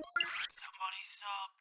Somebody subbed.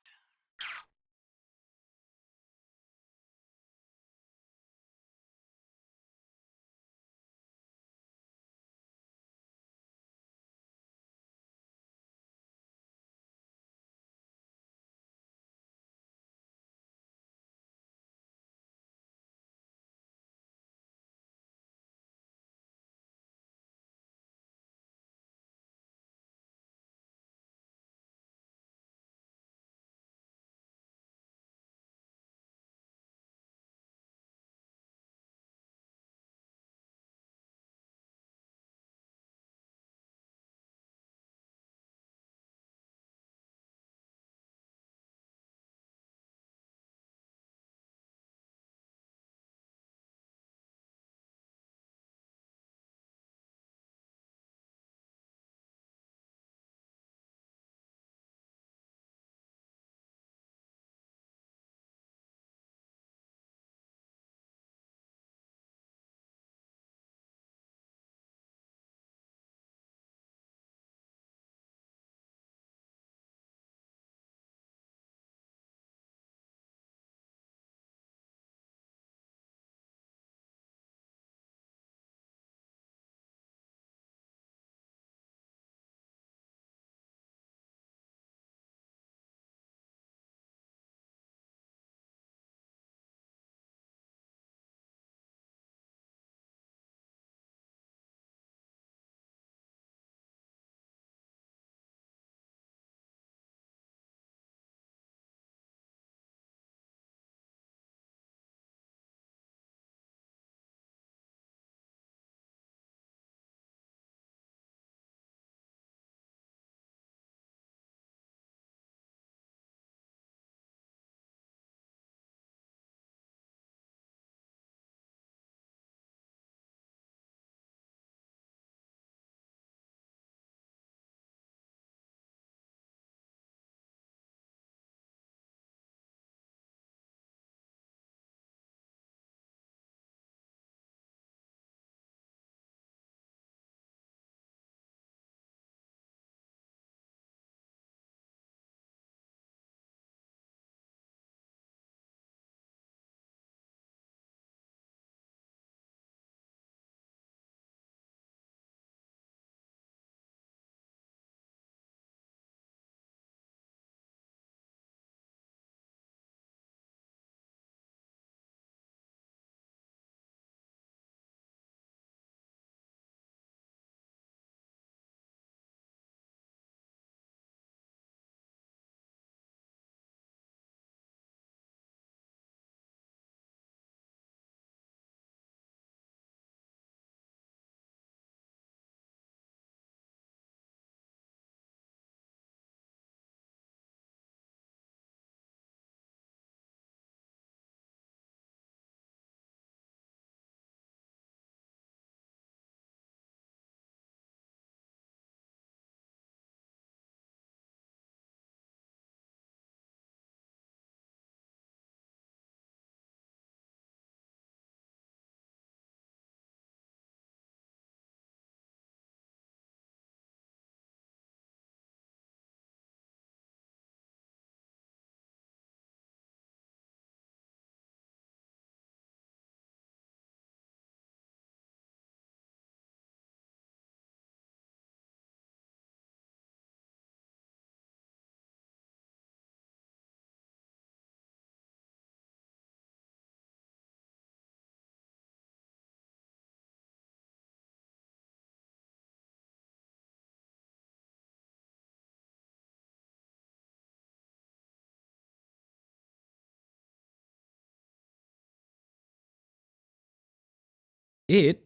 It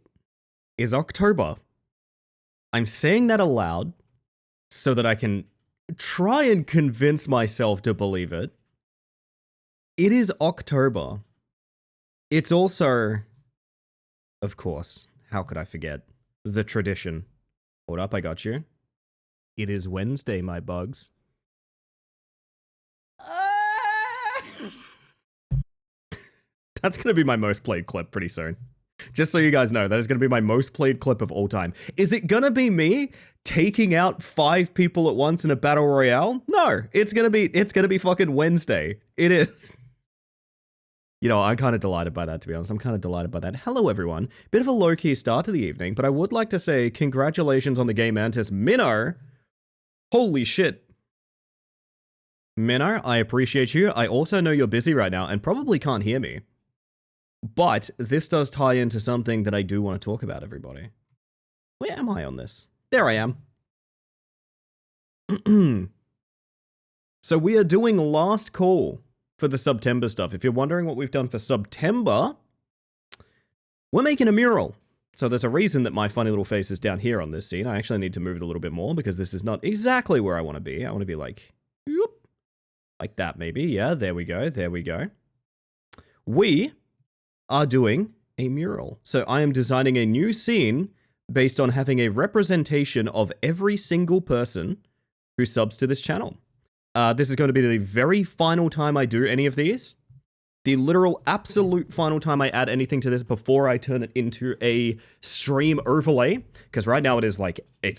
is October. I'm saying that aloud so that I can try and convince myself to believe it. It is October. It's also, of course, how could I forget, the tradition. Hold up, I got you. It is Wednesday, my bugs. That's going to be my most played clip pretty soon. Just so you guys know, that is going to be my most played clip of all time. Is it going to be me taking out 5 people at once in a battle royale? No, it's going to be fucking Wednesday. It is. You know, I'm kind of delighted by that, to be honest. I'm kind of delighted by that. Hello, everyone. Bit of a low-key start to the evening, but I would like to say congratulations on the Game Mantis. Minnow! Holy shit. Minnow, I appreciate you. I also know you're busy right now and probably can't hear me. But this does tie into something that I do want to talk about, everybody. Where am I on this? There I am. So we are doing last call for the September stuff. If you're wondering what we've done for September, we're making a mural. So there's a reason that my funny little face is down here on this scene. I actually need to move it a little bit more because this is not exactly where I want to be. I want to be like, whoop, like that maybe. Yeah, there we go. There we go. We are doing a mural. So I am designing a new scene based on having a representation of every single person who subs to this channel. This is going to be the very final time I do any of these. The literal absolute final time I add anything to this before I turn it into a stream overlay. Because right now it's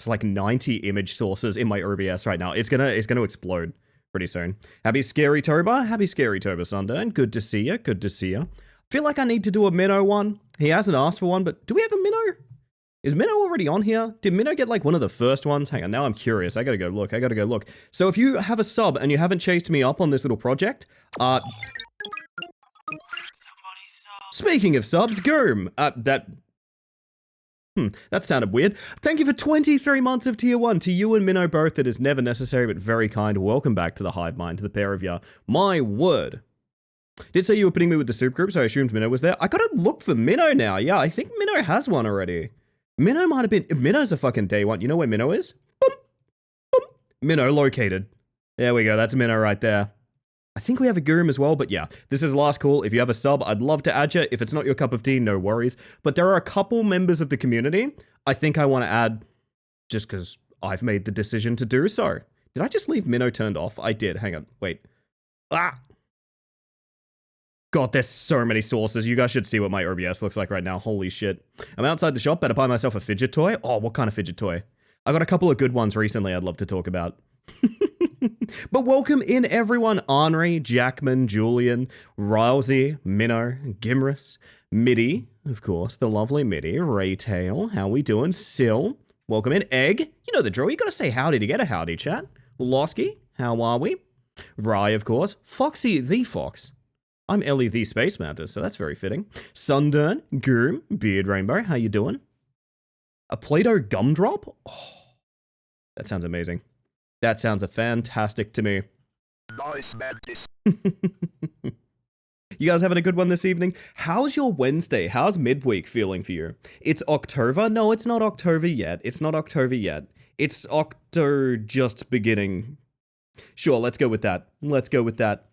like 90 image sources in my OBS right now. It's gonna explode pretty soon. Happy Scary Toba. Happy Scary Toba Sunday. Good to see you. Good to see you. Feel like I need to do a Minnow one. He hasn't asked for one, but do we have a Minnow? Is Minnow already on here? Did Minnow get like one of the first ones? Hang on, now I'm curious. I gotta go look. So if you have a sub and you haven't chased me up on this little project, speaking of subs, Goom, that sounded weird. Thank you for 23 months of tier 1 to you and Minnow both. That is never necessary, but very kind. Welcome back to the hive mind, to the pair of ya. My word. Did say you were putting me with the soup group, so I assumed Minnow was there. I gotta look for Minnow now. Yeah, I think Minnow has one already. Minnow might have been... Minnow's a fucking day one. You know where Minnow is? Boom. Boom. Minnow located. There we go. That's Minnow right there. I think we have a Goom as well, but yeah. This is last call. If you have a sub, I'd love to add you. If it's not your cup of tea, no worries. But there are a couple members of the community I think I want to add just because I've made the decision to do so. Did I just leave Minnow turned off? I did. Hang on. Wait. Ah! God, there's so many sources. You guys should see what my OBS looks like right now. Holy shit. I'm outside the shop. Better buy myself a fidget toy. Oh, what kind of fidget toy? I got a couple of good ones recently I'd love to talk about. But welcome in, everyone. Henri, Jackman, Julian, Rousey, Minnow, Gimrus, Middy, of course, the lovely Middy, Raytail. How we doing? Sill. Welcome in. Egg. You know the drill. You gotta say howdy to get a howdy, chat. Losky. How are we? Rye, of course. Foxy the Fox. I'm Ellie the Space Mantis, so that's very fitting. Sundern, Goom, Beard Rainbow, how you doing? A Play-Doh gumdrop? Oh, that sounds amazing. That sounds fantastic to me. Nice, Mantis. You guys having a good one this evening? How's your Wednesday? How's midweek feeling for you? It's October? No, it's not October yet. It's not October yet. It's Octo just beginning. Sure, let's go with that. Let's go with that.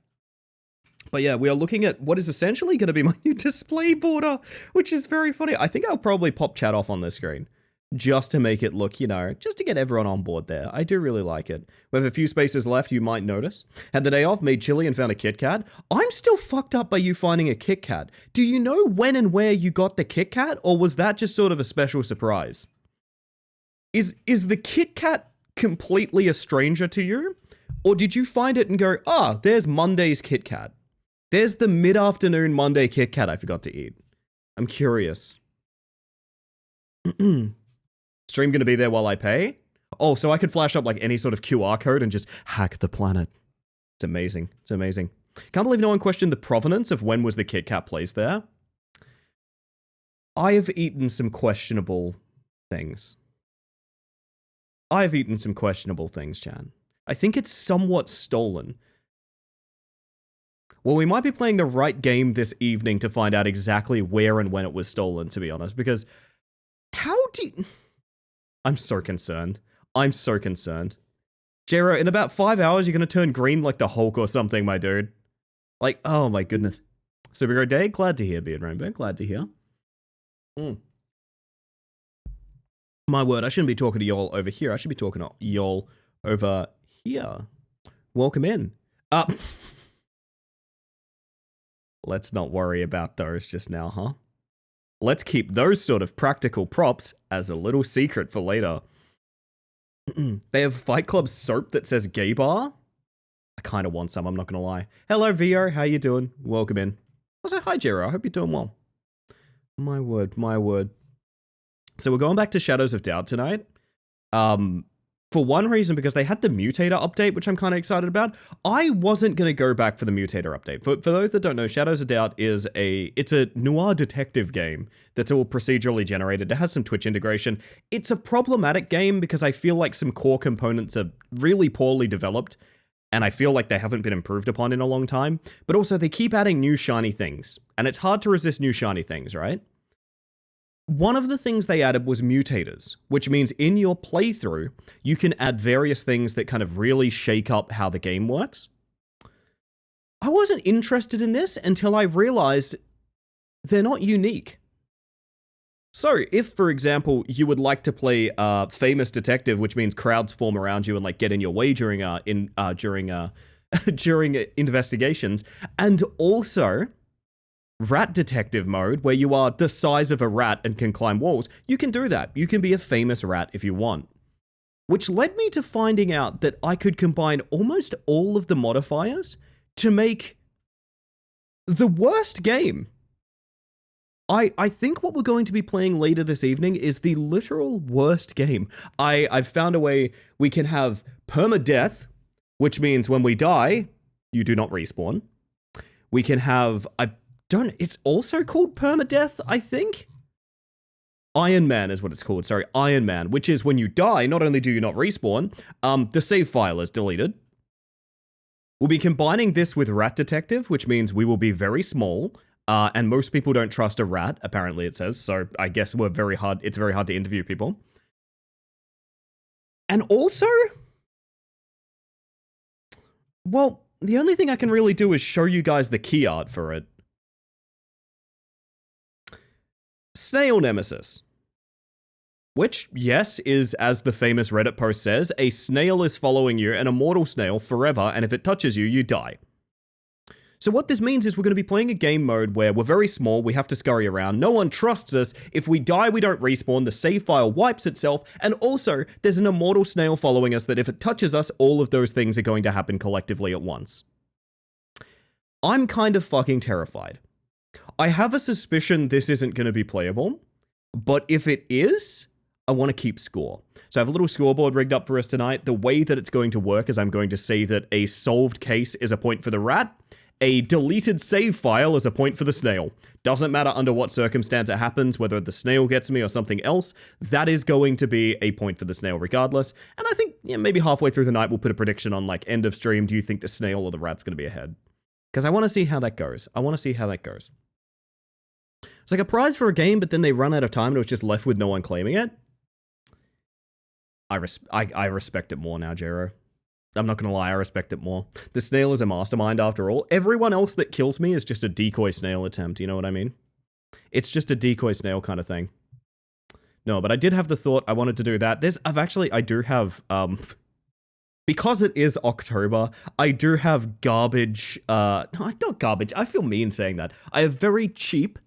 But yeah, we are looking at what is essentially going to be my new display border, which is very funny. I think I'll probably pop chat off on the screen just to make it look, you know, just to get everyone on board there. I do really like it. We have a few spaces left, you might notice. Had the day off, made chili and found a Kit Kat. I'm still fucked up by you finding a Kit Kat. Do you know when and where you got the Kit Kat, or was that just sort of a special surprise? Is the Kit Kat completely a stranger to you? Or did you find it and go, there's Monday's Kit Kat. There's the mid-afternoon Monday Kit Kat I forgot to eat. I'm curious. Stream gonna be there while I pay? Oh, so I could flash up like any sort of QR code and just hack the planet. It's amazing. It's amazing. Can't believe no one questioned the provenance of when was the Kit Kat placed there. I have eaten some questionable things. I've eaten some questionable things, Chan. I think it's somewhat stolen. Well, we might be playing the right game this evening to find out exactly where and when it was stolen, to be honest, because how do you... I'm so concerned. I'm so concerned. Jero, in about 5 hours, you're going to turn green like the Hulk or something, my dude. Like, oh my goodness. Super great day. Glad to hear, Beard Rainbow. Glad to hear. My word, I shouldn't be talking to y'all over here. I should be talking to y'all over here. Welcome in. Let's not worry about those just now, huh? Let's keep those sort of practical props as a little secret for later. They have Fight Club soap that says gay bar. I kind of want some, I'm not going to lie. Hello, Vio. How you doing? Welcome in. Also, hi, Jero. I hope you're doing well. My word, my word. So we're going back to Shadows of Doubt tonight. For one reason, because they had the Mutator update, which I'm kind of excited about. I wasn't going to go back for the Mutator update. For those that don't know, Shadows of Doubt is it's a noir detective game that's all procedurally generated. It has some Twitch integration. It's a problematic game because I feel like some core components are really poorly developed, and I feel like they haven't been improved upon in a long time. But also, they keep adding new shiny things, and it's hard to resist new shiny things, right? One of the things they added was mutators, which means in your playthrough, you can add various things that kind of really shake up how the game works. I wasn't interested in this until I realized they're not unique. So, if, for example, you would like to play Famous Detective, which means crowds form around you and like get in your way during during investigations, and also Rat Detective mode, where you are the size of a rat and can climb walls, you can do that. You can be a famous rat if you want. Which led me to finding out that I could combine almost all of the modifiers to make the worst game. I think what we're going to be playing later this evening is the literal worst game. I've found a way we can have permadeath, which means when we die, you do not respawn. We can have... it's also called permadeath, I think? Iron Man is what it's called, sorry, Iron Man, which is when you die, not only do you not respawn, the save file is deleted. We'll be combining this with Rat Detective, which means we will be very small, and most people don't trust a rat, apparently it says, so I guess it's very hard to interview people. And also, well, the only thing I can really do is show you guys the key art for it. Snail Nemesis. Which, yes, is, as the famous Reddit post says, a snail is following you, an immortal snail, forever, and if it touches you, you die. So what this means is we're going to be playing a game mode where we're very small, we have to scurry around, no one trusts us, if we die we don't respawn, the save file wipes itself, and also there's an immortal snail following us that if it touches us, all of those things are going to happen collectively at once. I'm kind of fucking terrified. I have a suspicion this isn't going to be playable, but if it is, I want to keep score. So I have a little scoreboard rigged up for us tonight. The way that it's going to work is I'm going to say that a solved case is a point for the rat, a deleted save file is a point for the snail. Doesn't matter under what circumstance it happens, whether the snail gets me or something else, that is going to be a point for the snail regardless. And I think maybe halfway through the night we'll put a prediction on like end of stream, do you think the snail or the rat's going to be ahead? Because I want to see how that goes. It's like a prize for a game, but then they run out of time and it was just left with no one claiming it. I respect it more now, Jero. I'm not gonna lie, I respect it more. The snail is a mastermind after all. Everyone else that kills me is just a decoy snail attempt, you know what I mean? It's just a decoy snail kind of thing. No, but I did have the thought I wanted to do that. I do have, because it is October, I do have garbage, no, not garbage, I feel mean saying that. I have very cheap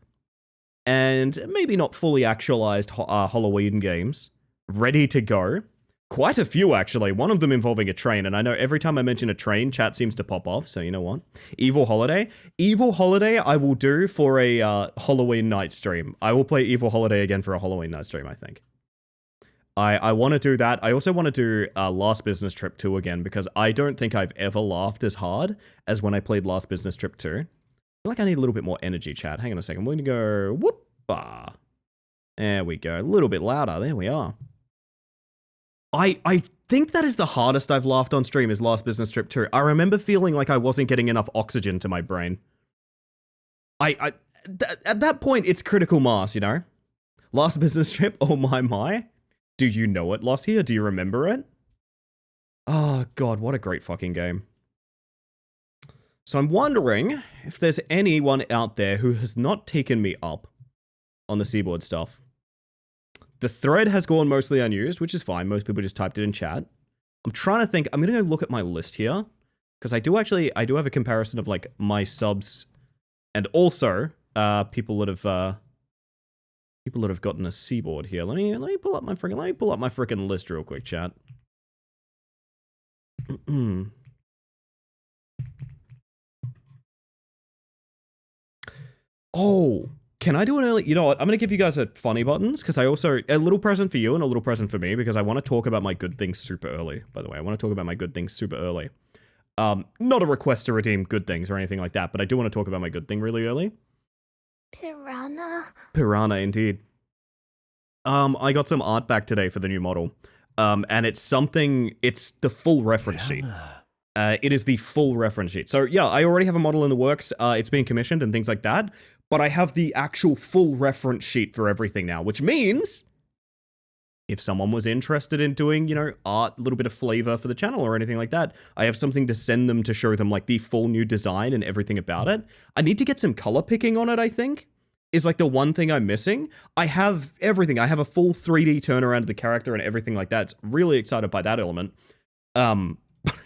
and maybe not fully actualized Halloween games ready to go. Quite a few, actually. One of them involving a train, and I know every time I mention a train, chat seems to pop off, so you know what? Evil Holiday. Evil Holiday I will do for a Halloween night stream. I will play Evil Holiday again for a Halloween night stream, I think. I want to do that. I also want to do Last Business Trip 2 again, because I don't think I've ever laughed as hard as when I played Last Business Trip 2. I feel like I need a little bit more energy, chat. Hang on a second. We're going to go... whoop-ah. There we go. A little bit louder. There we are. I think that is the hardest I've laughed on stream is Last Business Trip 2. I remember feeling like I wasn't getting enough oxygen to my brain. At that point, it's critical mass, you know? Last Business Trip, oh my. Do you know it, Loss here? Do you remember it? Oh, God, what a great fucking game. So I'm wondering if there's anyone out there who has not taken me up on the Seaboard stuff. The thread has gone mostly unused, which is fine. Most people just typed it in chat. I'm trying to think. I'm going to go look at my list here. Because I do have a comparison of like my subs and also people that have People that have gotten a seaboard here. Let me pull up my freaking list real quick, chat. Oh, can I do an early? You know what? I'm gonna give you guys a funny buttons because I also a little present for you and a little present for me because I want to talk about my good things super early. By the way, I want to talk about my good things super early. Not a request to redeem good things or anything like that, but I do want to talk about my good thing really early. Piranha, indeed. I got some art back today for the new model. And it's the full reference sheet. It is the full reference sheet. So yeah, I already have a model in the works. It's being commissioned and things like that. But I have the actual full reference sheet for everything now, which means if someone was interested in doing, you know, art, a little bit of flavor for the channel or anything like that, I have something to send them to show them like the full new design and everything about it. I need to get some color picking on it, I think, is like the one thing I'm missing. I have everything. I have a full 3D turnaround of the character and everything like that. It's really excited by that element. But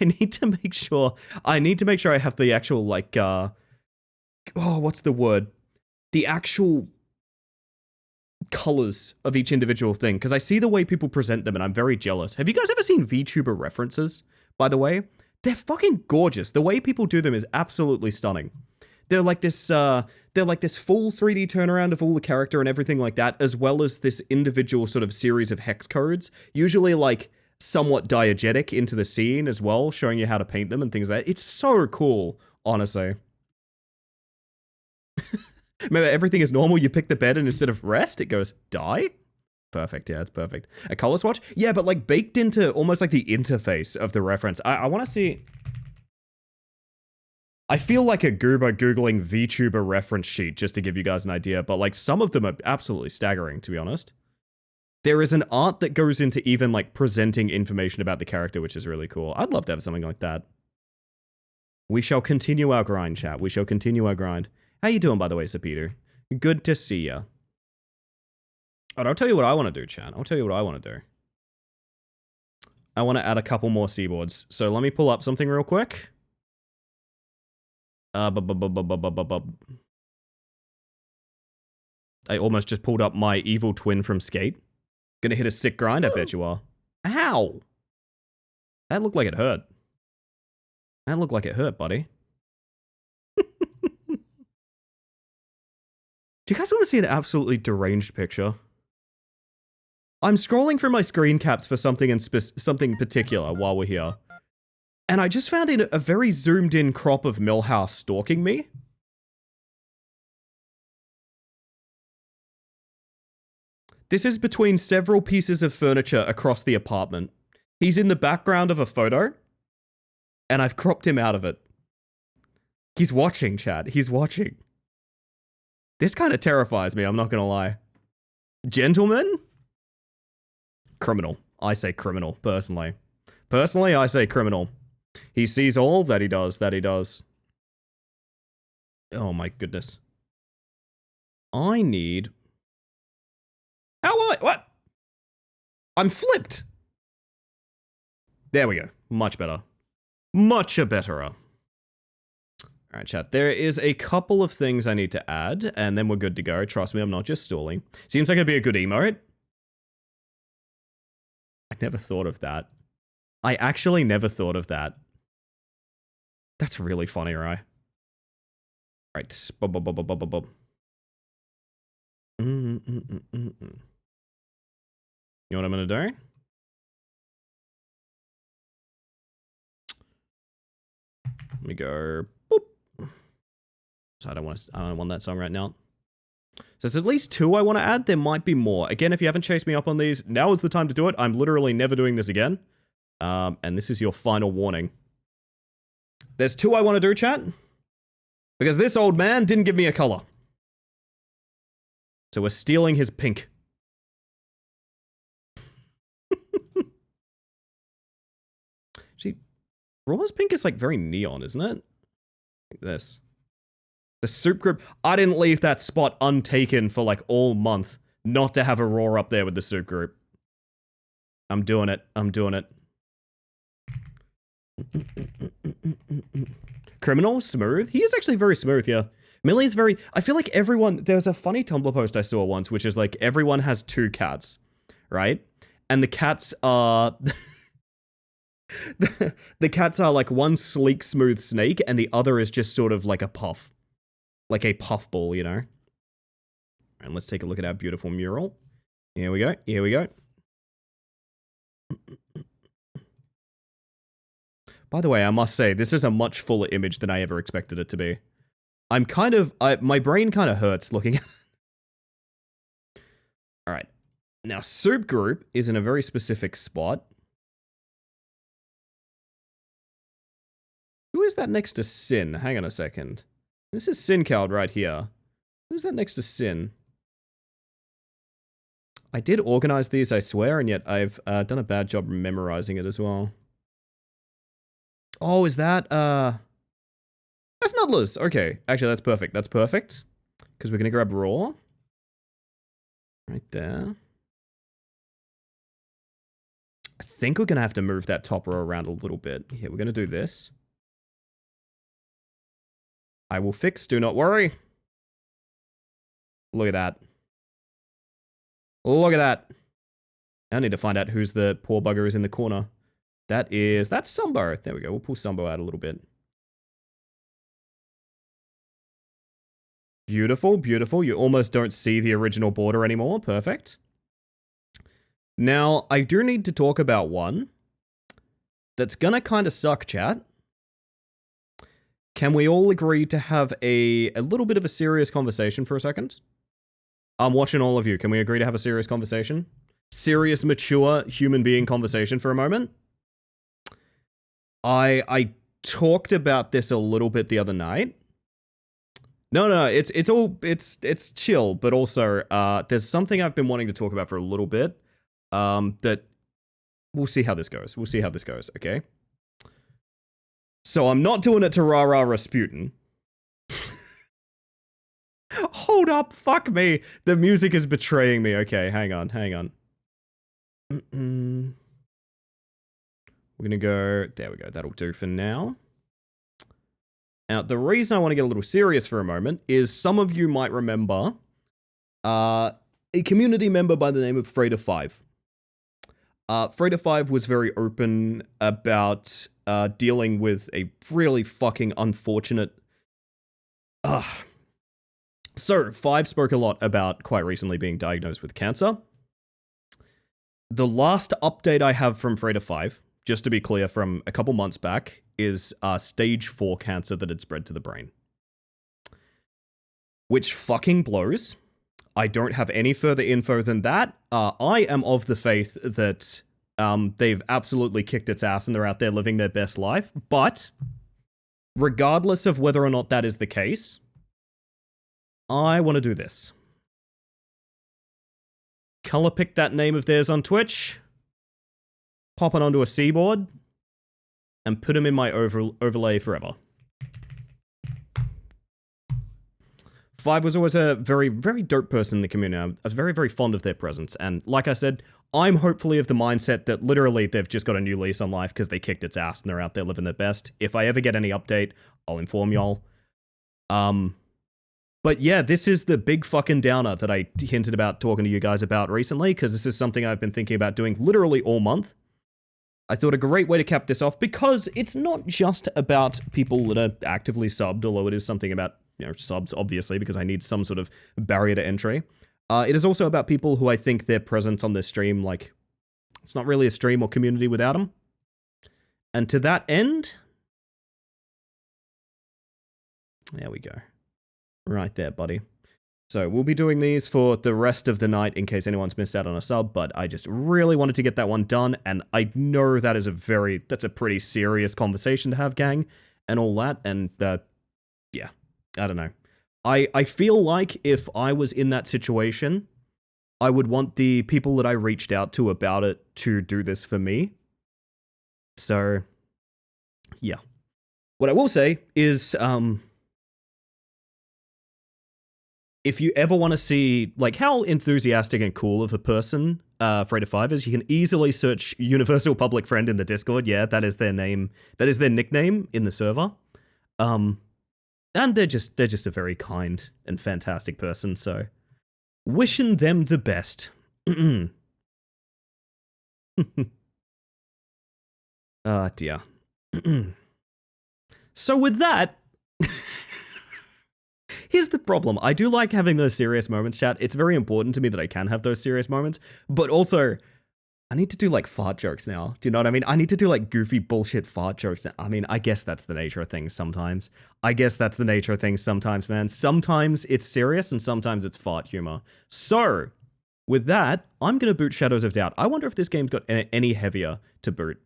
I need to make sure I have the actual like what's the word? The actual colors of each individual thing, because I see the way people present them and I'm very jealous. Have you guys ever seen VTuber references, by the way? They're fucking gorgeous. The way people do them is absolutely stunning. They're like this full 3D turnaround of all the character and everything like that, as well as this individual sort of series of hex codes, usually like somewhat diegetic into the scene as well, showing you how to paint them and things like that. It's so cool, honestly. Remember, everything is normal. You pick the bed and instead of rest, it goes die. Perfect. Yeah, it's perfect. A color swatch? Yeah, but like baked into almost like the interface of the reference. I want to see... I feel like a goober Googling VTuber reference sheet just to give you guys an idea, but like some of them are absolutely staggering, to be honest. There is an art that goes into even like presenting information about the character, which is really cool. I'd love to have something like that. We shall continue our grind, chat. We shall continue our grind. How you doing, by the way, Sir Peter? Good to see ya. Alright, I'll tell you what I want to do, chat. I'll tell you what I want to do. I want to add a couple more seaboards. So let me pull up something real quick. I almost just pulled up my evil twin from Skate. Gonna hit a sick grind, I bet you are. Ow! That looked like it hurt. That looked like it hurt, buddy. Do you guys want to see an absolutely deranged picture? I'm scrolling through my screen caps for something something particular while we're here. And I just found a very zoomed in crop of Millhouse stalking me. This is between several pieces of furniture across the apartment. He's in the background of a photo. And I've cropped him out of it. He's watching, chat. He's watching. This kind of terrifies me, I'm not gonna lie. Gentlemen? Criminal. I say criminal, personally. Personally, I say criminal. He sees all that he does, Oh my goodness. I need... How am I? What? I'm flipped! There we go. Much better. Much better. Alright, chat. There is a couple of things I need to add, and then we're good to go. Trust me, I'm not just stalling. Seems like it'd be a good emote. I never thought of that. I actually never thought of that. That's really funny, right? Right. You know what I'm gonna do? Let me go. Boop. So I don't want that song right now. So there's at least 2 I want to add. There might be more. Again, if you haven't chased me up on these, now is the time to do it. I'm literally never doing this again. And this is your final warning. There's 2 I want to do, chat. Because this old man didn't give me a color. So we're stealing his pink. See, Raw's pink is like very neon, isn't it? Like this. The soup group. I didn't leave that spot untaken for like all month not to have a Raw up there with the soup group. I'm doing it. I'm doing it. Criminal? Smooth? He is actually very smooth, yeah. Millie's very. I feel like everyone. There's a funny Tumblr post I saw once, which is like everyone has two cats, right? And the cats are. The cats are like one sleek, smooth snake, and the other is just sort of like a puff. Like a puffball, you know? And let's take a look at our beautiful mural. Here we go. Here we go. By the way, I must say, this is a much fuller image than I ever expected it to be. I'm kind of... my brain kind of hurts looking at it. Alright. Now, Soup Group is in a very specific spot. Who is that next to Sin? Hang on a second. This is Sin Cowd right here. Who's that next to Sin? I did organize these, I swear, and yet I've done a bad job memorizing it as well. Oh, is that, that's Nuddlers. Okay, actually, that's perfect. That's perfect. Because we're going to grab Raw. Right there. I think we're going to have to move that top row around a little bit. Here, we're going to do this. I will fix, do not worry. Look at that. Look at that. I need to find out who's the poor bugger is in the corner. That's Sumbo. There we go. We'll pull Sumbo out a little bit. Beautiful, beautiful. You almost don't see the original border anymore. Perfect. Now, I do need to talk about one that's gonna kind of suck, chat. Can we all agree to have a little bit of a serious conversation for a second? I'm watching all of you. Can we agree to have a serious conversation? Serious, mature, human being conversation for a moment? I talked about this a little bit the other night. No, it's chill, but also there's something I've been wanting to talk about for a little bit. That we'll see how this goes. We'll see how this goes, okay? So I'm not doing it to rah-rah Rasputin. Hold up, fuck me. The music is betraying me. Okay, hang on, hang on. We're gonna go, there we go, that'll do for now. Now, the reason I want to get a little serious for a moment is some of you might remember a community member by the name of Frater5. Frater5 was very open about dealing with a really fucking unfortunate... So, 5 spoke a lot about quite recently being diagnosed with cancer. The last update I have from Frater5, just to be clear, from a couple months back, is stage 4 cancer that had spread to the brain. Which fucking blows. I don't have any further info than that. I am of the faith that they've absolutely kicked its ass and they're out there living their best life. But regardless of whether or not that is the case, I want to do this. Color pick that name of theirs on Twitch, pop it onto a seaboard, and put him in my overlay forever. 5 was always a very, very dope person in the community. I was very, very fond of their presence. And like I said, I'm hopefully of the mindset that literally they've just got a new lease on life because they kicked its ass and they're out there living their best. If I ever get any update, I'll inform y'all. But yeah, this is the big fucking downer that I hinted about talking to you guys about recently, because this is something I've been thinking about doing literally all month. I thought a great way to cap this off, because it's not just about people that are actively subbed, although it is something about, you know, subs, obviously, because I need some sort of barrier to entry. It is also about people who I think their presence on this stream, like, it's not really a stream or community without them. And to that end, there we go. Right there, buddy. So we'll be doing these for the rest of the night in case anyone's missed out on a sub, but I just really wanted to get that one done, and I know that is that's a pretty serious conversation to have, gang, and all that, and yeah, I don't know. I feel like if I was in that situation, I would want the people that I reached out to about it to do this for me. So, yeah. What I will say is, if you ever want to see, like, how enthusiastic and cool of a person Frater5 is, you can easily search Universal Public Friend in the Discord. Yeah, that is their name. That is their nickname in the server. And they're just a very kind and fantastic person, so wishing them the best. Ah, dear. So with that, here's the problem. I do like having those serious moments, chat. It's very important to me that I can have those serious moments, but also I need to do like fart jokes now. Do you know what I mean? I need to do like goofy bullshit fart jokes. I mean, I guess that's the nature of things sometimes. Man. Sometimes it's serious and sometimes it's fart humor. So, with that, I'm going to boot Shadows of Doubt. I wonder if this game's got any heavier to boot.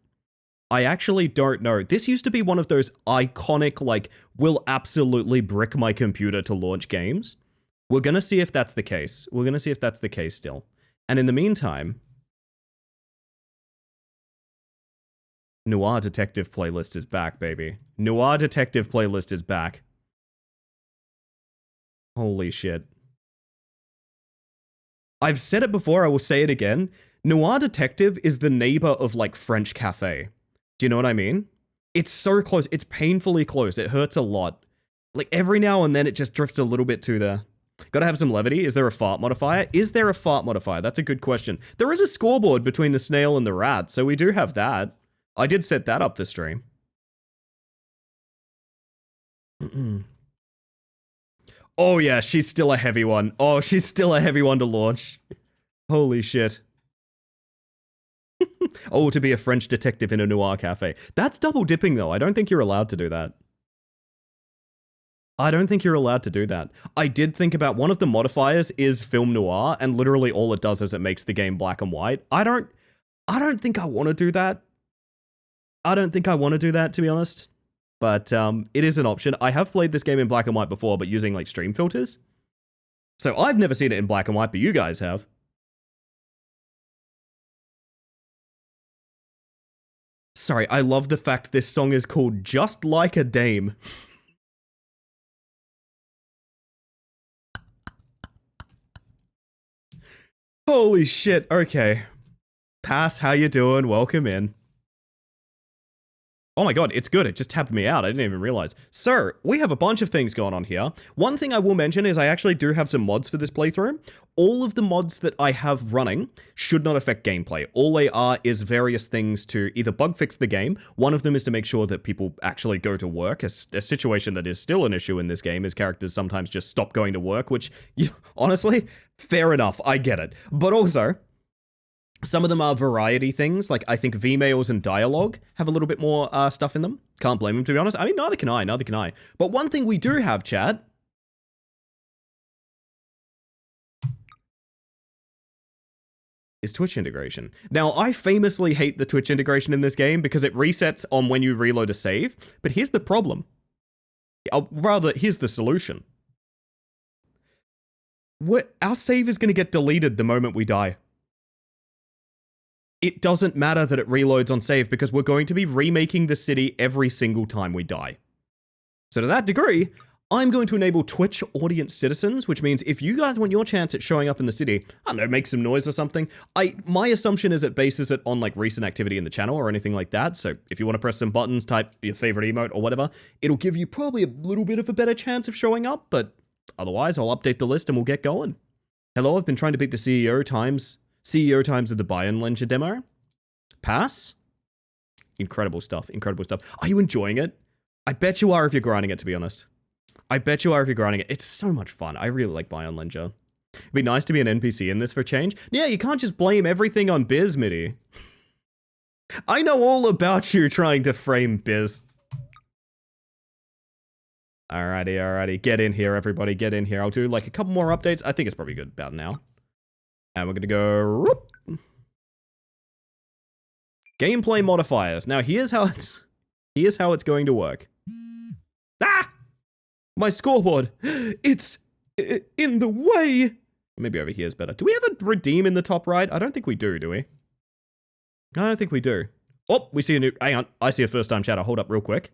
I actually don't know. This used to be one of those iconic, like, will absolutely brick my computer to launch games. We're going to see if that's the case. Still. And in the meantime, Noir Detective playlist is back, baby. Noir Detective playlist is back. Holy shit. I've said it before, I will say it again. Noir Detective is the neighbor of, like, French Cafe. Do you know what I mean? It's so close. It's painfully close. It hurts a lot. Like, every now and then it just drifts a little bit to there. Gotta have some levity. Is there a fart modifier? That's a good question. There is a scoreboard between the snail and the rat, so we do have that. I did set that up for stream. Oh yeah, she's still a heavy one. Oh, she's still a heavy one to launch. Holy shit. Oh, to be a French detective in a noir cafe. That's double dipping though. I don't think you're allowed to do that. I did think about one of the modifiers is film noir, and literally all it does is it makes the game black and white. I don't think I want to do that. To be honest. But it is an option. I have played this game in black and white before, but using like stream filters. So I've never seen it in black and white, but you guys have. Sorry, I love the fact this song is called Just Like a Dame. Holy shit, okay. Pass, how you doing? Welcome in. Oh my god, it's good. It just tapped me out. I didn't even realize. So, we have a bunch of things going on here. One thing I will mention is I actually do have some mods for this playthrough. All of the mods that I have running should not affect gameplay. All they are is various things to either bug fix the game. One of them is to make sure that people actually go to work. A situation that is still an issue in this game is characters sometimes just stop going to work, which, honestly, fair enough. I get it. But also, some of them are variety things, like I think V-mails and dialogue have a little bit more stuff in them. Can't blame them, to be honest. I mean, neither can I. But one thing we do have, chat, is Twitch integration. Now, I famously hate the Twitch integration in this game because it resets on when you reload a save, but here's the problem. Rather, here's the solution. Our save is going to get deleted the moment we die. It doesn't matter that it reloads on save because we're going to be remaking the city every single time we die. So to that degree, I'm going to enable Twitch audience citizens, which means if you guys want your chance at showing up in the city, I don't know, make some noise or something. My assumption is it bases it on like recent activity in the channel or anything like that. So if you want to press some buttons, type your favorite emote or whatever, it'll give you probably a little bit of a better chance of showing up. But otherwise, I'll update the list and we'll get going. Hello, I've been trying to beat the CEO times of the Bayern Lencher demo. Pass. Incredible stuff. Are you enjoying it? I bet you are if you're grinding it, to be honest. It's so much fun. I really like Bayern Lencher. It'd be nice to be an NPC in this for change. Yeah, you can't just blame everything on Biz, Mitty. I know all about you trying to frame Biz. Alrighty. Get in here, everybody. Get in here. I'll do like a couple more updates. I think it's probably good about now. And we're gonna go... Gameplay modifiers. Now here's how it's going to work. Ah! My scoreboard. It's in the way. Maybe over here is better. Do we have a redeem in the top right? I don't think we do we? I don't think we do. Oh, we see a new... Hang on. I see a first-time chatter. Hold up real quick.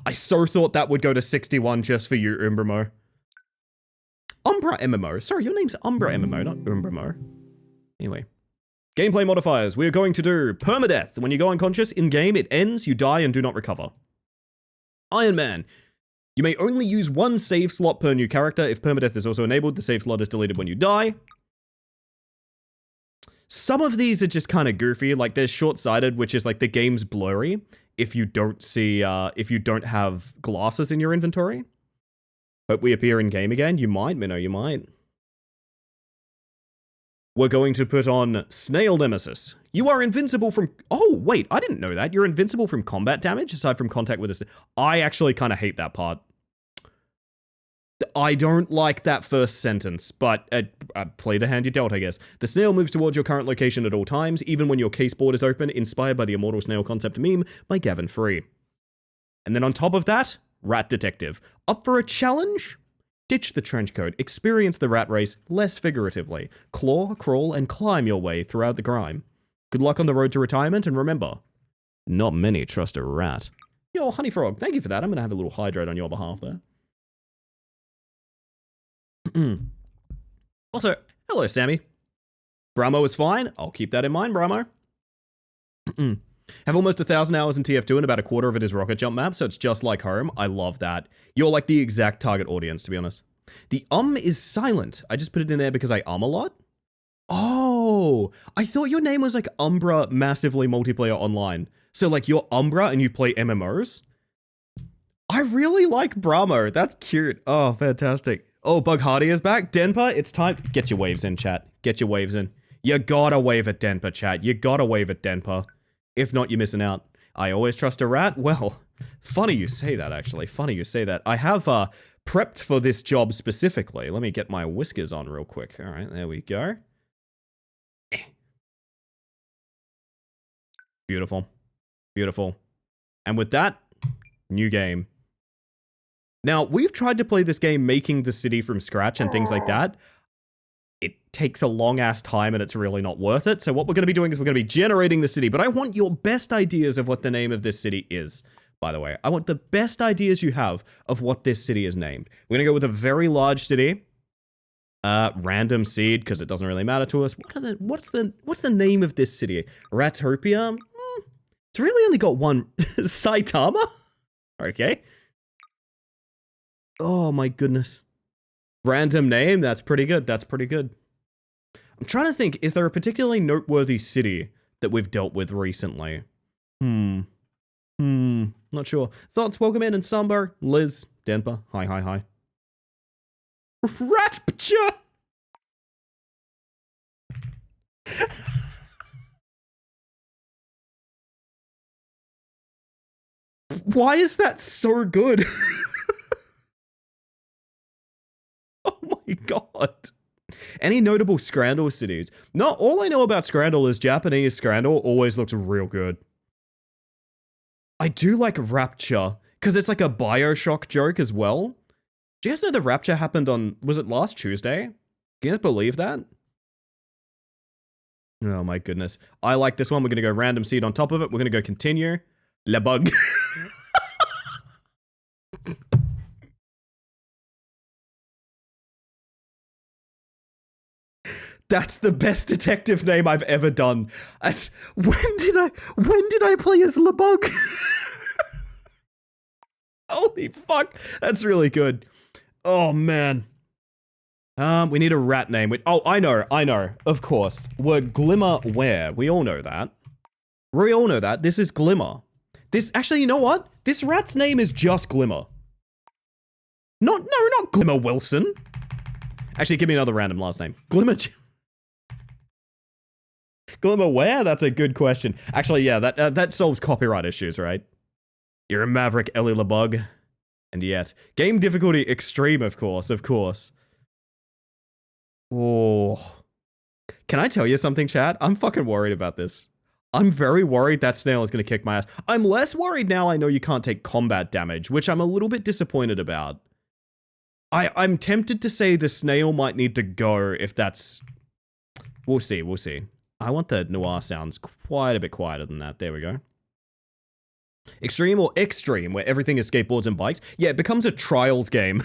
I so thought that would go to 61 just for you, Umbramo. Umbra MMO. Sorry, your name's Umbra MMO, not Umbramo. Anyway. Gameplay modifiers. We are going to do permadeath. When you go unconscious in-game, it ends, you die, and do not recover. Iron Man. You may only use one save slot per new character. If permadeath is also enabled, the save slot is deleted when you die. Some of these are just kind of goofy. Like, there's short-sighted, which is like the game's blurry if you don't see, if you don't have glasses in your inventory. Hope we appear in game again. You might, Minnow, you might. We're going to put on Snail Nemesis. You are invincible from... Oh, wait, I didn't know that. You're invincible from combat damage aside from contact with a... I actually kind of hate that part. I don't like that first sentence, but play the hand you dealt, I guess. The snail moves towards your current location at all times, even when your caseboard is open, inspired by the immortal snail concept meme by Gavin Free. And then on top of that, Rat Detective. Up for a challenge? Ditch the trench coat, experience the rat race less figuratively. Claw, crawl, and climb your way throughout the grime. Good luck on the road to retirement, and remember, not many trust a rat. Yo, Honey Frog, thank you for that. I'm gonna have a little hydrate on your behalf there. Also, hello, Sammy. Bramo is fine. I'll keep that in mind, Bramo. Have almost 1,000 hours in TF2 and about a quarter of it is rocket jump map, so it's just like home. I love that. You're like the exact target audience, to be honest. The is silent. I just put it in there because I a lot. Oh, I thought your name was like Umbra Massively Multiplayer Online. So like you're Umbra and you play MMOs? I really like Bramo. That's cute. Oh, fantastic. Oh, Bug Hardy is back. Denpa, it's time. Get your waves in, chat. Get your waves in. You gotta wave at Denpa, chat. You gotta wave at Denpa. If not, you're missing out. I always trust a rat? Well, funny you say that, actually. Funny you say that. I have prepped for this job specifically. Let me get my whiskers on real quick. All right, there we go. Beautiful. Beautiful. And with that, new game. Now, we've tried to play this game making the city from scratch and things like that. It takes a long-ass time and it's really not worth it. So what we're going to be doing is we're going to be generating the city. But I want your best ideas of what the name of this city is, by the way. I want the best ideas you have of what this city is named. We're going to go with a very large city. Random seed, because it doesn't really matter to us. What's the name of this city? Ratopia? It's really only got one. Saitama? Okay. Oh my goodness. Random name? That's pretty good. That's pretty good. I'm trying to think, is there a particularly noteworthy city that we've dealt with recently? Not sure. Thoughts, welcome in, and Sambar, Liz, Denpa, hi. Ratpcha! Why is that so good? Oh my god. Any notable Scrandal cities? Not all I know about Scrandal is Japanese Scrandal always looks real good. I do like Rapture, because it's like a Bioshock joke as well. Do you guys know the Rapture happened on, was it last Tuesday? Can you guys believe that? Oh my goodness. I like this one. We're going to go random seed on top of it. We're going to go continue. Le bug. That's the best detective name I've ever done. That's, when did I play as LeBug? Holy fuck. That's really good. Oh man. We need a rat name. Oh, I know. Of course. We're Glimmer Ware. We all know that. We all know that. This is Glimmer. This, actually, you know what? This rat's name is just Glimmer. Not Glimmer Wilson. Actually, give me another random last name. Glimmer Ware? That's a good question. Actually, yeah, that solves copyright issues, right? You're a maverick, Ellie LeBug. And yet. Game difficulty extreme, of course. Oh. Can I tell you something, chat? I'm fucking worried about this. I'm very worried that Snail is going to kick my ass. I'm less worried now I know you can't take combat damage, which I'm a little bit disappointed about. I'm tempted to say the Snail might need to go if that's... We'll see. I want the noir sounds quite a bit quieter than that. There we go. Extreme or extreme, where everything is skateboards and bikes. Yeah, it becomes a trials game.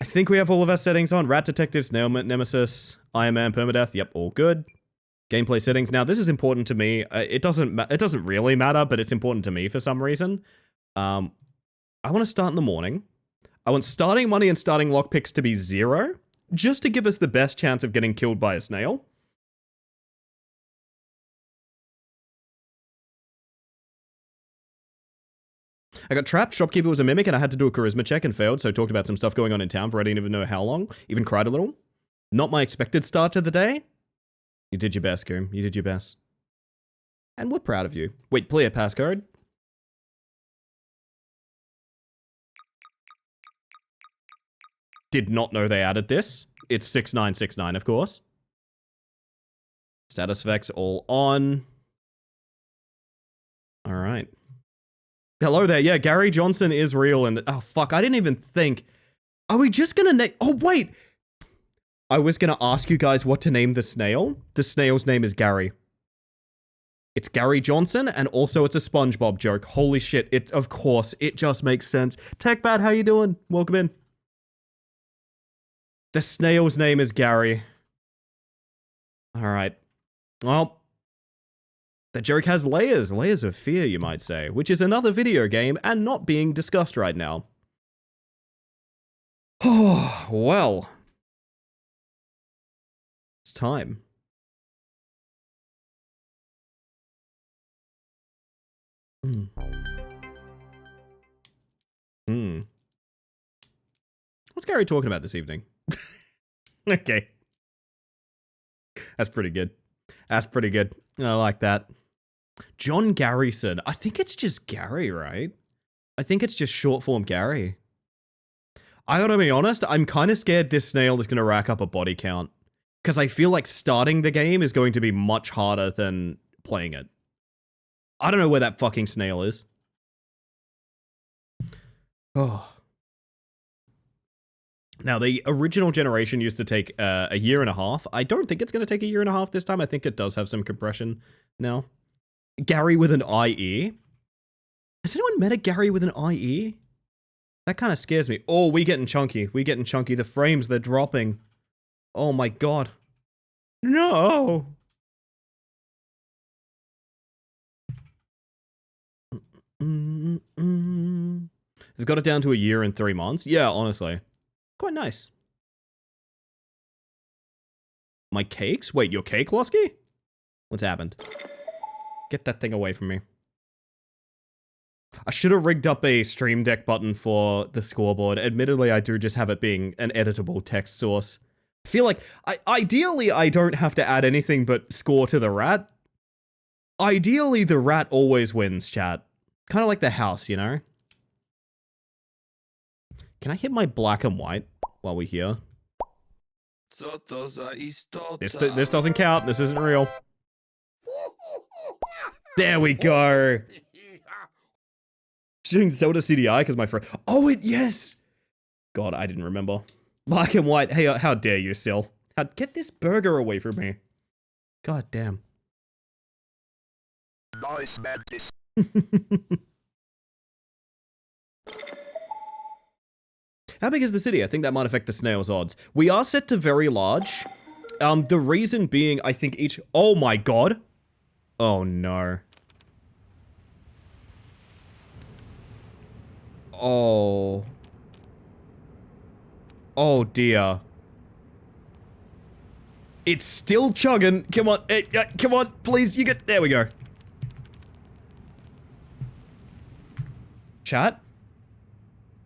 I think we have all of our settings on. Rat Detective, Snail Nemesis, Iron Man, Permadeath. Yep, all good. Gameplay settings. Now, this is important to me. It doesn't really matter, but it's important to me for some reason. I want to start in the morning. I want starting money and starting lockpicks to be 0, just to give us the best chance of getting killed by a snail. I got trapped, shopkeeper was a mimic, and I had to do a charisma check and failed, so I talked about some stuff going on in town for I didn't even know how long. Even cried a little. Not my expected start to the day. You did your best, Goom. You did your best. And we're proud of you. Wait, play a passcode. Did not know they added this. It's 6969, of course. Status effects all on. All right. Hello there. Yeah, Gary Johnson is real. And oh, fuck. I didn't even think. Are we just going to name... Oh, wait. I was going to ask you guys what to name the snail. The snail's name is Gary. It's Gary Johnson, and also it's a SpongeBob joke. Holy shit. Of course, it just makes sense. TechBad, how you doing? Welcome in. The snail's name is Gary. Alright. Well, the joke has layers. Layers of fear, you might say. Which is another video game, and not being discussed right now. Oh, well. It's time. What's Gary talking about this evening? Okay. That's pretty good. That's pretty good. I like that. John Garrison. I think it's just Gary, right? I think it's just short form Gary. I gotta be honest, I'm kind of scared this snail is going to rack up a body count. Because I feel like starting the game is going to be much harder than playing it. I don't know where that fucking snail is. Oh. Now, the original generation used to take a year and a half. I don't think it's going to take a year and a half this time. I think it does have some compression now. Gary with an IE? Has anyone met a Gary with an IE? That kind of scares me. Oh, we getting chunky. We getting chunky. The frames, they're dropping. Oh my god. No! They've got it down to a year and 3 months. Yeah, honestly. Quite nice. My cakes? Wait, your cake, Losky? What's happened? Get that thing away from me. I should have rigged up a Stream Deck button for the scoreboard. Admittedly, I do just have it being an editable text source. I feel like, ideally, I don't have to add anything but score to the rat. Ideally, the rat always wins, chat. Kind of like the house, you know? Can I hit my black and white while we're here? This doesn't count. This isn't real. There we go. Shooting Zelda CDI because my friend. Oh, yes. God, I didn't remember. Black and white. Hey, how dare you, Sil? Get this burger away from me. God damn. Nice, man. How big is the city? I think that might affect the snail's odds. We are set to very large. The reason being, I think each... Oh my god. Oh no. Oh. Oh dear. It's still chugging. Come on. Come on, please. You get... There we go. Chat?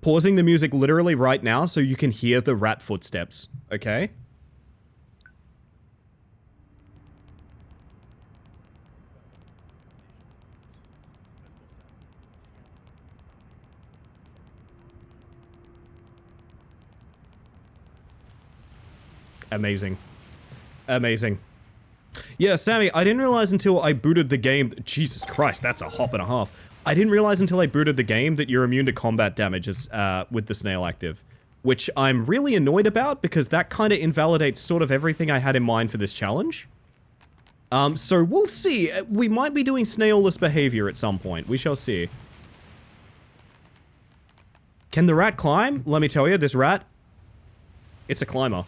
Pausing the music literally right now so you can hear the rat footsteps, okay? Amazing. Amazing. Yeah, Sammy, I didn't realize until I booted the game... Jesus Christ, that's a hop and a half. I didn't realize until I booted the game that you're immune to combat damages with the snail active. Which I'm really annoyed about because that kind of invalidates sort of everything I had in mind for this challenge. So we'll see. We might be doing snail-less behavior at some point. We shall see. Can the rat climb? Let me tell you, this rat... It's a climber.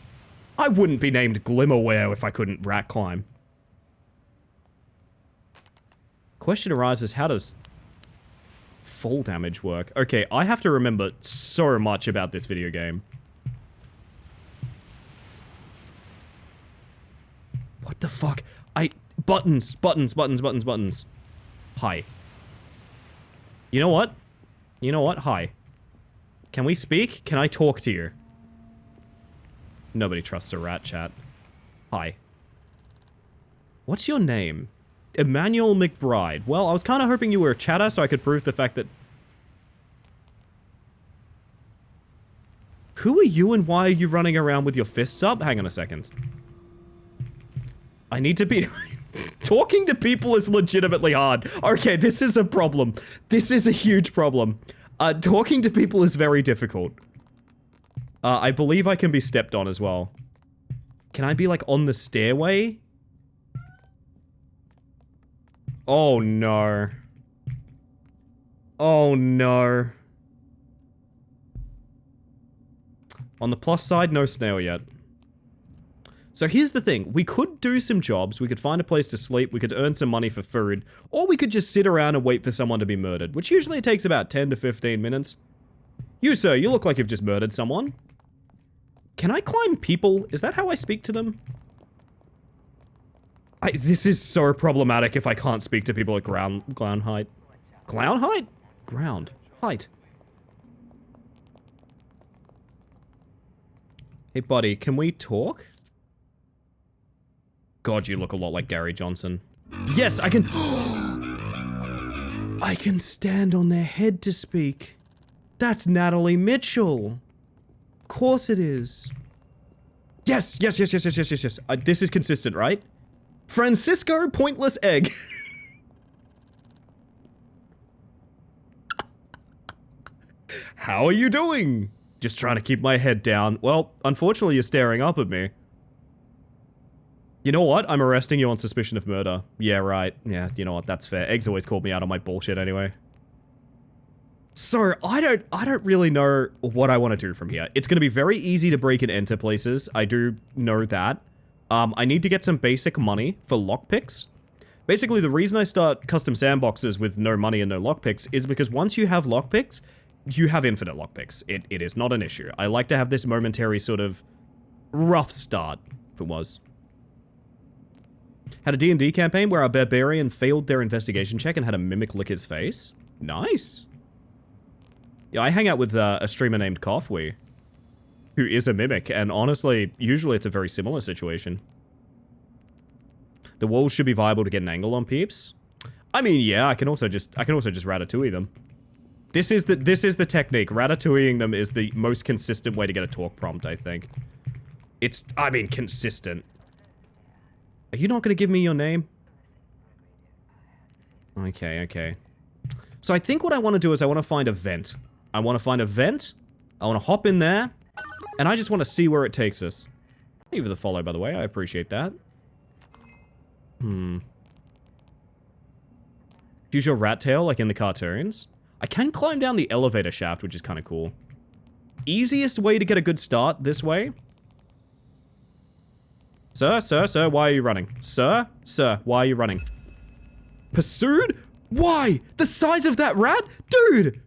I wouldn't be named Glimmerware if I couldn't rat climb. question arises, how does fall damage work? Okay, I have to remember so much about this video game. What the fuck? Buttons. Hi. You know what? Hi. Can we speak? Can I talk to you? Nobody trusts a rat, chat. Hi. What's your name? Emmanuel McBride. Well, I was kind of hoping you were a chatter so I could prove the fact that... Who are you and why are you running around with your fists up? Hang on a second. I need to be... Talking to people is legitimately hard. Okay, this is a problem. This is a huge problem. Talking to people is very difficult. I believe I can be stepped on as well. Can I be, like, on the stairway? Oh, no. Oh, no. On the plus side, no Snail yet. So here's the thing. We could do some jobs. We could find a place to sleep. We could earn some money for food. Or we could just sit around and wait for someone to be murdered, which usually takes about 10 to 15 minutes. You, sir, you look like you've just murdered someone. Can I climb people? Is that how I speak to them? This is so problematic if I can't speak to people at ground height. Ground height? Ground height. Hey, buddy, can we talk? God, you look a lot like Gary Johnson. Yes, I can... I can stand on their head to speak. That's Natalie Mitchell. Of course it is. Yes. This is consistent, right? Francisco Pointless Egg. How are you doing? Just trying to keep my head down. Well, unfortunately, you're staring up at me. You know what? I'm arresting you on suspicion of murder. Yeah, right. Yeah, you know what? That's fair. Egg's always called me out on my bullshit anyway. So, I don't really know what I want to do from here. It's going to be very easy to break and enter places. I do know that. I need to get some basic money for lockpicks. Basically, the reason I start custom sandboxes with no money and no lockpicks is because once you have lockpicks, you have infinite lockpicks. It is not an issue. I like to have this momentary sort of rough start, if it was. Had a D&D campaign where our barbarian failed their investigation check and had a mimic lick his face. Nice. Yeah, I hang out with a streamer named Coffwee, who is a mimic, and honestly, usually it's a very similar situation. The walls should be viable to get an angle on peeps. I mean, yeah, I can also just ratatouille them. This is the technique. Ratatouilleing them is the most consistent way to get a talk prompt, I think. I mean, consistent. Are you not going to give me your name? Okay. So I think what I want to do is I want to find a vent. I want to hop in there. And I just want to see where it takes us. Thank you for the follow, by the way. I appreciate that. Use your rat tail like in the cartoons. I can climb down the elevator shaft, which is kind of cool. Easiest way to get a good start this way. Sir, why are you running? Sir, why are you running? Pursued? Why? The size of that rat? Dude,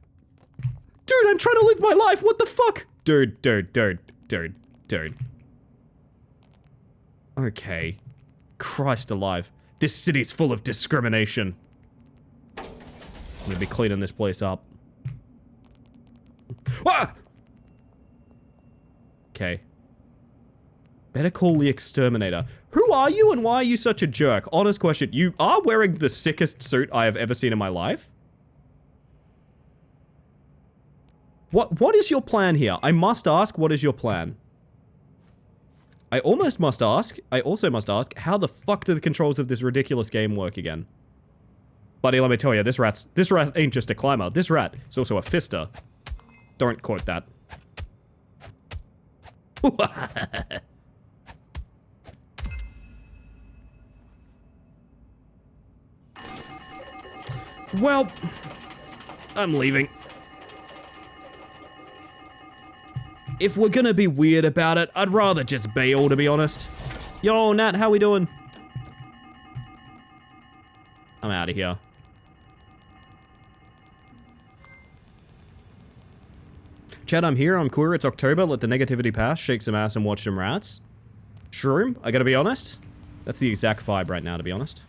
I'm trying to live my life. What the fuck? Dude. Okay. Christ alive. This city's full of discrimination. I'm gonna be cleaning this place up. Ah! Okay. Better call the exterminator. Who are you and why are you such a jerk? Honest question. You are wearing the sickest suit I have ever seen in my life. What is your plan here? I must ask, what is your plan? I also must ask, how the fuck do the controls of this ridiculous game work again? Buddy, let me tell you, this rat ain't just a climber. This rat is also a fister. Don't quote that. Well, I'm leaving. If we're gonna be weird about it, I'd rather just bail, to be honest. Yo, Nat, how we doing? I'm out of here. Chad, I'm here, I'm queer, it's October, let the negativity pass, shake some ass and watch some rats. Shroom, I gotta be honest. That's the exact vibe right now, to be honest.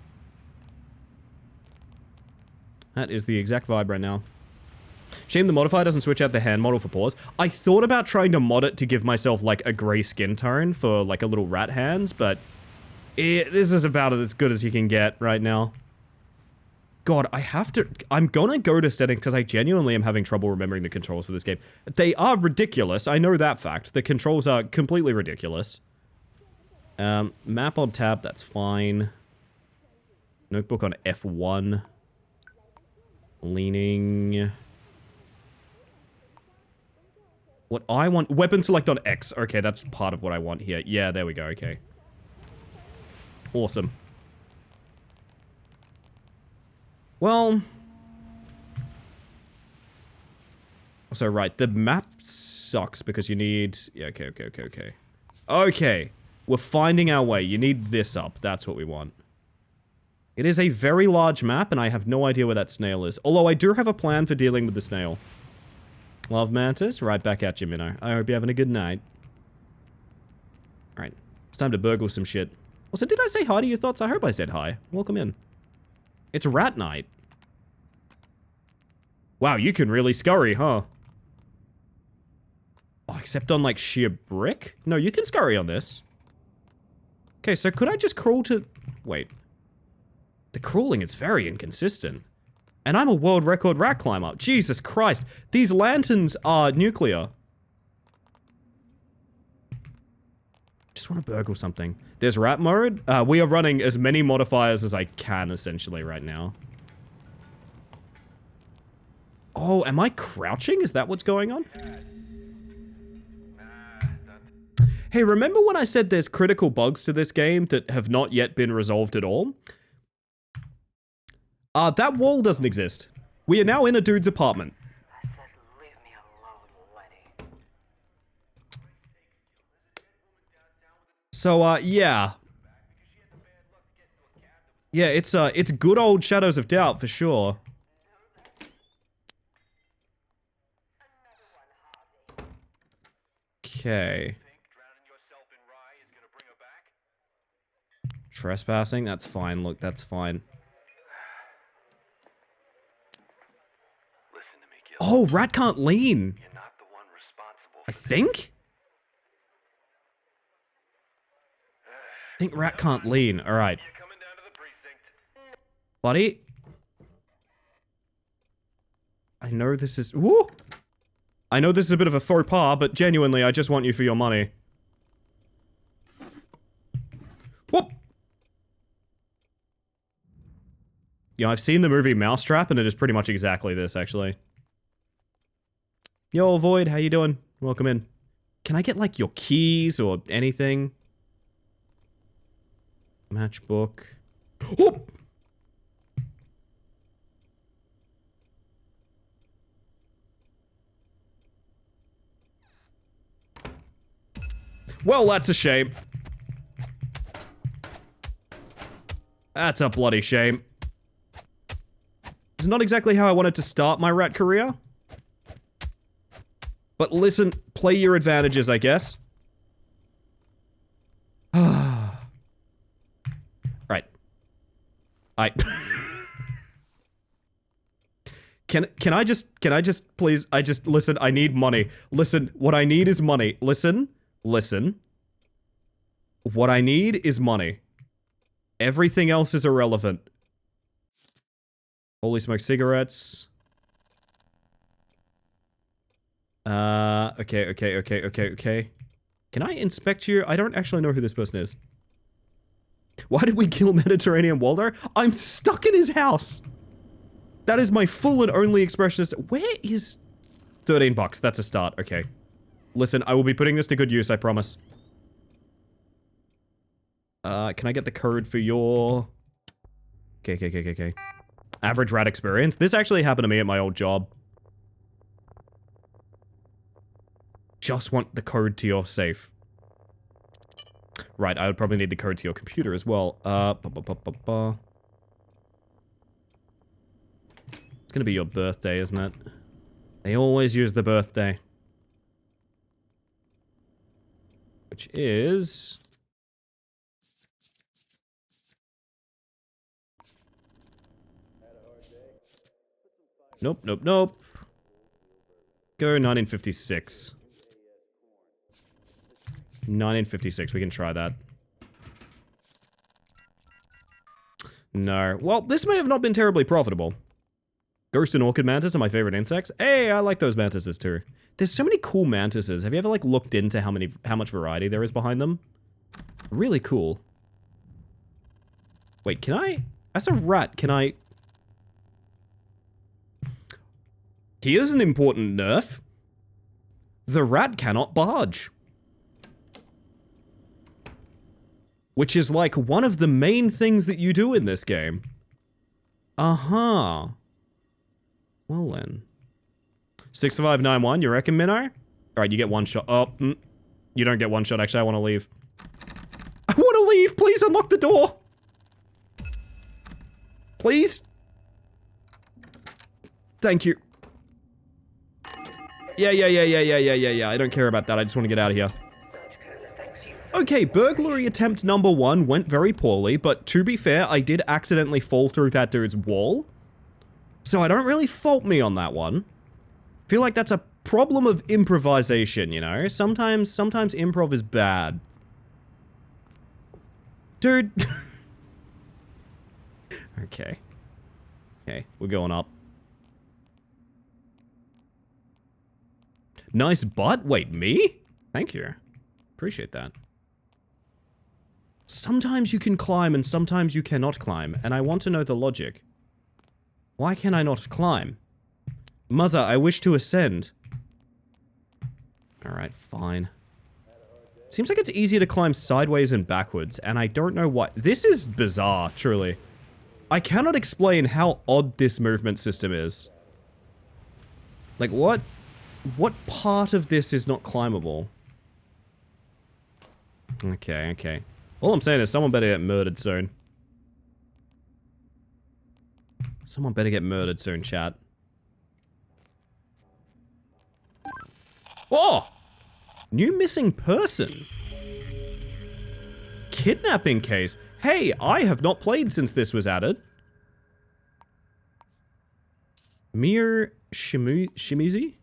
That is the exact vibe right now. Shame the modifier doesn't switch out the hand model for paws. I thought about trying to mod it to give myself, like, a grey skin tone for, like, a little rat hands, but... this is about as good as you can get right now. God, I'm gonna go to settings because I genuinely am having trouble remembering the controls for this game. They are ridiculous, I know that fact. The controls are completely ridiculous. Map on tab, that's fine. Notebook on F1. Leaning. What I want, weapon select on X. Okay, that's part of what I want here. Yeah, there we go, okay. Awesome. Well. So, right, the map sucks because you need, yeah, okay. Okay, we're finding our way. You need this up, that's what we want. It is a very large map, and I have no idea where that snail is. Although I do have a plan for dealing with the snail. Love Mantis, right back at you, Minnow. I hope you're having a good night. Alright, it's time to burgle some shit. Also, did I say hi to your thoughts? I hope I said hi. Welcome in. It's rat night. Wow, you can really scurry, huh? Oh, except on, like, sheer brick? No, you can scurry on this. Okay, so could I just crawl to... Wait. The crawling is very inconsistent. And I'm a world record rat climber. Jesus Christ. These lanterns are nuclear. Just want to burgle something. There's rat mode. We are running as many modifiers as I can, essentially, right now. Oh, am I crouching? Is that what's going on? Hey, remember when I said there's critical bugs to this game that have not yet been resolved at all? That wall doesn't exist. We are now in a dude's apartment. I said, leave me alone, Lenny. So, yeah. Yeah, it's good old Shadows of Doubt, for sure. Okay. Trespassing? That's fine, look, that's fine. Oh, rat can't lean. You're not the one responsible. I think? I think rat can't lean. Alright. Buddy? I know this is... Woo! I know this is a bit of a faux pas, but genuinely, I just want you for your money. Whoop! Yeah, I've seen the movie Mousetrap, and it is pretty much exactly this, actually. Yo, Void, how you doing? Welcome in. Can I get, like, your keys or anything? Matchbook. Whoop! Well, that's a shame. That's a bloody shame. It's not exactly how I wanted to start my rat career. But listen, play your advantages, I guess. Right. Can I just please, listen, I need money. Listen, what I need is money. Listen. What I need is money. Everything else is irrelevant. Holy smoke, cigarettes. Okay. Can I inspect you? I don't actually know who this person is. Why did we kill Mediterranean Waldo? I'm stuck in his house! That is my full and only expression. Where is... 13 bucks, that's a start, okay. Listen, I will be putting this to good use, I promise. Can I get the code for your... Okay. Average rat experience. This actually happened to me at my old job. Just want the code to your safe. Right, I would probably need the code to your computer as well. It's gonna be your birthday, isn't it? They always use the birthday. which is... Nope, nope, nope. Go 1956. 1956, we can try that. No. Well, this may have not been terribly profitable. Ghost and orchid mantis are my favorite insects. Hey, I like those mantises too. There's so many cool mantises. Have you ever like looked into how much variety there is behind them? Really cool. Wait, can I? As a rat, can I? Here's an important nerf. The rat cannot barge. Which is like one of the main things that you do in this game. Uh-huh. Well then. 6591, you reckon, Minnow? Alright, you get one shot. Oh, you don't get one shot. Actually, I want to leave. I want to leave! Please unlock the door! Please? Thank you. Yeah. I don't care about that. I just want to get out of here. Okay, burglary attempt number 1 went very poorly, but to be fair, I did accidentally fall through that dude's wall. So I don't really fault me on that one. Feel like that's a problem of improvisation, you know? Sometimes improv is bad. Dude. Okay. Okay, we're going up. Nice butt? Wait, me? Thank you. Appreciate that. Sometimes you can climb and sometimes you cannot climb, and I want to know the logic. Why can I not climb? Mother, I wish to ascend. Alright, fine. Seems like it's easier to climb sideways and backwards, and I don't know why. This is bizarre, truly. I cannot explain how odd this movement system is. Like, what part of this is not climbable? Okay. All I'm saying is someone better get murdered soon. Someone better get murdered soon, chat. Oh! New missing person. Kidnapping case. Hey, I have not played since this was added. Mir Shimizu?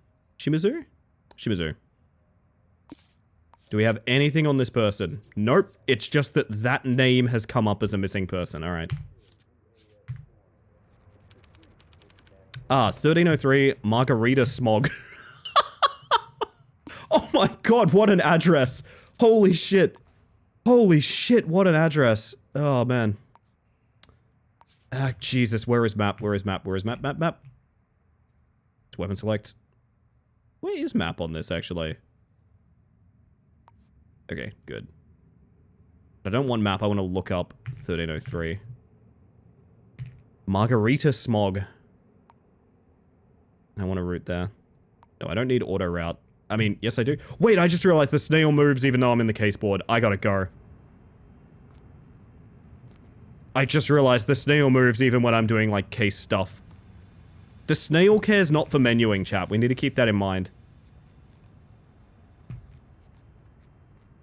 Do we have anything on this person? Nope. It's just that that name has come up as a missing person. All right. 1303 Margarita Smog. Oh my god, what an address. Holy shit. Holy shit, what an address. Oh, man. Ah, Jesus, where is map? Where is map? Where is map? Map. It's weapon select. Where is map on this, actually? Okay, good. I don't want map, I want to look up 1303. Margarita Smog. I want to route there. No, I don't need auto route. I mean, yes I do. Wait, I just realized the snail moves even though I'm in the case board. I gotta go. I just realized the snail moves even when I'm doing, like, case stuff. The snail cares not for menuing, chat. We need to keep that in mind.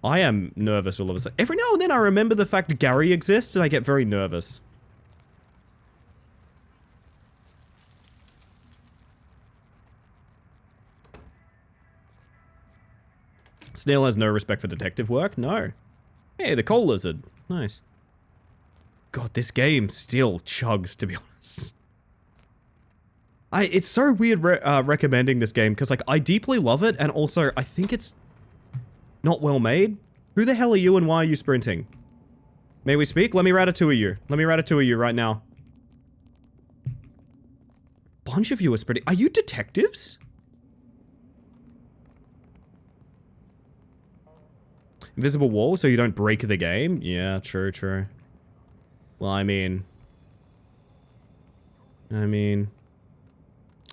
I am nervous all of a sudden. Every now and then I remember the fact Gary exists and I get very nervous. Snail has no respect for detective work? No. Hey, the coal lizard. Nice. God, this game still chugs, to be honest. It's so weird recommending this game, because, like, I deeply love it, and also, I think it's not well made. Who the hell are you, and why are you sprinting? May we speak? Let me ratatouille you. Let me ratatouille you right now. Bunch of you are sprinting. Are you detectives? Invisible wall, so you don't break the game? Yeah, true. Well, I mean...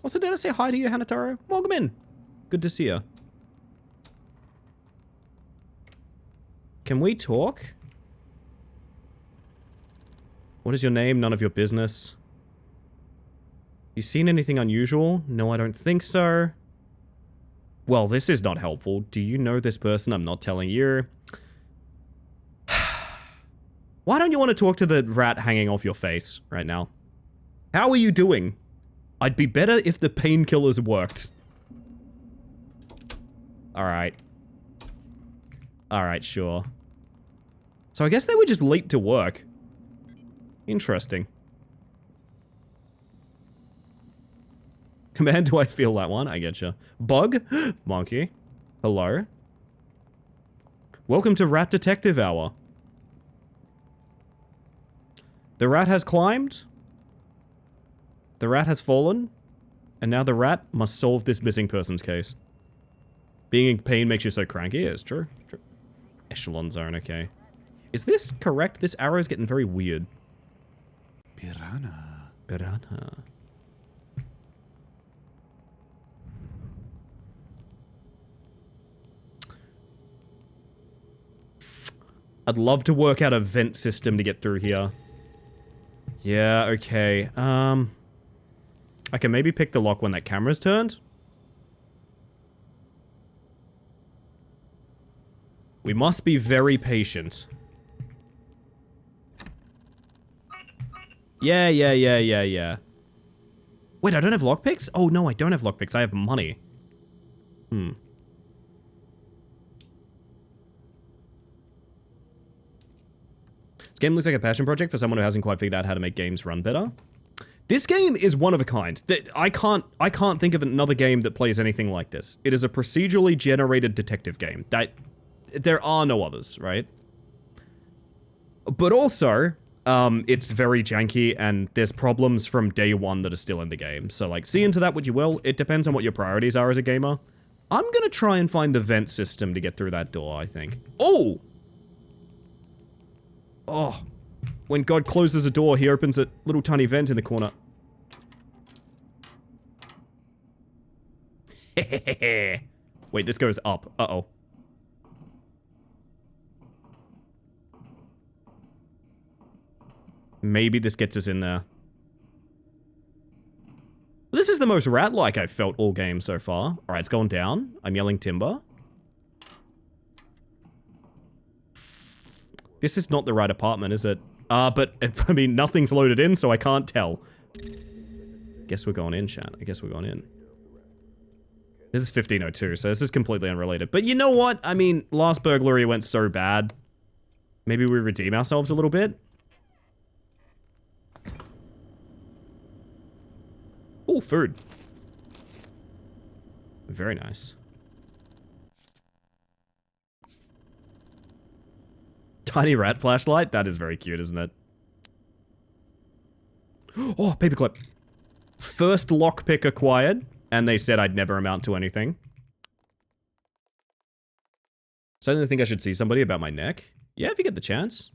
Also, did I say hi to you, Hanataro? Welcome in. Good to see you. Can we talk? What is your name? None of your business. You seen anything unusual? No, I don't think so. Well, this is not helpful. Do you know this person? I'm not telling you. Why don't you want to talk to the rat hanging off your face right now? How are you doing? I'd be better if the painkillers worked. Alright. Alright, sure. So I guess they were just late to work. Interesting. Command, do I feel that one? I getcha. Bug? Monkey. Hello? Welcome to Rat Detective Hour. The rat has climbed. The rat has fallen. And now the rat must solve this missing person's case. Being in pain makes you so cranky. Yeah, it's true. It's true. Echelon zone, okay. Is this correct? This arrow's getting very weird. Piranha. Piranha. I'd love to work out a vent system to get through here. Yeah, okay. I can maybe pick the lock when that camera's turned. We must be very patient. Yeah. Wait, I don't have lockpicks? Oh, no, I don't have lockpicks. I have money. This game looks like a passion project for someone who hasn't quite figured out how to make games run better. This game is one of a kind. I can't think of another game that plays anything like this. It is a procedurally generated detective game. There are no others, right? But also, it's very janky, and there's problems from day one that are still in the game. So, like, see into that what you will. It depends on what your priorities are as a gamer. I'm gonna try and find the vent system to get through that door, I think. Oh! Oh. When God closes a door, he opens a little tiny vent in the corner. Wait, this goes up. Uh-oh. Maybe this gets us in there. This is the most rat-like I've felt all game so far. Alright, it's going down. I'm yelling timber. This is not the right apartment, is it? But, I mean, nothing's loaded in, so I can't tell. Guess we're going in, chat. I guess we're going in. This is 1502, so this is completely unrelated. But you know what? I mean, last burglary went so bad. Maybe we redeem ourselves a little bit. Oh, food. Very nice. Tiny rat flashlight? That is very cute, isn't it? Oh, paperclip. First lockpick acquired, and they said I'd never amount to anything. Suddenly think I should see somebody about my neck. Yeah, if you get the chance.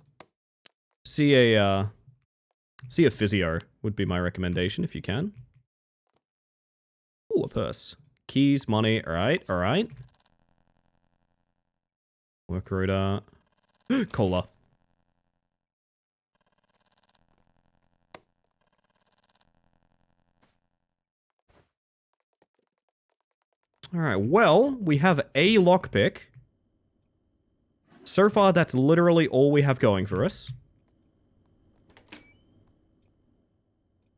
See a physio would be my recommendation if you can. Ooh, a purse. Keys, money, alright. Work router. Cola. Alright, well, we have a lockpick. So far, that's literally all we have going for us.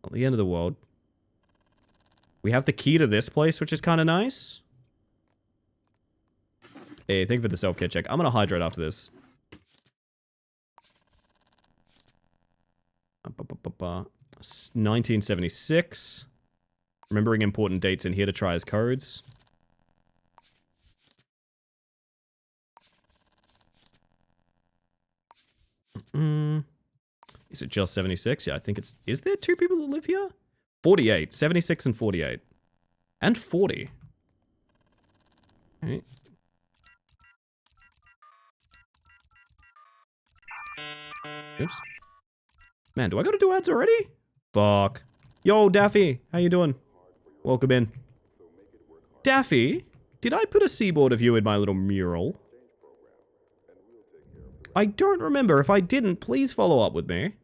Not the end of the world. We have the key to this place, which is kind of nice. Hey, thank you for the self-care check. I'm gonna hydrate after this. 1976. Remembering important dates in here to try as codes. Is it just 76? Yeah, I think it's... Is there two people that live here? 48. 76 and 48. And 40. Alright. Oops. Man, do I gotta do ads already? Fuck. Yo, Daffy. How you doing? Welcome in. Daffy, did I put a seaboard of you in my little mural? I don't remember. If I didn't, please follow up with me.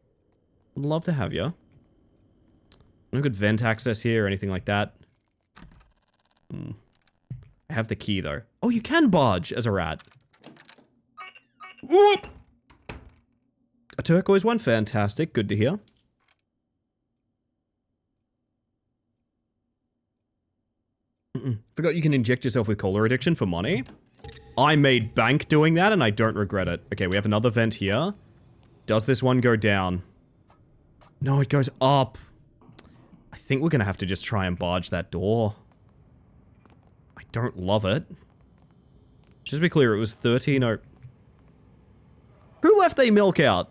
I'd love to have you. No good vent access here or anything like that. I I have the key, though. Oh, you can barge as a rat. Whoop! A turquoise one. Fantastic. Good to hear. Forgot you can inject yourself with cola addiction for money. I made bank doing that, and I don't regret it. Okay, we have another vent here. Does this one go down? No, it goes up. I think we're gonna have to just try and barge that door. I don't love it. Just to be clear, it was 13 oh... Who left their milk out?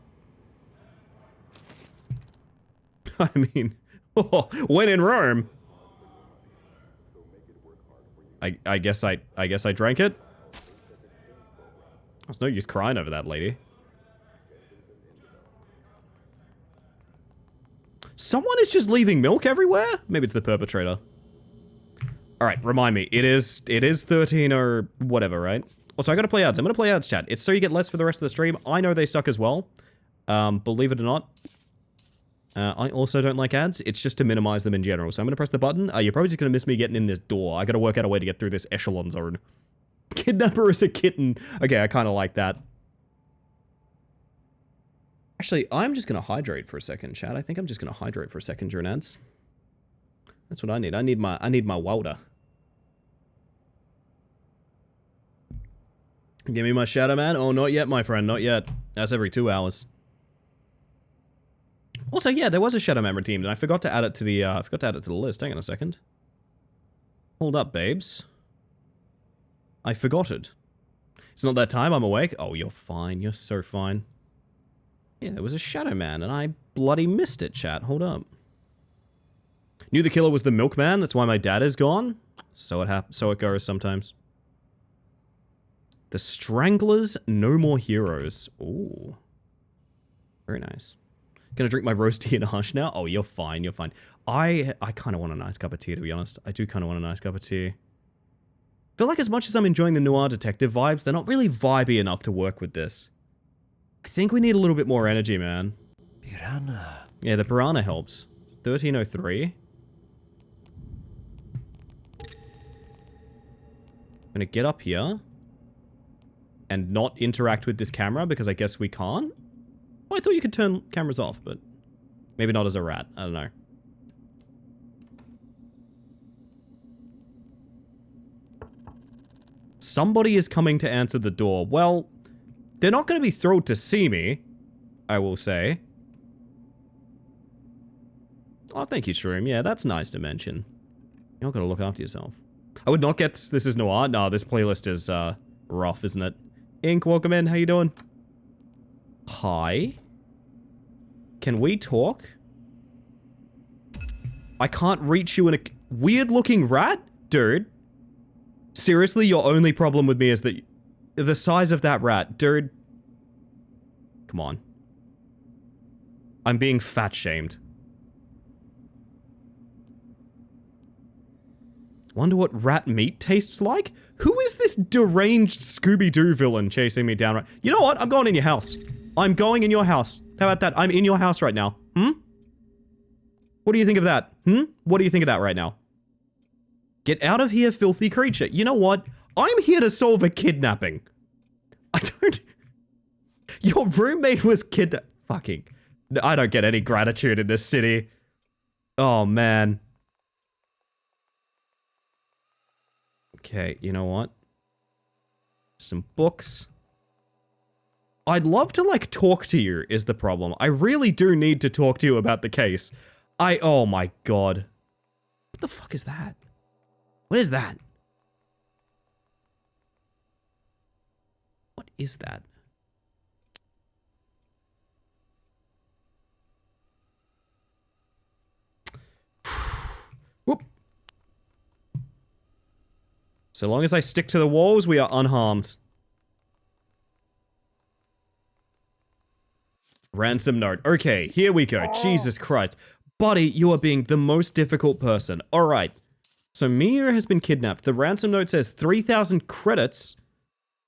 I mean, when in Rome. I guess I drank it. There's no use crying over that lady. Someone is just leaving milk everywhere? Maybe it's the perpetrator. Alright, remind me. It is 13 or whatever, right? Also, I gotta play ads. I'm gonna play ads, chat. It's so you get less for the rest of the stream. I know they suck as well. Believe it or not. I also don't like ads. It's just to minimize them in general. So I'm gonna press the button. You're probably just gonna miss me getting in this door. I gotta work out a way to get through this echelon zone. Kidnapper is a kitten. Okay, I kind of like that. Actually, I'm just going to hydrate for a second, chat. I think I'm just going to hydrate for a second during ads. That's what I need. I need my water. Give me my shadow man. Oh, not yet, my friend. Not yet. That's every 2 hours. Also, yeah, there was a shadow man redeemed, and I forgot to add it to the list. Hang on a second. Hold up, babes. I forgot it. It's not that time, I'm awake. Oh, you're fine. You're so fine. Yeah, there was a shadow man, and I bloody missed it, chat. Hold up. Knew the killer was the milkman, that's why my dad is gone. So it goes sometimes. The Stranglers, no more heroes. Ooh. Very nice. Gonna drink my roasty and hush now? Oh, you're fine, you're fine. I kind of want a nice cup of tea, to be honest. I do kind of want a nice cup of tea. Feel like as much as I'm enjoying the noir detective vibes, they're not really vibey enough to work with this. I think we need a little bit more energy, man. Piranha. Yeah, the piranha helps. 1303. I'm gonna get up here. And not interact with this camera, because I guess we can't? Oh, I thought you could turn cameras off, but... maybe not as a rat. I don't know. Somebody is coming to answer the door. Well... they're not going to be thrilled to see me, I will say. Oh, thank you, Shroom. Yeah, that's nice to mention. You're got to look after yourself. I would not get This Is Noir. No, this playlist is rough, isn't it? Ink, welcome in. How you doing? Hi. Can we talk? I can't reach you in a weird-looking rat? Dude. Seriously, your only problem with me is that... the size of that rat, dude. Come on. I'm being fat-shamed. Wonder what rat meat tastes like? Who is this deranged Scooby-Doo villain chasing me down right? You know what? I'm going in your house. I'm going in your house. How about that? I'm in your house right now. What do you think of that? What do you think of that right now? Get out of here, filthy creature. You know what? I'm here to solve a kidnapping. I don't... your roommate was fucking... I don't get any gratitude in this city. Oh, man. Okay, you know what? Some books. I'd love to, like, talk to you, is the problem. I really do need to talk to you about the case. Oh my god. What the fuck is that? What is that? What is that? Whoop. So long as I stick to the walls, we are unharmed. Ransom note. Okay, here we go. Jesus Christ. Buddy, you are being the most difficult person. Alright. So Mia has been kidnapped. The ransom note says 3,000 credits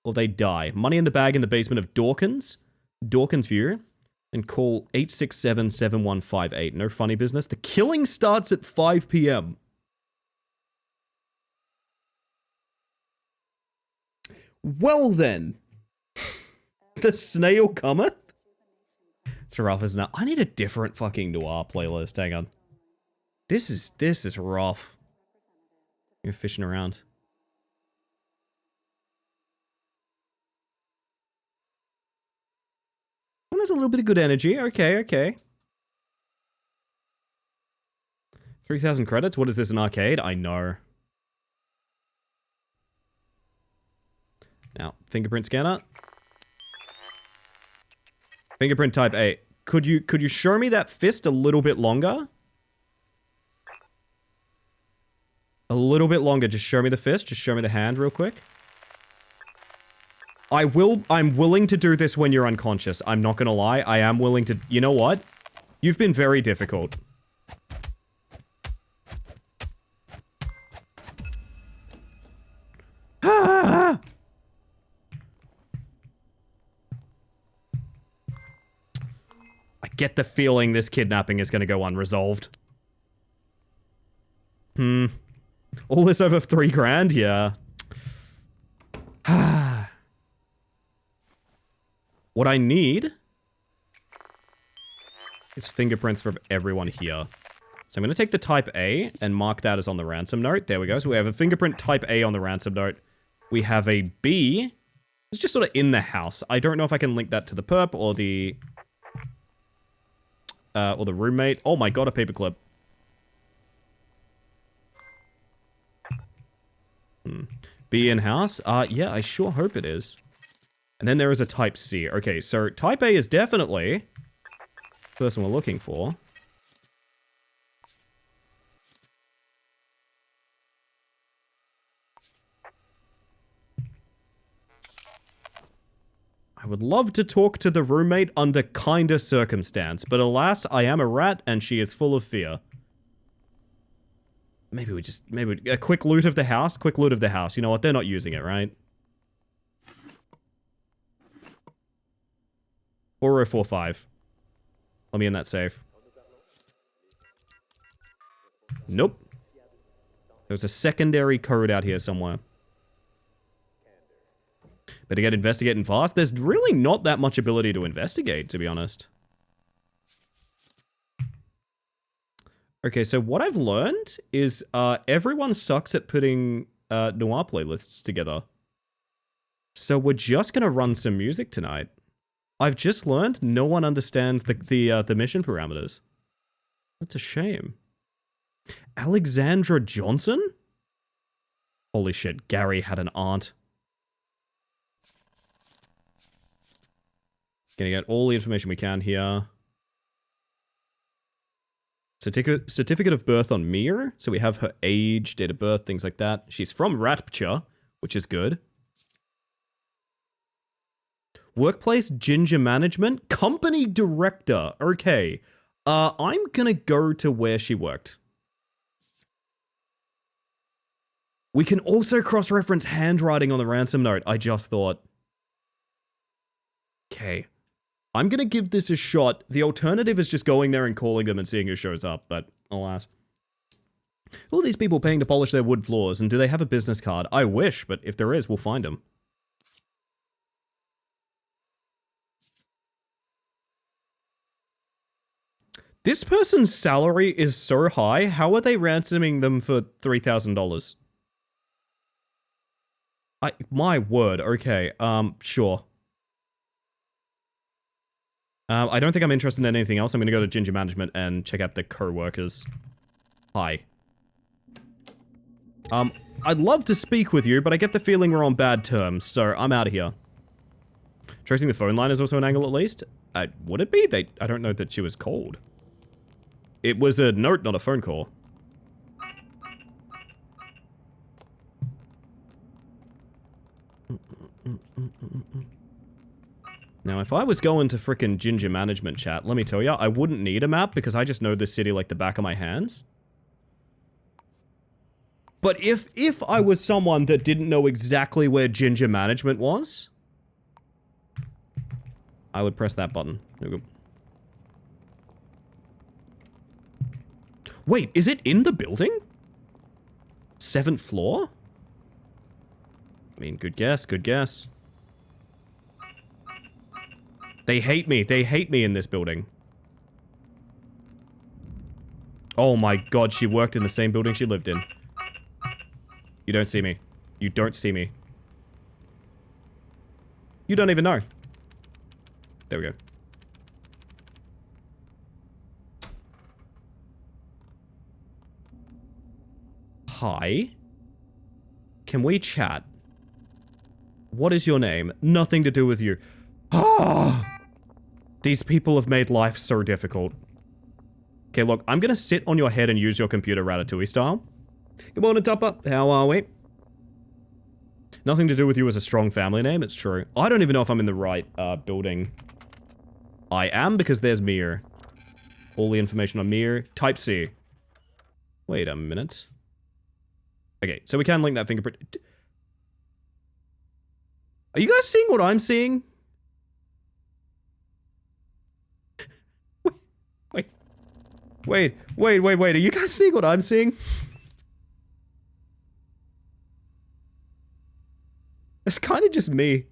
or they die. Money in the bag in the basement of Dawkins. Dawkins View. And call 867-7158. No funny business. The killing starts at 5 p.m. Well then. The snail cometh? It's rough, isn't it? I need a different fucking noir playlist. Hang on. This is rough. You're fishing around. One has a little bit of good energy. Okay, okay. 3,000 credits? What is this, an arcade? I know. Now, fingerprint scanner. Fingerprint type A. Could you show me that fist a little bit longer? A little bit longer. Just show me the fist. Just show me the hand real quick. I'm willing to do this when you're unconscious. I'm not gonna lie. I am willing to... You know what? You've been very difficult. I get the feeling this kidnapping is gonna go unresolved. All this over 3 grand? Yeah. What I need is fingerprints for everyone here. So I'm going to take the type A and mark that as on the ransom note. There we go. So we have a fingerprint type A on the ransom note. We have a B. It's just sort of in the house. I don't know if I can link that to the perp or the roommate. Oh my god, a paperclip. B in house? Yeah, I sure hope it is. And then there is a type C. Okay, so type A is definitely the person we're looking for. I would love to talk to the roommate under kinder circumstance, but alas, I am a rat and she is full of fear. Maybe a quick loot of the house? Quick loot of the house. You know what? They're not using it, right? 4045. Let me in that safe. Nope. There's a secondary code out here somewhere. Better get investigating fast. There's really not that much ability to investigate, to be honest. Okay, so what I've learned is everyone sucks at putting noir playlists together. So we're just gonna run some music tonight. I've just learned no one understands the mission parameters. That's a shame. Alexandra Johnson? Holy shit, Gary had an aunt. Gonna get all the information we can here. Certificate of birth on Mir. So we have her age, date of birth, things like that. She's from Rapture, which is good. Workplace ginger management. Company director. Okay. I'm gonna go to where she worked. We can also cross-reference handwriting on the ransom note, I just thought. Okay. I'm gonna give this a shot. The alternative is just going there and calling them and seeing who shows up, but alas. Who are these people paying to polish their wood floors, and do they have a business card? I wish, but if there is, we'll find them. This person's salary is so high, how are they ransoming them for $3,000? My word, okay, sure. I don't think I'm interested in anything else. I'm gonna go to Ginger Management and check out the co-workers. Hi. I'd love to speak with you, but I get the feeling we're on bad terms, so I'm out of here. Tracing the phone line is also an angle at least? Would it be? I don't know that she was called. It was a note, not a phone call. Now, if I was going to frickin' Ginger Management chat, let me tell ya, I wouldn't need a map because I just know this city like the back of my hands. But if I was someone that didn't know exactly where Ginger Management was, I would press that button. There we go. Wait, is it in the building? 7th floor? I mean, good guess, good guess. They hate me. They hate me in this building. Oh my god, she worked in the same building she lived in. You don't see me. You don't see me. You don't even know. There we go. Hi. Can we chat? What is your name? Nothing to do with you. Ah! These people have made life so difficult. Okay, look, I'm gonna sit on your head and use your computer Ratatouille style. Good morning, Tupper. How are we? Nothing to do with you as a strong family name, it's true. I don't even know if I'm in the right building. I am, because there's Mir. All the information on Mir. Type C. Wait a minute. Okay, so we can link that fingerprint. Are you guys seeing what I'm seeing? Wait. Are you guys seeing what I'm seeing? It's kind of just me.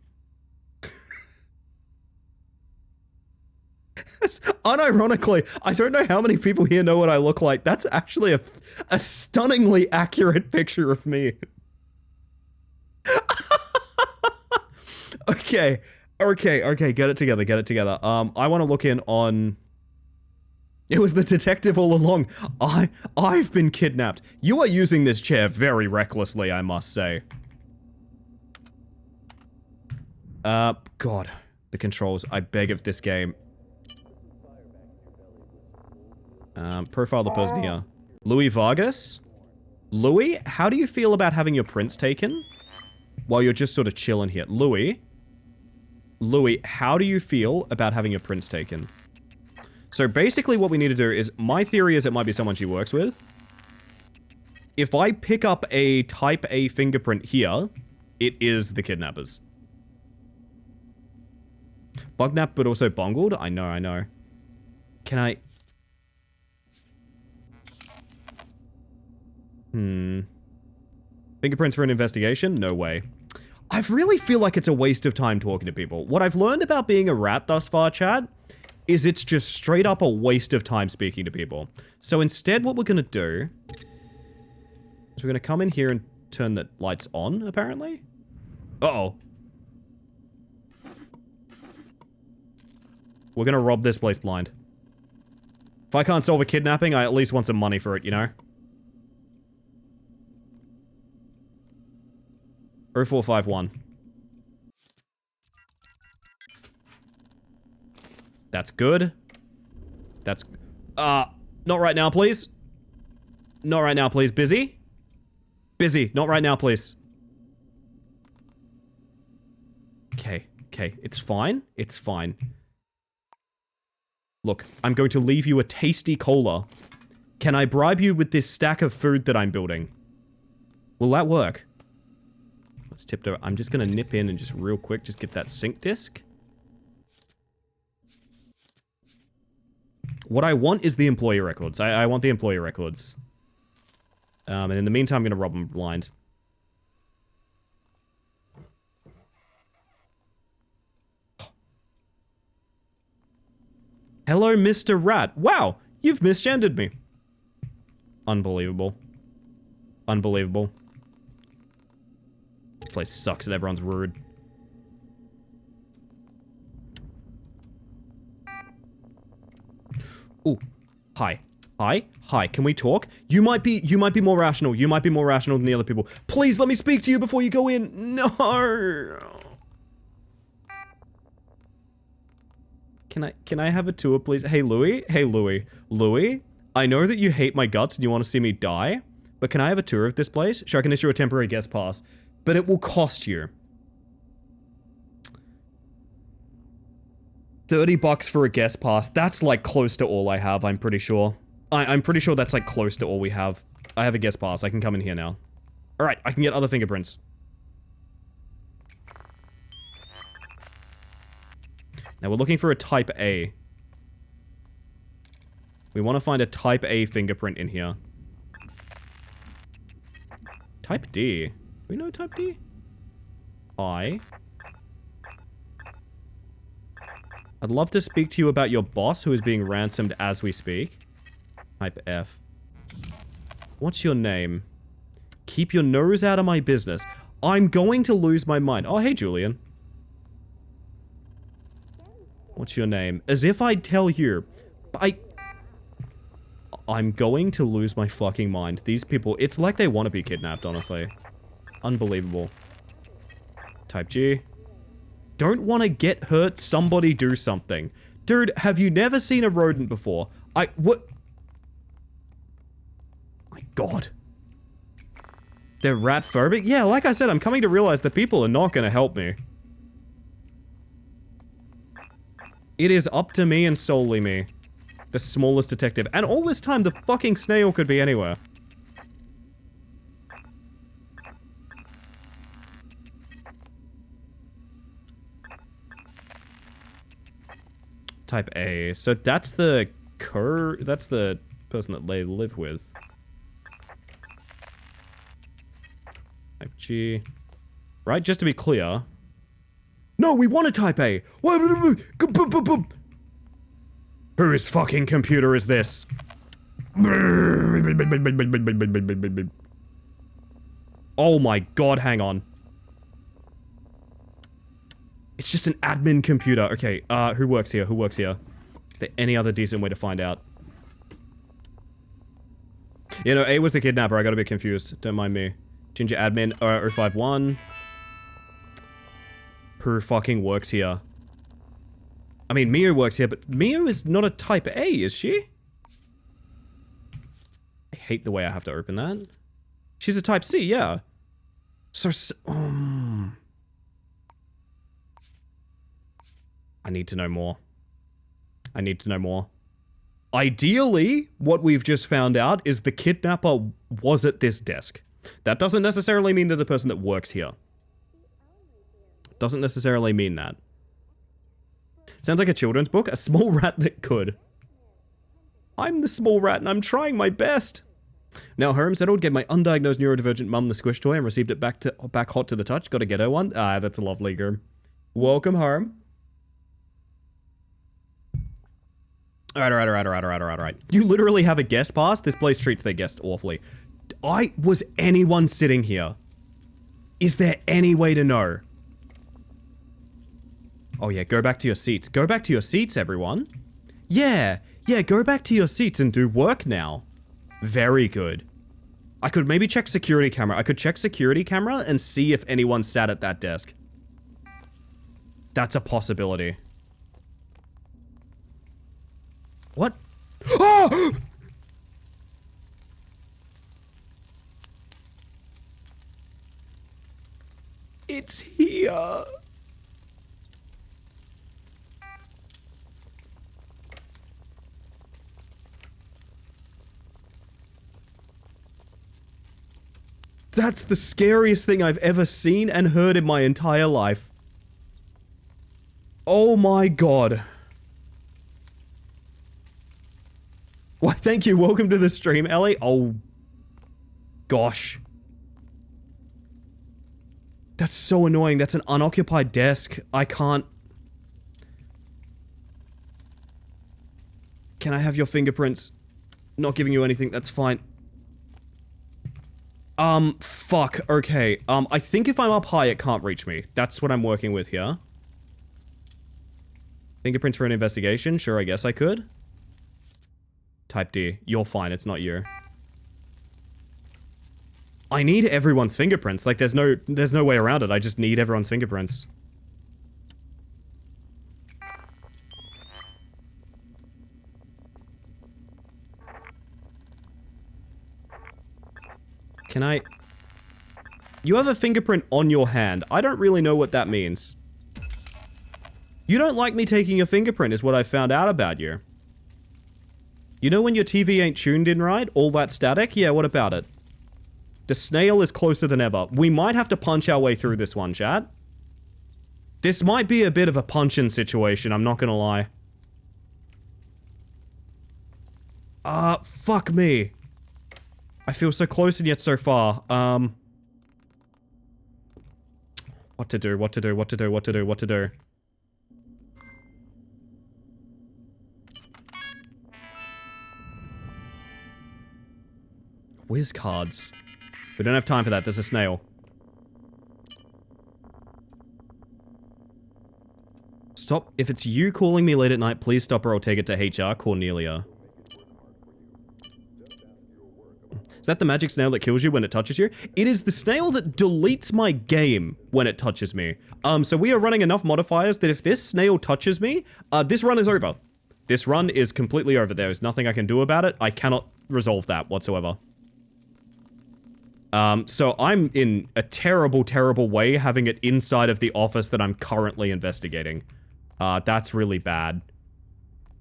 Unironically, I don't know how many people here know what I look like. That's actually a stunningly accurate picture of me. Okay, get it together. I want to look in on... It was the detective all along. I've been kidnapped. You are using this chair very recklessly, I must say. God. The controls, I beg of this game. Profile the person here. Louis Vargas? Louis, how do you feel about having your prints taken? While you're just sort of chilling here. Louis, how do you feel about having your prints taken? So basically what we need to do is, my theory is it might be someone she works with. If I pick up a type A fingerprint here, it is the kidnappers. Bugnap, but also bungled? I know. Can I... Fingerprints for an investigation? No way. I really feel like it's a waste of time talking to people. What I've learned about being a rat thus far, chat, is it's just straight up a waste of time speaking to people. So instead what we're gonna do is we're gonna come in here and turn the lights on, apparently. Uh-oh. We're gonna rob this place blind. If I can't solve a kidnapping, I at least want some money for it, you know? 0451. That's good. That's... not right now, please. Not right now, please. Busy? Busy. Not right now, please. Okay. It's fine. It's fine. Look, I'm going to leave you a tasty cola. Can I bribe you with this stack of food that I'm building? Will that work? Let's tiptoe. I'm just gonna nip in and just real quick, just get that sync disk. What I want is the employee records. I want the employee records. And in the meantime, I'm gonna rob them blind. Hello, Mr. Rat. Wow, you've misgendered me. Unbelievable. Unbelievable. This place sucks and everyone's rude. Ooh. Hi. Can we talk? You might be more rational. You might be more rational than the other people. Please let me speak to you before you go in. No. Can I have a tour, please? Hey, Louis. Louis, I know that you hate my guts and you want to see me die, but can I have a tour of this place? Sure, I can issue a temporary guest pass, but it will cost you $30 for a guest pass. That's like close to all I have, I'm pretty sure. I'm pretty sure that's like close to all we have. I have a guest pass. I can come in here now. All right, I can get other fingerprints. Now we're looking for a type A. We want to find a type A fingerprint in here. Type D. Do we know type D? I'd love to speak to you about your boss who is being ransomed as we speak. Type F. What's your name? Keep your nose out of my business. I'm going to lose my mind. Oh, hey, Julian. What's your name? As if I'd tell you. I'm going to lose my fucking mind. These people, it's like they want to be kidnapped, honestly. Unbelievable. Type G. Don't want to get hurt, somebody do something. Dude, have you never seen a rodent before? What? My god. They're rat phobic? Yeah, like I said, I'm coming to realize that people are not going to help me. It is up to me and solely me. The smallest detective. And all this time, the fucking snail could be anywhere. Type A. So that's the that's the person that they live with. Type G. Right, just to be clear. No, we want a type A! Whose fucking computer is this? Oh my god, hang on. It's just an admin computer. Okay, who works here? Who works here? Is there any other decent way to find out? You know, A was the kidnapper. I got a bit confused. Don't mind me. Ginger admin, 051. Who fucking works here? I mean, Mio works here, but Mio is not a type A, is she? I hate the way I have to open that. She's a type C, yeah. So I need to know more. I need to know more. Ideally, what we've just found out is the kidnapper was at this desk. That doesn't necessarily mean they're the person that works here. Doesn't necessarily mean that. Sounds like a children's book. A small rat that could. I'm the small rat and I'm trying my best. Now home settled, gave my undiagnosed neurodivergent mum the squish toy and received it back hot to the touch. Got to get her one. Ah, that's lovely, girl. Welcome home. Alright. You literally have a guest pass? This place treats their guests awfully. Was anyone sitting here? Is there any way to know? Oh yeah, go back to your seats. Go back to your seats, everyone. Yeah, go back to your seats and do work now. Very good. I could maybe check security camera. I could check security camera and see if anyone sat at that desk. That's a possibility. What? Oh! It's here. That's the scariest thing I've ever seen and heard in my entire life. Oh my god. Why, thank you. Welcome to the stream, Ellie. Oh, gosh. That's so annoying. That's an unoccupied desk. I can't... Can I have your fingerprints? Not giving you anything. That's fine. Fuck. Okay. I think if I'm up high, it can't reach me. That's what I'm working with here. Fingerprints for an investigation? Sure, I guess I could. Type D. You're fine, it's not you. I need everyone's fingerprints. Like, there's no way around it. I just need everyone's fingerprints. Can I... You have a fingerprint on your hand. I don't really know what that means. You don't like me taking your fingerprint is what I found out about you. You know when your TV ain't tuned in right? All that static? Yeah, what about it? The snail is closer than ever. We might have to punch our way through this one, chat. This might be a bit of a punch-in situation, I'm not gonna lie. Fuck me. I feel so close and yet so far. What to do, what to do, what to do, what to do, what to do. Whiz cards. We don't have time for that. There's a snail. Stop. If it's you calling me late at night, please stop or I'll take it to HR, Cornelia. Is that the magic snail that kills you when it touches you? It is the snail that deletes my game when it touches me. So we are running enough modifiers that if this snail touches me, this run is over. This run is completely over. There is nothing I can do about it. I cannot resolve that whatsoever. So I'm in a terrible, terrible way having it inside of the office that I'm currently investigating. That's really bad.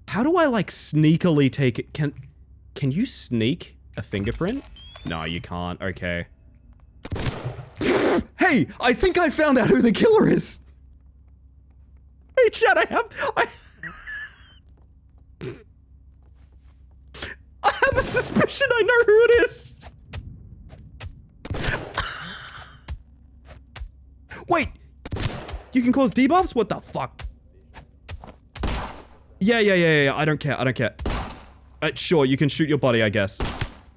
How do I, like, sneakily take it? Can you sneak a fingerprint? No, you can't. Okay. Hey, I think I found out who the killer is. Hey, Chad, I have a suspicion I know who it is. Wait, you can cause debuffs? What the fuck? Yeah, I don't care. Sure, you can shoot your body, I guess.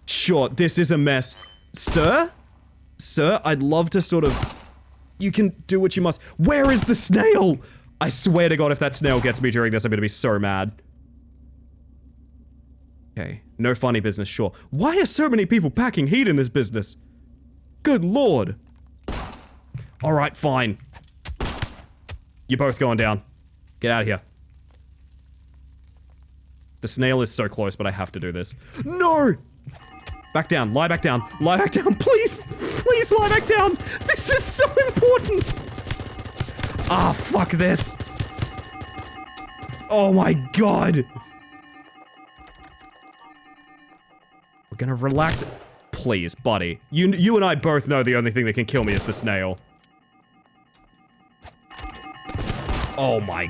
Sure, this is a mess. Sir? Sir, I'd love to sort of... You can do what you must. Where is the snail? I swear to God, if that snail gets me during this, I'm gonna be so mad. Okay, no funny business, sure. Why are so many people packing heat in this business? Good Lord. Alright, fine. You're both going down. Get out of here. The snail is so close, but I have to do this. No! Back down. Lie back down. Lie back down. Please! Please lie back down! This is so important! Ah, fuck this. Oh my God! We're gonna relax. Please, buddy. You and I both know the only thing that can kill me is the snail. Oh my...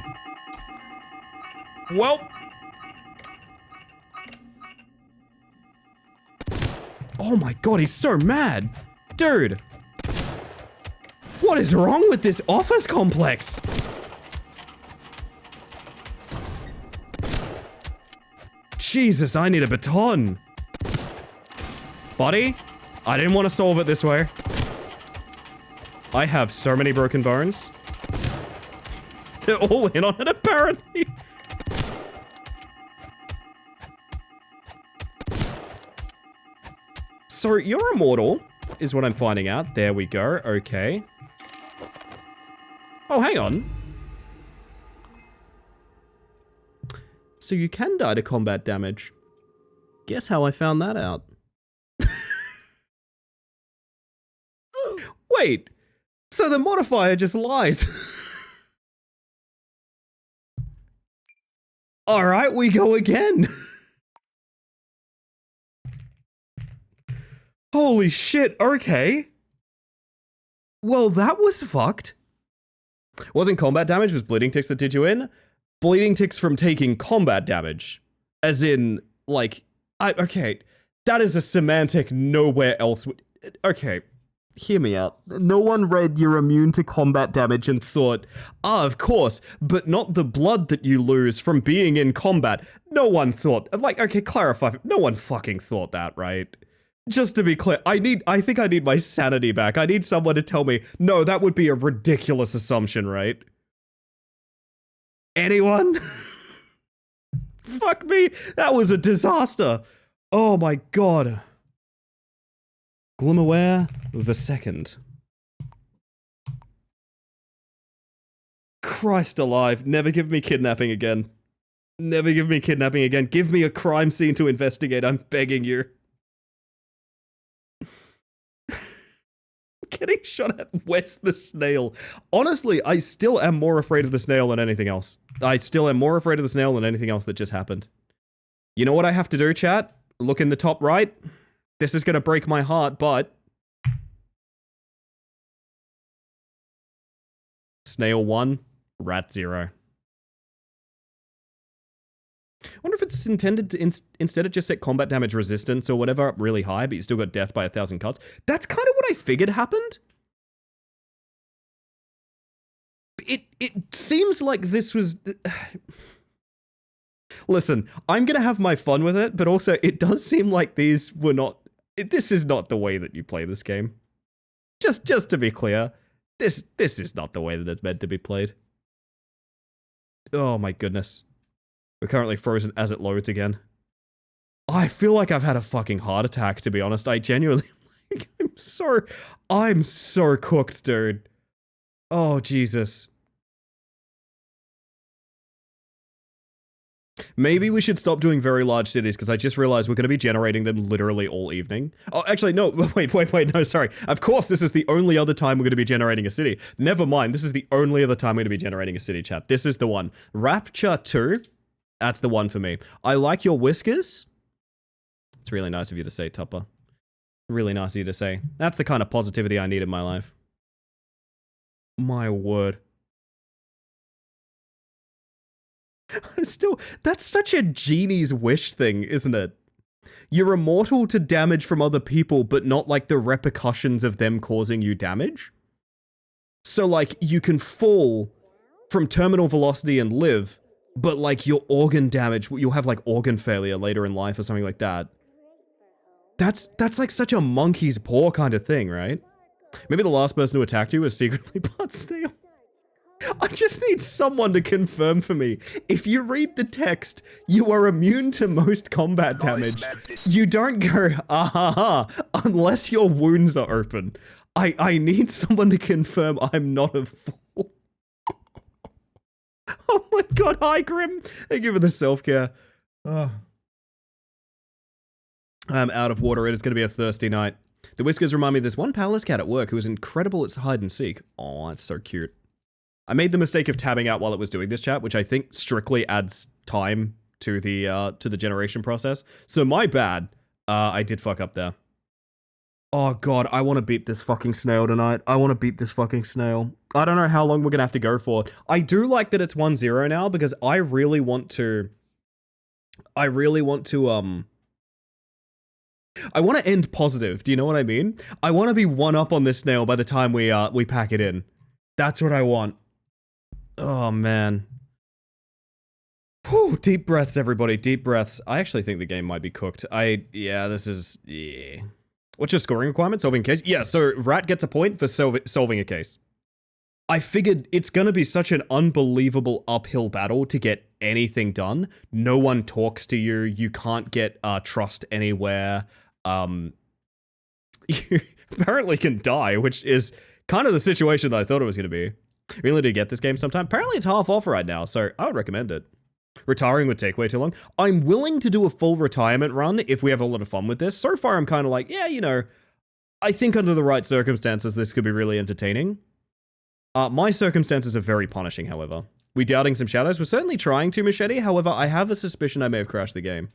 Well... Oh my God, he's so mad. Dude. What is wrong with this office complex? Jesus, I need a baton. Buddy, I didn't want to solve it this way. I have so many broken bones. They're all in on it, apparently. So, you're immortal, is what I'm finding out. There we go. Okay. Oh, hang on. So you can die to combat damage. Guess how I found that out. Wait. So the modifier just lies. Alright, we go again. Holy shit, okay. Well, that was fucked. Wasn't combat damage, was bleeding ticks that did you in? Bleeding ticks from taking combat damage. As in, like, okay. That is a semantic nowhere else would... Okay, hear me out. No one read you're immune to combat damage and thought, of course, but not the blood that you lose from being in combat. No one thought... Like, okay, clarify. No one fucking thought that, right? Just to be clear, I think I need my sanity back. I need someone to tell me, no, that would be a ridiculous assumption, right? Anyone? Fuck me. That was a disaster. Oh my God. Glimmerware the second. Christ alive. Never give me kidnapping again. Never give me kidnapping again. Give me a crime scene to investigate. I'm begging you. Getting shot at Wes the snail. Honestly, I still am more afraid of the snail than anything else. I still am more afraid of the snail than anything else that just happened. You know what I have to do, chat? Look in the top right. This is gonna break my heart, but... Snail 1, rat 0. I wonder if it's intended to instead of just set combat damage resistance or whatever up really high, but you still got death by 1,000 cuts. That's kind of what I figured happened. it seems like this was... Listen, I'm gonna have my fun with it, but also it does seem like these were not... This is not the way that you play this game. Just to be clear, this is not the way that it's meant to be played. Oh my goodness. We're currently frozen as it loads again. I feel like I've had a fucking heart attack, to be honest. I genuinely... Like, I'm so cooked, dude. Oh, Jesus. Maybe we should stop doing very large cities, because I just realized we're going to be generating them literally all evening. Oh, actually, no, wait, no, sorry. Of course, this is the only other time we're going to be generating a city. Never mind, this is the only other time we're going to be generating a city, chat. This is the one. Rapture 2, that's the one for me. I like your whiskers. It's really nice of you to say, Tupper. Really nice of you to say. That's the kind of positivity I need in my life. My word. Still, that's such a genie's wish thing, isn't it? You're immortal to damage from other people, but not like the repercussions of them causing you damage. So like, you can fall from terminal velocity and live, but like your organ damage, you'll have like organ failure later in life or something like that. That's like such a monkey's paw kind of thing, right? Maybe the last person who attacked you was secretly part Snail. I just need someone to confirm for me. If you read the text, you are immune to most combat damage. You don't go, unless your wounds are open. I need someone to confirm I'm not a fool. Oh my god, hi Grim. Thank you for the self-care. Oh. I'm out of water. It is going to be a thirsty night. The whiskers remind me of this one palace cat at work who was incredible at hide and seek. Oh, that's so cute. I made the mistake of tabbing out while it was doing this chat, which I think strictly adds time to the generation process. So my bad. I did fuck up there. Oh god, I want to beat this fucking snail tonight. I want to beat this fucking snail. I don't know how long we're going to have to go for. I do like that it's 1-0 now because I really want to end positive. Do you know what I mean? I want to be one up on this snail by the time we pack it in. That's what I want. Oh, man. Whew, deep breaths, everybody. Deep breaths. I actually think the game might be cooked. Yeah. What's your scoring requirement? Solving a case? Yeah, so Rat gets a point for solving a case. I figured it's gonna be such an unbelievable uphill battle to get anything done. No one talks to you. You can't get trust anywhere. You apparently can die, which is kind of the situation that I thought it was gonna be. Really to get this game sometime. Apparently it's half off right now, so I would recommend it. Retiring would take way too long. I'm willing to do a full retirement run if we have a lot of fun with this. So far I'm kind of like, yeah, you know, I think under the right circumstances this could be really entertaining. My circumstances are very punishing, however. We doubting some shadows. We're certainly trying to, Machete. However, I have a suspicion I may have crashed the game.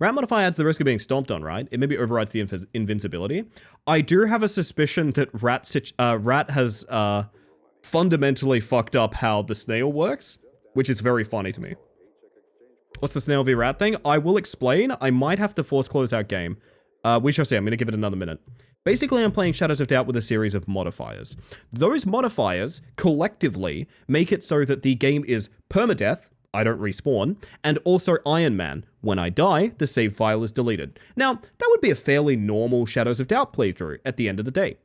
Rat modify adds the risk of being stomped on, right? It maybe overrides the invincibility. I do have a suspicion that Rat has fundamentally fucked up how the snail works, which is very funny to me. What's the snail v rat thing? I will explain. I might have to force close out game. We shall see. I'm going to give it another minute. Basically, I'm playing Shadows of Doubt with a series of modifiers. Those modifiers, collectively, make it so that the game is permadeath, I don't respawn, and also Iron Man. When I die, the save file is deleted. Now, that would be a fairly normal Shadows of Doubt playthrough at the end of the day.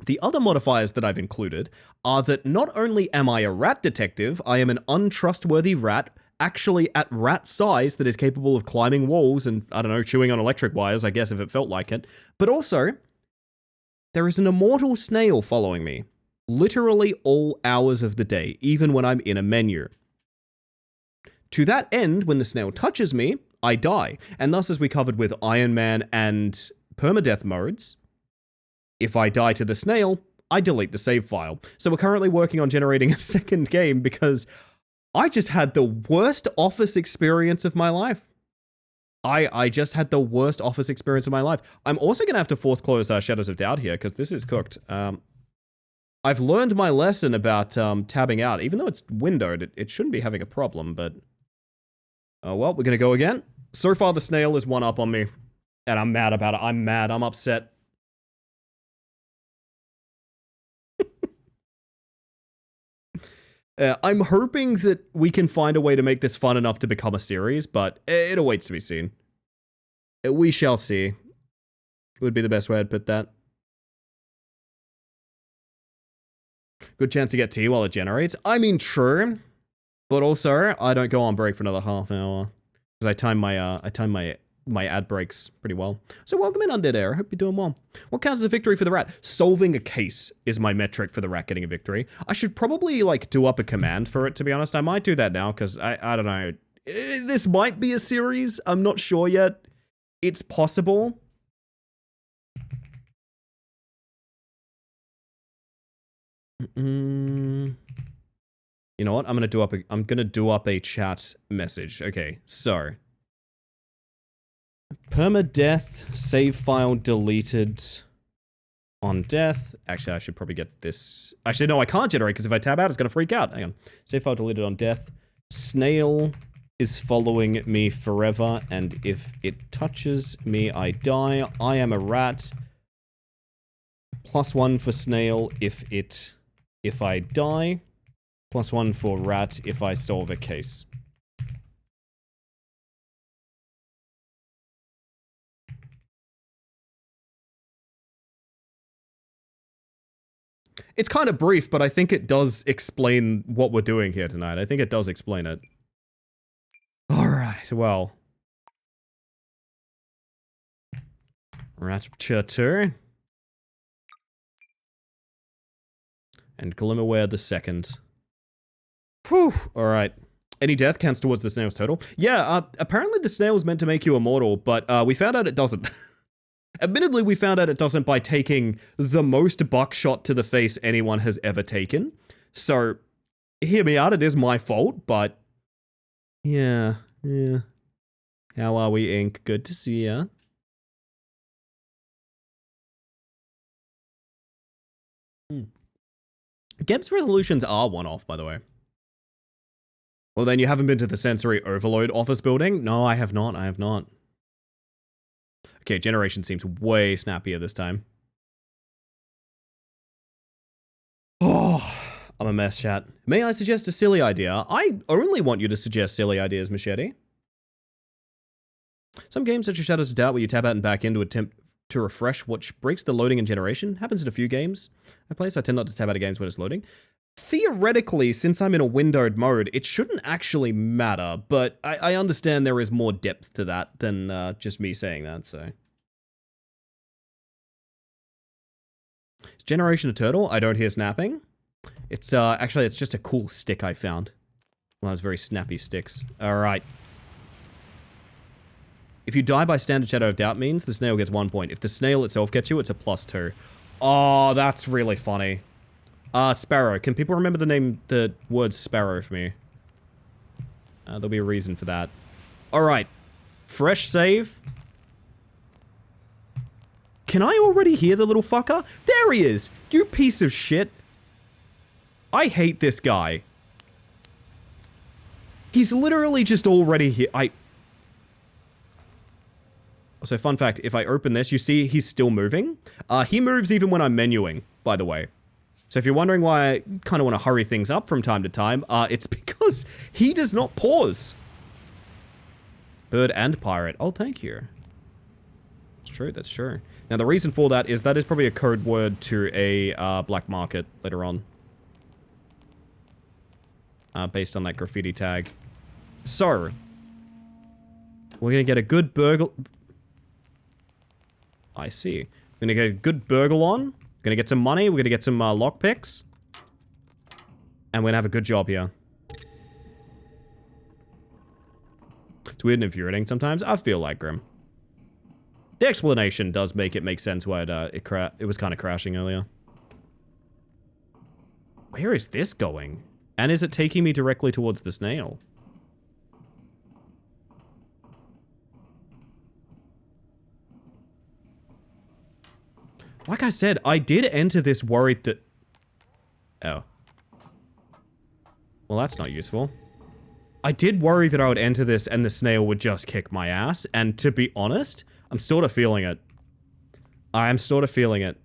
The other modifiers that I've included are that not only am I a rat detective, I am an untrustworthy rat actually at rat size that is capable of climbing walls and, I don't know, chewing on electric wires, I guess, if it felt like it. But also, there is an immortal snail following me. Literally all hours of the day, even when I'm in a menu. To that end, when the snail touches me, I die. And thus, as we covered with Iron Man and permadeath modes, if I die to the snail, I delete the save file. So we're currently working on generating a second game because I just had the worst office experience of my life. I just had the worst office experience of my life. I'm also going to have to force close Shadows of Doubt here because this is cooked. I've learned my lesson about tabbing out. Even though it's windowed, it shouldn't be having a problem, but... well, we're going to go again. So far, the snail is one up on me, and I'm mad about it. I'm mad. I'm upset. I'm hoping that we can find a way to make this fun enough to become a series, but it awaits to be seen. We shall see. Would be the best way I'd put that. Good chance to get tea while it generates. I mean, true. But also, I don't go on break for another half hour. Because I time my ad breaks pretty well. So welcome in, Undead Air. I hope you're doing well. What counts as a victory for the rat? Solving a case is my metric for the rat getting a victory. I should probably, like, do up a command for it, to be honest. I might do that now, because I don't know. This might be a series. I'm not sure yet. It's possible. You know what? I'm gonna do up a chat message. Okay, so permadeath save file deleted on death. Actually, I should probably get this. Actually, no, I can't generate because if I tab out, it's gonna freak out. Hang on. Save file deleted on death. Snail is following me forever, and if it touches me, I die. I am a rat. +1 for snail if I die. +1 for rat if I solve a case. It's kind of brief, but I think it does explain what we're doing here tonight. I think it does explain it. Alright, well. Rapture 2. And Glimmerware the second. Whew, alright. Any death counts towards the snail's total? Yeah, apparently the snail's meant to make you immortal, but we found out it doesn't. Admittedly, we found out it doesn't by taking the most buckshot to the face anyone has ever taken. So, hear me out, it is my fault, but... Yeah. How are we, Ink? Good to see ya. Geb's resolutions are one-off, by the way. Well, then you haven't been to the sensory overload office building? No, I have not. Okay, generation seems way snappier this time. Oh, I'm a mess, chat. May I suggest a silly idea? I only want you to suggest silly ideas, Machete. Some games such as Shadows of Doubt where you tab out and back in to attempt to refresh, which breaks the loading and generation. Happens in a few games I play, so I tend not to tab out of games when it's loading. Theoretically, since I'm in a windowed mode, it shouldn't actually matter, but I understand there is more depth to that than just me saying that, so. Is Generation a turtle? I don't hear snapping. It's, actually, it's just a cool stick I found. One of those very snappy sticks. Alright. If you die by standard Shadow of Doubt means, the snail gets 1 point. If the snail itself gets you, it's a +2. Oh, that's really funny. Sparrow. Can people remember the word sparrow for me? There'll be a reason for that. Alright. Fresh save. Can I already hear the little fucker? There he is! You piece of shit. I hate this guy. He's literally just already here. So fun fact, if I open this, you see he's still moving. He moves even when I'm menuing, by the way. So if you're wondering why I kind of want to hurry things up from time to time, it's because he does not pause. Bird and pirate. Oh, thank you. That's true, that's true. Now the reason for that is probably a code word to a black market later on. Based on that graffiti tag. So, we're gonna get a good burgle... I see. We're gonna get a good burgle on. We're gonna get some money. We're gonna get some lockpicks. And we're gonna have a good job here. It's weird and infuriating sometimes. I feel like Grim. The explanation does make it make sense why it was kind of crashing earlier. Where is this going? And is it taking me directly towards the snail? Like I said, I did enter this worried that... Oh. Well, that's not useful. I did worry that I would enter this and the snail would just kick my ass, and to be honest, I'm sort of feeling it. I am sort of feeling it.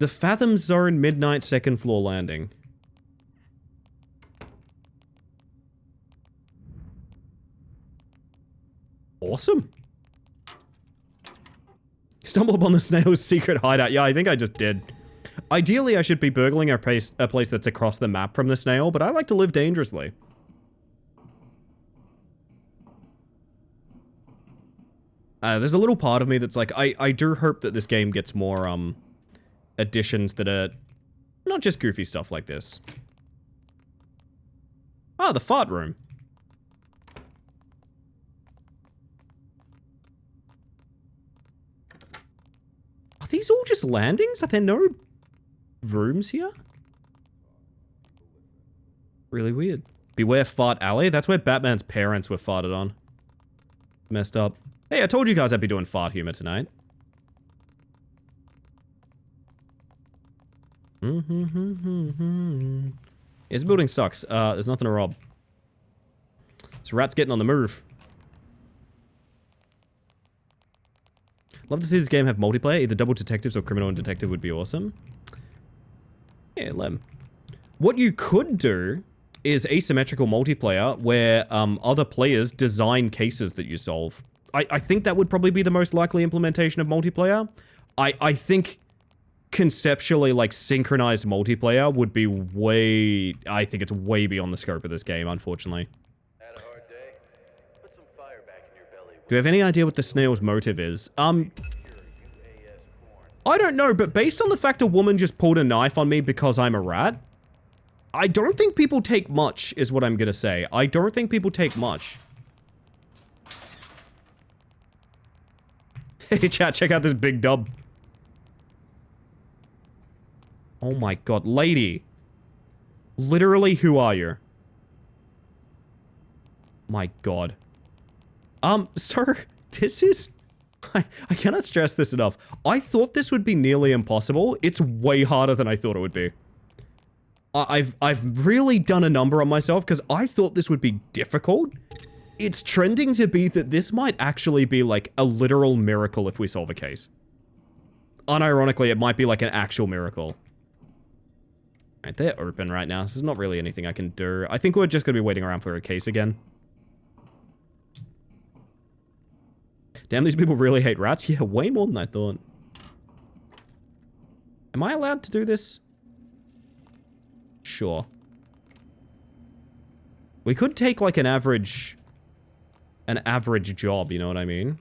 The Fathom Zone Midnight Second Floor Landing. Awesome. Stumble upon the Snail's secret hideout. Yeah, I think I just did. Ideally, I should be burgling a place that's across the map from the Snail, but I like to live dangerously. There's a little part of me that's like, I do hope that this game gets more, additions that are not just goofy stuff like this. Ah, the fart room. Are these all just landings? Are there no rooms here? Really weird. Beware Fart Alley? That's where Batman's parents were farted on. Messed up. Hey, I told you guys I'd be doing fart humor tonight. This building sucks. There's nothing to rob. This rat's getting on the move. Love to see this game have multiplayer. Either double detectives or criminal and detective would be awesome. Yeah, Lem. What you could do is asymmetrical multiplayer where other players design cases that you solve. I think that would probably be the most likely implementation of multiplayer. I think conceptually, like, synchronized multiplayer would be way... I think it's way beyond the scope of this game, unfortunately. Had a hard day? Put some fire back in your belly. Do you have any idea what the Snail's motive is? I don't know, but based on the fact a woman just pulled a knife on me because I'm a rat, I don't think people take much, is what I'm gonna say. I don't think people take much. Hey chat, check out this big dub. Oh my god, lady. Literally, who are you? My god. Sir, this is... I cannot stress this enough. I thought this would be nearly impossible. It's way harder than I thought it would be. I've really done a number on myself because I thought this would be difficult. It's trending to be that this might actually be like a literal miracle if we solve a case. Unironically, it might be like an actual miracle. Right, they're open right now, so there's not really anything I can do. I think we're just going to be waiting around for a case again. Damn, these people really hate rats? Yeah, way more than I thought. Am I allowed to do this? Sure. We could take like an average job, you know what I mean?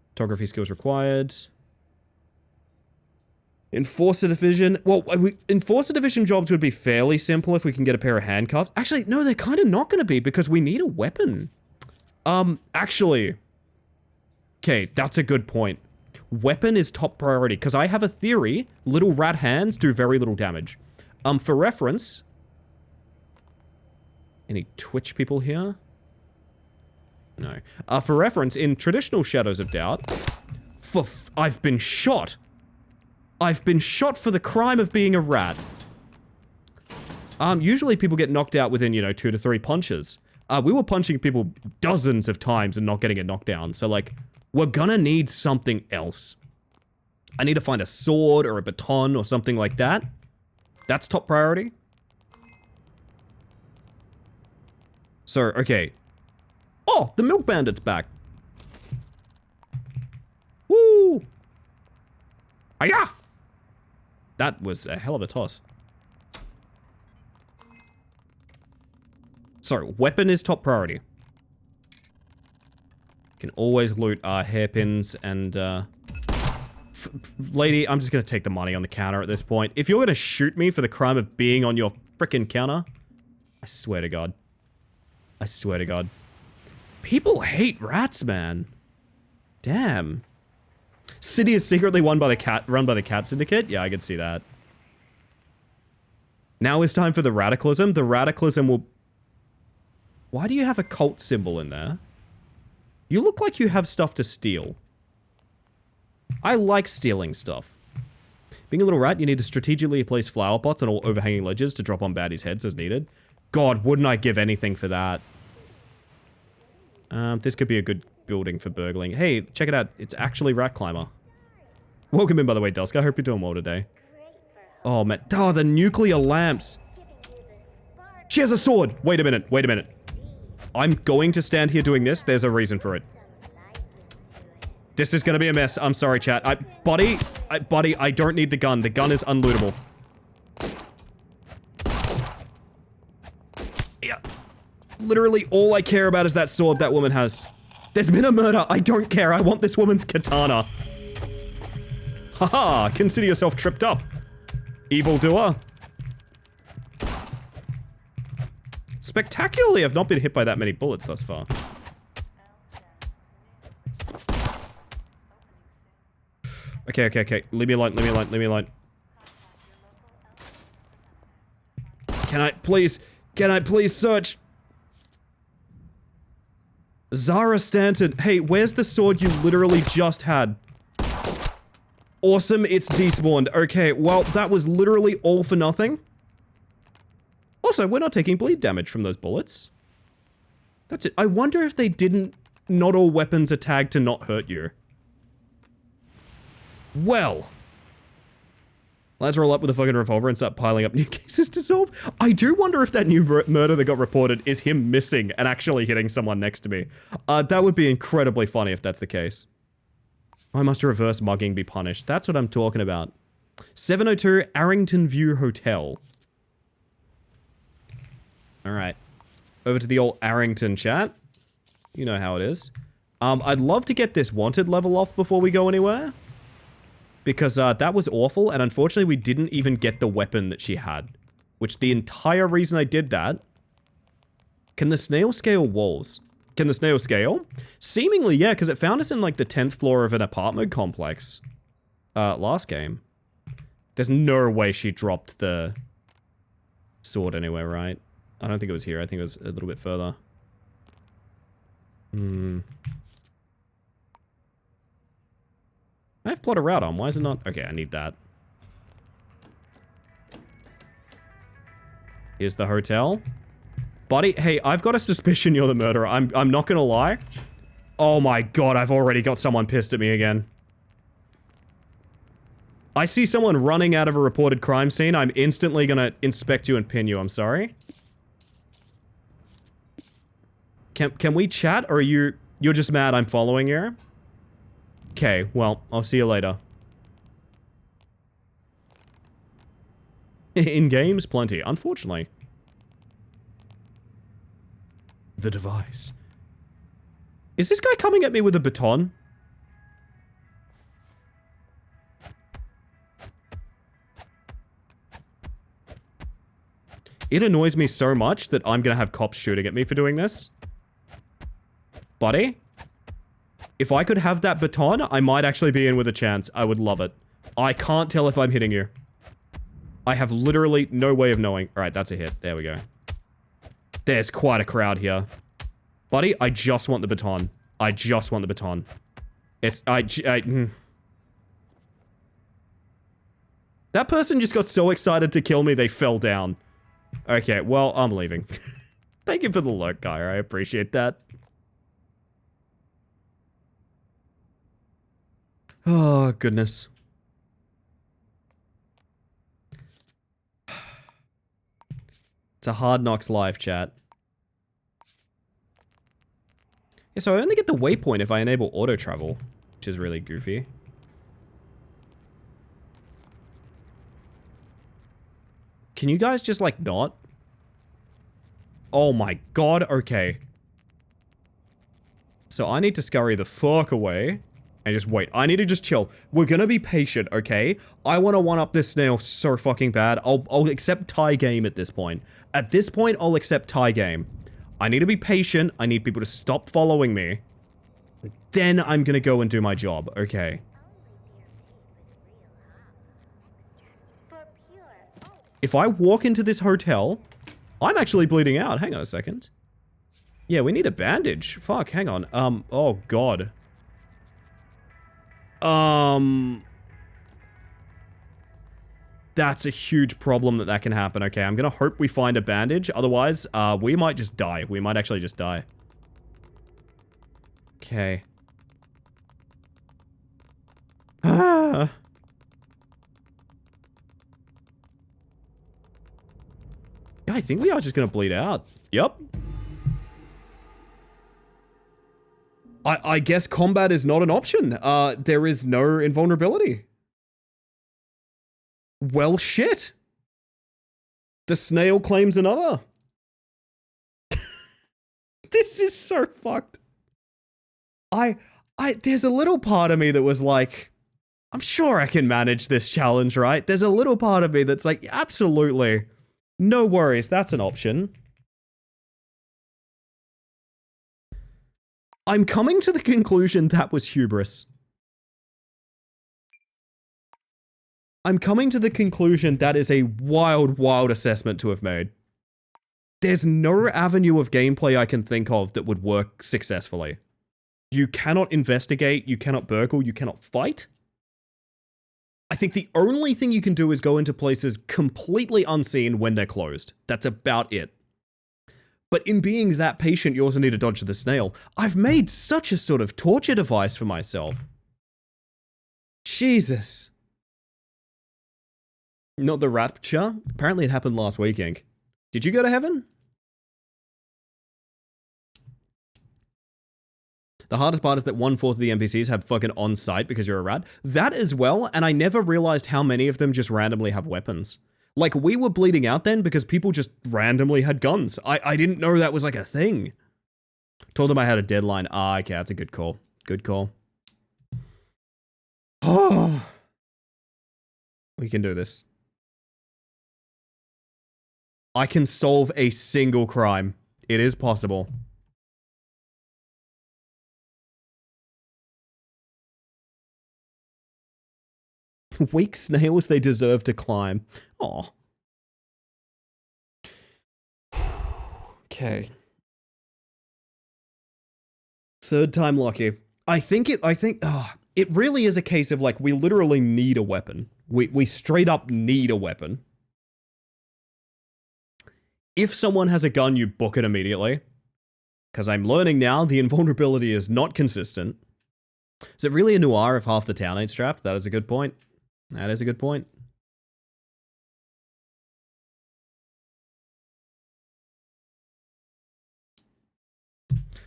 Photography skills required. Enforcer division. Well, enforcer division jobs would be fairly simple if we can get a pair of handcuffs. Actually, no, they're kind of not going to be because we need a weapon. Actually. Okay, that's a good point. Weapon is top priority because I have a theory. Little rat hands do very little damage. For reference. Any Twitch people here? No. For reference, in traditional Shadows of Doubt, I've been shot. I've been shot for the crime of being a rat. Usually people get knocked out within, 2 to 3 punches. We were punching people dozens of times and not getting a knockdown. So, like, we're gonna need something else. I need to find a sword or a baton or something like that. That's top priority. So, okay. Oh, the Milk Bandit's back. Woo! Hiya! That was a hell of a toss. So, weapon is top priority. Can always loot hairpins and, lady, I'm just gonna take the money on the counter at this point. If you're gonna shoot me for the crime of being on your frickin' counter, I swear to God. I swear to God. People hate rats, man. Damn. City is secretly run by the cat syndicate? Yeah, I can see that. Now is time for the radicalism. The radicalism will... Why do you have a cult symbol in there? You look like you have stuff to steal. I like stealing stuff. Being a little rat, you need to strategically place flower pots on all overhanging ledges to drop on baddies' heads as needed. God, wouldn't I give anything for that? This could be a good building for burgling. Hey, check it out. It's actually Rat Climber. Welcome in, by the way, Dusk. I hope you're doing well today. Oh, man. Oh, the nuclear lamps. She has a sword. Wait a minute. Wait a minute. I'm going to stand here doing this. There's a reason for it. This is going to be a mess. I'm sorry, chat. Buddy, I don't need the gun. The gun is unlootable. Yeah. Literally all I care about is that sword that woman has. There's been a murder. I don't care. I want this woman's katana. Haha, consider yourself tripped up. Evildoer. Spectacularly, I've not been hit by that many bullets thus far. Okay. Leave me alone, leave me alone, leave me alone. Can I please search? Zara Stanton. Hey, where's the sword you literally just had? Awesome, it's despawned. Okay, well, that was literally all for nothing. Also, we're not taking bleed damage from those bullets. That's it. I wonder if they didn't... Not all weapons are tagged to not hurt you. Well. Let's roll up with a fucking revolver and start piling up new cases to solve. I do wonder if that new murder that got reported is him missing and actually hitting someone next to me. That would be incredibly funny if that's the case. Why must a reverse mugging be punished? That's what I'm talking about. 702 Arrington View Hotel. Alright. Over to the old Arrington chat. You know how it is. I'd love to get this wanted level off before we go anywhere. Because that was awful, and unfortunately we didn't even get the weapon that she had. Which the entire reason I did that... Can the snail scale walls? Can the snail scale? Seemingly, yeah, because it found us in, like, the 10th floor of an apartment complex. Last game. There's no way she dropped the sword anywhere, right? I don't think it was here. I think it was a little bit further. I have plot a route on. Why is it not? Okay, I need that. Here's the hotel. Buddy, hey, I've got a suspicion you're the murderer. I'm not gonna lie. Oh my god, I've already got someone pissed at me again. I see someone running out of a reported crime scene. I'm instantly gonna inspect you and pin you. I'm sorry. Can we chat, or are you're just mad I'm following you? Okay, well, I'll see you later. In games, plenty. Unfortunately. The device. Is this guy coming at me with a baton? It annoys me so much that I'm gonna have cops shooting at me for doing this. Buddy? If I could have that baton, I might actually be in with a chance. I would love it. I can't tell if I'm hitting you. I have literally no way of knowing. Alright, that's a hit. There we go. There's quite a crowd here. Buddy, I just want the baton. I just want the baton. It's... That person just got so excited to kill me, they fell down. Okay, well, I'm leaving. Thank you for the lurk, guy. I appreciate that. Oh, goodness. It's a Hard Knocks live chat. Yeah, so I only get the waypoint if I enable auto travel, which is really goofy. Can you guys just, like, not? Oh my god, okay. So I need to scurry the fuck away. And just wait. I need to just chill. We're gonna be patient, okay? I want to one-up this snail so fucking bad. I'll accept tie game at this point. At this point, I'll accept tie game. I need to be patient. I need people to stop following me. Then I'm gonna go and do my job, okay? If I walk into this hotel... I'm actually bleeding out. Hang on a second. Yeah, we need a bandage. Fuck, hang on. Oh god. That's a huge problem that can happen. Okay, I'm gonna hope we find a bandage. Otherwise, we might just die. We might actually just die. Okay. Ah. I think we are just gonna bleed out. Yep. I guess combat is not an option. There is no invulnerability. Well, shit. The snail claims another. This is so fucked. There's a little part of me that was like, I'm sure I can manage this challenge, right? There's a little part of me that's like, absolutely. No worries, that's an option. I'm coming to the conclusion that was hubris. I'm coming to the conclusion that is a wild, wild assessment to have made. There's no avenue of gameplay I can think of that would work successfully. You cannot investigate, you cannot burgle, you cannot fight. I think the only thing you can do is go into places completely unseen when they're closed. That's about it. But in being that patient, you also need to dodge the snail. I've made such a sort of torture device for myself. Jesus. Not the rapture? Apparently it happened last week, Ink. Did you go to heaven? The hardest part is that 1/4 of the NPCs have fucking on-site because you're a rat. That as well, and I never realized how many of them just randomly have weapons. Like, we were bleeding out then because people just randomly had guns. I didn't know that was like a thing. Told them I had a deadline. Ah, okay, that's a good call. Good call. Oh. We can do this. I can solve a single crime. It is possible. Weak snails, they deserve to climb. Aw. Okay. Third time lucky. I think it really is a case of like, we literally need a weapon. We straight up need a weapon. If someone has a gun, you book it immediately. Because I'm learning now, the invulnerability is not consistent. Is it really a noir if half the town ain't strapped? That is a good point. That is a good point.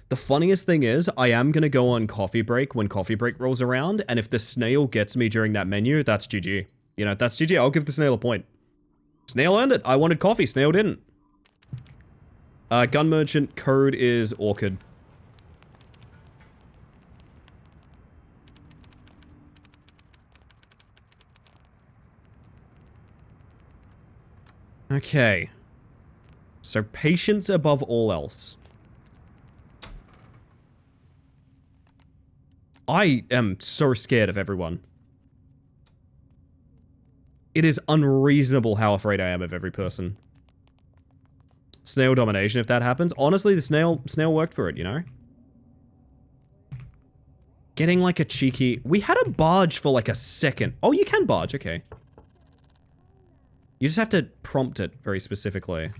The funniest thing is, I am going to go on coffee break when coffee break rolls around, and if the snail gets me during that menu, that's GG. You know, that's GG. I'll give the snail a point. Snail earned it. I wanted coffee. Snail didn't. Gun merchant code is orchid. Okay. So patience above all else. I am so scared of everyone. It is unreasonable how afraid I am of every person. Snail domination if that happens. Honestly, the snail worked for it, you know? Getting like a cheeky... We had a barge for like a second. Oh, you can barge, okay. You just have to prompt it very specifically.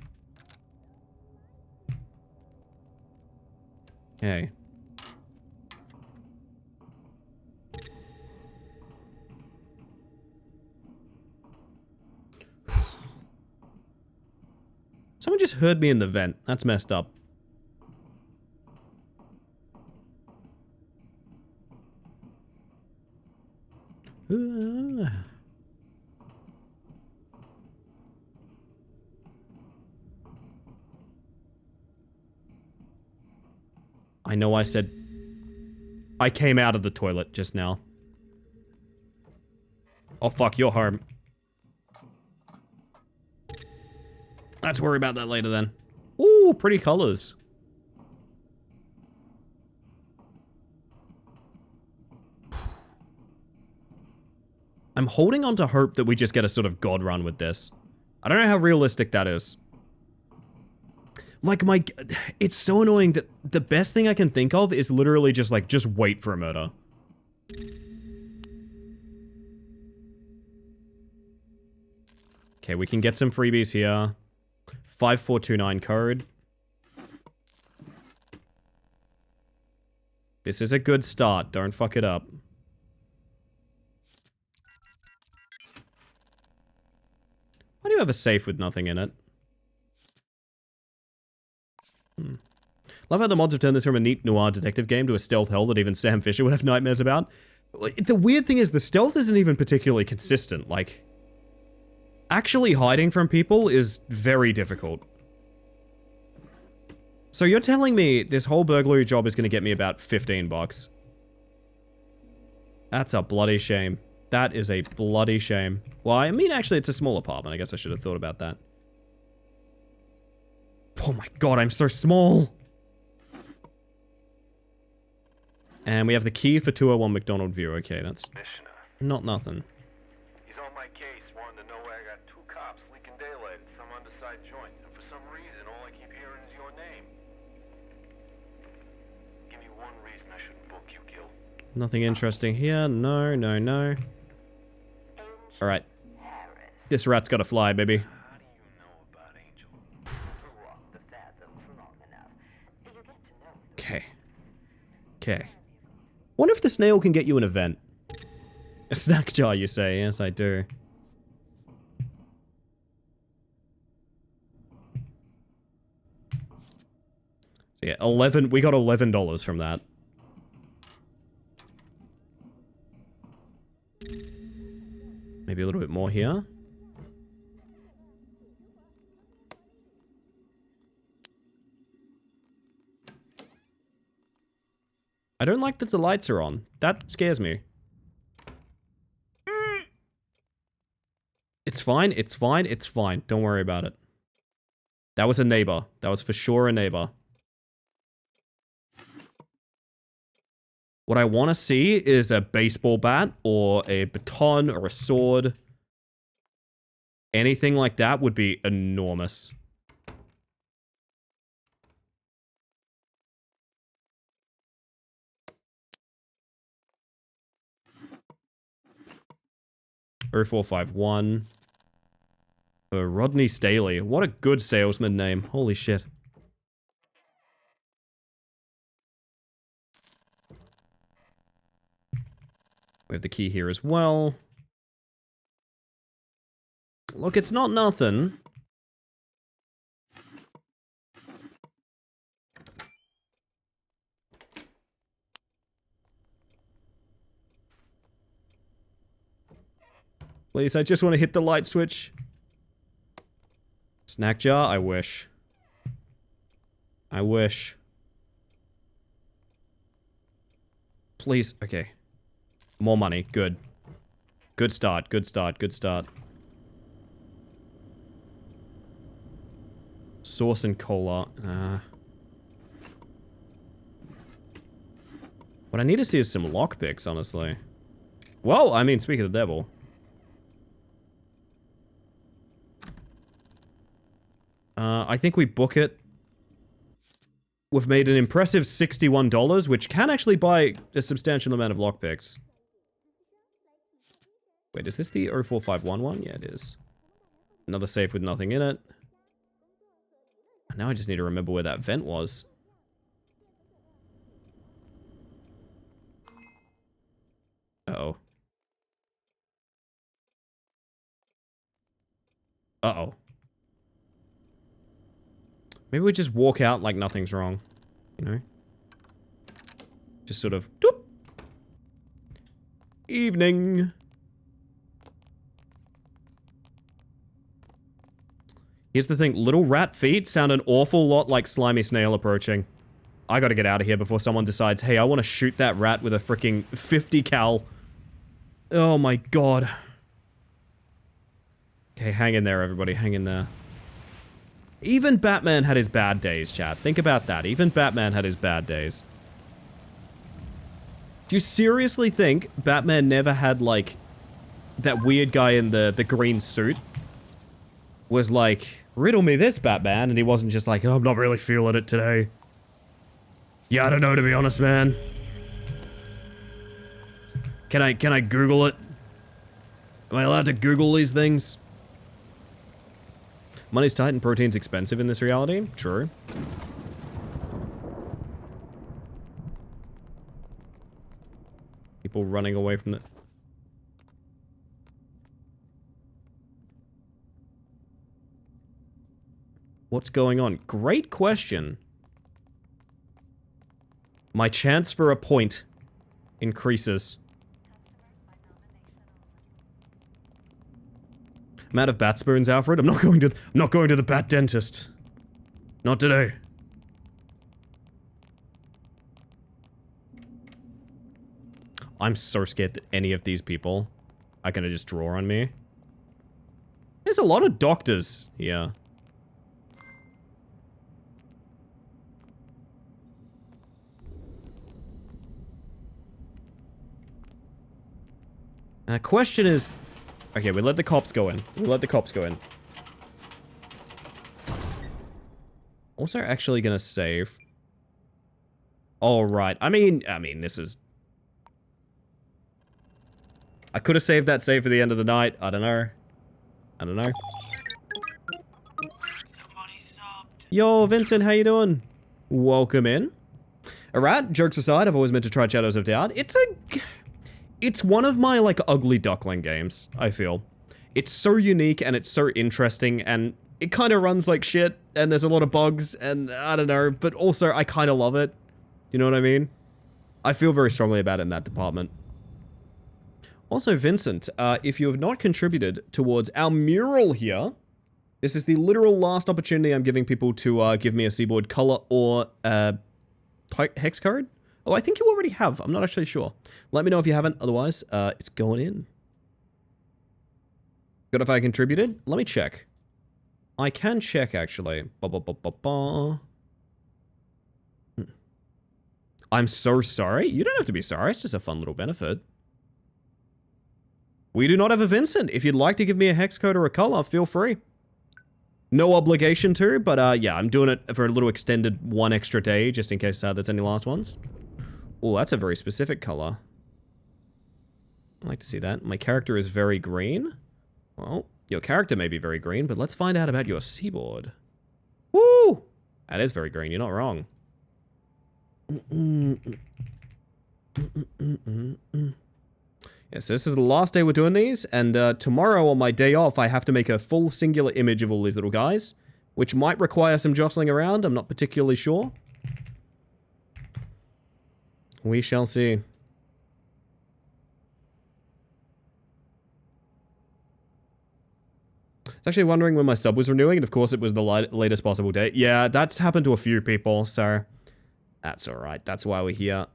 Okay. Someone just heard me in the vent. That's messed up. I know I said... I came out of the toilet just now. Oh fuck, you're home. Let's worry about that later then. Ooh, pretty colors. I'm holding on to hope that we just get a sort of god run with this. I don't know how realistic that is. Like it's so annoying that the best thing I can think of is literally just like, just wait for a murder. Okay, we can get some freebies here. 5429 code. This is a good start. Don't fuck it up. Why do you have a safe with nothing in it? Love how the mods have turned this from a neat noir detective game to a stealth hell that even Sam Fisher would have nightmares about. The weird thing is the stealth isn't even particularly consistent. Like, actually hiding from people is very difficult. So you're telling me this whole burglary job is going to get me about 15 bucks? That's a bloody shame. That is a bloody shame. Well, I mean, actually, it's a small apartment. I guess I should have thought about that. Oh my god, I'm so small! And we have the key for 201 McDonald View. Okay, that's not nothing. He's on my case, wanting to know why I got 2 cops leaking daylight at some underside joint. And for some reason, all I keep hearing is your name. Give me one reason I shouldn't book you, Gil. Nothing interesting here. No, no, no. Alright. This rat's gotta fly, baby. How do you know about Angel? Walk the fathoms long enough. You get to know. Okay. Okay. Wonder if the snail can get you an event. A snack jar, you say? Yes, I do. So yeah, 11. We got $11 from that. Maybe a little bit more here. I don't like that the lights are on. That scares me. It's fine, it's fine, it's fine. Don't worry about it. That was a neighbor. That was for sure a neighbor. What I want to see is a baseball bat or a baton or a sword. Anything like that would be enormous. Oh 0451. Rodney Staley. What a good salesman name. Holy shit. We have the key here as well. Look, it's not nothing. Please, I just want to hit the light switch. Snack jar? I wish. I wish. Please, okay. More money, good. Good start, good start, good start. Sauce and cola. What I need to see is some lockpicks, honestly. Whoa, I mean, speak of the devil. I think we book it. We've made an impressive $61, which can actually buy a substantial amount of lockpicks. Wait, is this the 04511 one? Yeah, it is. Another safe with nothing in it. Now I just need to remember where that vent was. Uh-oh. Uh-oh. Maybe we just walk out like nothing's wrong. You know? Just sort of... Doop. Evening. Here's the thing. Little rat feet sound an awful lot like slimy snail approaching. I gotta get out of here before someone decides, hey, I want to shoot that rat with a freaking 50 cal. Oh my god. Okay, hang in there, everybody. Hang in there. Even Batman had his bad days, chat. Think about that. Even Batman had his bad days. Do you seriously think Batman never had, like, that weird guy in the green suit was like, riddle me this, Batman, and he wasn't just like, oh, I'm not really feeling it today. Yeah, I don't know, to be honest, man. Can I Google it? Am I allowed to Google these things? Money's tight and protein's expensive in this reality. True. People running away from the... What's going on? Great question. My chance for a point increases. I'm out of bat spoons, Alfred. I'm not going to the bat dentist. Not today. I'm so scared that any of these people are gonna just draw on me. There's a lot of doctors here. And the question is... Okay, we let the cops go in. We let the cops go in. Also actually gonna save. Alright, I mean, this is... I could have saved that save for the end of the night. I don't know. I don't know. Somebody subbed. Yo, Vincent, how you doing? Welcome in. Alright, jokes aside, I've always meant to try Shadows of Doubt. It's one of my, like, ugly duckling games, I feel. It's so unique, and it's so interesting, and it kind of runs like shit, and there's a lot of bugs, and I don't know, but also, I kind of love it. You know what I mean? I feel very strongly about it in that department. Also, Vincent, if you have not contributed towards our mural here, this is the literal last opportunity I'm giving people to give me a seaboard color or hex code. Oh, I think you already have. I'm not actually sure. Let me know if you haven't. Otherwise, it's going in. Good if I contributed? Let me check. I can check, actually. I'm so sorry. You don't have to be sorry. It's just a fun little benefit. We do not have a Vincent. If you'd like to give me a hex code or a color, feel free. No obligation to, but yeah, I'm doing it for a little extended 1 extra day, just in case there's any last ones. Oh, that's a very specific color. I like to see that. My character is very green. Well, your character may be very green, but let's find out about your seaboard. Woo! That is very green, you're not wrong. Yes, this is the last day we're doing these, and tomorrow on my day off, I have to make a full singular image of all these little guys, which might require some jostling around, I'm not particularly sure. We shall see. I was actually wondering when my sub was renewing, and of course it was the latest possible date. Yeah, that's happened to a few people, so that's alright. That's why we're here.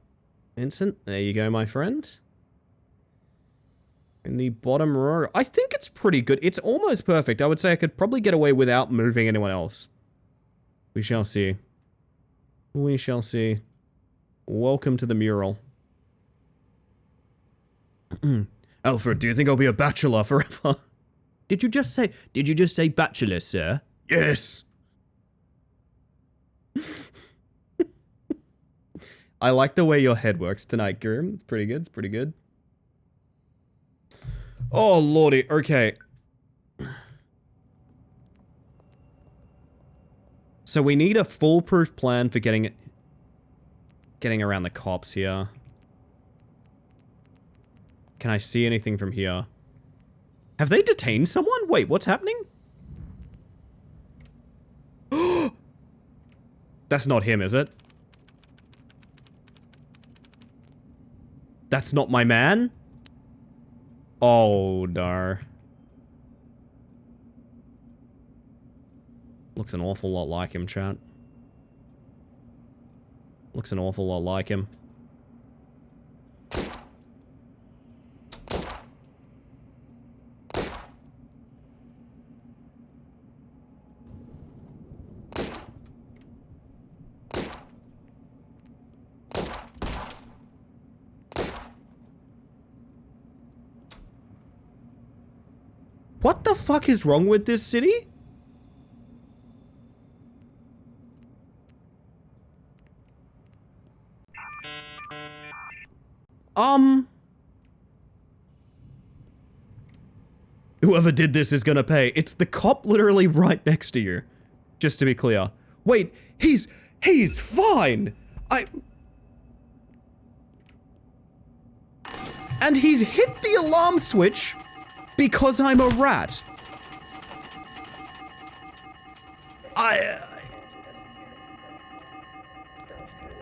Vincent, there you go, my friend. In the bottom row. I think it's pretty good. It's almost perfect. I would say I could probably get away without moving anyone else. We shall see. We shall see. Welcome to the mural. Alfred, do you think I'll be a bachelor forever? Did you just say bachelor, sir? Yes! I like the way your head works tonight, Groom. It's pretty good, it's pretty good. Oh, lordy, okay. So we need a foolproof plan for getting around the cops here. Can I see anything from here? Have they detained someone? Wait, what's happening? That's not him, is it? That's not my man? Oh, dar. Looks an awful lot like him, chat. Looks an awful lot like him. What the fuck is wrong with this city? Whoever did this is gonna pay. It's the cop literally right next to you. Just to be clear. Wait, he's fine! And he's hit the alarm switch because I'm a rat.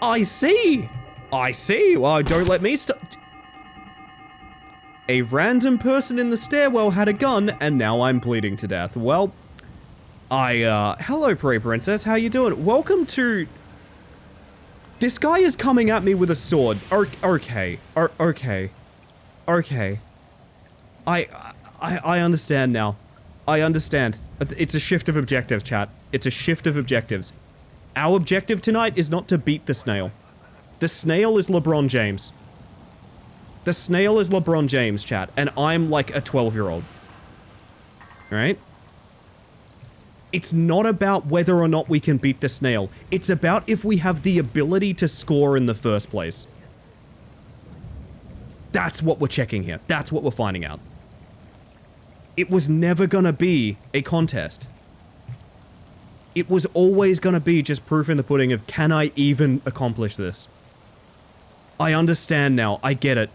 I see. I see. Well, don't let me stop. A random person in the stairwell had a gun, and now I'm bleeding to death. Well, hello, Prey Princess. How you doing? Welcome to... This guy is coming at me with a sword. Okay. Okay. I understand now. I understand. It's a shift of objectives, chat. It's a shift of objectives. Our objective tonight is not to beat the Snail. The Snail is LeBron James. The Snail is LeBron James, chat, and I'm like a 12-year-old. Alright? It's not about whether or not we can beat the Snail. It's about if we have the ability to score in the first place. That's what we're checking here. That's what we're finding out. It was never gonna be a contest. It was always gonna be just proof in the pudding of, can I even accomplish this? I understand now. I get it.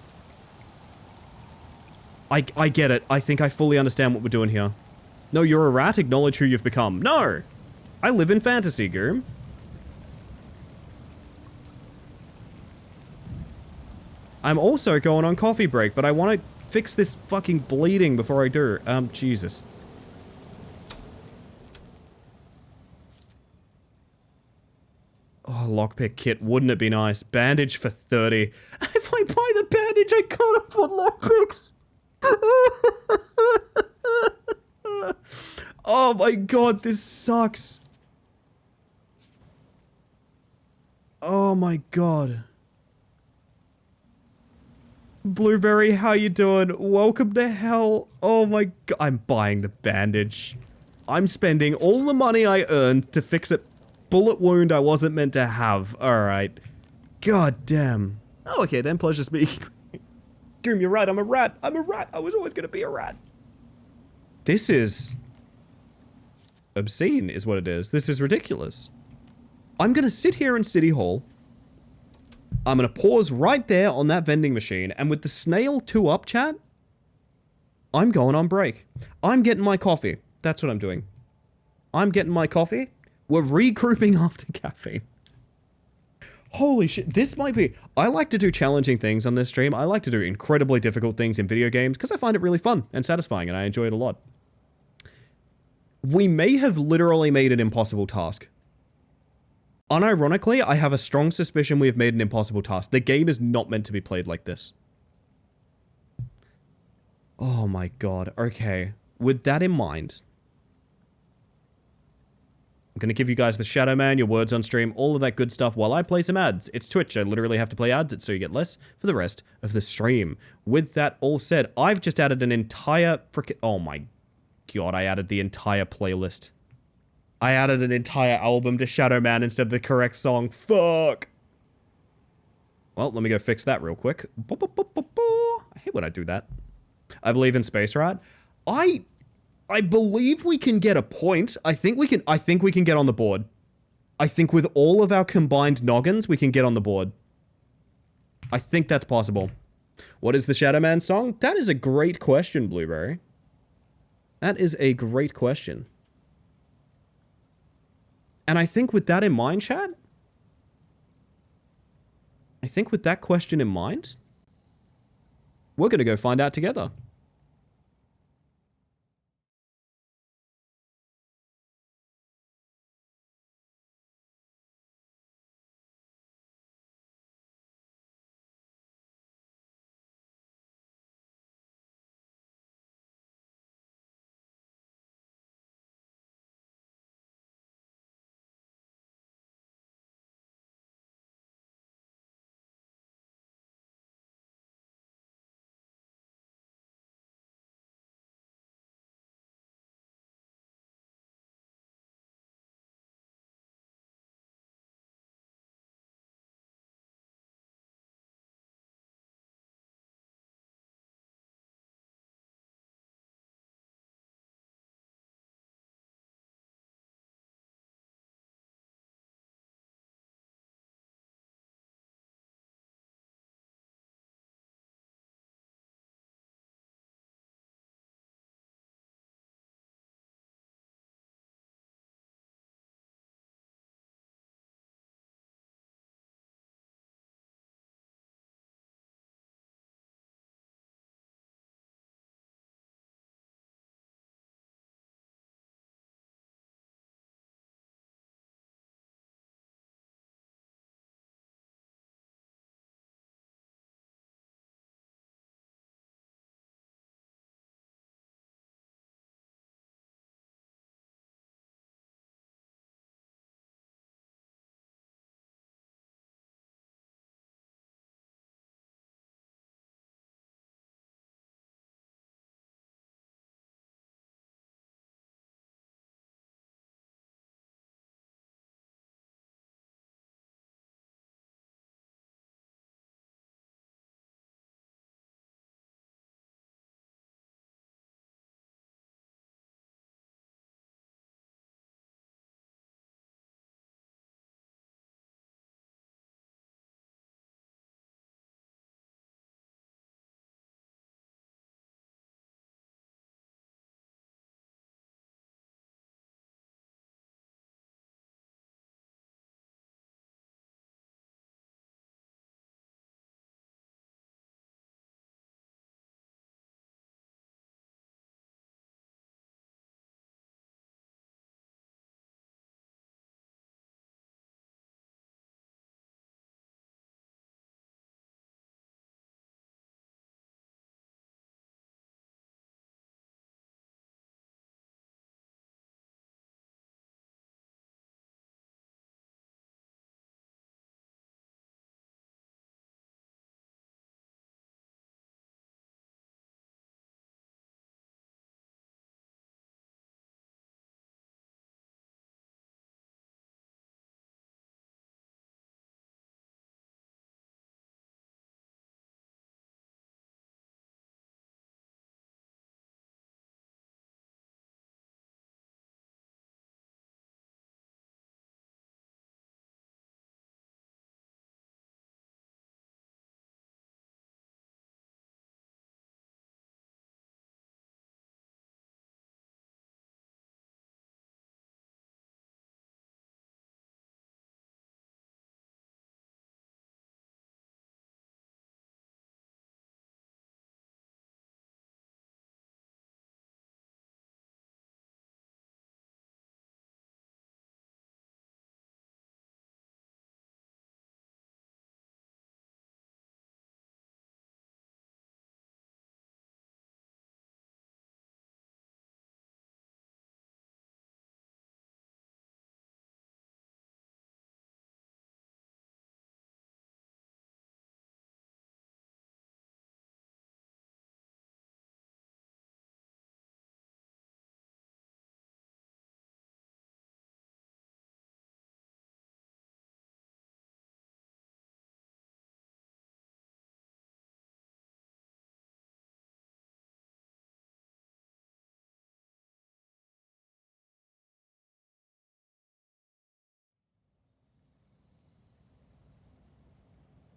I get it. I think I fully understand what we're doing here. No, you're a rat. Acknowledge who you've become. No! I live in fantasy, Goom. I'm also going on coffee break, but I want to fix this fucking bleeding before I do. Jesus. Oh, lockpick kit. Wouldn't it be nice? Bandage for 30. If I buy the bandage, I can't afford lockpicks. Oh my god, this sucks. Oh my god. Blueberry, how you doing? Welcome to hell. Oh my god. I'm buying the bandage. I'm spending all the money I earned to fix a bullet wound I wasn't meant to have. Alright. God damn. Oh, okay then. Pleasure speaking. Doom, you're right. I'm a rat. I'm a rat. I was always going to be a rat. This is... obscene is what it is. This is ridiculous. I'm going to sit here in City Hall. I'm going to pause right there on that vending machine. And with the Snail 2 up, chat, I'm going on break. I'm getting my coffee. That's what I'm doing. I'm getting my coffee. We're regrouping after caffeine. Holy shit, this might be... I like to do challenging things on this stream. I like to do incredibly difficult things in video games because I find it really fun and satisfying and I enjoy it a lot. We may have literally made an impossible task. Unironically, I have a strong suspicion we have made an impossible task. The game is not meant to be played like this. Oh my god, okay. With that in mind... I'm going to give you guys the Shadow Man, your words on stream, all of that good stuff while I play some ads. It's Twitch. I literally have to play ads. It's so you get less for the rest of the stream. With that all said, I've just added an entire frickin'... Oh my god, I added the entire playlist. I added an entire album to Shadow Man instead of the correct song. Fuck! Well, let me go fix that real quick. I hate when I do that. I believe in space, right? I believe we can get a point. I think we can get on the board. I think with all of our combined noggins, we can get on the board. I think that's possible. What is the Shadow Man song? That is a great question, Blueberry. That is a great question. And I think with that in mind, chat, I think with that question in mind, we're going to go find out together.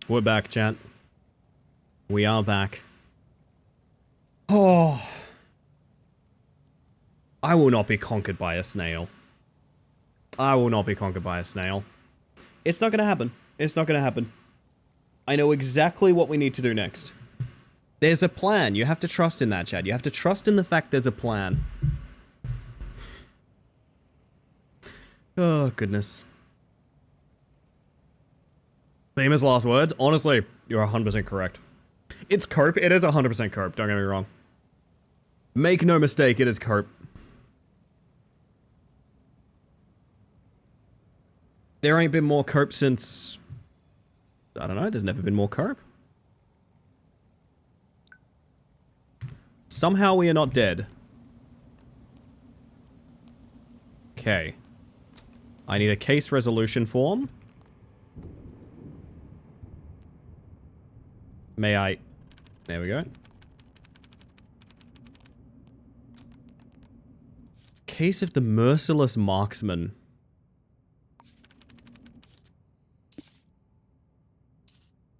We're back, chat. We are back. Oh. I will not be conquered by a snail. I will not be conquered by a snail. It's not gonna happen. It's not gonna happen. I know exactly what we need to do next. There's a plan. You have to trust in that, Chad. You have to trust in the fact there's a plan. Oh, goodness. Famous last words? Honestly, you're 100% correct. It's Cope. It is 100% Cope. Don't get me wrong. Make no mistake, it is Cope. There ain't been more Cope since... I don't know. There's never been more Cope. Somehow we are not dead. Okay. I need a case resolution form. May I... There we go. Case of the Merciless Marksman.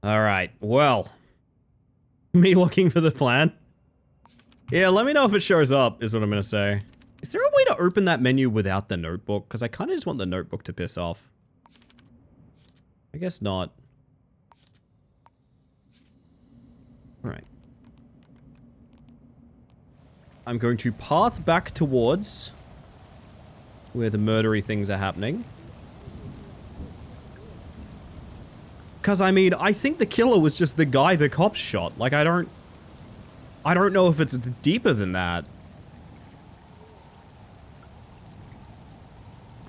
Alright, well. Me looking for the plan? Yeah, let me know if it shows up, is what I'm gonna say. Is there a way to open that menu without the notebook? Because I kind of just want the notebook to piss off. I guess not. Alright. I'm going to path back towards where the murdery things are happening. Because, I mean, I think the killer was just the guy the cops shot. Like, I don't know if it's deeper than that.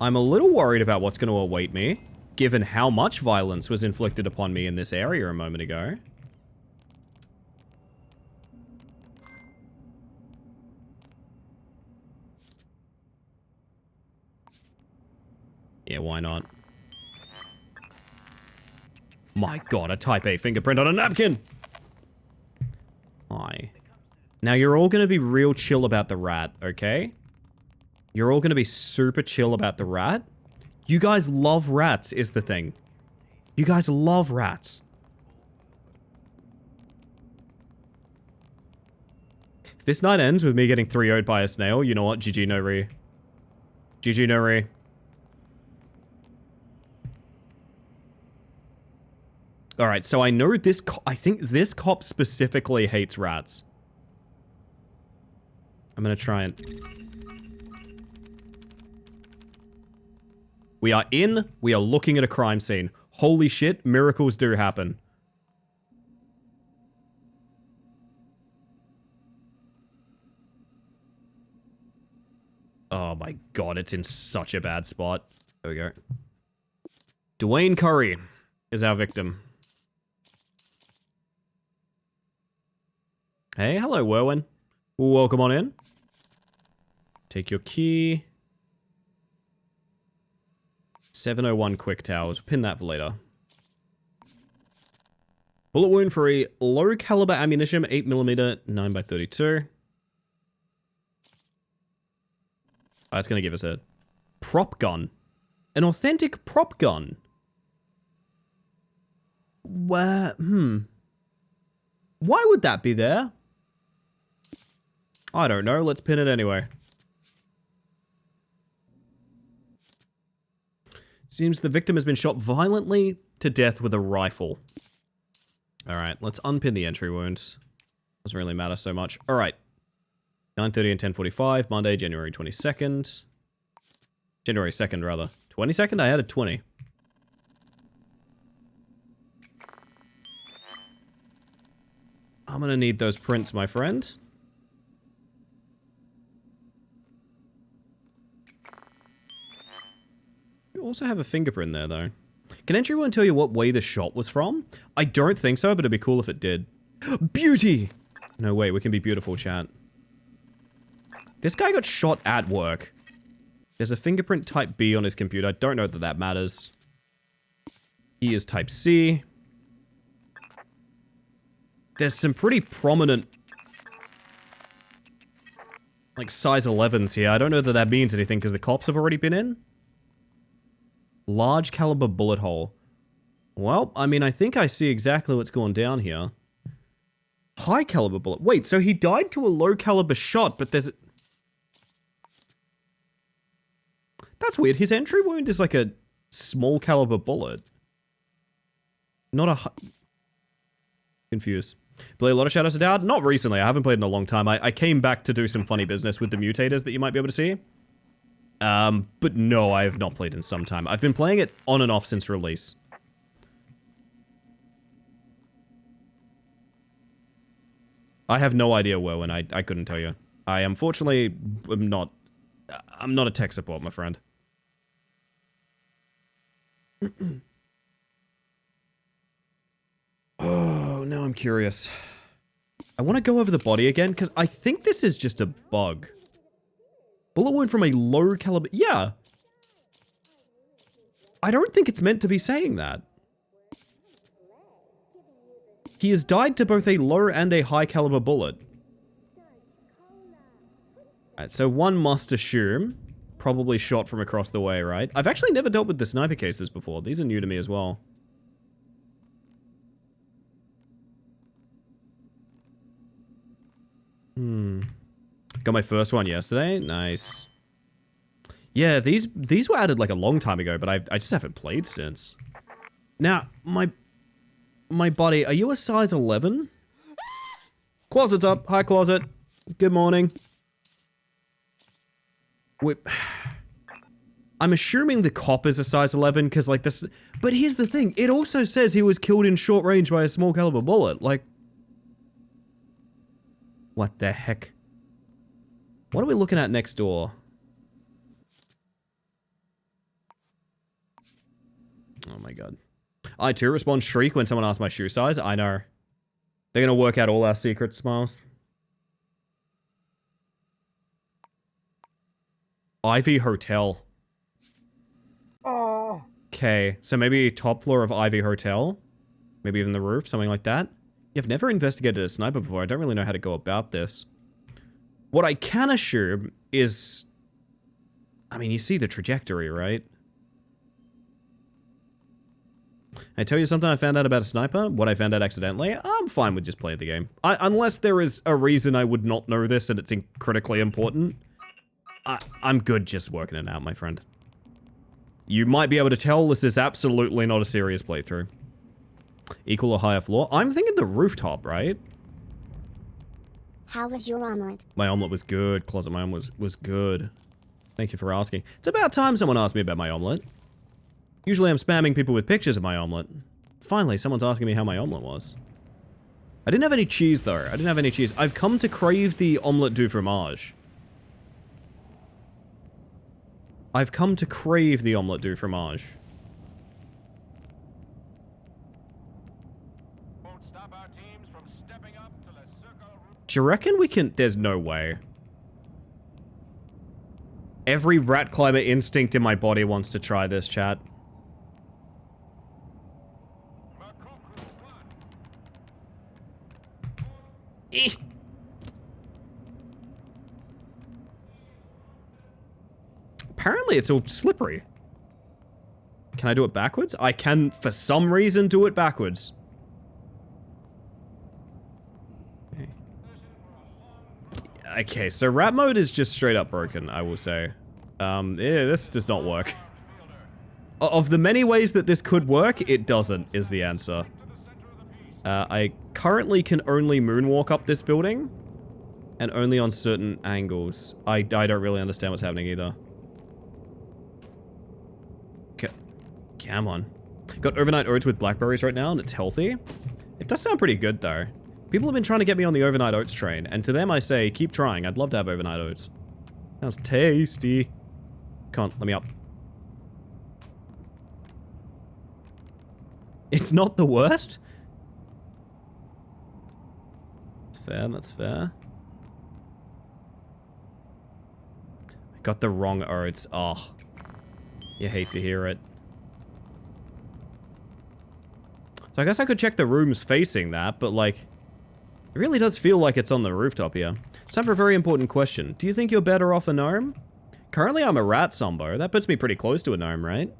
I'm a little worried about what's going to await me, given how much violence was inflicted upon me in this area a moment ago. Yeah, why not? My god, a Type A fingerprint on a napkin! Hi. Now, you're all gonna be real chill about the rat, okay? You're all gonna be super chill about the rat. You guys love rats, is the thing. You guys love rats. If this night ends with me getting 3-0'd by a snail, you know what? GG no re. GG no re. Alright, so I know this I think this cop specifically hates rats. I'm gonna try and... We are looking at a crime scene. Holy shit, miracles do happen. Oh my god, it's in such a bad spot. There we go. Dwayne Curry is our victim. Hey, hello, Werwin. Welcome on in. Take your key. 701 quick towers. Pin that for later. Bullet wound free. Low caliber ammunition. 8mm. 9x32. That's going to give us a prop gun. An authentic prop gun. Where? Why would that be there? I don't know. Let's pin it anyway. Seems the victim has been shot violently to death with a rifle. Alright, let's unpin the entry wounds. Doesn't really matter so much. Alright. 9:30 and 10:45, Monday, January 22nd. January 2nd, rather. 22nd? I added 20. I'm gonna need those prints, my friend. You also have a fingerprint there, though. Can anyone tell you what way the shot was from? I don't think so, but it'd be cool if it did. Beauty! No way, we can be beautiful, chat. This guy got shot at work. There's a fingerprint type B on his computer. I don't know that that matters. He is type C. There's some pretty prominent, like, size 11s here. I don't know that that means anything, because the cops have already been in. Large caliber bullet hole. Well, I mean, I think I see exactly what's going down here. High caliber bullet. Wait, so he died to a low caliber shot, but there's... That's weird. His entry wound is like a small caliber bullet. Not a high... Confused. Play a lot of Shadows of Doubt? Not recently. I haven't played in a long time. I came back to do some funny business with the mutators that you might be able to see. But no, I have not played in some time. I've been playing it on and off since release. I have no idea where when I couldn't tell you. I unfortunately am not... I'm not a tech support, my friend. Oh, now I'm curious. I want to go over the body again, because I think this is just a bug. Bullet wound from a low caliber... Yeah. I don't think it's meant to be saying that. He has died to both a low and a high caliber bullet. Alright, so one must assume, probably shot from across the way, right? I've actually never dealt with the sniper cases before. These are new to me as well. Got my first one yesterday. Nice. Yeah, these were added like a long time ago, but I just haven't played since. Now, my buddy, are you a size 11? Closet's up. Hi, closet. Good morning. Wait. I'm assuming the cop is a size 11 because like this... But here's the thing. It also says he was killed in short range by a small caliber bullet. Like... What the heck? What are we looking at next door? Oh my god. I too respond shriek when someone asks my shoe size. I know. They're gonna work out all our secrets, Smiles. Ivy Hotel. Oh. Okay, so maybe top floor of Ivy Hotel? Maybe even the roof, something like that? I've never investigated a sniper before. I don't really know how to go about this. What I can assume is... I mean, you see the trajectory, right? I tell you something I found out about a sniper? What I found out accidentally? I'm fine with just playing the game. Unless there is a reason I would not know this and it's critically important. I'm good just working it out, my friend. You might be able to tell this is absolutely not a serious playthrough. Equal or higher floor? I'm thinking the rooftop, right? How was your omelet? My omelet was good. Closet, my omelet was good. Thank you for asking. It's about time someone asked me about my omelet. Usually I'm spamming people with pictures of my omelet. Finally, someone's asking me how my omelet was. I didn't have any cheese, though. I didn't have any cheese. I've come to crave the omelet du fromage. I've come to crave the omelet du fromage. Do you reckon we can... There's no way. Every rat climber instinct in my body wants to try this, chat. Apparently it's all slippery. Can I do it backwards? I can, for some reason, do it backwards. Okay, so rat mode is just straight up broken, I will say. Yeah, this does not work. Of the many ways that this could work, it doesn't, is the answer. I currently can only moonwalk up this building, and only on certain angles. I don't really understand what's happening either. Come on. Got overnight oats with blackberries right now, and it's healthy. It does sound pretty good, though. People have been trying to get me on the overnight oats train, and to them I say, keep trying. I'd love to have overnight oats. Sounds tasty. Come on, let me up. It's not the worst? That's fair, that's fair. I got the wrong oats. Oh. You hate to hear it. So I guess I could check the rooms facing that, but like... It really does feel like it's on the rooftop here. It's time for a very important question. Do you think you're better off a gnome? Currently I'm a rat sombo. That puts me pretty close to a gnome, right?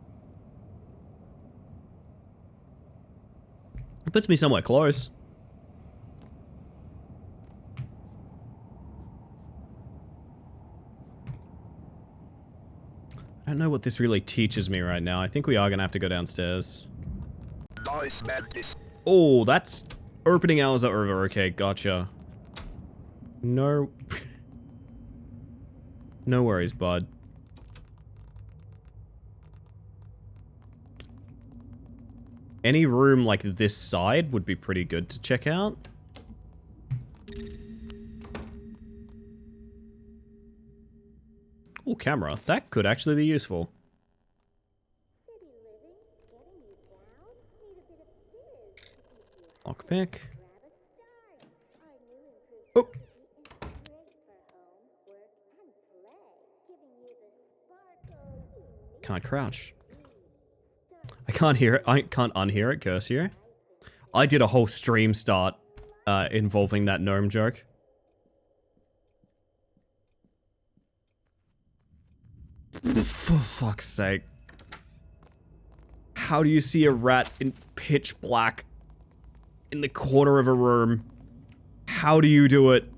It puts me somewhere close. I don't know what this really teaches me right now. I think we are gonna have to go downstairs. Oh, that's... Opening hours are over. Okay, gotcha. No... No worries, bud. Any room like this side would be pretty good to check out. Oh, camera. That could actually be useful. Lockpick. Oh! Can't crouch. I can't hear it. I can't unhear it, curse you. I did a whole stream start involving that gnome joke. For fuck's sake. How do you see a rat in pitch black in the corner of a room? How do you do it?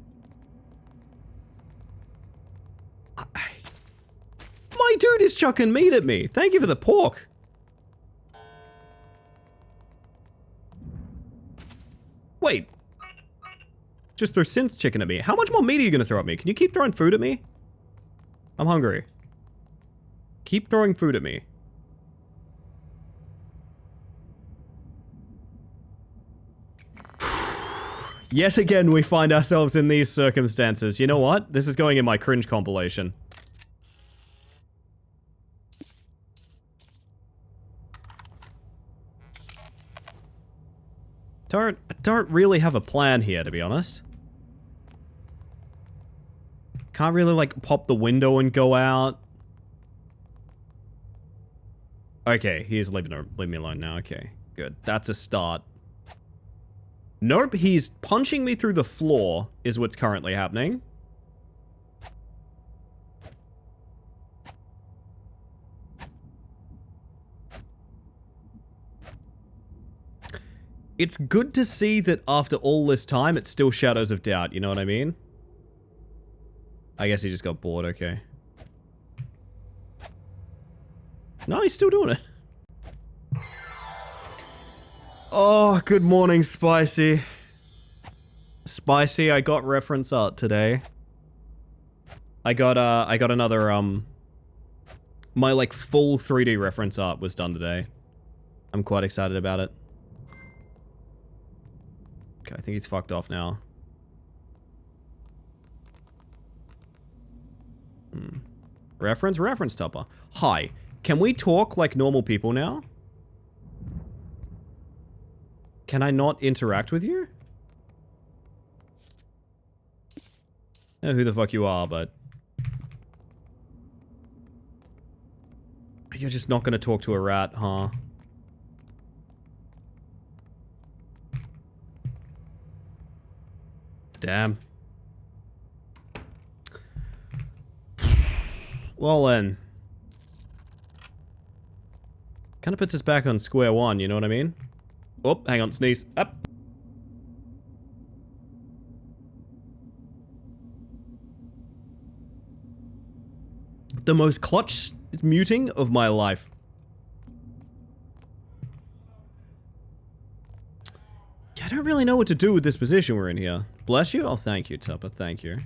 My dude is chucking meat at me. Thank you for the pork. Wait. Just throw synth chicken at me. How much more meat are you going to throw at me? Can you keep throwing food at me? I'm hungry. Keep throwing food at me. Yet again, we find ourselves in these circumstances. You know what? This is going in my cringe compilation. I don't really have a plan here, to be honest. Can't really, like, pop the window and go out. Okay, he's leave me alone now. Okay, good. That's a start. Nope, he's punching me through the floor, is what's currently happening. It's good to see that after all this time, it's still Shadows of Doubt, you know what I mean? I guess he just got bored, okay. No, he's still doing it. Oh, good morning, Spicy. Spicy, I got reference art today. I got another, my, like, full 3D reference art was done today. I'm quite excited about it. Okay, I think he's fucked off now. Reference topper. Hi, can we talk like normal people now? Can I not interact with you? I don't know who the fuck you are, but... You're just not gonna talk to a rat, huh? Damn. Well then. Kind of puts us back on square one, you know what I mean? Oh, hang on, sneeze. Up. The most clutch muting of my life. I don't really know what to do with this position we're in here. Bless you? Oh, thank you, Tupper. Thank you.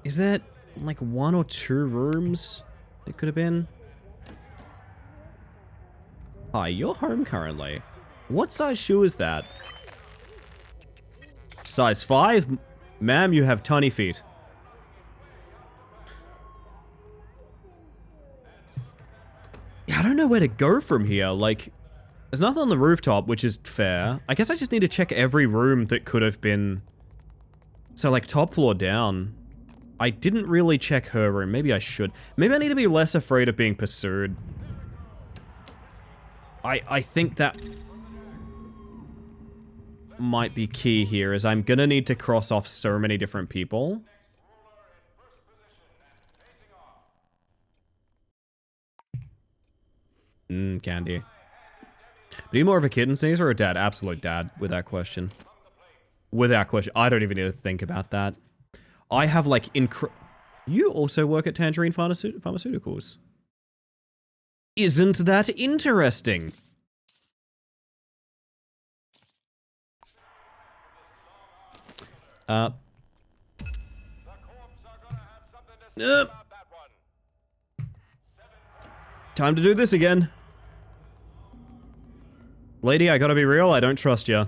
Is that, like, 1 or 2 rooms? It could have been. Hi, you're home currently. What size shoe is that? Size 5? Ma'am, you have tiny feet. Yeah, I don't know where to go from here. Like, there's nothing on the rooftop, which is fair. I guess I just need to check every room that could have been... So, like, top floor down. I didn't really check her room. Maybe I should. Maybe I need to be less afraid of being pursued. I think that might be key here, is I'm gonna need to cross off so many different people. Candy. Are you more of a kitten sneezer or a dad? Absolute dad, without question. Without question. I don't even need to think about that. I have like You also work at Tangerine Pharmaceuticals. Isn't that interesting? Time to do this again. Lady, I gotta be real, I don't trust ya.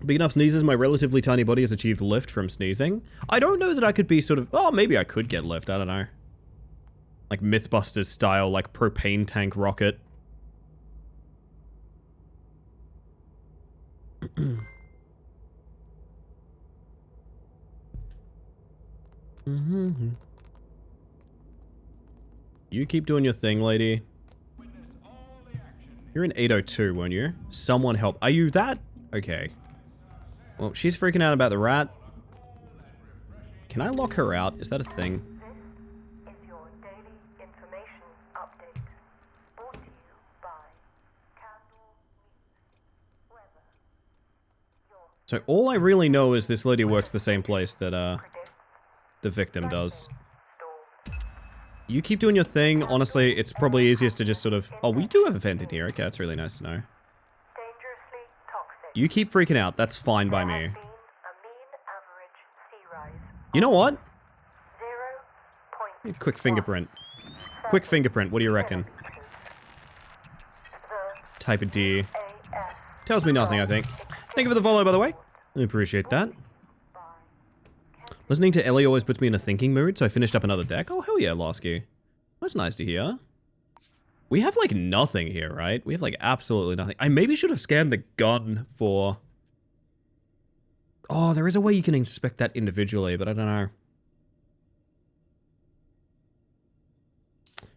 Big enough sneezes, my relatively tiny body has achieved lift from sneezing. I don't know that I could be sort of... Oh, maybe I could get lift, I don't know. Like Mythbusters style, like propane tank rocket. You keep doing your thing, lady. You're in 802, weren't you? Someone help. Are you that? Okay. Well, she's freaking out about the rat. Can I lock her out? Is that a thing? This is your daily information update. Brought to you by Candle News. Weather. So all I really know is this lady works the same place that the victim does. You keep doing your thing. Honestly, it's probably easiest to just sort of... Oh, we do have a vent in here. Okay, that's really nice to know. Dangerously toxic. You keep freaking out. That's fine by me. There has been a mean average sea rise. You know what? 0.7 Quick fingerprint. Quick fingerprint. What do you reckon? Type of D. Tells me nothing, I think. Thank you for the follow, by the way. I appreciate that. Listening to Ellie always puts me in a thinking mood, so I finished up another deck. Oh, hell yeah, Losky. That's nice to hear. We have, like, nothing here, right? We have, like, absolutely nothing. I maybe should have scanned the gun for... Oh, there is a way you can inspect that individually, but I don't know.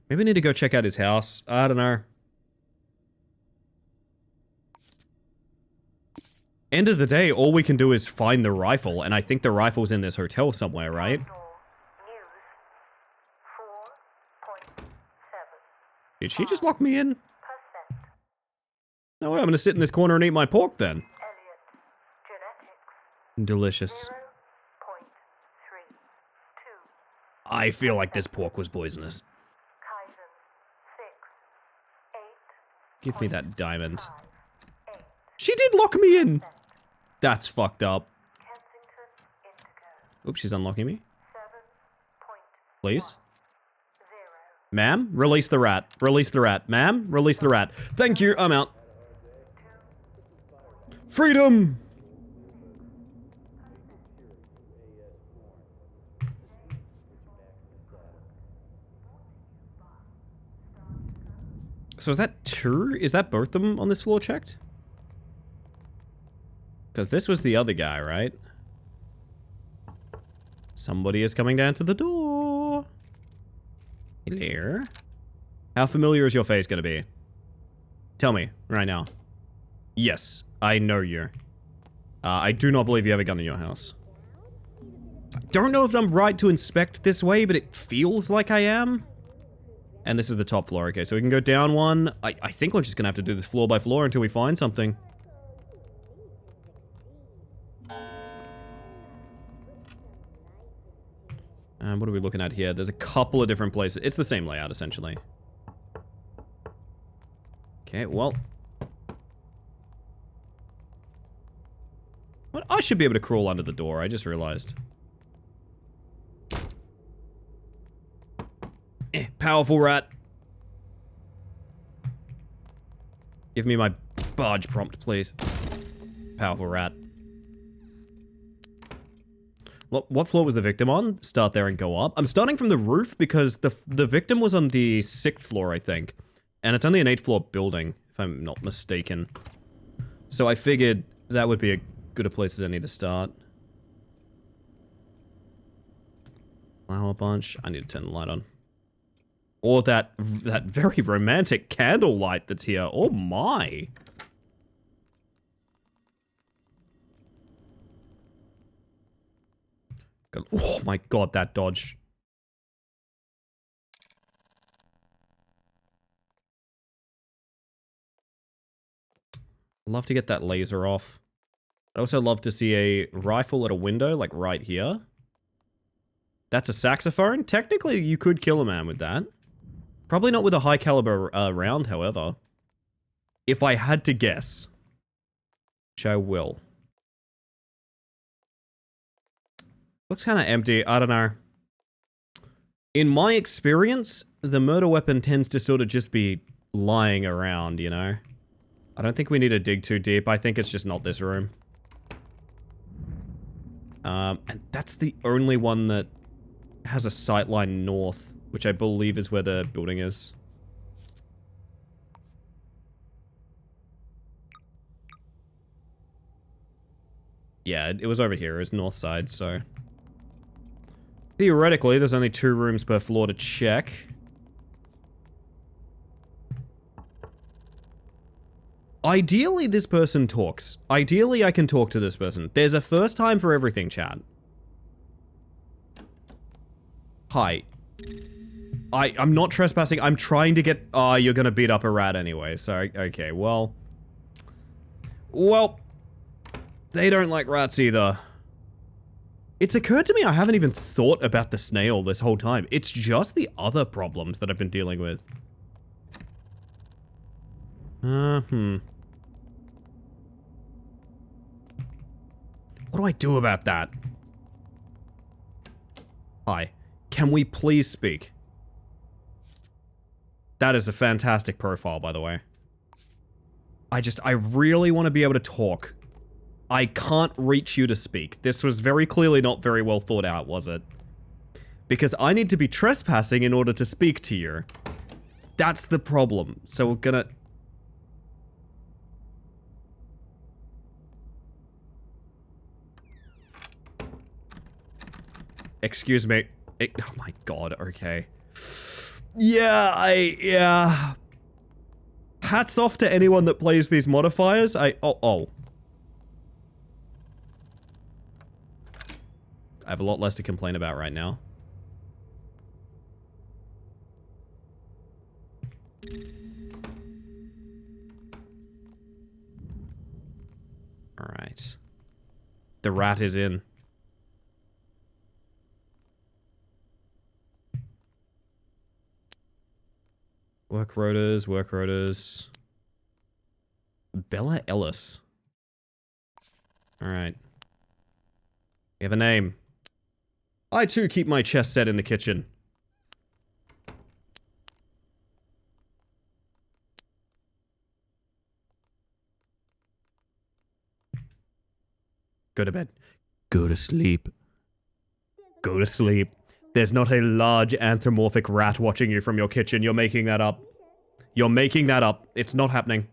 Maybe I need to go check out his house. I don't know. End of the day, all we can do is find the rifle, and I think the rifle's in this hotel somewhere, right? Did she just lock me in? No way, I'm gonna sit in this corner and eat my pork then. Delicious. I feel like this pork was poisonous. Give me that diamond. She did lock me in! That's fucked up. Oops, she's unlocking me. Please? Ma'am, release the rat. Release the rat. Ma'am, release the rat. Thank you, I'm out. Freedom! So is that two? Is that both of them on this floor checked? Because this was the other guy, right? Somebody is coming down to the door. Hello. How familiar is your face going to be? Tell me, right now. Yes, I know you. I do not believe you have a gun in your house. I don't know if I'm right to inspect this way, but it feels like I am. And this is the top floor. Okay, so we can go down one. I think we're just going to have to do this floor by floor until we find something. What are we looking at here? There's a couple of different places. It's the same layout, essentially. Okay, well. What? I should be able to crawl under the door, I just realized. Powerful rat. Give me my barge prompt, please. Powerful rat. What floor was the victim on? Start there and go up. I'm starting from the roof because the victim was on the 6th floor, I think. And it's only an 8th floor building, if I'm not mistaken. So I figured that would be a good a place as any to start. Flower bunch. I need to turn the light on. Or that very romantic candle light that's here. Oh my. Oh my god, that dodge. Love to get that laser off. I'd also love to see a rifle at a window, like right here. That's a saxophone? Technically, you could kill a man with that. Probably not with a high caliber round, however. If I had to guess. Which I will. Looks kind of empty. I don't know. In my experience, the murder weapon tends to sort of just be lying around, you know? I don't think we need to dig too deep. I think it's just not this room. And that's the only one that has a sightline north, which I believe is where the building is. Yeah, it was over here. It was north side, so... Theoretically, there's only 2 rooms per floor to check. Ideally, this person talks. Ideally, I can talk to this person. There's a first time for everything, chat. Hi. I'm not trespassing. I'm trying to get... Oh, you're gonna beat up a rat anyway, so... Okay, well... Well... They don't like rats either. It's occurred to me I haven't even thought about the snail this whole time. It's just the other problems that I've been dealing with. What do I do about that? Hi. Can we please speak? That is a fantastic profile, by the way. I really want to be able to talk. I can't reach you to speak. This was very clearly not very well thought out, was it? Because I need to be trespassing in order to speak to you. That's the problem. So we're gonna... Excuse me. Oh my god, okay. Yeah. Hats off to anyone that plays these modifiers. Oh. I have a lot less to complain about right now. Alright. The rat is in. Work rotors. Bella Ellis. Alright. We have a name. I too keep my chest set in the kitchen. Go to bed. Go to sleep. Go to sleep. There's not a large anthropomorphic rat watching you from your kitchen. You're making that up. You're making that up. It's not happening.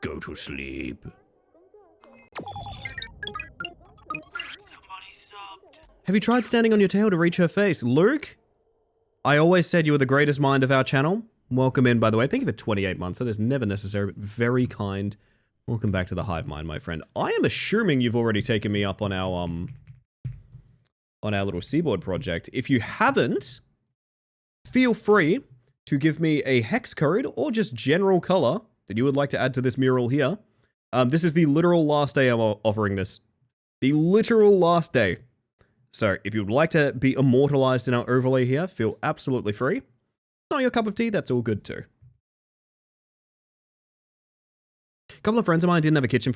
Go to sleep. Have you tried standing on your tail to reach her face? Luke? I always said you were the greatest mind of our channel. Welcome in, by the way. Thank you for 28 months. That is never necessary, but very kind. Welcome back to the hive mind, my friend. I am assuming you've already taken me up on our little seaboard project. If you haven't, feel free to give me a hex code or just general color that you would like to add to this mural here. This is the literal last day I'm offering this. The literal last day. So, if you would like to be immortalized in our overlay here, feel absolutely free. Not your cup of tea, that's all good too. A couple of friends of mine didn't have a kitchen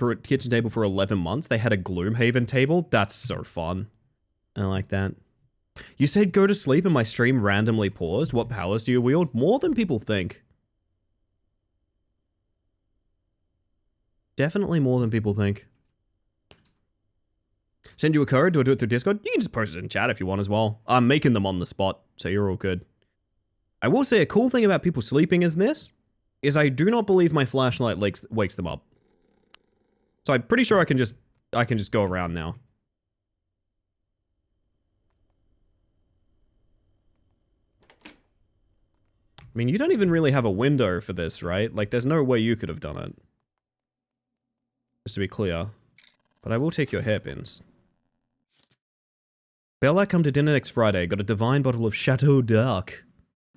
table for 11 months. They had a Gloomhaven table. That's so fun. I like that. You said go to sleep and my stream randomly paused. What powers do you wield? More than people think. Definitely more than people think. Send you a code? Do I do it through Discord? You can just post it in chat if you want as well. I'm making them on the spot, so you're all good. I will say a cool thing about people sleeping in this is I do not believe my flashlight wakes them up. So I'm pretty sure I can just go around now. I mean, you don't even really have a window for this, right? Like, there's no way you could have done it. Just to be clear. But I will take your hairpins. Bella, come to dinner next Friday. Got a divine bottle of Chateau d'Arc.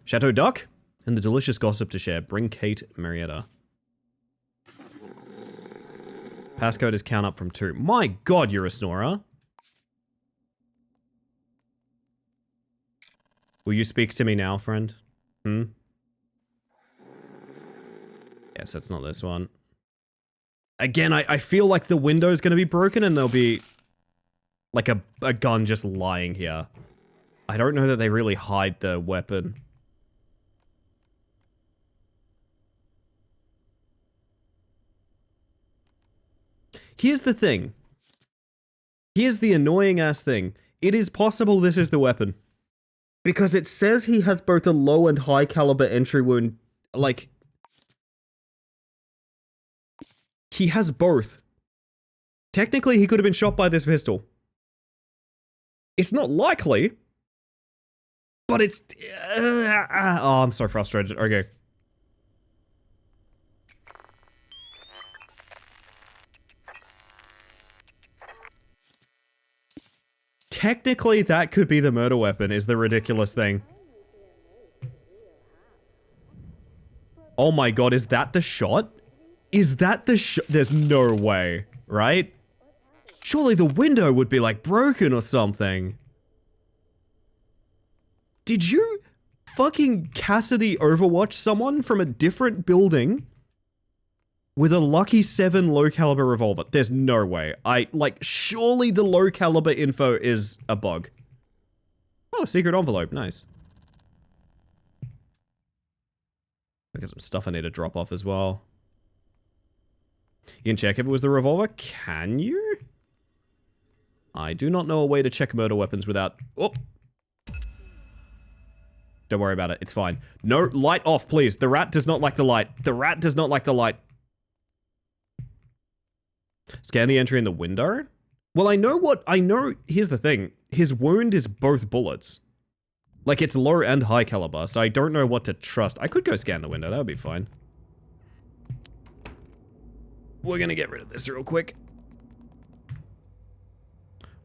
Chateau d'Arc? And the delicious gossip to share. Bring Kate, Marietta. Passcode is count up from 2. My god, you're a snorer. Will you speak to me now, friend? Hmm? Yes, that's not this one. Again, I feel like the window's gonna be broken and there'll be like a gun just lying here. I don't know that they really hide the weapon. Here's the thing. Here's the annoying ass thing. It is possible this is the weapon. Because it says he has both a low and high caliber entry wound. Like, he has both. Technically, he could have been shot by this pistol. It's not likely. But it's... oh, I'm so frustrated. Okay. Technically, that could be the murder weapon, is the ridiculous thing. Oh my god, is that the shot? Is that the shot? There's no way, right? Surely the window would be, like, broken or something. Did you fucking Cassidy Overwatch someone from a different building with a Lucky 7 low caliber revolver? There's no way. Surely the low caliber info is a bug. Oh, secret envelope. Nice. I got some stuff I need to drop off as well. You can check if it was the revolver. Can you? I do not know a way to check murder weapons without... Oh! Don't worry about it. It's fine. No, light off, please. The rat does not like the light. The rat does not like the light. Scan the entry in the window? Well, I know... Here's the thing. His wound is both bullets. Like, it's low and high caliber, so I don't know what to trust. I could go scan the window. That would be fine. We're gonna get rid of this real quick.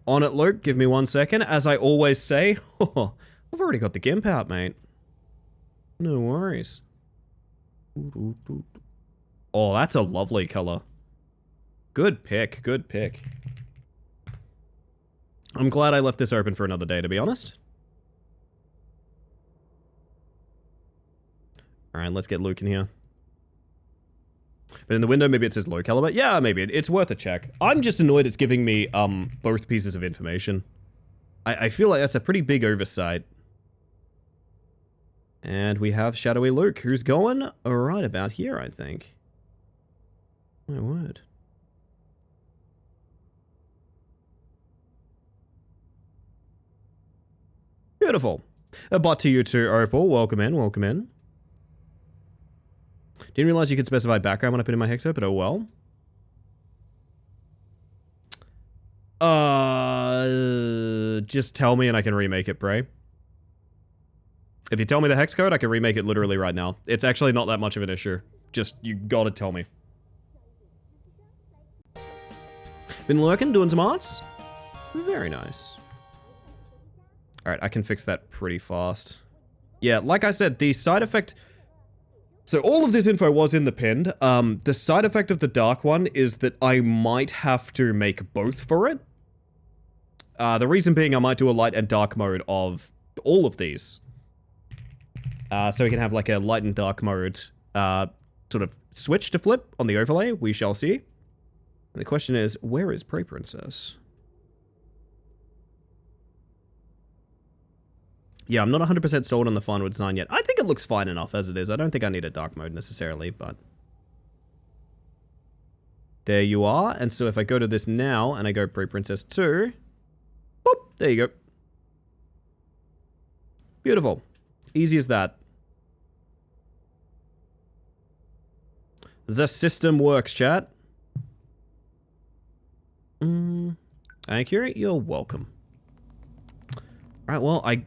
On it, Luke. Give me 1 second. As I always say, oh, I've already got the gimp out, mate. No worries. Oh, that's a lovely color. Good pick. Good pick. I'm glad I left this open for another day, to be honest. Alright, let's get Luke in here. But in the window, maybe it says low caliber. Yeah, maybe. It's worth a check. I'm just annoyed it's giving me, both pieces of information. I feel like that's a pretty big oversight. And we have Shadowy Luke, who's going right about here, I think. My word. Beautiful. A bot to you too, Opal. Welcome in, welcome in. Didn't realize you could specify background when I put in my hexo, but oh well. Just tell me and I can remake it, Bray. If you tell me the hex code, I can remake it literally right now. It's actually not that much of an issue. Just, you gotta tell me. Been lurking, doing some arts? Very nice. Alright, I can fix that pretty fast. Yeah, like I said, the side effect... So all of this info was in the pinned. The side effect of the dark one is that I might have to make both for it. The reason being I might do a light and dark mode of all of these. So we can have like a light and dark mode sort of switch to flip on the overlay. We shall see. And the question is, where is Prey Princess? Yeah, I'm not 100% sold on the final design yet. I think it looks fine enough as it is. I don't think I need a dark mode necessarily, but... There you are. And so if I go to this now, and I go Prey Princess 2... Boop! There you go. Beautiful. Easy as that. The system works, chat. Accurate? You're welcome. Alright, well, I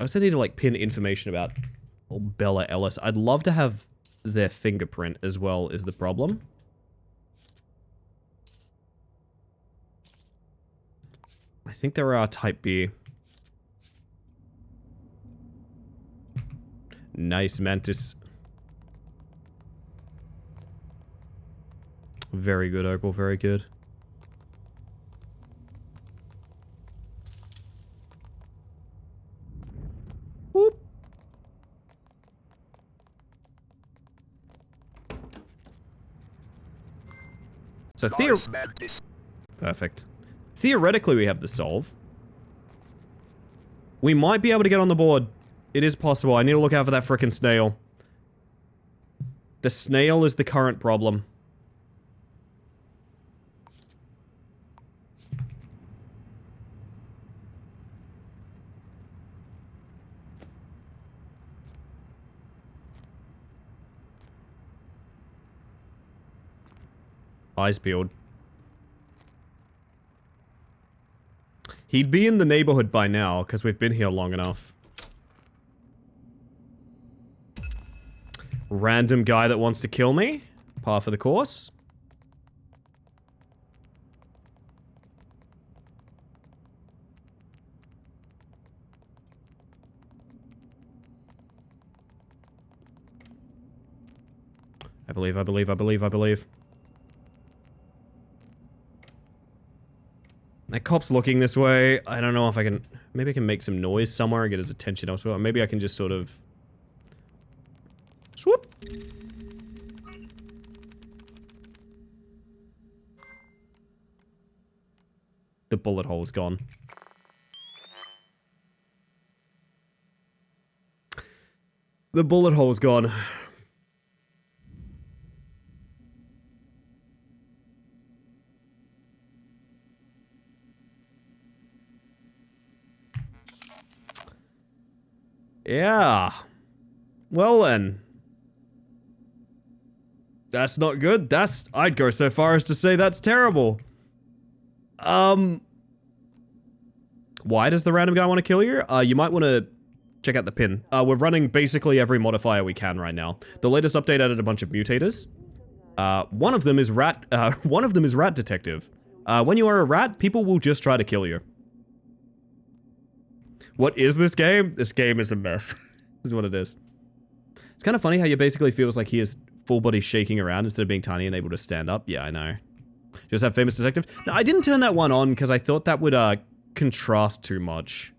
also need to, like, pin information about Bella Ellis. I'd love to have their fingerprint as well, is the problem. I think there are type B. Nice, Mantis. Very good, Opal, very good. Whoop. So perfect. Theoretically, we have the solve. We might be able to get on the board. It is possible. I need to look out for that frickin' snail. The snail is the current problem. Eyes peeled. He'd be in the neighborhood by now, because we've been here long enough. Random guy that wants to kill me. Par for the course. I believe, I believe, I believe, I believe. That cop's looking this way. I don't know if I can... Maybe I can make some noise somewhere and get his attention elsewhere. Maybe I can just sort of... Swoop! The bullet hole's gone. The bullet hole's gone. Yeah. Well then. That's not good. That's... I'd go so far as to say that's terrible. Why does the random guy want to kill you? You might want to check out the pin. We're running basically every modifier we can right now. The latest update added a bunch of mutators. One of them is rat detective. When you are a rat, people will just try to kill you. What is this game? This game is a mess. This is what it is. It's kind of funny how you basically feels like he is full body shaking around instead of being tiny and able to stand up. Yeah, I know. Just have famous detective. No, I didn't turn that one on because I thought that would contrast too much.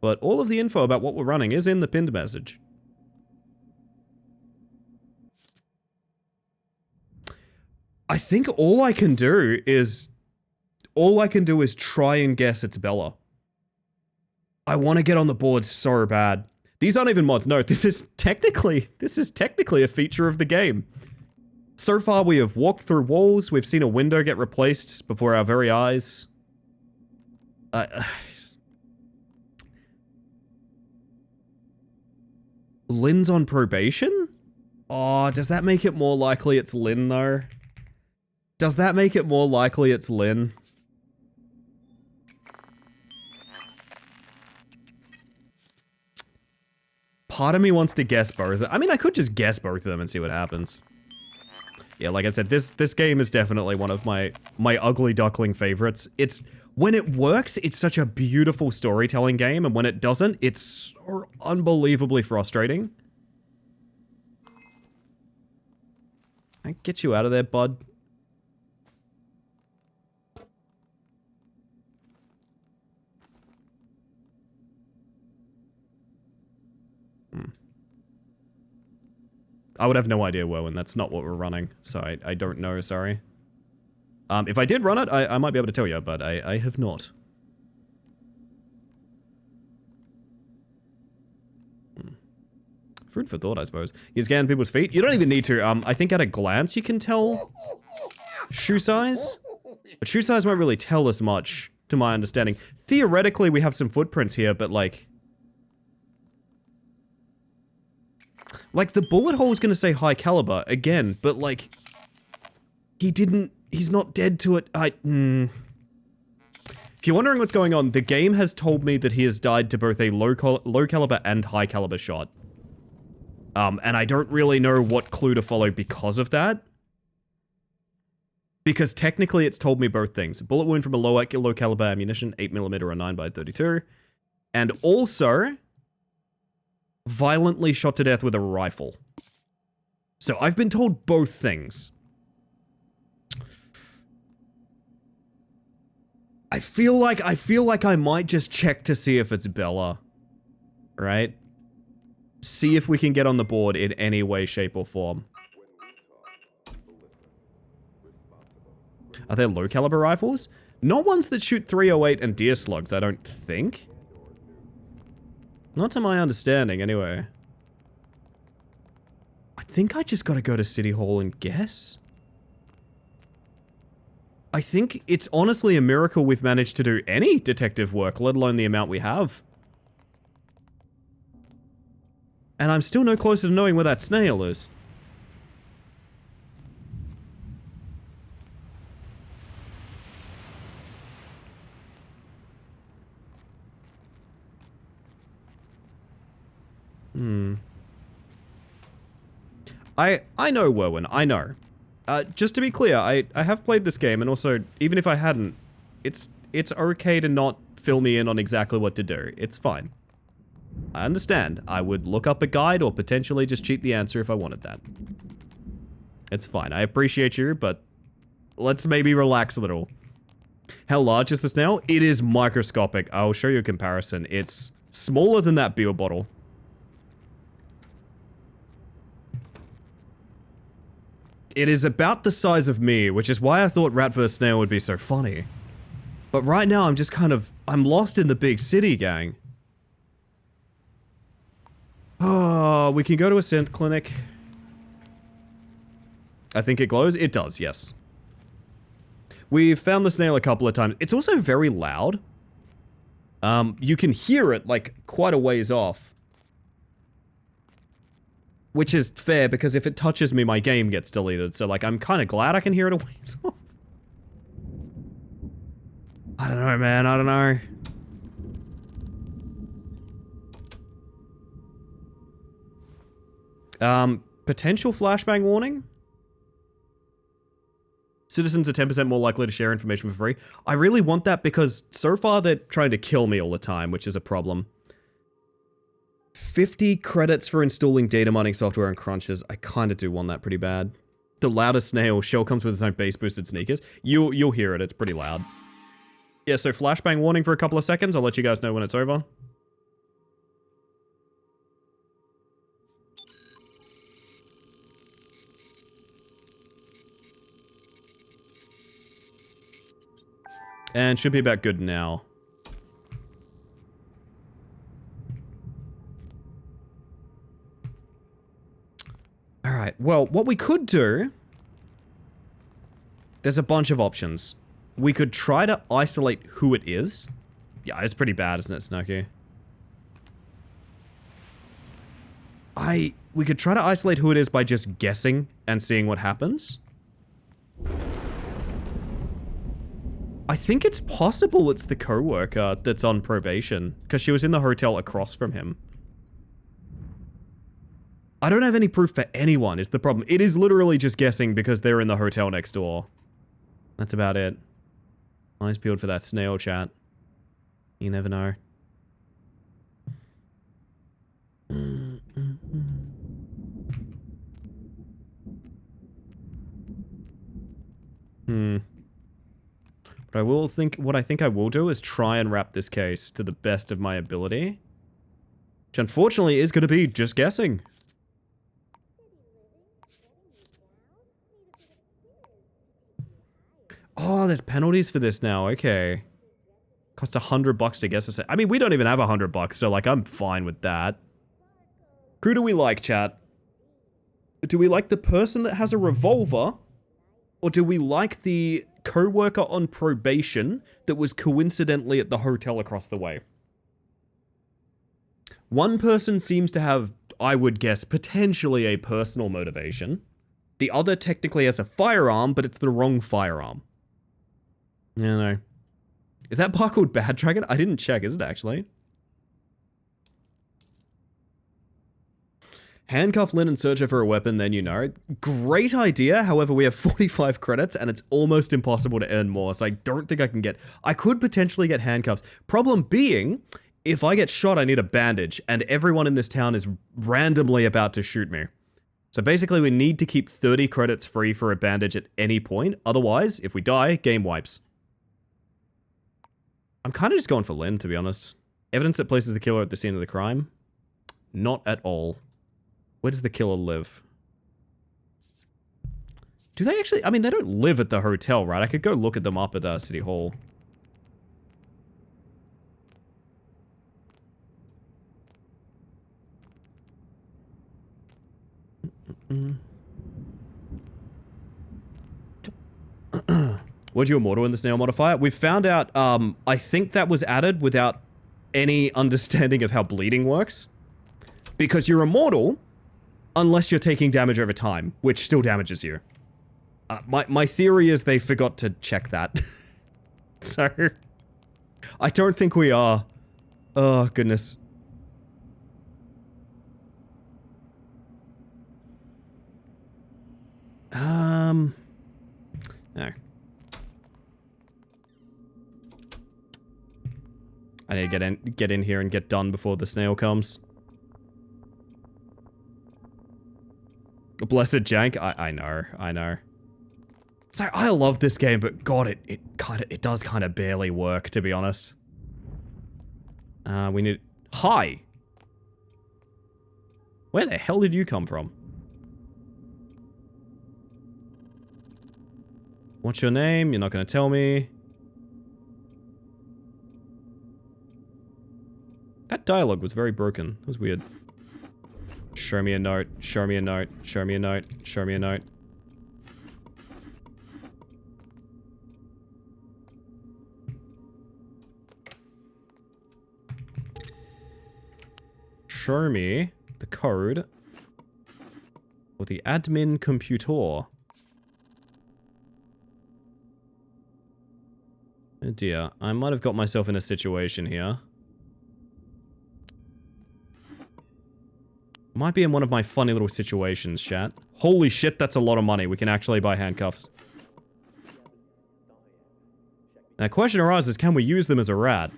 But all of the info about what we're running is in the pinned message. I think all I can do is try and guess it's Bella. I want to get on the board so bad. These aren't even mods. No, this is technically a feature of the game. So far, we have walked through walls. We've seen a window get replaced before our very eyes. Lynn's on probation? Oh, does that make it more likely it's Lynn, though? Does that make it more likely it's Lynn? Part of me wants to guess both. I mean, I could just guess both of them and see what happens. Yeah, like I said, this game is definitely one of my ugly duckling favorites. It's... When it works, it's such a beautiful storytelling game, and when it doesn't, it's so unbelievably frustrating. I get you out of there, bud. I would have no idea, Wowen. That's not what we're running, so I don't know, sorry. If I did run it, I might be able to tell you, but I have not. Food for thought, I suppose. You scan people's feet? You don't even need to. I think at a glance you can tell shoe size. But shoe size won't really tell us much, to my understanding. Theoretically, we have some footprints here, but like... Like, the bullet hole is going to say high caliber, again, but like... He's not dead to it. If you're wondering what's going on, the game has told me that he has died to both a low caliber and high caliber shot. And I don't really know what clue to follow because of that. Because technically it's told me both things. Bullet wound from a low caliber ammunition, 8mm or 9x32. And also, violently shot to death with a rifle. So I've been told both things. I feel like I might just check to see if it's Bella. Right? See if we can get on the board in any way, shape, or form. Are there low caliber rifles? Not ones that shoot 308 and deer slugs, I don't think. Not to my understanding, anyway. I think I just gotta go to City Hall and guess. I think it's honestly a miracle we've managed to do any detective work, let alone the amount we have. And I'm still no closer to knowing where that snail is. I know, Werwin, I know. Just to be clear, I have played this game, and also, even if I hadn't, it's okay to not fill me in on exactly what to do. It's fine. I understand. I would look up a guide or potentially just cheat the answer if I wanted that. It's fine. I appreciate you, but let's maybe relax a little. How large is the snail? It is microscopic. I'll show you a comparison. It's smaller than that beer bottle. It is about the size of me, which is why I thought Rat vs. Snail would be so funny. But right now, I'm just kind of... I'm lost in the big city, gang. Oh, we can go to a synth clinic. I think it glows. It does, yes. We've found the snail a couple of times. It's also very loud. You can hear it, like, quite a ways off. Which is fair, because if it touches me, my game gets deleted. So, like, I'm kind of glad I can hear it a ways off. I don't know, man. I don't know. Potential flashbang warning? Citizens are 10% more likely to share information for free. I really want that because so far they're trying to kill me all the time, which is a problem. 50 credits for installing data mining software and crunches. I kind of do want that pretty bad. The loudest snail. Shell comes with its own bass boosted sneakers. You'll hear it. It's pretty loud. Yeah, so flashbang warning for a couple of seconds. I'll let you guys know when it's over. And should be about good now. Alright, well, what we could do... There's a bunch of options. We could try to isolate who it is. Yeah, it's pretty bad, isn't it, Snooky? We could try to isolate who it is by just guessing and seeing what happens. I think it's possible it's the co-worker that's on probation, because she was in the hotel across from him. I don't have any proof for anyone, is the problem. It is literally just guessing because they're in the hotel next door. That's about it. Eyes peeled for that snail chat. You never know. But what I think I will do is try and wrap this case to the best of my ability. Which unfortunately is going to be just guessing. Oh, there's penalties for this now. Okay. Costs $100 to guess. I mean, we don't even have $100, so like, I'm fine with that. Who do we like, chat? Do we like the person that has a revolver? Or do we like the co-worker on probation that was coincidentally at the hotel across the way? One person seems to have, I would guess, potentially a personal motivation. The other technically has a firearm, but it's the wrong firearm. Yeah, no. Is that bar called Bad Dragon? I didn't check, is it actually? Handcuff Lynn and search her for a weapon, then you know. Great idea, however we have 45 credits and it's almost impossible to earn more, so I don't think I can get... I could potentially get handcuffs. Problem being, if I get shot I need a bandage, and everyone in this town is randomly about to shoot me. So basically we need to keep 30 credits free for a bandage at any point, otherwise, if we die, game wipes. I'm kind of just going for Lynn, to be honest. Evidence that places the killer at the scene of the crime? Not at all. Where does the killer live? Do they actually... I mean, they don't live at the hotel, right? I could go look at them up at City Hall. Was you immortal in the Snail modifier? We found out, I think that was added without any understanding of how bleeding works. Because you're immortal, unless you're taking damage over time, which still damages you. My theory is they forgot to check that. So, I don't think we are. Oh, goodness. No. I need to get in here and get done before the snail comes. Blessed jank. I know. So I love this game, but God, it does kind of barely work, to be honest. We need... Hi! Where the hell did you come from? What's your name? You're not going to tell me. That dialogue was very broken. It was weird. Show me a note. Show me a note. Show me a note. Show me a note. Show me the code for the admin computer. Oh dear, I might have got myself in a situation here. Might be in one of my funny little situations, chat. Holy shit, that's a lot of money. We can actually buy handcuffs. Now, the question arises, can we use them as a rat?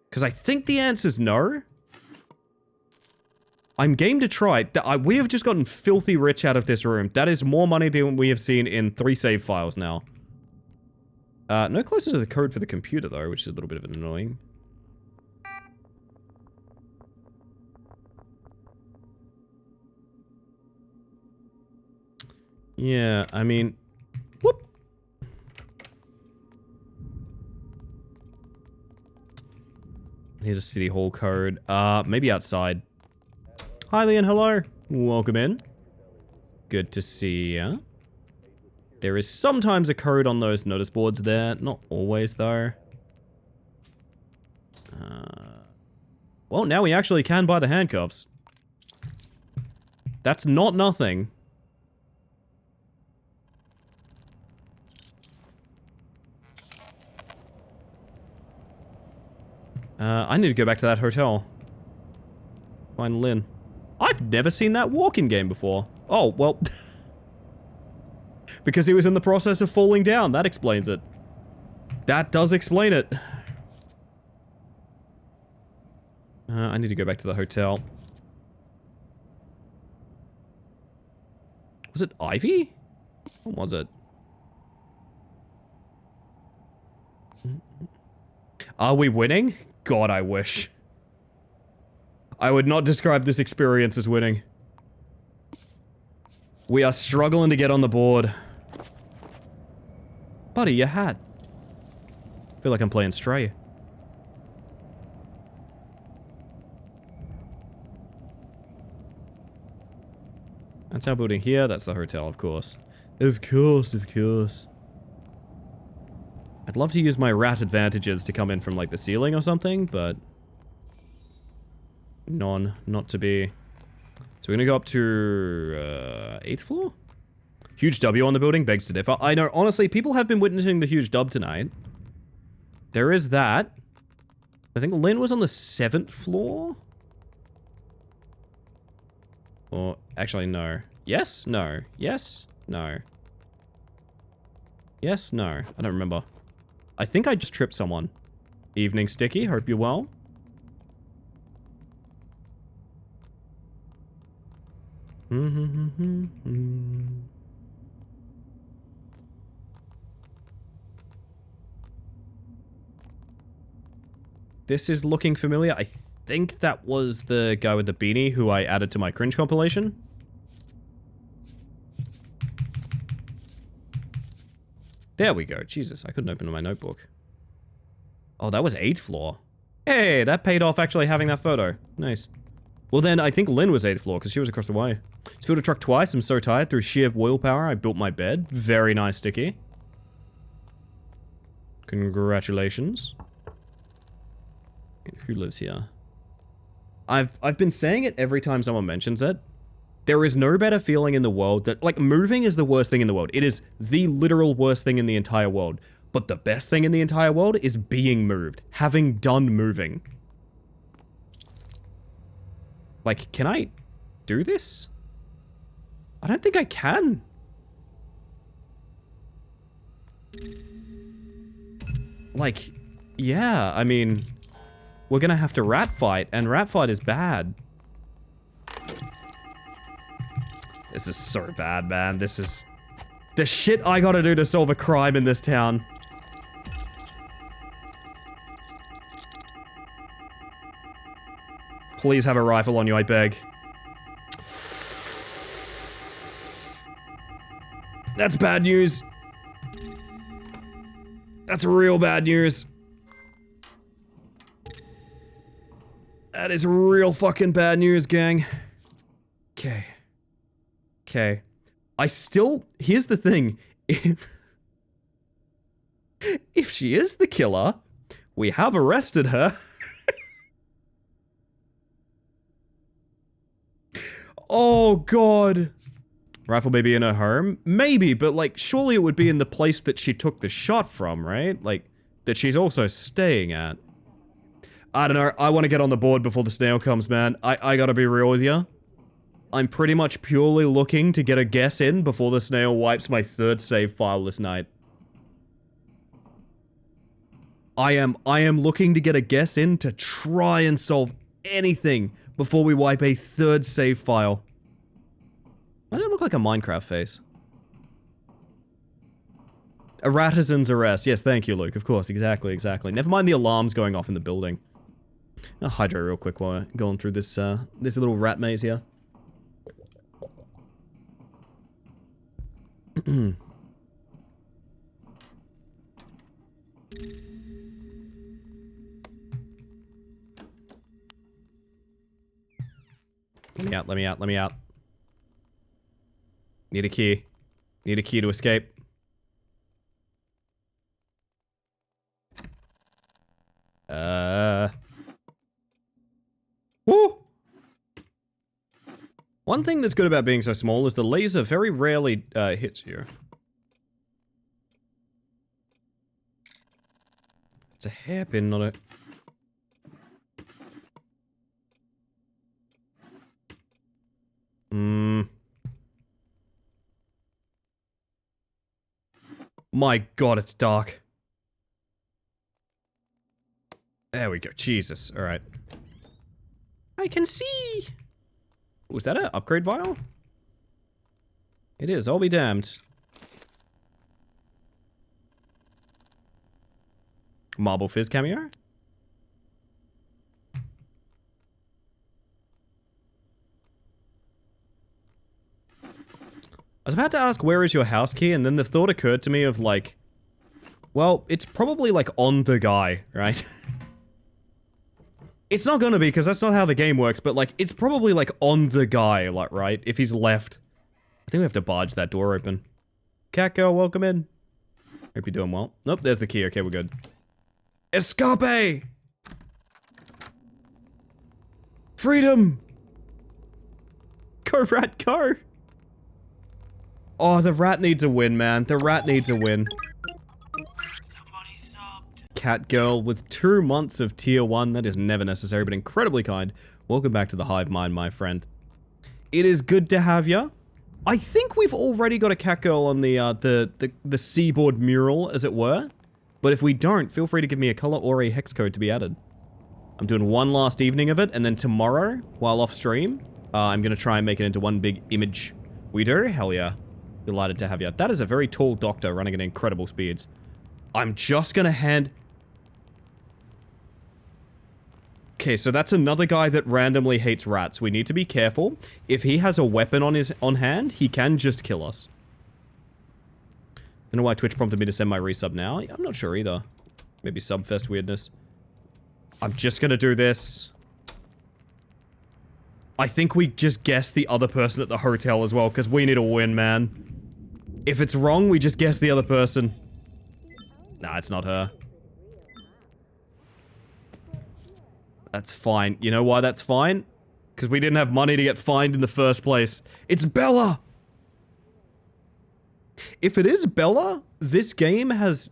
Because I think the answer's no. I'm game to try. We have just gotten filthy rich out of this room. That is more money than we have seen in 3 save files now. No closer to the code for the computer, though, which is a little bit of annoying. Yeah, I mean... Whoop! I need a City Hall code. Maybe outside. Hi, Leon, hello. Welcome in. Good to see ya. There is sometimes a code on those notice boards there. Not always, though. Well, now we actually can buy the handcuffs. That's not nothing. I need to go back to that hotel. Find Lynn. I've never seen that walk-in game before. Oh, well... Because he was in the process of falling down. That explains it. That does explain it. I need to go back to the hotel. Was it Ivy? What was it? Are we winning? God, I wish. I would not describe this experience as winning. We are struggling to get on the board. Buddy, your hat. I feel like I'm playing Stray. That's our building here. That's the hotel, of course. Of course, of course. I'd love to use my rat advantages to come in from, like, the ceiling or something, but... not to be. So we're gonna go up to, 8th floor? Huge W on the building, begs to differ. I know, honestly, people have been witnessing the huge dub tonight. There is that. I think Lynn was on the 7th floor? Or, actually, no. Yes? No. Yes? No. Yes? No. I don't remember. I think I just tripped someone. Evening, Sticky. Hope you're well. This is looking familiar. I think that was the guy with the beanie who I added to my cringe compilation. There we go. Jesus, I couldn't open my notebook. Oh, that was 8th floor. Hey, that paid off actually having that photo. Nice. Well then, I think Lynn was 8th floor because she was across the way. Just filled a truck twice. I'm so tired. Through sheer willpower, I built my bed. Very nice, Sticky. Congratulations. Who lives here? I've been saying it every time someone mentions it. There is no better feeling in the world that, like, moving is the worst thing in the world. It is the literal worst thing in the entire world. But the best thing in the entire world is being moved. Having done moving. Like, can I do this? I don't think I can. Like, yeah, I mean, we're gonna have to rat fight, and rat fight is bad. This is so bad, man. This is the shit I gotta do to solve a crime in this town. Please have a rifle on you, I beg. That's bad news. That's real bad news. That is real fucking bad news, gang. Okay. Okay. I still... Here's the thing. If she is the killer, we have arrested her. Oh, God. Rifle may be in her home? Maybe, but, like, surely it would be in the place that she took the shot from, right? Like, that she's also staying at. I don't know. I want to get on the board before the snail comes, man. I gotta be real with you. I'm pretty much purely looking to get a guess in before the snail wipes my 3rd save file this night. I am looking to get a guess in to try and solve anything before we wipe a 3rd save file. Why does it look like a Minecraft face? A Rattisan's arrest. Yes, thank you, Luke. Of course, exactly. Never mind the alarms going off in the building. I'll hydrate real quick while we're going through this, this little rat maze here. Let me out. Need a key. Need a key to escape. Woo! One thing that's good about being so small is the laser very rarely, hits you. It's a hairpin, not a... My God, it's dark. There we go. Jesus. All right. I can see. Was that an upgrade vial? It is. I'll be damned. Marble Fizz cameo? I was about to ask, where is your house key? And then the thought occurred to me of like, well, it's probably like on the guy, right? It's not gonna be, because that's not how the game works, but like, it's probably like on the guy, like, right? If he's left. I think we have to barge that door open. Cat girl, welcome in. Hope you're doing well. Nope, there's the key. Okay, we're good. Escape! Freedom! Go, rat, go! Oh, the rat needs a win, man. The rat needs a win. Somebody subbed. Cat girl with 2 months of tier 1. That is never necessary, but incredibly kind. Welcome back to the hive mind, my friend. It is good to have ya. I think we've already got a cat girl on the seaboard mural, as it were. But if we don't, feel free to give me a color or a hex code to be added. I'm doing one last evening of it, and then tomorrow, while off stream, I'm gonna try and make it into one big image. We do? Hell yeah. Delighted to have you. That is a very tall doctor running at incredible speeds. I'm just gonna hand... Okay, so that's another guy that randomly hates rats. We need to be careful. If he has a weapon on hand, he can just kill us. Don't know why Twitch prompted me to send my resub now. I'm not sure either. Maybe Subfest weirdness. I'm just gonna do this. I think we just guessed the other person at the hotel as well, because we need a win, man. If it's wrong, we just guess the other person. Nah, it's not her. That's fine. You know why that's fine? Because we didn't have money to get fined in the first place. It's Bella! If it is Bella, this game has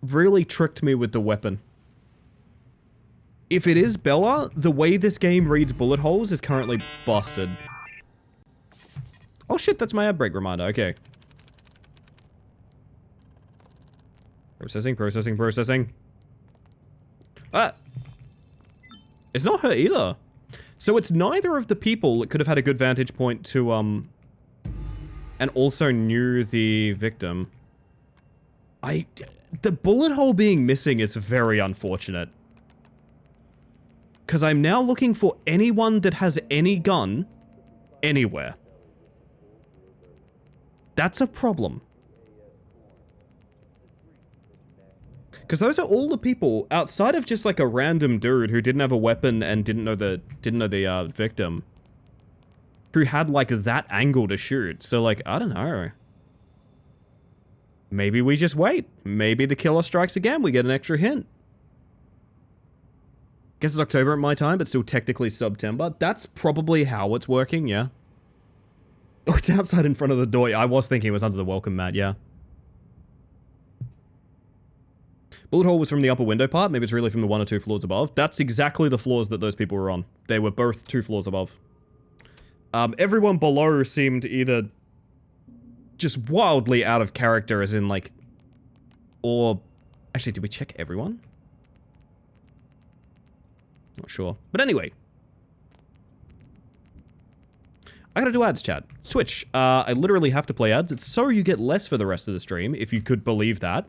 really tricked me with the weapon. If it is Bella, the way this game reads bullet holes is currently busted. Oh shit, that's my ad break reminder. Okay. Processing, processing, processing. Ah! It's not her either. So it's neither of the people that could have had a good vantage point to, and also knew the victim. The bullet hole being missing is very unfortunate. Because I'm now looking for anyone that has any gun anywhere. That's a problem. Because those are all the people outside of just like a random dude who didn't have a weapon and didn't know the victim, who had like that angle to shoot. So like, I don't know. Maybe we just wait. Maybe the killer strikes again. We get an extra hint. Guess it's October at my time, but still technically September. That's probably how it's working, yeah. Oh, it's outside in front of the door. I was thinking it was under the welcome mat, yeah. Bullet hole was from the upper window part. Maybe it's really from the 1 or 2 floors above. That's exactly the floors that those people were on. They were both 2 floors above. Everyone below seemed either just wildly out of character, as in like, or actually, did we check everyone? Not sure. But anyway. I gotta do ads, chat. It's Twitch. I literally have to play ads. It's so you get less for the rest of the stream, if you could believe that.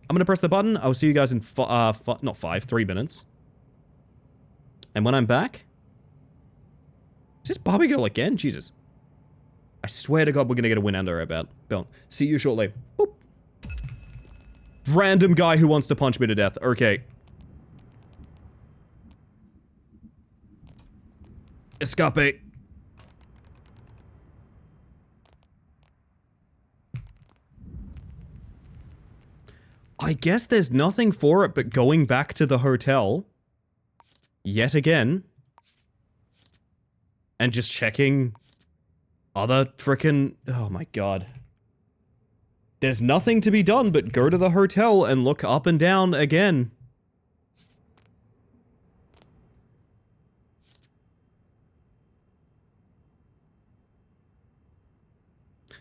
I'm gonna press the button. I'll see you guys in 3 minutes. And when I'm back... Is this Barbie Girl again? Jesus. I swear to God we're gonna get a win under our belt. See you shortly. Boop. Random guy who wants to punch me to death. Okay. Escape. I guess there's nothing for it but going back to the hotel. Yet again. And just checking other frickin'... Oh my god. There's nothing to be done but go to the hotel and look up and down again.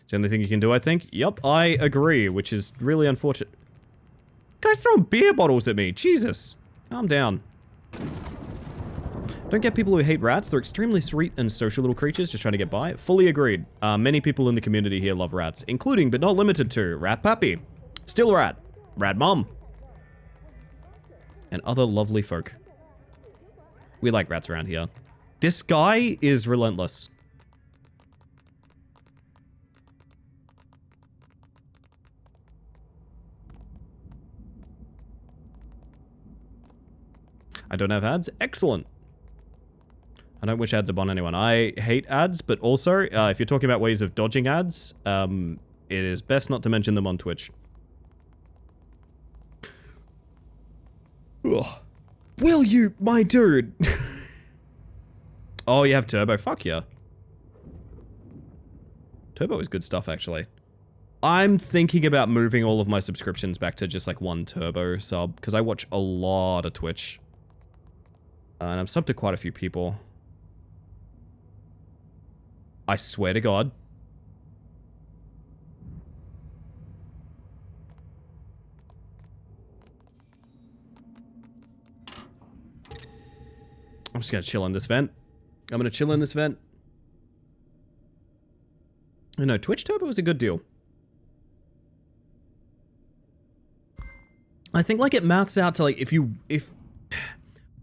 It's the only thing you can do, I think. Yup, I agree, which is really unfortunate. Guys throwing beer bottles at me. Jesus. Calm down. Don't get people who hate rats. They're extremely sweet and social little creatures just trying to get by. Fully agreed. Many people in the community here love rats, including but not limited to Rat Pappy, Still Rat, Rat Mom, and other lovely folk. We like rats around here. This guy is relentless. I don't have ads. Excellent. I don't wish ads upon anyone. I hate ads, but also, if you're talking about ways of dodging ads, it is best not to mention them on Twitch. Ugh. Will you, my dude? Oh, you have Turbo? Fuck yeah. Turbo is good stuff, actually. I'm thinking about moving all of my subscriptions back to just like 1 Turbo sub, because I watch a lot of Twitch. And I'm subbed to quite a few people. I swear to God. I'm just gonna chill in this vent. I'm gonna chill in this vent. I know, Twitch Turbo is a good deal. I think like it maths out to like, if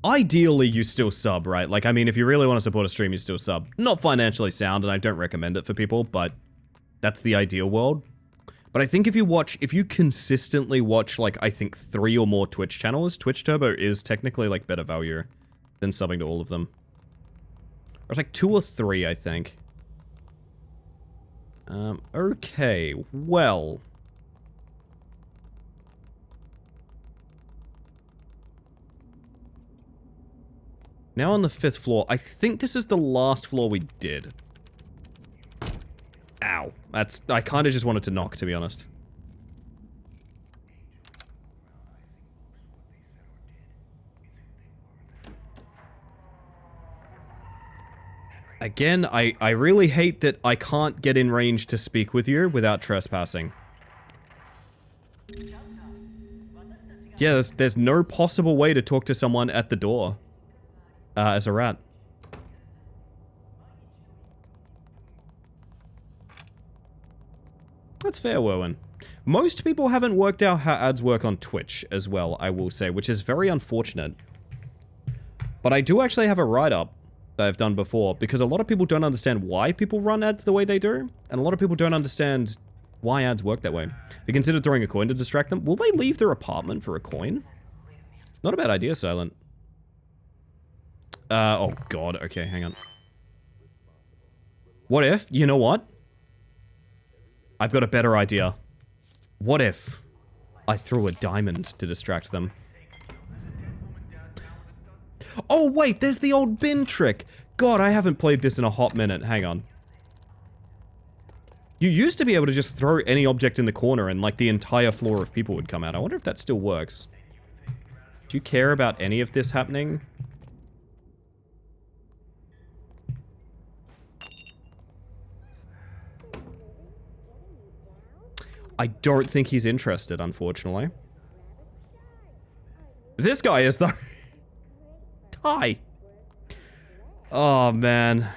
ideally you still sub, right? Like, I mean, if you really want to support a stream, you still sub. Not financially sound, and I don't recommend it for people, but that's the ideal world. But I think if you consistently watch, like, I think 3 or more Twitch channels, Twitch Turbo is technically, like, better value than subbing to all of them. Or it's like 2 or 3, I think. Okay, well. Now on the 5th floor, I think this is the last floor we did. Ow. I kind of just wanted to knock, to be honest. Again, I really hate that I can't get in range to speak with you without trespassing. Yeah, there's no possible way to talk to someone at the door. As a rat. That's fair, Werwin. Most people haven't worked out how ads work on Twitch as well, I will say, which is very unfortunate. But I do actually have a write-up that I've done before, because a lot of people don't understand why people run ads the way they do, and a lot of people don't understand why ads work that way. If you consider throwing a coin to distract them, will they leave their apartment for a coin? Not a bad idea, Silent. Oh god, okay, hang on. What if, you know what? I've got a better idea. What if I threw a diamond to distract them? Oh wait, there's the old bin trick! God, I haven't played this in a hot minute, hang on. You used to be able to just throw any object in the corner and like the entire floor of people would come out. I wonder if that still works. Do you care about any of this happening? I don't think he's interested, unfortunately. This guy is though. Hi. Oh, man.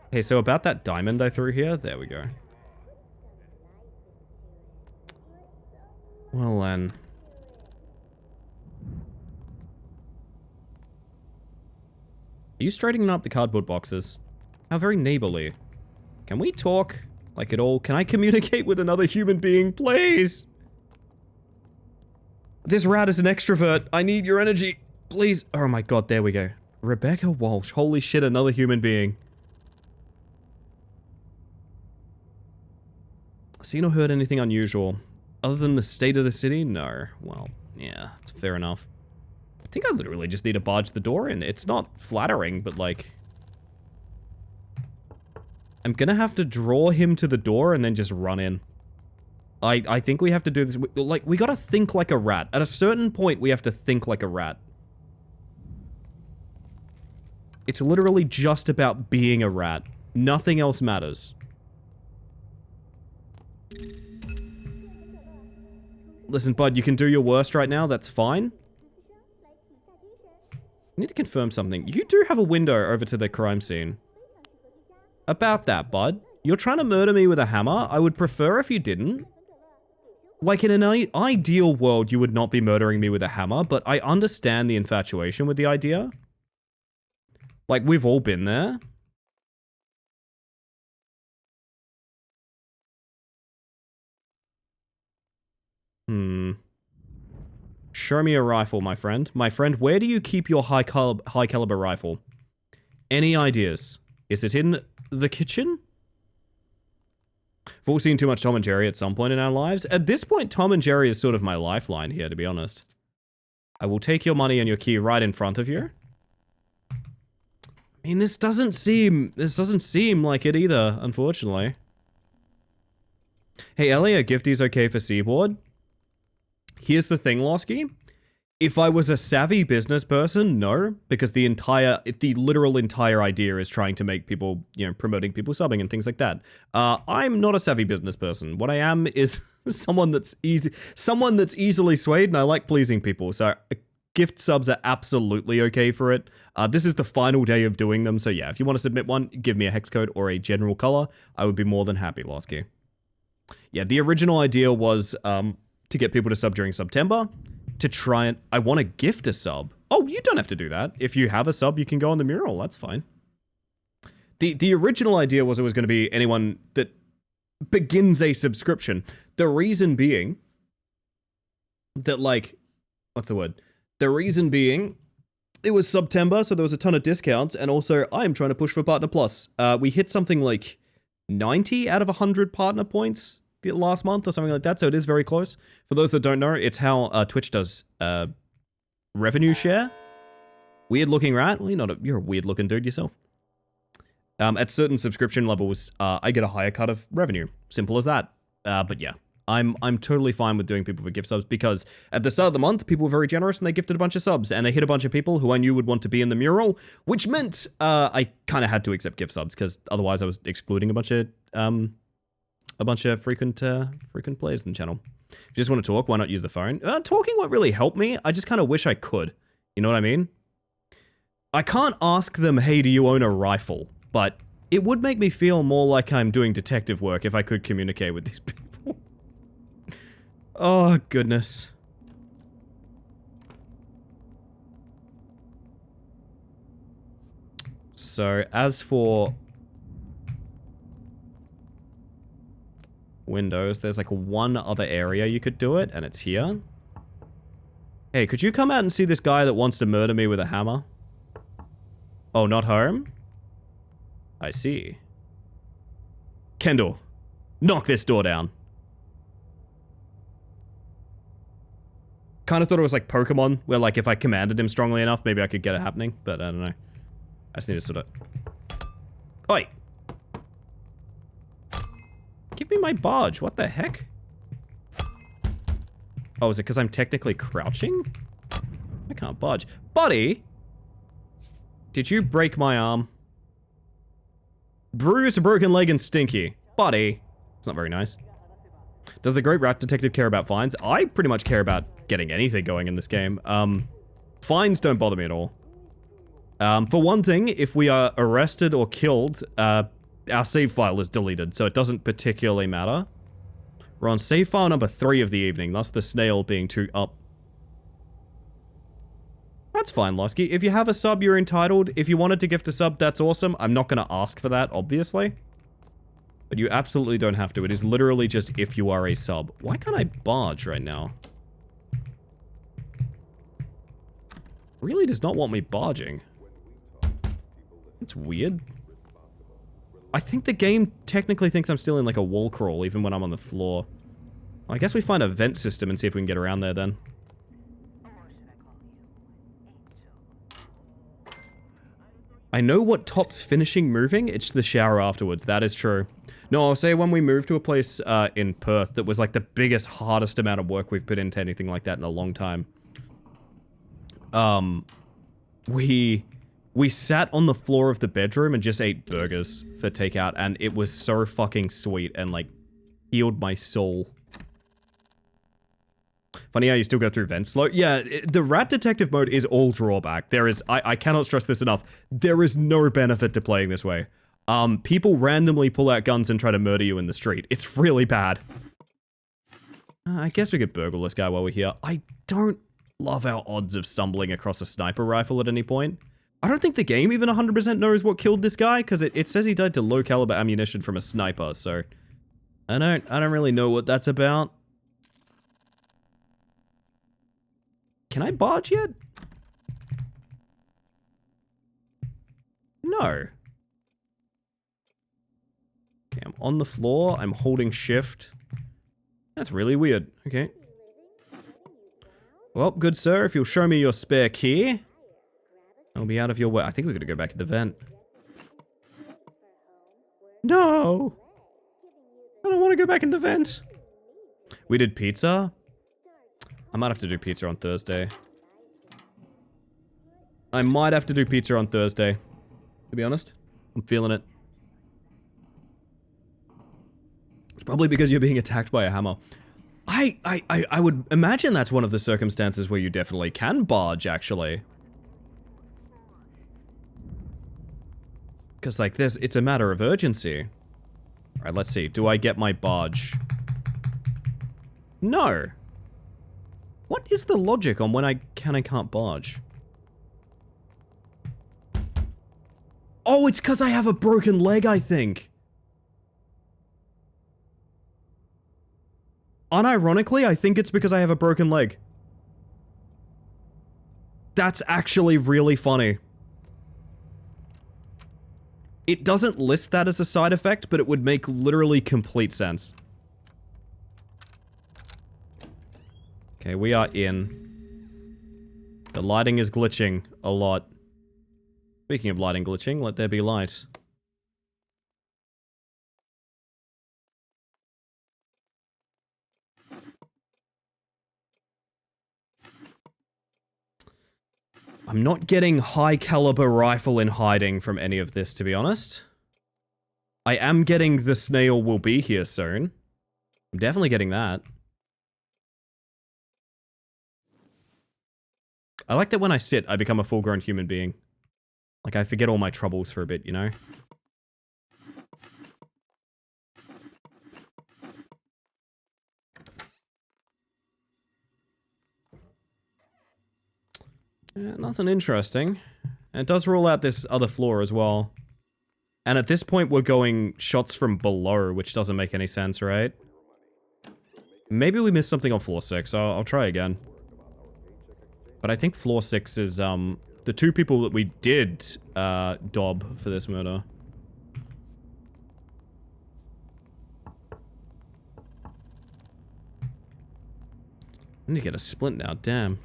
Okay, so about that diamond I threw here. There we go. Well, then. Are you straightening up the cardboard boxes? How very neighborly. Can we talk? Like at all? Can I communicate with another human being, please? This rat is an extrovert. I need your energy. Please. Oh my god, there we go. Rebecca Walsh. Holy shit, another human being. Seen or heard anything unusual? Other than the state of the city? No. Well, yeah, it's fair enough. I think I literally just need to barge the door in. It's not flattering, but like... I'm gonna have to draw him to the door and then just run in. I think we have to do this. Like, we gotta think like a rat. At a certain point, we have to think like a rat. It's literally just about being a rat. Nothing else matters. Listen, bud, you can do your worst right now. That's fine. I need to confirm something. You do have a window over to the crime scene. About that, bud. You're trying to murder me with a hammer? I would prefer if you didn't. Like, in an ideal world, you would not be murdering me with a hammer, but I understand the infatuation with the idea. Like, we've all been there. Show me a rifle, my friend. My friend, where do you keep your high caliber rifle? Any ideas? Is it in the kitchen? We've all seen too much Tom and Jerry at some point in our lives. At this point, Tom and Jerry is sort of my lifeline here, to be honest. I will take your money and your key right in front of you. I mean, this doesn't seem like it either, unfortunately. Hey, Ellie, a gifty's okay for Seaboard? Here's the thing, Losky. If I was a savvy business person, no, because the literal entire idea is trying to make people, you know, promoting people subbing and things like that. I'm not a savvy business person. What I am is someone that's easily swayed, and I like pleasing people. So gift subs are absolutely okay for it. This is the final day of doing them, so yeah, if you want to submit one, give me a hex code or a general color. I would be more than happy, Losky. Yeah, the original idea was to get people to sub during September. to try and... I want to gift a sub. Oh, you don't have to do that. If you have a sub, you can go on the mural. That's fine. The original idea was it was going to be anyone that begins a subscription. The reason being that, like... What's the word? The reason being... It was September, so there was a ton of discounts, and also I'm trying to push for Partner Plus. We hit something like 90 out of 100 partner points the last month or something like that, so it is very close. For those that don't know, it's how Twitch does revenue share. Weird looking rat? Well, you're a weird looking dude yourself. At certain subscription levels, I get a higher cut of revenue. Simple as that. But yeah. I'm totally fine with doing people for gift subs because at the start of the month, people were very generous and they gifted a bunch of subs and they hit a bunch of people who I knew would want to be in the mural, which meant I kind of had to accept gift subs because otherwise I was excluding a bunch of frequent players in the channel. If you just want to talk, why not use the phone? Talking won't really help me. I just kind of wish I could. You know what I mean? I can't ask them, hey, do you own a rifle? But it would make me feel more like I'm doing detective work if I could communicate with these people. Oh, goodness. So, as for Windows, there's like one other area you could do it, and it's here. Hey, could you come out and see this guy that wants to murder me with a hammer? Oh, not home? I see. Kendall, knock this door down. Kind of thought it was like Pokemon, where like if I commanded him strongly enough, maybe I could get it happening, but I don't know. I just need to sort of... Oi! Give me my barge, what the heck? Oh, is it because I'm technically crouching? I can't barge. Buddy! Did you break my arm? Bruised, broken leg, and stinky. Buddy! It's not very nice. Does the Great Rat Detective care about fines? I pretty much care about getting anything going in this game. Fines don't bother me at all. For one thing, if we are arrested or killed, our save file is deleted, so it doesn't particularly matter. We're on save file number 3 of the evening, thus the snail being 2 up. That's fine, Losky. If you have a sub, you're entitled. If you wanted to gift a sub, that's awesome. I'm not going to ask for that, obviously. But you absolutely don't have to. It is literally just if you are a sub. Why can't I barge right now? Really does not want me barging. It's weird. I think the game technically thinks I'm still in like a wall crawl even when I'm on the floor. I guess we find a vent system and see if we can get around there then. I know what tops finishing moving. It's the shower afterwards. That is true. No, I'll say when we moved to a place in Perth that was like the biggest, hardest amount of work we've put into anything like that in a long time. We sat on the floor of the bedroom and just ate burgers for takeout, and it was so fucking sweet and like healed my soul. Funny how you still go through vents slow. Yeah, the rat detective mode is all drawback. There is, I cannot stress this enough. There is no benefit to playing this way. People randomly pull out guns and try to murder you in the street. It's really bad. I guess we could burgle this guy while we're here. I don't love our odds of stumbling across a sniper rifle at any point. I don't think the game even 100% knows what killed this guy, because it says he died to low caliber ammunition from a sniper, so I don't really know what that's about. Can I barge yet? No. Okay, I'm on the floor. I'm holding shift. That's really weird. Okay. Well, good sir, if you'll show me your spare key, I'll be out of your way. I think we're gonna go back to the vent. No! I don't want to go back in the vent. We did pizza? I might have to do pizza on Thursday. I might have to do pizza on Thursday. To be honest, I'm feeling it. It's probably because you're being attacked by a hammer. I would imagine that's one of the circumstances where you definitely can barge, actually. Because, like, it's a matter of urgency. Alright, let's see. Do I get my barge? No. What is the logic on when I can and can't barge? Oh, it's because I have a broken leg, I think. Unironically, I think it's because I have a broken leg. That's actually really funny. It doesn't list that as a side effect, but it would make literally complete sense. Okay, we are in. The lighting is glitching a lot. Speaking of lighting glitching, let there be light. I'm not getting high caliber rifle in hiding from any of this, to be honest. I am getting the snail will be here soon. I'm definitely getting that. I like that when I sit, I become a full-grown human being. Like, I forget all my troubles for a bit, you know? Yeah, nothing interesting. And it does rule out this other floor as well. And at this point, we're going shots from below, which doesn't make any sense, right? Maybe we missed something on floor 6. I'll try again. But I think floor 6 is, the two people that we did, dob for this murder. I need to get a splint now, damn.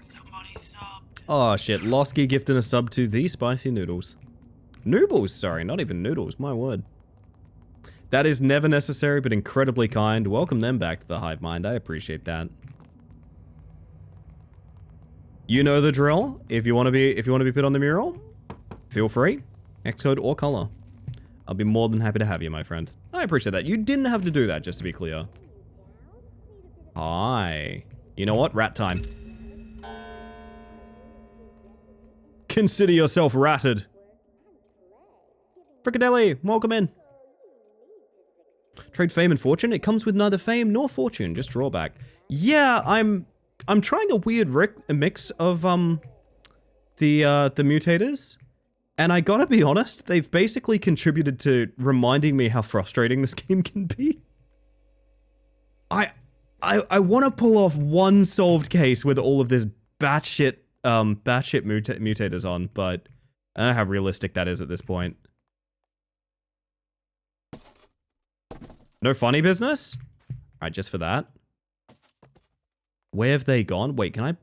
Somebody subbed. Oh shit, Losky gifting a sub to the spicy noodles. Noobles, sorry, not even noodles, my word. That is never necessary, but incredibly kind. Welcome them back to the hive mind, I appreciate that. You know the drill. If you want to be put on the mural, feel free. Xcode or color. I'll be more than happy to have you, my friend. I appreciate that. You didn't have to do that, just to be clear. Hi. You know what? Rat time. Consider yourself ratted. Frickadelli, welcome in. Trade fame and fortune. It comes with neither fame nor fortune, just drawback. Yeah, I'm trying a weird mix of the mutators, and I gotta be honest, they've basically contributed to reminding me how frustrating this game can be. I want to pull off one solved case with all of this batshit mutators on, but I don't know how realistic that is at this point. No funny business? Alright, just for that. Where have they gone? Wait, can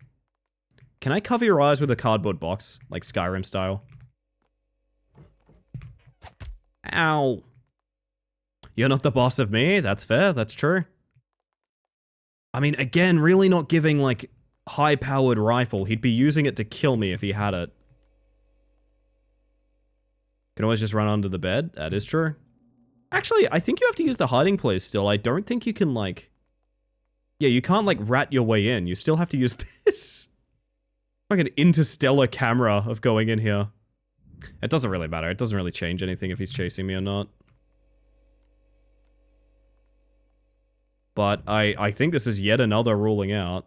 I cover your eyes with a cardboard box? Like Skyrim style? Ow. You're not the boss of me? That's fair, that's true. I mean, again, really not giving, like, high-powered rifle. He'd be using it to kill me if he had it. Can always just run under the bed. That is true. Actually, I think you have to use the hiding place still. I don't think you can, like... Yeah, you can't, like, rat your way in. You still have to use this. Like an interstellar camera of going in here. It doesn't really matter. It doesn't really change anything if he's chasing me or not. But I think this is yet another ruling out.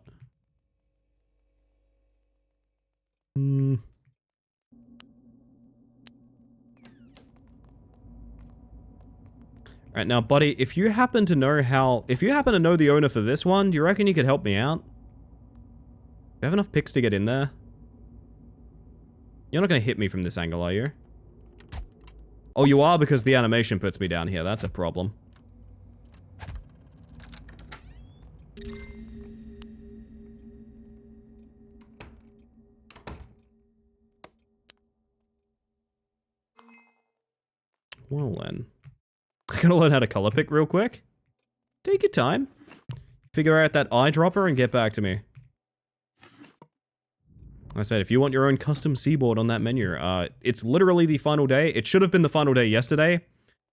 Right, now, buddy, if you happen to know the owner for this one, do you reckon you could help me out? Do you have enough picks to get in there? You're not gonna hit me from this angle, are you? Oh, you are, because the animation puts me down here. That's a problem. Well then. I gotta learn how to color pick real quick. Take your time. Figure out that eyedropper and get back to me. Like I said, if you want your own custom seaboard on that menu, it's literally the final day. It should have been the final day yesterday,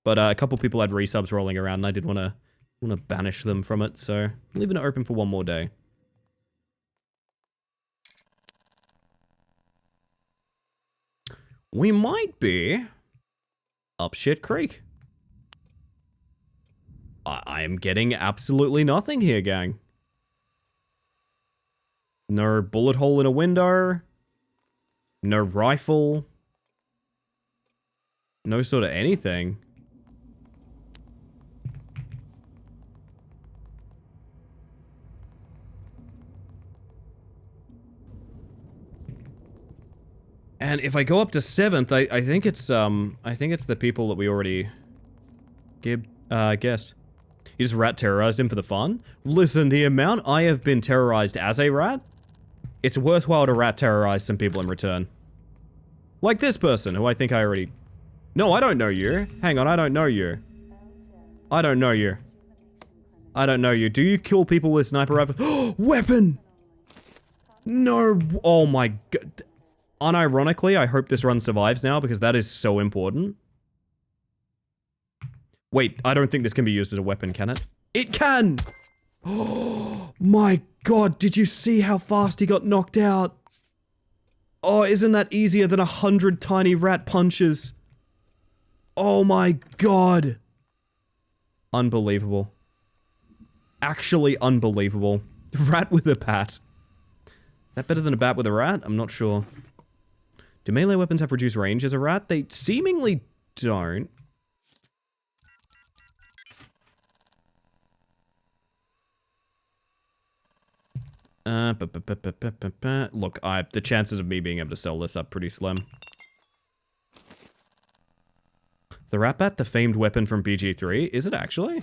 but a couple people had resubs rolling around and I did want to banish them from it, so I'm leaving it open for one more day. We might be up shit creek. I am getting absolutely nothing here, gang. No bullet hole in a window. No rifle. No sort of anything. And if I go up to 7th, I think it's the people that we already guessed. You just rat terrorized him for the fun? Listen, the amount I have been terrorized as a rat, it's worthwhile to rat terrorize some people in return. Like this person, who I think I already... No, I don't know you. Hang on, I don't know you. I don't know you. I don't know you. Do you kill people with sniper rifles? Weapon! No, oh my god. Unironically, I hope this run survives now, because that is so important. Wait, I don't think this can be used as a weapon, can it? It can! Oh my god, did you see how fast he got knocked out? Oh, isn't that easier than 100 tiny rat punches? Oh my god. Unbelievable. Actually unbelievable. Rat with a bat. That better than a bat with a rat? I'm not sure. Do melee weapons have reduced range as a rat? They seemingly don't. Look, the chances of me being able to sell this are pretty slim. The rat bat, the famed weapon from BG3, is it actually?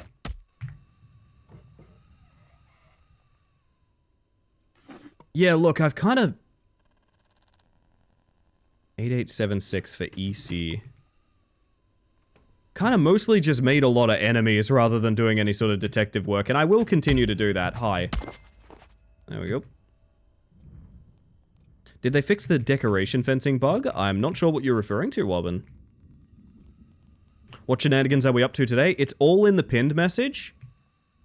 Yeah, look, I've kind of... 8876 for EC. Kind of mostly just made a lot of enemies rather than doing any sort of detective work, and I will continue to do that. Hi. There we go. Did they fix the decoration fencing bug? I'm not sure what you're referring to, Wobbin. What shenanigans are we up to today? It's all in the pinned message.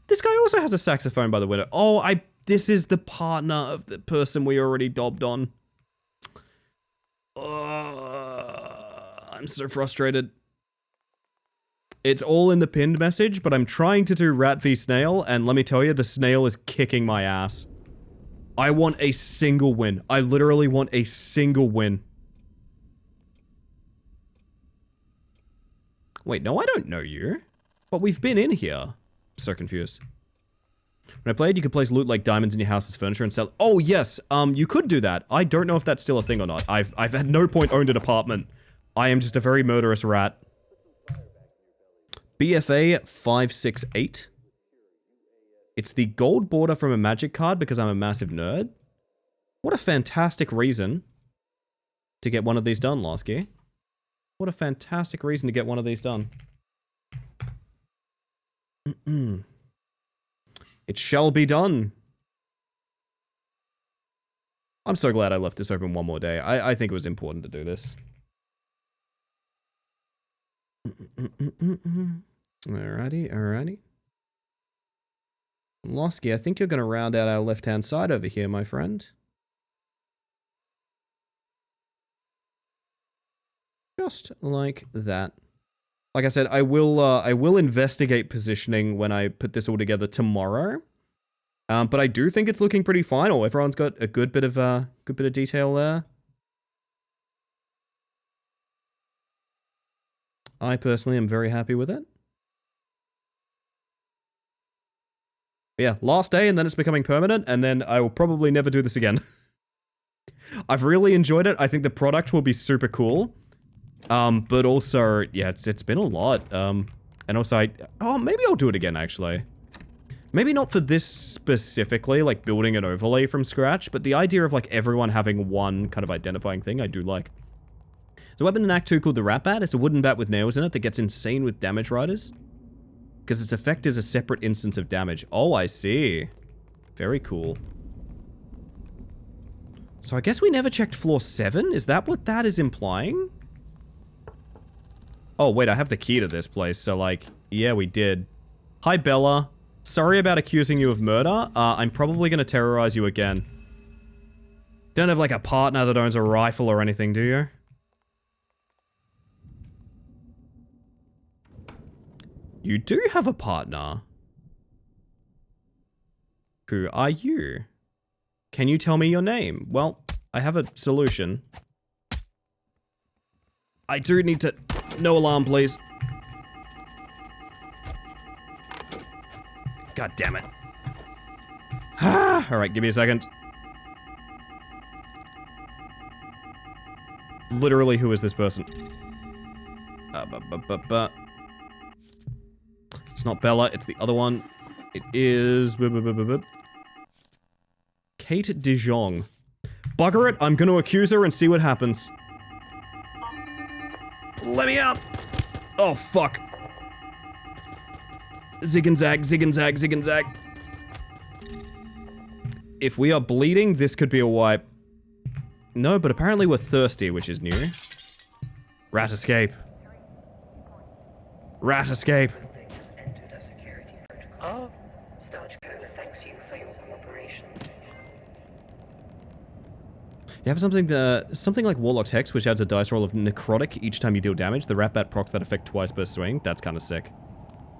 This guy also has a saxophone by the window. Oh, this is the partner of the person we already dobbed on. I'm so frustrated. It's all in the pinned message, but I'm trying to do Rat v Snail, and let me tell you, the Snail is kicking my ass. I want a single win. I literally want a single win. Wait, no, I don't know you. But we've been in here. I'm so confused. When I played, you could place loot like diamonds in your house as furniture and sell... Oh, yes, you could do that. I don't know if that's still a thing or not. I've at no point owned an apartment. I am just a very murderous rat. BFA 568. It's the gold border from a magic card because I'm a massive nerd. What a fantastic reason to get one of these done, Losky. What a fantastic reason to get one of these done. It shall be done. I'm so glad I left this open one more day. I think it was important to do this. Alrighty, alrighty. Losky, I think you're going to round out our left-hand side over here, my friend. Just like that. Like I said, I will investigate positioning when I put this all together tomorrow. But I do think it's looking pretty final. Everyone's got a good bit of detail there. I personally am very happy with it. Yeah, last day, and then it's becoming permanent, and then I will probably never do this again. I've really enjoyed it. I think the product will be super cool. But also, yeah, it's been a lot. And also, maybe I'll do it again, actually. Maybe not for this specifically, like building an overlay from scratch, but the idea of like everyone having one kind of identifying thing, I do like. So weapon in Act 2 called the Rat Bat. It's a wooden bat with nails in it that gets insane with damage riders. Because its effect is a separate instance of damage. Oh, I see. Very cool. So I guess we never checked floor 7? Is that what that is implying? Oh, wait, I have the key to this place, so like, yeah, we did. Hi, Bella. Sorry about accusing you of murder. I'm probably gonna terrorize you again. Don't have like a partner that owns a rifle or anything, do you? You do have a partner. Who are you? Can you tell me your name? Well, I have a solution. I do need to... No alarm, please. God damn it. Ah, alright, give me a second. Literally, who is this person? It's not Bella, it's the other one. It is... Kate De Jong. Bugger it, I'm gonna accuse her and see what happens. Let me out! Oh, fuck. Zig and zag, zig and zag, zig and zag. If we are bleeding, this could be a wipe. No, but apparently we're thirsty, which is new. Rat escape. Rat escape. Oh. Starch Cola thanks you for your cooperation. You have something like Warlock's Hex, which adds a dice roll of necrotic each time you deal damage. The Rat Bat procs that effect twice per swing. That's kind of sick.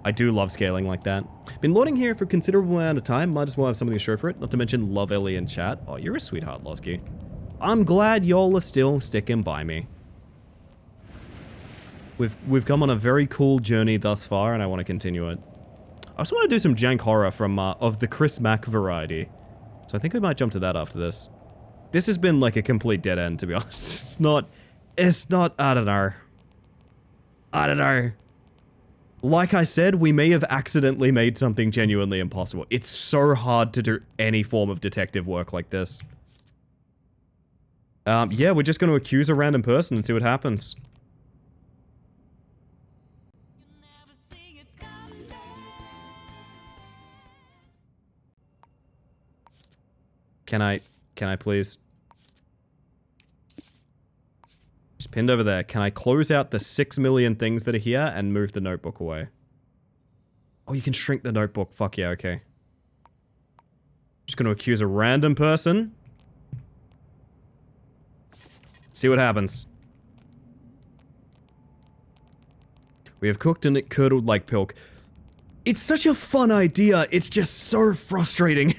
I do love scaling like that. Been loading here for a considerable amount of time. Might as well have something to show for it. Not to mention love Ellie in chat. Oh, you're a sweetheart, Losky. I'm glad y'all are still sticking by me. We've come on a very cool journey thus far, and I want to continue it. I also want to do some jank horror from of the Chris Mack variety. So I think we might jump to that after this. This has been like a complete dead end, to be honest. It's not, I don't know. I don't know. Like I said, we may have accidentally made something genuinely impossible. It's so hard to do any form of detective work like this. Yeah, we're just going to accuse a random person and see what happens. Can I please? Just pinned over there. Can I close out the 6 million things that are here and move the notebook away? Oh, you can shrink the notebook. Fuck yeah, okay. Just gonna accuse a random person. See what happens. We have cooked and it curdled like pilk. It's such a fun idea. It's just so frustrating.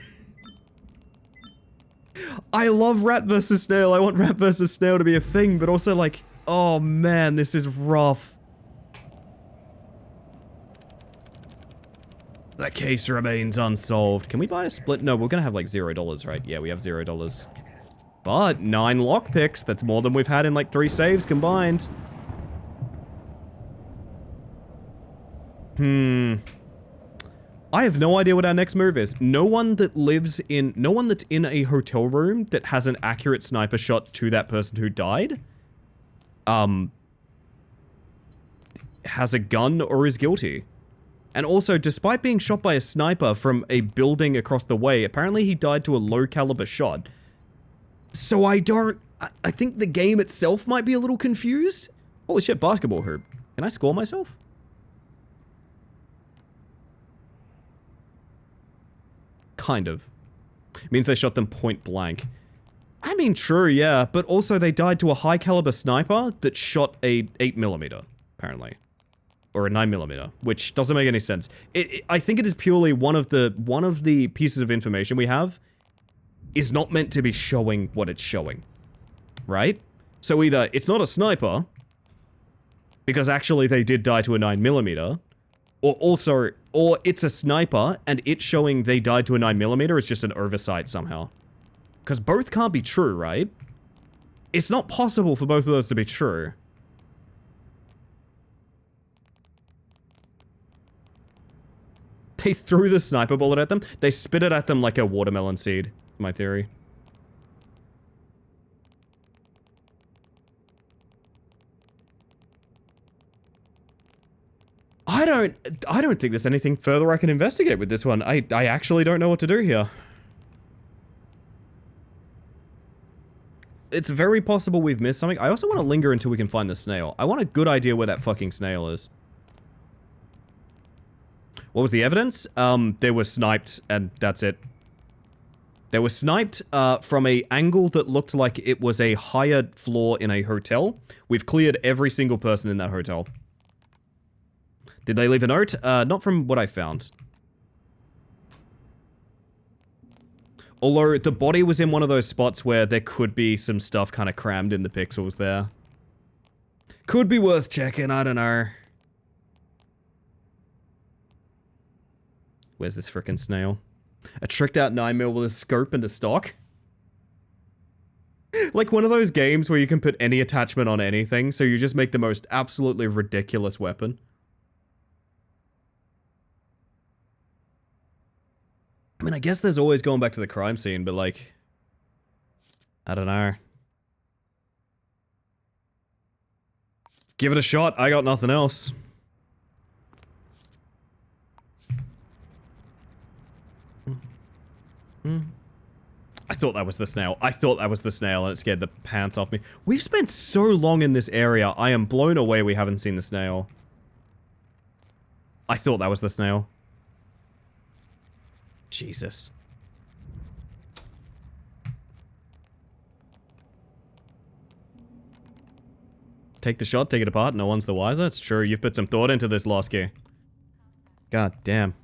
I love Rat vs. Snail. I want Rat vs. Snail to be a thing, but also like, oh man, this is rough. That case remains unsolved. Can we buy a split? No, we're gonna have like $0, right? Yeah, we have $0. But 9 lockpicks. That's more than we've had in like 3 saves combined. I have no idea what our next move is. No one that's in a hotel room that has an accurate sniper shot to that person who died, has a gun or is guilty. And also, despite being shot by a sniper from a building across the way, apparently he died to a low caliber shot. So I think the game itself might be a little confused. Holy shit, basketball hoop. Can I score myself? Kind of. Means they shot them point blank. I mean, true, yeah, but also they died to a high caliber sniper that shot a 8mm, apparently. Or a 9mm, which doesn't make any sense. I think it is purely one of the pieces of information we have is not meant to be showing what it's showing. Right? So either it's not a sniper, because actually they did die to a 9mm, or it's a sniper, and it's showing they died to a 9mm is just an oversight somehow. Because both can't be true, right? It's not possible for both of those to be true. They threw the sniper bullet at them. They spit it at them like a watermelon seed, my theory. I don't think there's anything further I can investigate with this one. I actually don't know what to do here. It's very possible we've missed something. I also want to linger until we can find the snail. I want a good idea where that fucking snail is. What was the evidence? They were sniped, and that's it. They were sniped from an angle that looked like it was a higher floor in a hotel. We've cleared every single person in that hotel. Did they leave a note? Not from what I found. Although the body was in one of those spots where there could be some stuff kind of crammed in the pixels there. Could be worth checking, I don't know. Where's this frickin' snail? A tricked out 9mm with a scope and a stock? Like one of those games where you can put any attachment on anything, so you just make the most absolutely ridiculous weapon. I mean, I guess there's always going back to the crime scene, but like... I don't know. Give it a shot, I got nothing else. I thought that was the snail. I thought that was the snail and it scared the pants off me. We've spent so long in this area, I am blown away we haven't seen the snail. I thought that was the snail. Jesus. Take the shot, take it apart, no one's the wiser. It's true, you've put some thought into this, Losky. God damn.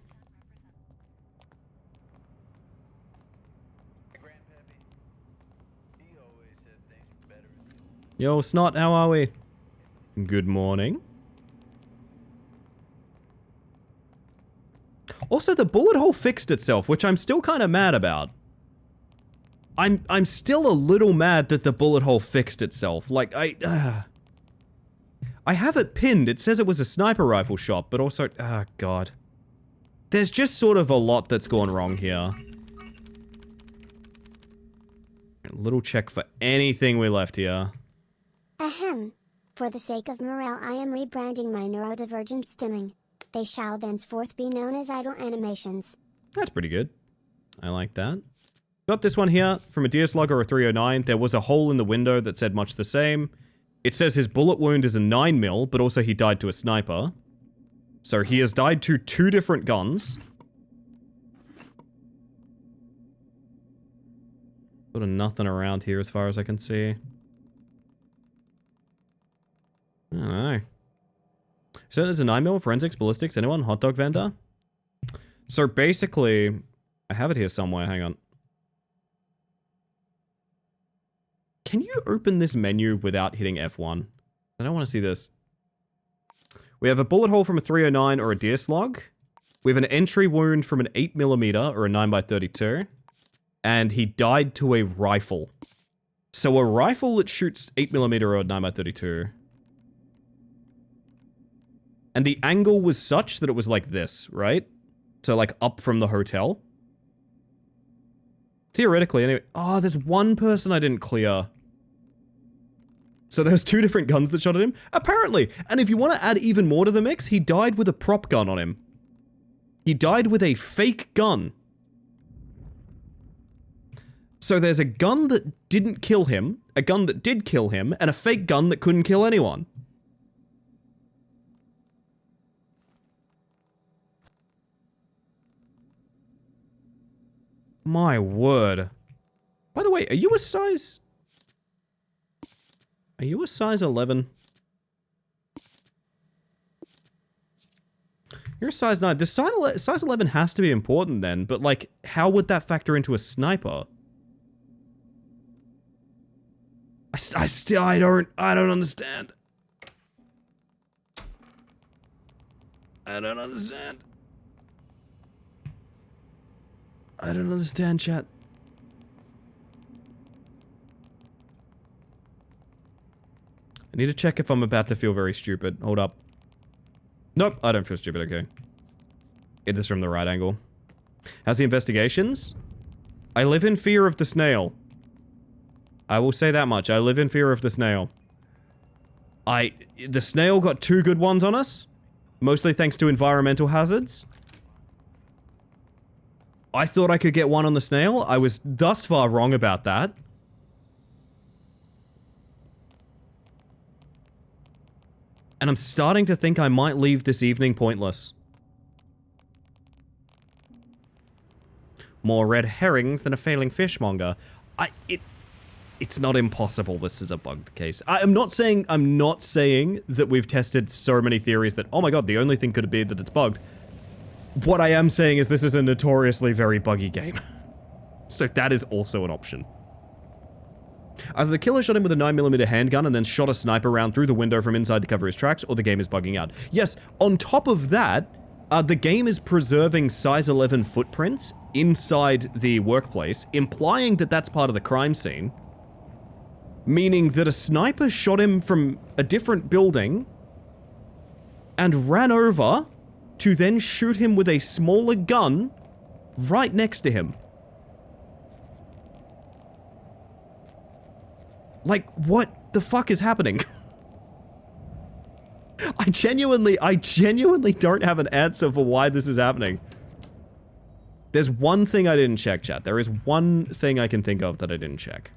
Yo, Snot, how are we? Good morning. Also, the bullet hole fixed itself, which I'm still kind of mad about. I'm still a little mad that the bullet hole fixed itself. Like, I have it pinned. It says it was a sniper rifle shot, but also... Ah, God. There's just sort of a lot that's gone wrong here. A little check for anything we left here. Ahem. For the sake of morale, I am rebranding my neurodivergent stimming. They shall thenceforth be known as idle animations. That's pretty good. I like that. Got this one here from a deer slug or a 309. There was a hole in the window that said much the same. It says his bullet wound is a 9mm, but also he died to a sniper. So he has died to 2 different guns. Sort of nothing around here as far as I can see. I don't know. So there's a 9mm, forensics, ballistics, anyone? Hot dog vendor? So basically, I have it here somewhere, hang on. Can you open this menu without hitting F1? I don't want to see this. We have a bullet hole from a 309 or a deer slug. We have an entry wound from an 8mm or a 9x32. And he died to a rifle. So a rifle that shoots 8mm or a 9x32. And the angle was such that it was like this, right? So like up from the hotel. Theoretically, anyway. Oh, there's one person I didn't clear. So there's 2 different guns that shot at him? Apparently. And if you want to add even more to the mix, he died with a prop gun on him. He died with a fake gun. So there's a gun that didn't kill him, a gun that did kill him, and a fake gun that couldn't kill anyone. My word. By the way, are you a size... Are you a size 11? You're a size 9. The size 11 has to be important then, but like, how would that factor into a sniper? I don't understand. I don't understand. I don't understand, chat. I need to check if I'm about to feel very stupid. Hold up. Nope, I don't feel stupid, okay. It is from the right angle. How's the investigations? I live in fear of the snail. I will say that much. I live in fear of the snail. The snail got 2 good ones on us. Mostly thanks to environmental hazards. I thought I could get 1 on the snail. I was thus far wrong about that. And I'm starting to think I might leave this evening pointless. More red herrings than a failing fishmonger. It's not impossible this is a bugged case. I'm not saying that we've tested so many theories that, oh my god, the only thing could be that it's bugged. What I am saying is this is a notoriously very buggy game. So that is also an option. Either the killer shot him with a 9mm handgun and then shot a sniper round through the window from inside to cover his tracks, or the game is bugging out. Yes, on top of that, the game is preserving size 11 footprints inside the workplace, implying that that's part of the crime scene. Meaning that a sniper shot him from a different building and ran over to then shoot him with a smaller gun right next to him. Like, what the fuck is happening? I genuinely don't have an answer for why this is happening. There's one thing I didn't check, chat. There is one thing I can think of that I didn't check.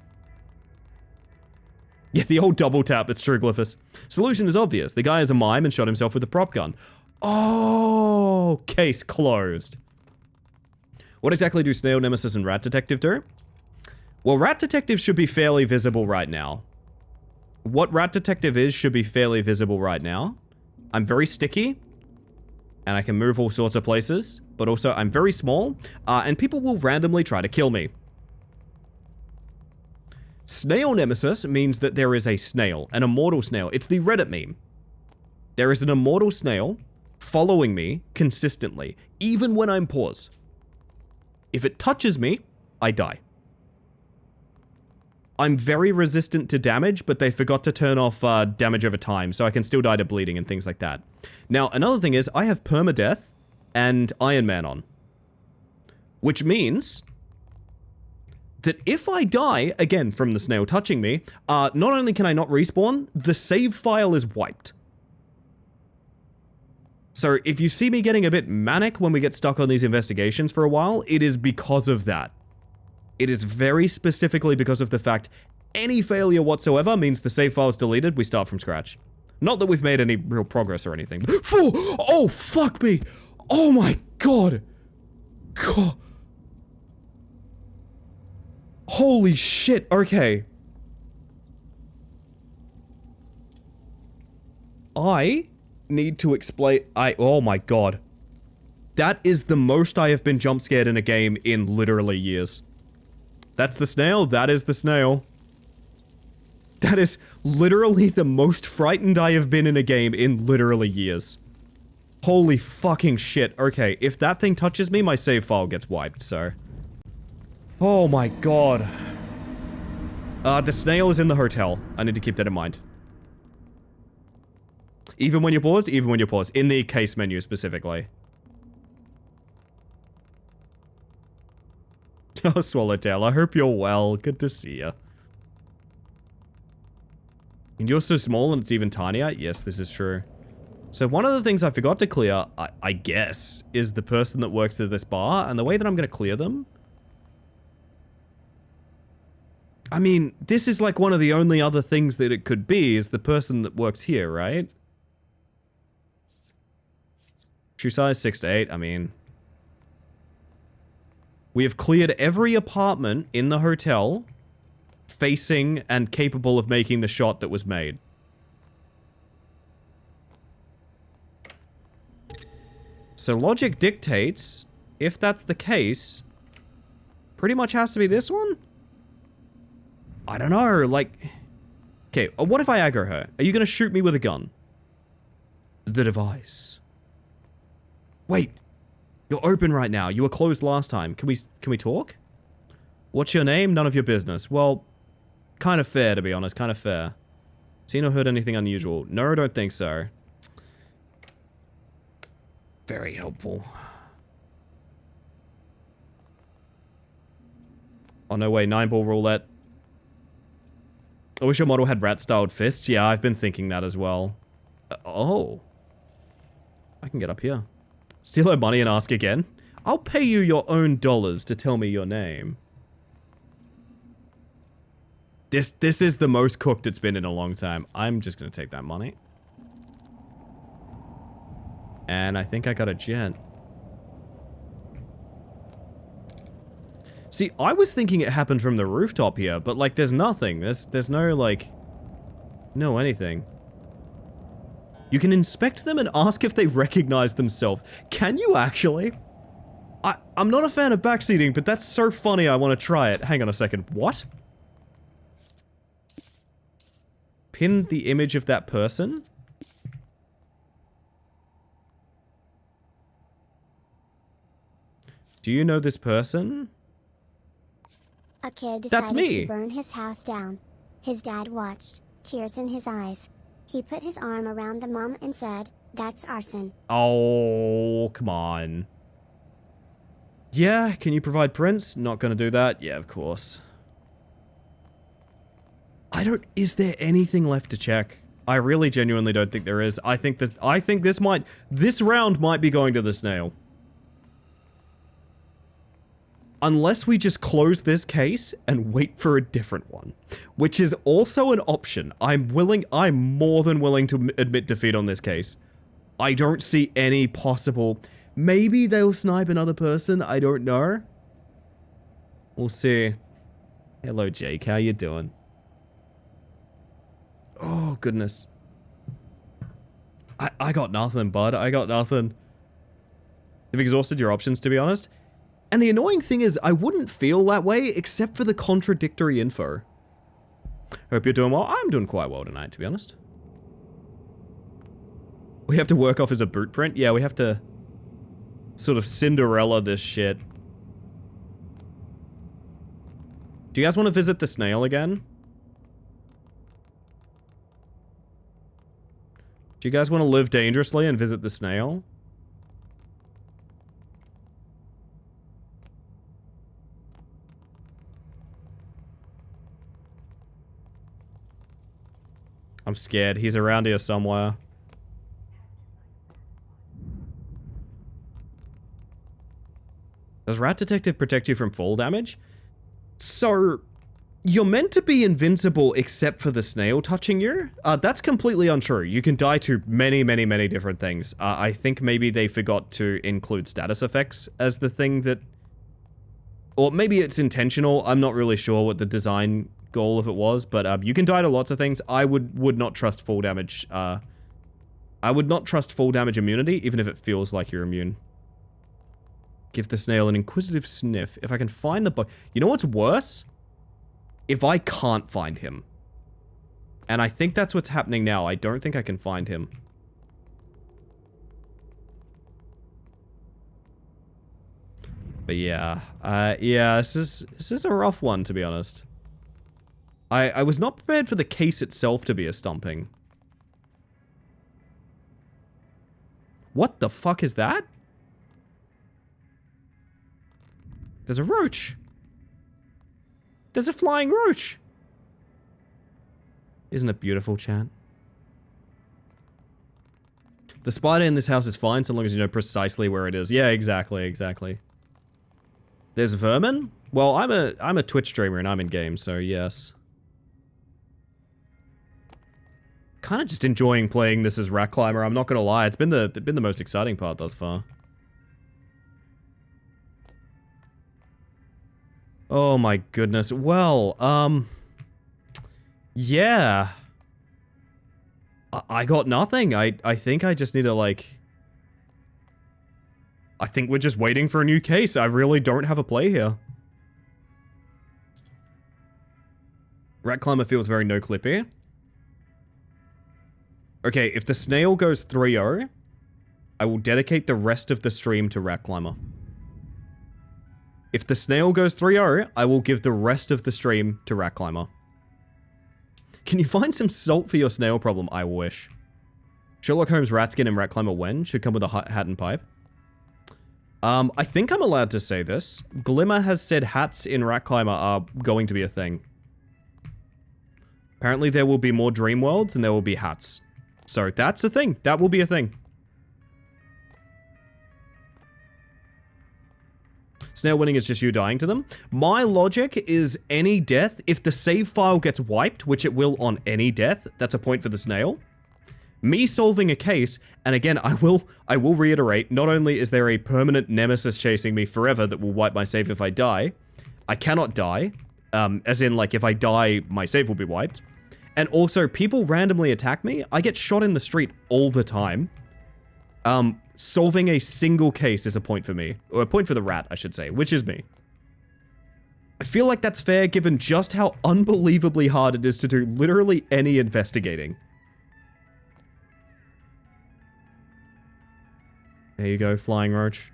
Yeah, the old double tap, it's true, Glyphus. Solution is obvious. The guy is a mime and shot himself with a prop gun. Oh, case closed. What exactly do Snail, Nemesis, and Rat Detective do? Well, Rat Detective should be fairly visible right now. What Rat Detective is should be fairly visible right now. I'm very sticky, and I can move all sorts of places, but also I'm very small, and people will randomly try to kill me. Snail Nemesis means that there is a snail, an immortal snail. It's the Reddit meme. There is an immortal snail following me consistently, even when I'm paused. If it touches me, I die. I'm very resistant to damage, but they forgot to turn off damage over time, so I can still die to bleeding and things like that. Now, another thing is, I have permadeath and Iron Man on. Which means that if I die, again, from the snail touching me, not only can I not respawn, the save file is wiped. So if you see me getting a bit manic when we get stuck on these investigations for a while, it is because of that. It is very specifically because of the fact any failure whatsoever means the save file is deleted, we start from scratch. Not that we've made any real progress or anything. Oh, fuck me! Oh my god! God. Holy shit, okay. I need to explain... oh my god. That is the most I have been jump scared in a game in literally years. That's the snail, that is the snail. That is literally the most frightened I have been in a game in literally years. Holy fucking shit. Okay, if that thing touches me, my save file gets wiped, so... Oh my god. The snail is in the hotel. I need to keep that in mind. Even when you're paused? Even when you're paused. In the case menu, specifically. Oh, Swallowtail, I hope you're well. Good to see you. And you're so small and it's even tinier? Yes, this is true. So one of the things I forgot to clear, I guess, is the person that works at this bar, and the way that I'm going to clear them... I mean, this is like one of the only other things that it could be, is the person that works here, right? Shoe size 6 to 8, I mean... We have cleared every apartment in the hotel facing and capable of making the shot that was made. So logic dictates, if that's the case, pretty much has to be this one? I don't know, like... Okay, what if I aggro her? Are you gonna shoot me with a gun? The device. Wait. You're open right now. You were closed last time. Can we talk? What's your name? None of your business. Well, kind of fair, to be honest. Kind of fair. Seen or heard anything unusual? No, I don't think so. Very helpful. Oh, no way. 9-ball roulette. I wish your model had rat-styled fists. Yeah, I've been thinking that as well. Oh. I can get up here. Steal her money and ask again? I'll pay you your own dollars to tell me your name. This is the most cooked it's been in a long time. I'm just gonna take that money. And I think I got a gent. See, I was thinking it happened from the rooftop here, but like there's nothing. There's no like... no anything. You can inspect them and ask if they recognize themselves. Can you actually? I'm not a fan of backseating, but that's so funny I want to try it. Hang on a second. What? Pin the image of that person? Do you know this person? A kid That's decided me. to burn his house down. His dad watched, tears in his eyes. He put his arm around the mom and said, "That's arson." Oh, come on. Yeah, can you provide prints? Not gonna do that. Yeah, of course. Is there anything left to check? I really genuinely don't think there is. I think this round might be going to the snail. Unless we just close this case and wait for a different one. Which is also an option. I'm more than willing to admit defeat on this case. I don't see any possible... Maybe they'll snipe another person, I don't know. We'll see. Hello, Jake, how you doing? Oh, goodness. I got nothing, bud. I got nothing. You've exhausted your options, to be honest. And the annoying thing is, I wouldn't feel that way except for the contradictory info. Hope you're doing well. I'm doing quite well tonight, to be honest. We have to work off as a boot print? Yeah, we have to sort of Cinderella this shit. Do you guys want to visit the snail again? Do you guys want to live dangerously and visit the snail? I'm scared. He's around here somewhere. Does Rat Detective protect you from fall damage? So, you're meant to be invincible except for the snail touching you? That's completely untrue. You can die to many, many, many different things. I think maybe they forgot to include status effects as the thing that... Or maybe it's intentional. I'm not really sure what the design goal of it was, but you can die to lots of things. I would not trust fall damage. I would not trust fall damage immunity, even if it feels like you're immune. Give the snail an inquisitive sniff. If I can find the you know what's worse? If I can't find him. And I think that's what's happening now. I don't think I can find him. But yeah. Yeah, this is a rough one, to be honest. I was not prepared for the case itself to be a stumping. What the fuck is that? There's a roach. There's a flying roach. Isn't it beautiful, chat? The spider in this house is fine so long as you know precisely where it is. Yeah, exactly, exactly. There's vermin? Well, I'm a Twitch streamer and I'm in game, so yes. Kind of just enjoying playing this as Rat Climber, I'm not gonna lie. It's been the most exciting part thus far. Oh my goodness. Well, yeah. I got nothing. I think I just need to, like... I think we're just waiting for a new case. I really don't have a play here. Rat Climber feels very no-clippy. Okay, if the snail goes 3-0, I will dedicate the rest of the stream to Rat Climber. If the snail goes 3-0, I will give the rest of the stream to Rat Climber. Can you find some salt for your snail problem? I wish. Sherlock Holmes rat skin and Rat Climber when? Should come with a hat and pipe. I think I'm allowed to say this. Glimmer has said hats in Rat Climber are going to be a thing. Apparently there will be more dream worlds and there will be hats. So that's a thing. That will be a thing. Snail winning is just you dying to them. My logic is any death, if the save file gets wiped, which it will on any death, that's a point for the snail. Me solving a case, and again, I will reiterate, not only is there a permanent nemesis chasing me forever that will wipe my save if I die, I cannot die, as in, like, if I die, my save will be wiped. And also, people randomly attack me. I get shot in the street all the time. Solving a single case is a point for me. Or a point for the rat, I should say, which is me. I feel like that's fair given just how unbelievably hard it is to do literally any investigating. There you go, flying roach.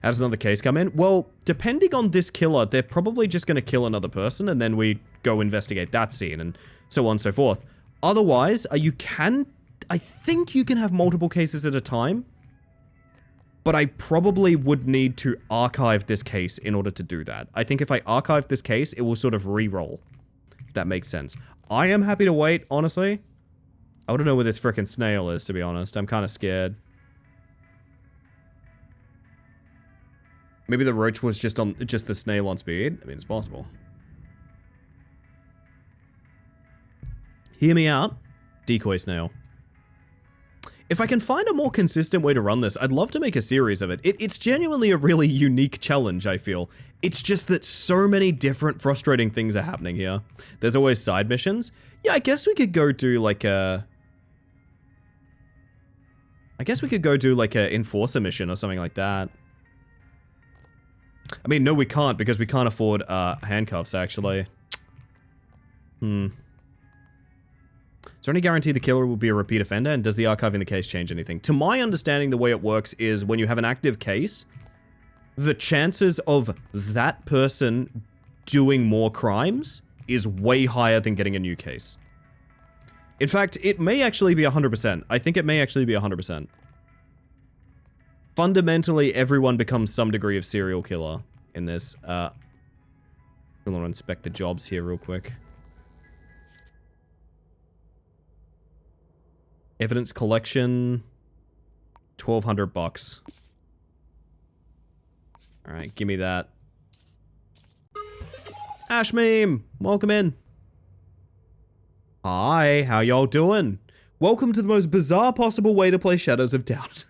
How does another case come in? Well, depending on this killer, they're probably just going to kill another person, and then we go investigate that scene, and so on and so forth. Otherwise, I think you can have multiple cases at a time, but I probably would need to archive this case in order to do that. I think if I archive this case, it will sort of re-roll, if that makes sense. I am happy to wait, honestly. I want to know where this frickin' snail is, to be honest. I'm kind of scared. Maybe the roach was just the snail on speed. I mean, it's possible. Hear me out. Decoy snail. If I can find a more consistent way to run this, I'd love to make a series of it. It's genuinely a really unique challenge, I feel. It's just that so many different frustrating things are happening here. There's always side missions. Yeah, I guess we could go do like a... enforcer mission or something like that. I mean, no, we can't, because we can't afford handcuffs, actually. Is there any guarantee the killer will be a repeat offender, and does the archiving the case change anything? To my understanding, the way it works is when you have an active case, the chances of that person doing more crimes is way higher than getting a new case. In fact, it may actually be 100%. I think it may actually be 100%. Fundamentally, everyone becomes some degree of serial killer in this. I want to inspect the jobs here real quick. Evidence collection, $1,200. All right, give me that. Ash Meme, welcome in. Hi, how y'all doing? Welcome to the most bizarre possible way to play Shadows of Doubt.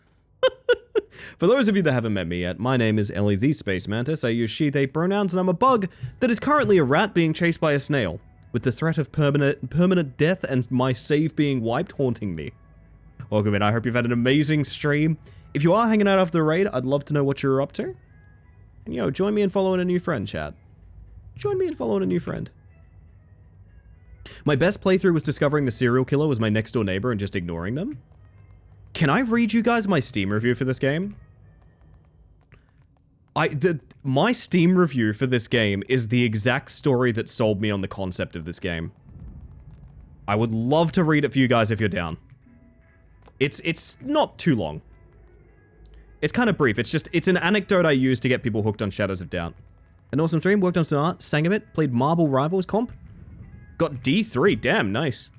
For those of you that haven't met me yet, my name is Ellie the Space Mantis. I use she, they pronouns, and I'm a bug that is currently a rat being chased by a snail, with the threat of permanent death and my save being wiped haunting me. Welcome in, I hope you've had an amazing stream. If you are hanging out after the raid, I'd love to know what you're up to. And yo, join me in following a new friend, chat. Join me in following a new friend. My best playthrough was discovering the serial killer was my next door neighbor and just ignoring them. Can I read you guys my Steam review for this game? My Steam review for this game is the exact story that sold me on the concept of this game. I would love to read it for you guys if you're down. It's not too long. It's kind of brief. It's an anecdote I use to get people hooked on Shadows of Doubt. An awesome stream, worked on some art, sang a bit, played Marble Rivals comp. Got D3, damn, nice.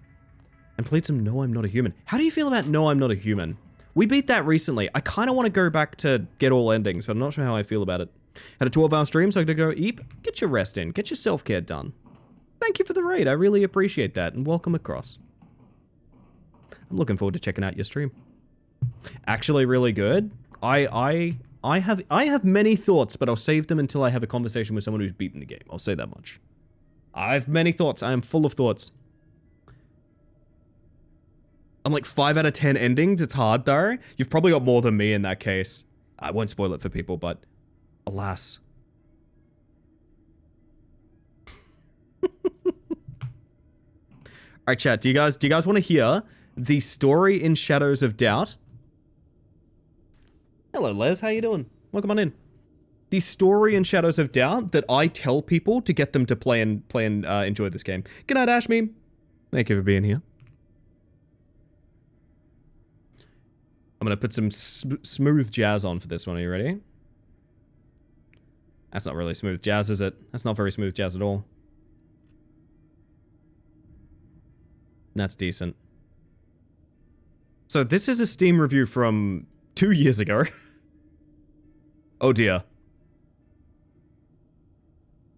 And played some No I'm Not a Human. How do you feel about No I'm Not a Human? We beat that recently. I kind of want to go back to get all endings, but I'm not sure how I feel about it. Had a 12-hour stream, so I could go eep. Get your rest in. Get your self-care done. Thank you for the raid. I really appreciate that, and welcome across. I'm looking forward to checking out your stream. Actually, really good. I have many thoughts, but I'll save them until I have a conversation with someone who's beaten the game. I'll say that much. I have many thoughts. I am full of thoughts. I'm like 5 out of 10 endings. It's hard though. You've probably got more than me in that case. I won't spoil it for people, but alas. Alright, chat, do you guys want to hear the story in Shadows of Doubt? Hello, Les, how you doing? Welcome on in. The story in Shadows of Doubt that I tell people to get them to play and enjoy this game. Good night, Ash Meme. Thank you for being here. I'm gonna put some smooth jazz on for this one. Are you ready? That's not really smooth jazz, is it? That's not very smooth jazz at all. That's decent. So this is a Steam review from 2 years ago. Oh dear.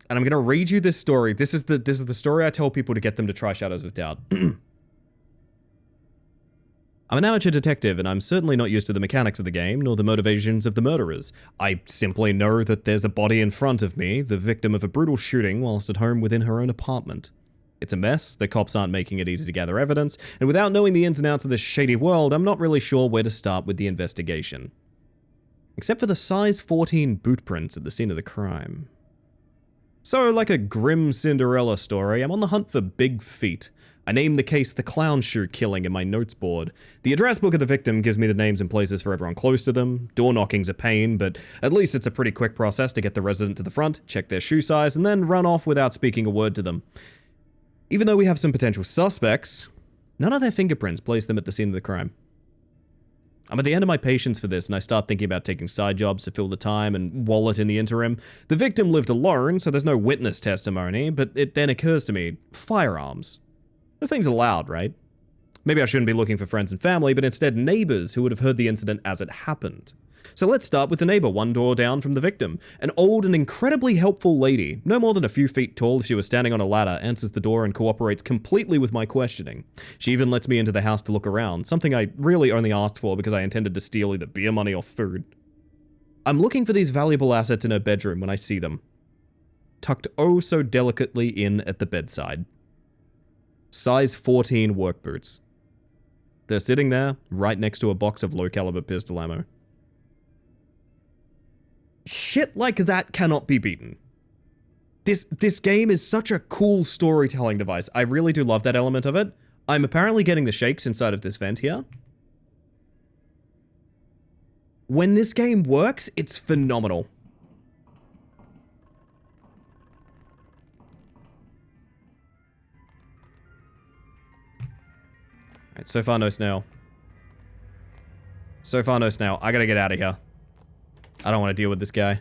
And I'm gonna read you this story. This is the story I tell people to get them to try Shadows of Doubt. I'm an amateur detective, and I'm certainly not used to the mechanics of the game, nor the motivations of the murderers. I simply know that there's a body in front of me, the victim of a brutal shooting whilst at home within her own apartment. It's a mess, the cops aren't making it easy to gather evidence, and without knowing the ins and outs of this shady world, I'm not really sure where to start with the investigation. Except for the size 14 boot prints at the scene of the crime. So, like a grim Cinderella story, I'm on the hunt for big feet. I named the case the clown shoe killing in my notes board. The address book of the victim gives me the names and places for everyone close to them. Door knocking's a pain, but at least it's a pretty quick process to get the resident to the front, check their shoe size, and then run off without speaking a word to them. Even though we have some potential suspects, none of their fingerprints place them at the scene of the crime. I'm at the end of my patience for this, and I start thinking about taking side jobs to fill the time and wallet in the interim. The victim lived alone, so there's no witness testimony, but it then occurs to me, firearms. The thing's allowed, right? Maybe I shouldn't be looking for friends and family, but instead neighbors who would have heard the incident as it happened. So let's start with the neighbor one door down from the victim. An old and incredibly helpful lady, no more than a few feet tall if she was standing on a ladder, answers the door and cooperates completely with my questioning. She even lets me into the house to look around, something I really only asked for because I intended to steal either beer money or food. I'm looking for these valuable assets in her bedroom when I see them. Tucked oh so delicately in at the bedside. Size 14 work boots. They're sitting there, right next to a box of low-caliber pistol ammo. Shit like that cannot be beaten. This game is such a cool storytelling device. I really do love that element of it. I'm apparently getting the shakes inside of this vent here. When this game works, it's phenomenal. Alright, so far no snail. So far no snail. I gotta get out of here. I don't want to deal with this guy.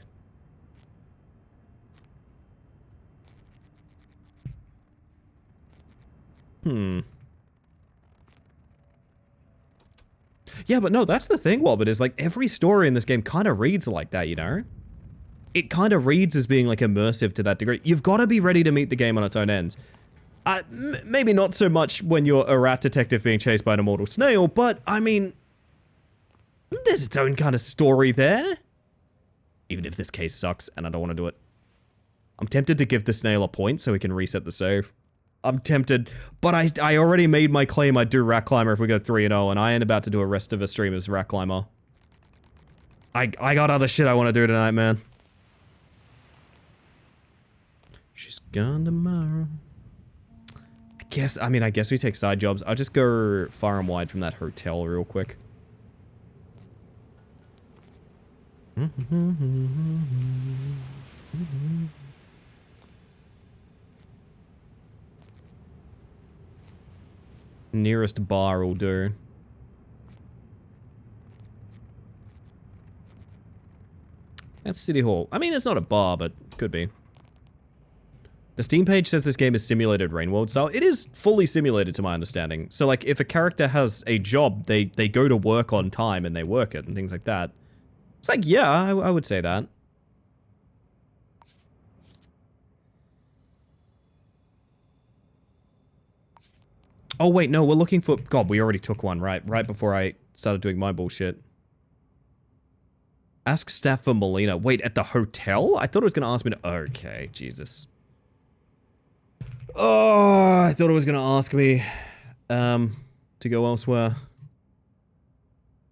Yeah, but no, that's the thing, Wobbit, is like every story in this game kind of reads like that, you know? It kind of reads as being like immersive to that degree. You've got to be ready to meet the game on its own ends. Maybe not so much when you're a rat detective being chased by an immortal snail, but I mean, there's its own kind of story there. Even if this case sucks and I don't want to do it. I'm tempted to give the snail a point so we can reset the save. I'm tempted, but I already made my claim I'd do Rat Climber if we go 3-0, and I ain't about to do a rest of a stream as Rat Climber. I got other shit I want to do tonight, man. She's gone tomorrow. I guess we take side jobs. I'll just go far and wide from that hotel real quick. Nearest bar will do. That's City Hall. I mean, it's not a bar, but could be. The Steam page says this game is simulated Rainworld style. It is fully simulated to my understanding. So, like, if a character has a job, they go to work on time and they work it and things like that. It's like, yeah, I would say that. Oh, wait, no, we're looking for... God, we already took one, right? Right before I started doing my bullshit. Ask staff for Melina. Wait, at the hotel? I thought it was going to ask me to... Okay, Jesus. Oh, I thought it was going to ask me to go elsewhere.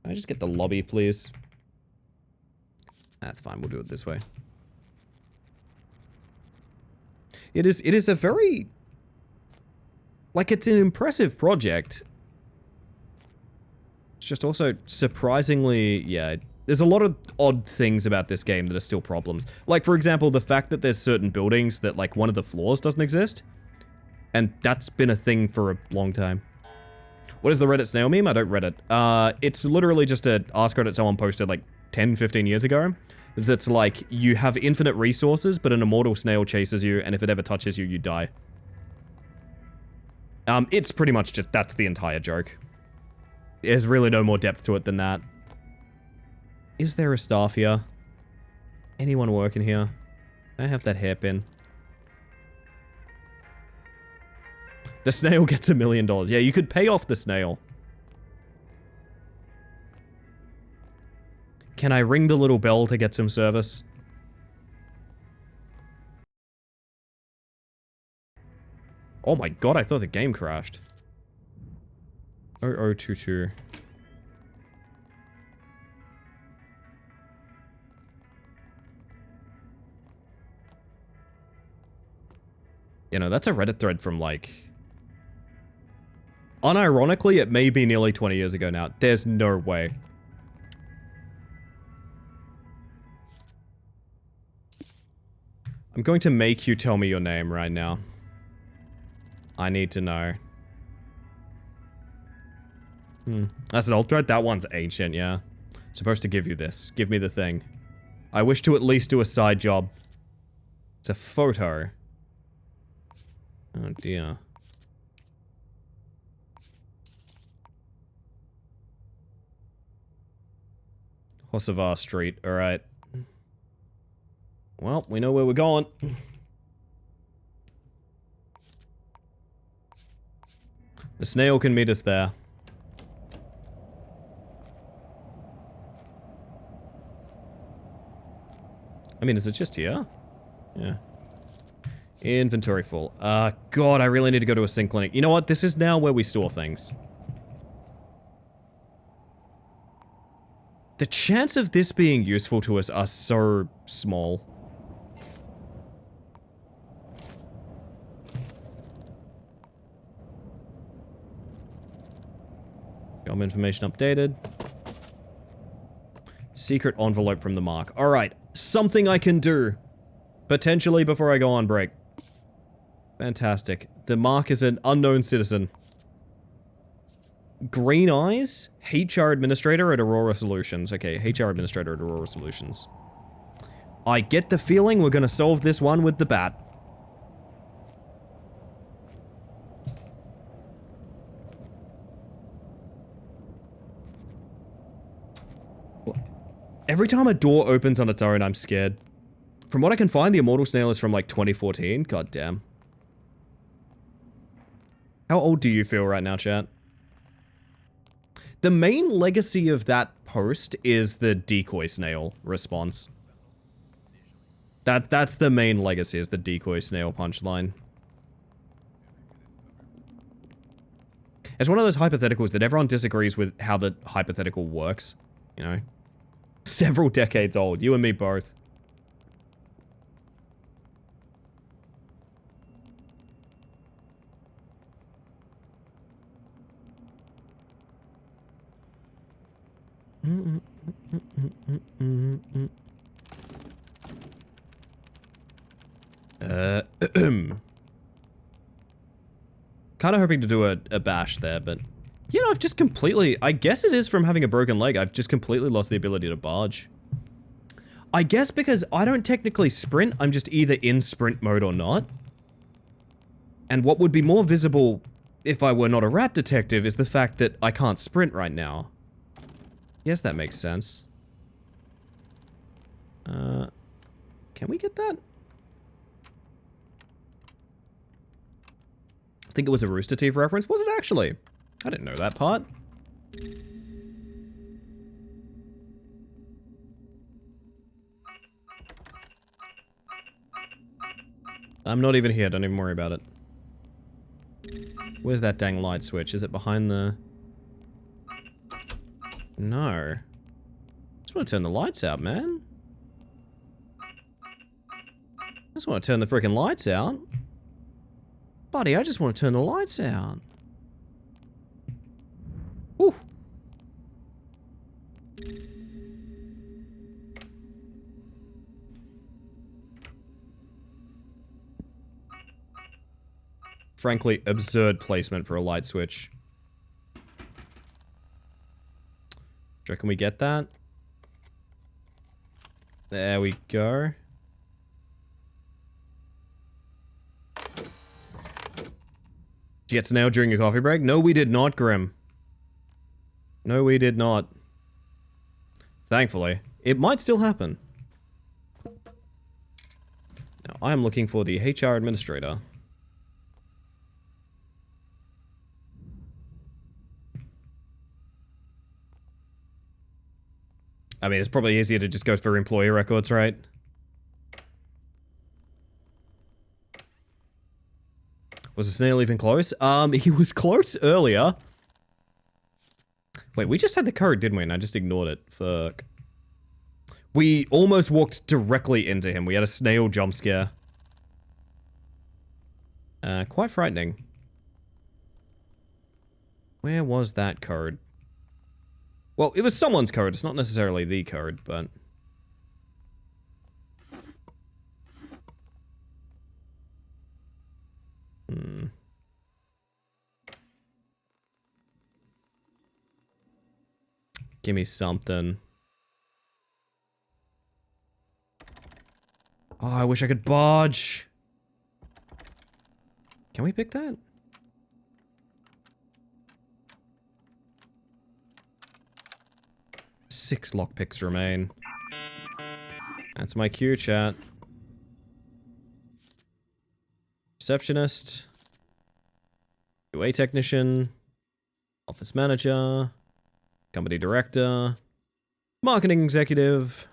Can I just get the lobby, please? That's fine, we'll do it this way. It is a very... Like, it's an impressive project. It's just also surprisingly, yeah, there's a lot of odd things about this game that are still problems. Like, for example, the fact that there's certain buildings that, like, one of the floors doesn't exist. And that's been a thing for a long time. What is the Reddit snail meme? I don't Reddit. It's literally just a ask Reddit someone posted, like, 10, 15 years ago. That's like, you have infinite resources, but an immortal snail chases you, and if it ever touches you, you die. It's pretty much just, that's the entire joke. There's really no more depth to it than that. Is there a staff here? Anyone working here? I have that hairpin. The snail gets $1 million. Yeah, you could pay off the snail. Can I ring the little bell to get some service? Oh my god, I thought the game crashed. 0022. You know, that's a Reddit thread from like... Unironically, it may be nearly 20 years ago now. There's no way. I'm going to make you tell me your name right now. I need to know. That's an old thread? That one's ancient, yeah. Supposed to give you this. Give me the thing. I wish to at least do a side job. It's a photo. Oh dear. Hosavar Street, alright. Well, we know where we're going. The snail can meet us there. I mean, is it just here? Yeah. Inventory full. God, I really need to go to a sync clinic. You know what? This is now where we store things. The chance of this being useful to us are so small. Job information updated. Secret envelope from the mark. Alright, something I can do. Potentially before I go on break. Fantastic. The mark is an unknown citizen. Green eyes? HR administrator at Aurora Solutions. Okay, HR administrator at Aurora Solutions. I get the feeling we're gonna solve this one with the bat. Every time a door opens on its own, I'm scared. From what I can find, the Immortal Snail is from like 2014. God damn. How old do you feel right now, chat? The main legacy of that post is the decoy snail response. That's the main legacy, is the decoy snail punchline. It's one of those hypotheticals that everyone disagrees with how the hypothetical works, you know? Several decades old, you and me both. Kind of hoping to do a bash there, but... You know, I've just completely... I guess it is from having a broken leg. I've just completely lost the ability to barge. I guess because I don't technically sprint, I'm just either in sprint mode or not. And what would be more visible if I were not a rat detective is the fact that I can't sprint right now. Yes, that makes sense. Can we get that? I think it was a Rooster Teeth reference. Was it actually? I didn't know that part. I'm not even here. Don't even worry about it. Where's that dang light switch? Is it behind the... No. Just want to turn the lights out, man. I just want to turn the freaking lights out. Buddy, I just want to turn the lights out. Whew. Frankly, absurd placement for a light switch. Do you reckon we get that? There we go. Did you get Snail during your coffee break? No, we did not, Grim. No, we did not. Thankfully. It might still happen. Now, I am looking for the HR administrator. I mean, it's probably easier to just go for employee records, Was the snail even close? He was close earlier. Wait, we just had the code, didn't we? And I just ignored it. Fuck. We almost walked directly into him. We had a snail jump scare. Quite frightening. Where was that code? Well, it was someone's code. It's not necessarily the code, but... Give me something. Oh, I wish I could barge. Can we pick that? Six lockpicks remain. That's my cue, chat. Receptionist. QA technician. Office manager. Company director. Marketing executive.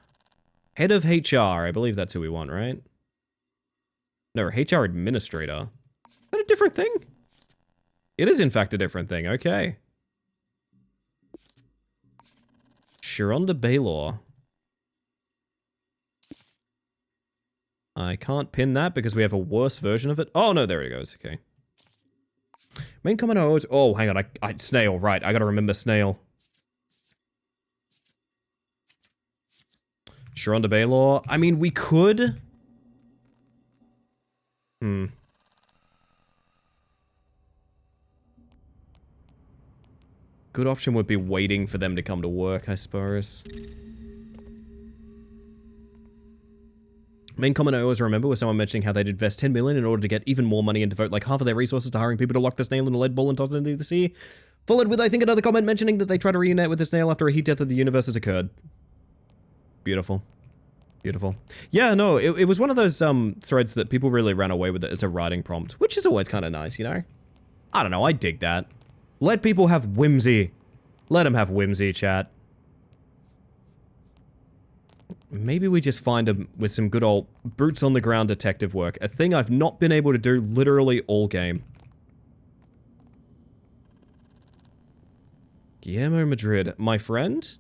Head of HR. I believe that's who we want, right? No, HR administrator. Is that a different thing? It is in fact a different thing. Okay. Sharonda Baylor. I can't pin that because we have a worse version of it. Oh, no, there it goes. Okay. Main comment always... Oh, hang on. I Snail. Right. I gotta remember Snail. Sharonda Baylor. I mean, we could... Good option would be waiting for them to come to work, I suppose. Main comment I always remember was someone mentioning how they'd invest 10 million in order to get even more money and devote like half of their resources to hiring people to lock the snail in a lead ball and toss it into the sea. Followed with, I think, another comment mentioning that they try to reunite with the snail after a heat death of the universe has occurred. Beautiful. Beautiful. Yeah, no, it was one of those threads that people really ran away with it as a writing prompt, which is always kind of nice, you know? I don't know, I dig that. Let people have whimsy. Let them have whimsy, chat. Maybe we just find them with some good old boots-on-the-ground detective work. A thing I've not been able to do literally all game. Guillermo Madrid. My friend?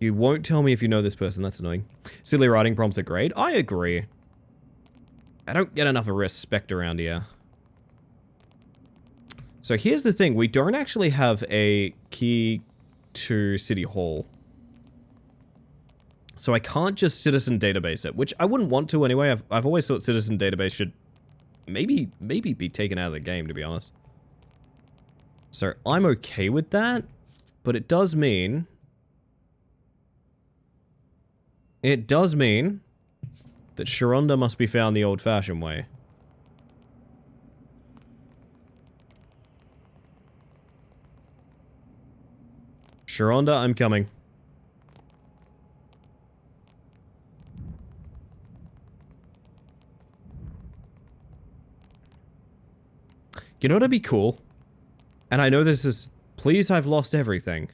You won't tell me if you know this person. That's annoying. Silly writing prompts are great. I agree. I don't get enough respect around here. So here's the thing. We don't actually have a key to City Hall. So I can't just citizen database it, which I wouldn't want to anyway. I've always thought citizen database should maybe be taken out of the game, to be honest. So I'm okay with that, but it does mean... It does mean that Sharonda must be found the old-fashioned way. Sharonda, I'm coming. You know what'd be cool? And I know this is... Please, I've lost everything.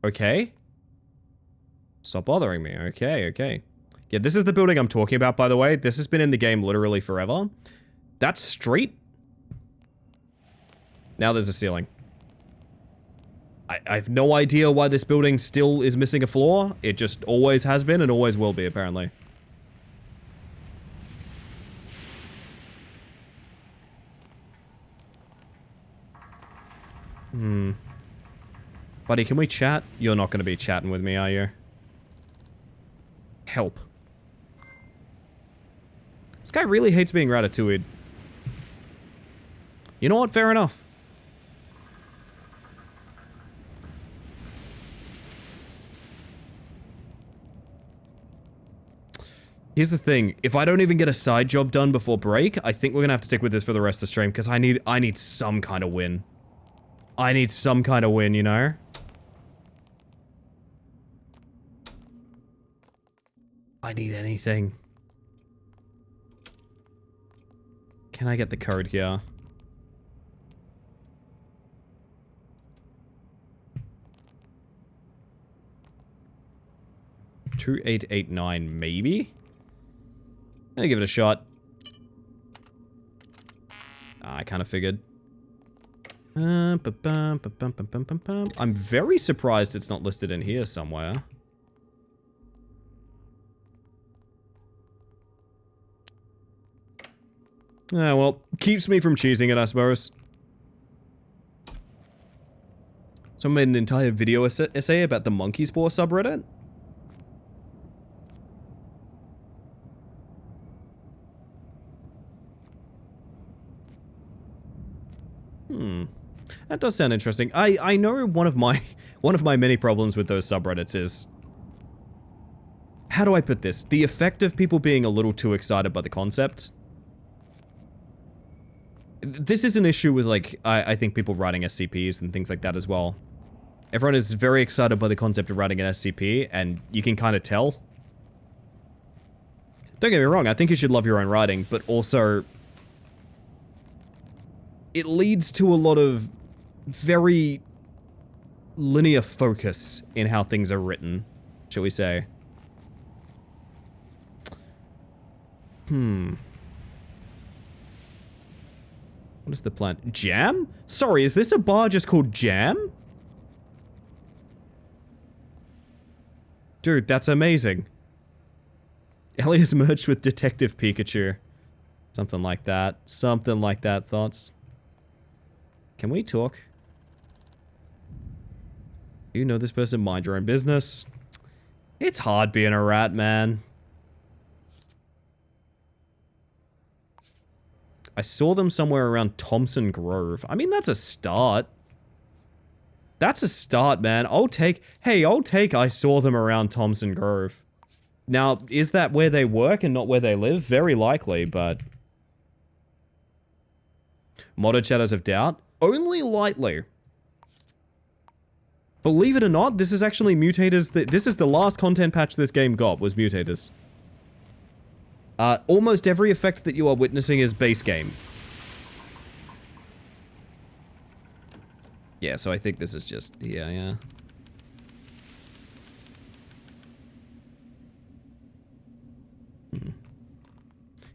Okay? Stop bothering me. Okay, okay. Yeah, this is the building I'm talking about, by the way. This has been in the game literally forever. That's straight. Now there's a ceiling. I have no idea why this building still is missing a floor. It just always has been and always will be, apparently. Buddy, can we chat? You're not going to be chatting with me, are you? Help. This guy really hates being ratatouilleed. You know what? Fair enough. Here's the thing. If I don't even get a side job done before break, I think we're going to have to stick with this for the rest of the stream, because I need some kind of win. I need some kind of win, you know? I need anything. Can I get the code here? $2889, maybe? I'll give it a shot. I kind of figured. I'm very surprised it's not listed in here somewhere. Ah, well, keeps me from choosing it, I suppose. Someone made an entire video essay about the monkey spore subreddit. That does sound interesting. I know one of my many problems with those subreddits is, how do I put this? The effect of people being a little too excited by the concept. This is an issue with, like, I think people writing SCPs and things like that as well. Everyone is very excited by the concept of writing an SCP, and you can kind of tell. Don't get me wrong, I think you should love your own writing, but also it leads to a lot of very linear focus in how things are written, shall we say. What is the plan? Jam? Sorry, is this a bar just called Jam? Dude, that's amazing. Ellie has merged with Detective Pikachu. Something like that. Something like that, thoughts? Can we talk? You know this person, mind your own business. It's hard being a rat, man. I saw them somewhere around Thompson Grove. I mean, that's a start. That's a start, man. I'll take I saw them around Thompson Grove. Now, is that where they work and not where they live? Very likely, but... Modded Shadows of Doubt? Only lightly. Believe it or not, this is actually Mutators. This is the last content patch this game got, was Mutators. Almost every effect that you are witnessing is base game. Yeah, so I think this is just... Yeah. You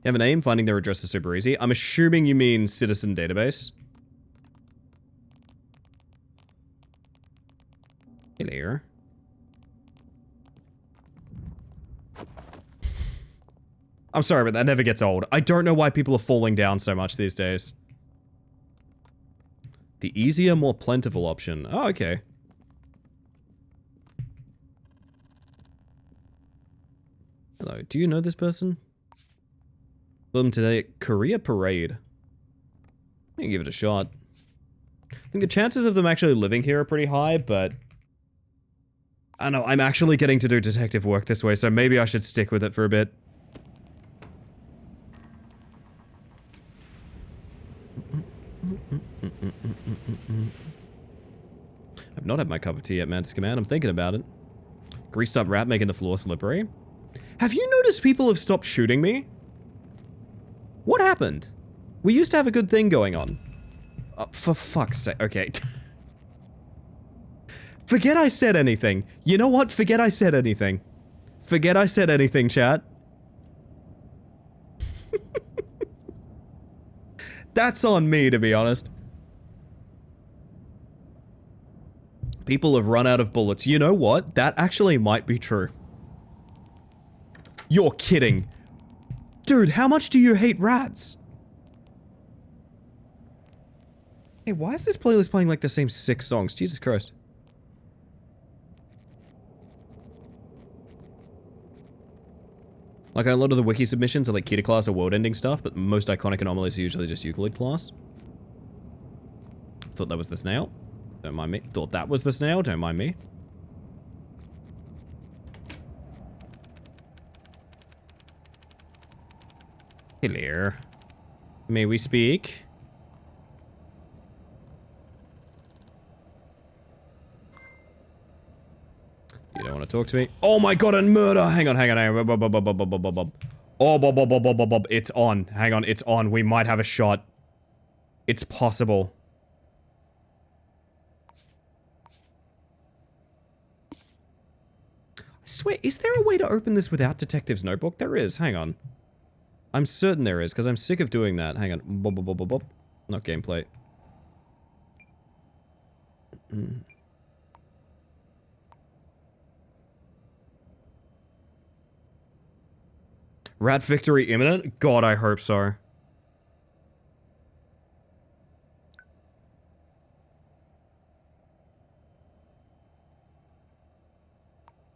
have a name? Finding their address is super easy. I'm assuming you mean Citizen Database. Hello. I'm sorry, but that never gets old. I don't know why people are falling down so much these days. The easier, more plentiful option. Oh, okay. Hello, do you know this person? Them today at Korea Parade. I can give it a shot. I think the chances of them actually living here are pretty high, but... I don't know, I'm actually getting to do detective work this way, so maybe I should stick with it for a bit. I've not had my cup of tea yet, Mantis Command. I'm thinking about it. Greased up rat making the floor slippery. Have you noticed people have stopped shooting me? What happened? We used to have a good thing going on. For fuck's sake. Okay. Forget I said anything. You know what? Forget I said anything. Forget I said anything, chat. That's on me, to be honest. People have run out of bullets. You know what? That actually might be true. You're kidding. Dude, how much do you hate rats? Hey, why is this playlist playing like the same 6 songs? Jesus Christ. Like, a lot of the wiki submissions are like Kita class or world-ending stuff, but most iconic anomalies are usually just Euclid class. Thought that was the snail. Don't mind me. Thought that was the snail. Don't mind me. Hello. May we speak? You don't want to talk to me? Oh my god, and murder! Hang on. Oh, it's on. Hang on, it's on. We might have a shot. It's possible. I swear, is there a way to open this without Detective's Notebook? There is. Hang on. I'm certain there is, because I'm sick of doing that. Hang on. Bop, bop, bop, bop, bop. Not gameplay. Rat victory imminent? God, I hope so.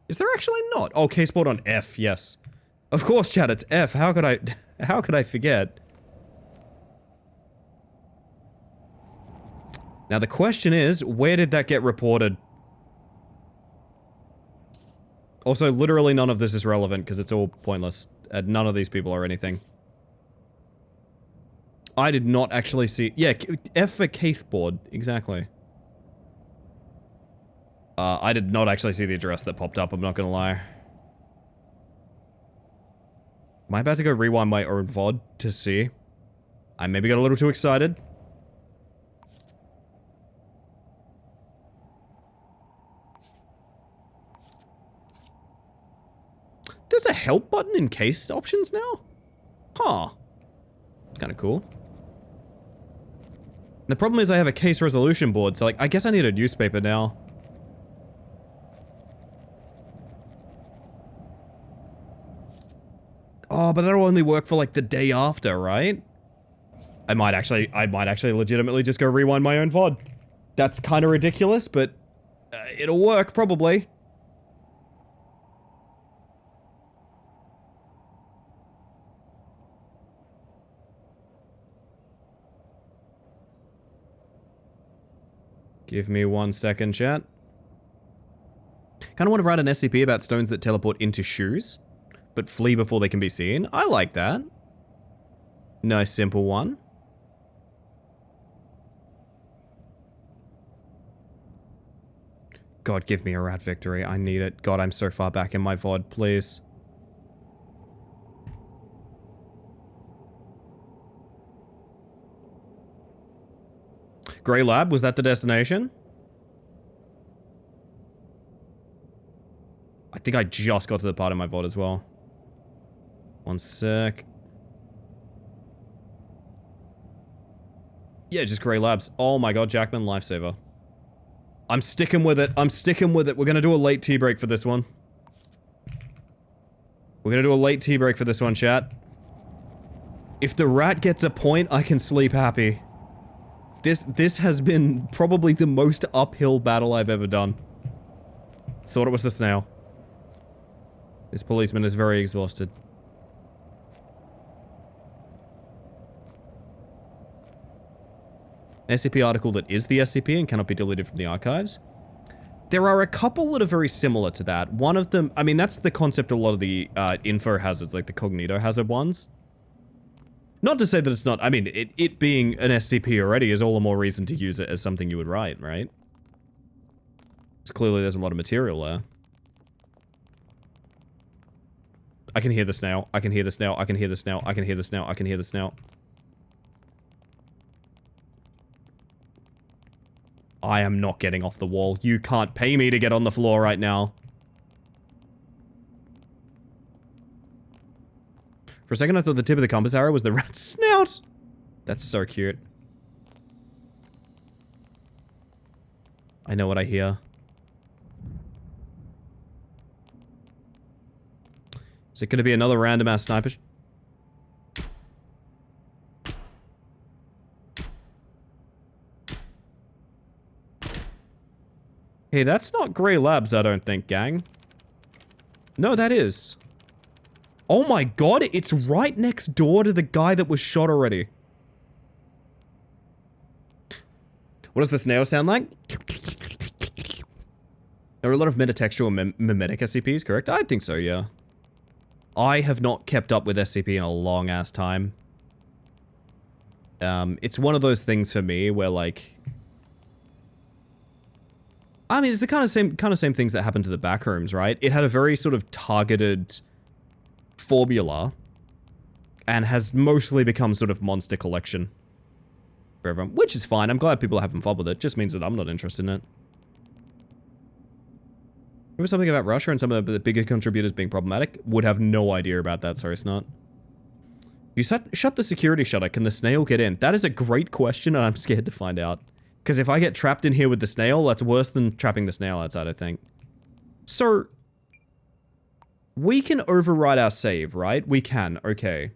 Is there actually not? Oh, case board on F, yes. Of course, chat, it's F. How could I forget? Now the question is, where did that get reported? Also, literally none of this is relevant because it's all pointless. None of these people are anything. I did not actually see... Yeah, F for case board, exactly. I did not actually see the address that popped up, I'm not gonna lie. Am I about to go rewind my own VOD to see? I maybe got a little too excited. There's a help button in case options now? Huh. Kinda cool. The problem is I have a case resolution board, so like, I guess I need a newspaper now. Oh, but that'll only work for like the day after, right? I might actually legitimately just go rewind my own VOD. That's kind of ridiculous, but it'll work probably. Give me 1 second, chat. Kind of want to write an SCP about stones that teleport into shoes, but flee before they can be seen. I like that. Nice, simple one. God, give me a rat victory. I need it. God, I'm so far back in my VOD, please. Grey Lab, was that the destination? I think I just got to the part of my VOD as well. 1 sec. Yeah, just Grey Labs. Oh my god, Jackman, lifesaver. I'm sticking with it. I'm sticking with it. We're gonna do a late tea break for this one. We're gonna do a late tea break for this one, chat. If the rat gets a point, I can sleep happy. This has been probably the most uphill battle I've ever done. Thought it was the snail. This policeman is very exhausted. SCP article that is the SCP and cannot be deleted from the archives. There are a couple that are very similar to that. One of them, I mean, that's the concept of a lot of the info hazards, like the cognito hazard ones. Not to say that it's not, I mean, it being an SCP already is all the more reason to use it as something you would write, right? Because clearly there's a lot of material there. I can hear the snail. I can hear the snail. I can hear the snail. I can hear the snail. I can hear the snail. I am not getting off the wall. You can't pay me to get on the floor right now. For a second, I thought the tip of the compass arrow was the rat's snout. That's so cute. I know what I hear. Is it going to be another random ass sniper? Hey, that's not Grey Labs, I don't think, gang. No, that is. Oh my god, it's right next door to the guy that was shot already. What does the snail sound like? There are a lot of metatextual mimetic SCPs, correct? I think so, yeah. I have not kept up with SCP in a long-ass time. It's one of those things for me where, like... I mean, it's the kind of same things that happen to the backrooms, right? It had a very sort of targeted formula and has mostly become sort of monster collection for everyone, which is fine. I'm glad people are having fun with it. Just means that I'm not interested in it. Remember something about Russia and some of the bigger contributors being problematic? Would have no idea about that, sorry, Snot. You shut the security shutter, can the snail get in? That is a great question, and I'm scared to find out. Because if I get trapped in here with the snail, that's worse than trapping the snail outside, I think. So, we can override our save, right? We can, okay.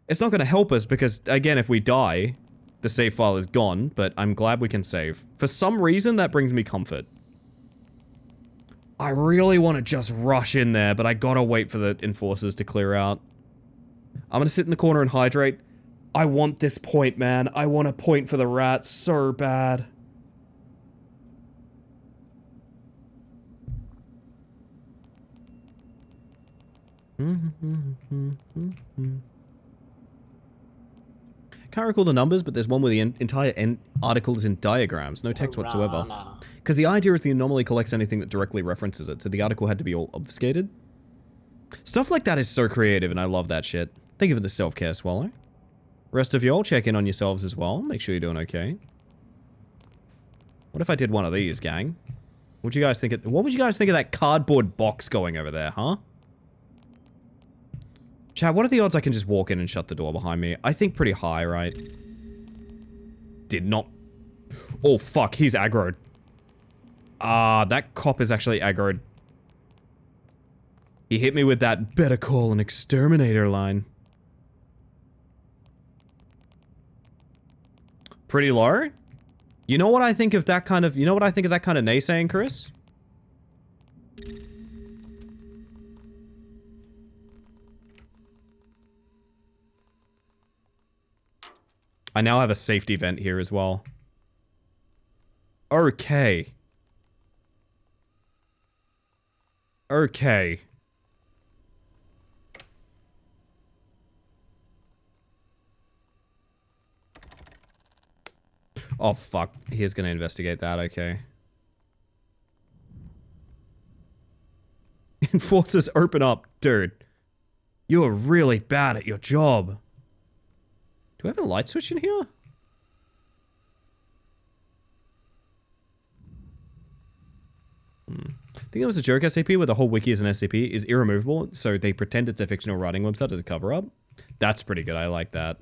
It's not going to help us because, again, if we die, the save file is gone, but I'm glad we can save. For some reason, that brings me comfort. I really want to just rush in there, but I gotta wait for the enforcers to clear out. I'm gonna sit in the corner and hydrate. I want this point, man. I want a point for the rats so bad. Can't recall the numbers, but there's one where the entire article is in diagrams, no text whatsoever. Because the idea is the anomaly collects anything that directly references it, so the article had to be all obfuscated. Stuff like that is so creative, and I love that shit. Thank you for the self-care, Swallow. Rest of y'all, check in on yourselves as well. Make sure you're doing okay. What if I did one of these, gang? What would you guys think of that cardboard box going over there, huh? Chat, what are the odds I can just walk in and shut the door behind me? I think pretty high, right? Did not... Oh, fuck, he's aggroed. That cop is actually aggroed. He hit me with that better call an exterminator line. Pretty low? You know what I think of that kind of... You know what I think of that kind of naysaying, Chris? I now have a safety vent here as well. Okay. Okay. Oh, fuck. He is going to investigate that, okay. Enforcers, open up. Dude. You are really bad at your job. Do I have a light switch in here? I think it was a joke SCP where the whole wiki is an SCP is irremovable, so they pretend it's a fictional writing website as a cover-up. That's pretty good. I like that.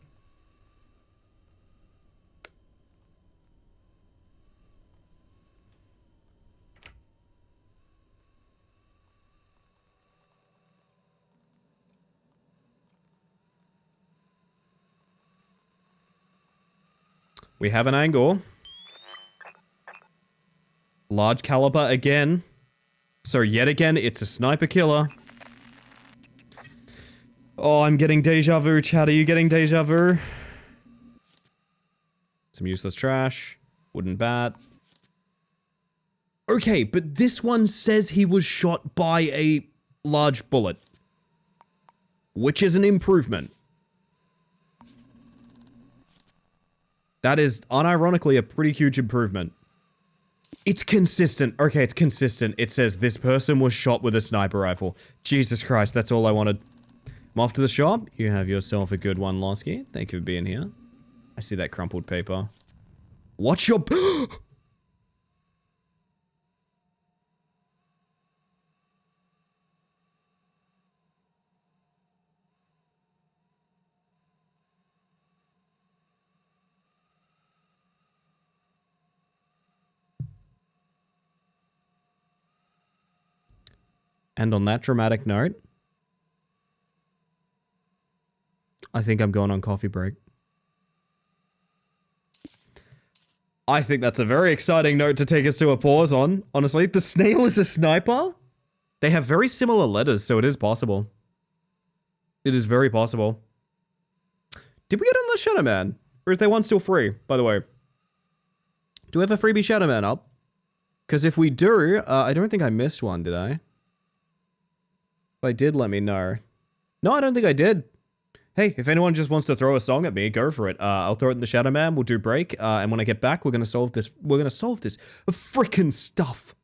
We have an angle. Large caliber again. So yet again, it's a sniper killer. Oh, I'm getting deja vu. Chat, are you getting deja vu? Some useless trash. Wooden bat. Okay, but this one says he was shot by a large bullet. Which is an improvement. That is, unironically, a pretty huge improvement. It's consistent. Okay, it's consistent. It says this person was shot with a sniper rifle. Jesus Christ, that's all I wanted. I'm off to the shop. You have yourself a good one, Losky. Thank you for being here. I see that crumpled paper. Watch your... And on that dramatic note, I think I'm going on coffee break. I think that's a very exciting note to take us to a pause on. Honestly, the snail is a sniper? They have very similar letters, so it is possible. It is very possible. Did we get on the Shadow Man? Or is there one still free, by the way? Do we have a freebie Shadow Man up? Because if we do, I don't think I missed one, did I? If I did, let me know. No, I don't think I did. Hey, if anyone just wants to throw a song at me, go for it. I'll throw it in the Shadow Man. We'll do break. And when I get back, we're gonna solve this. We're gonna solve this frickin' stuff.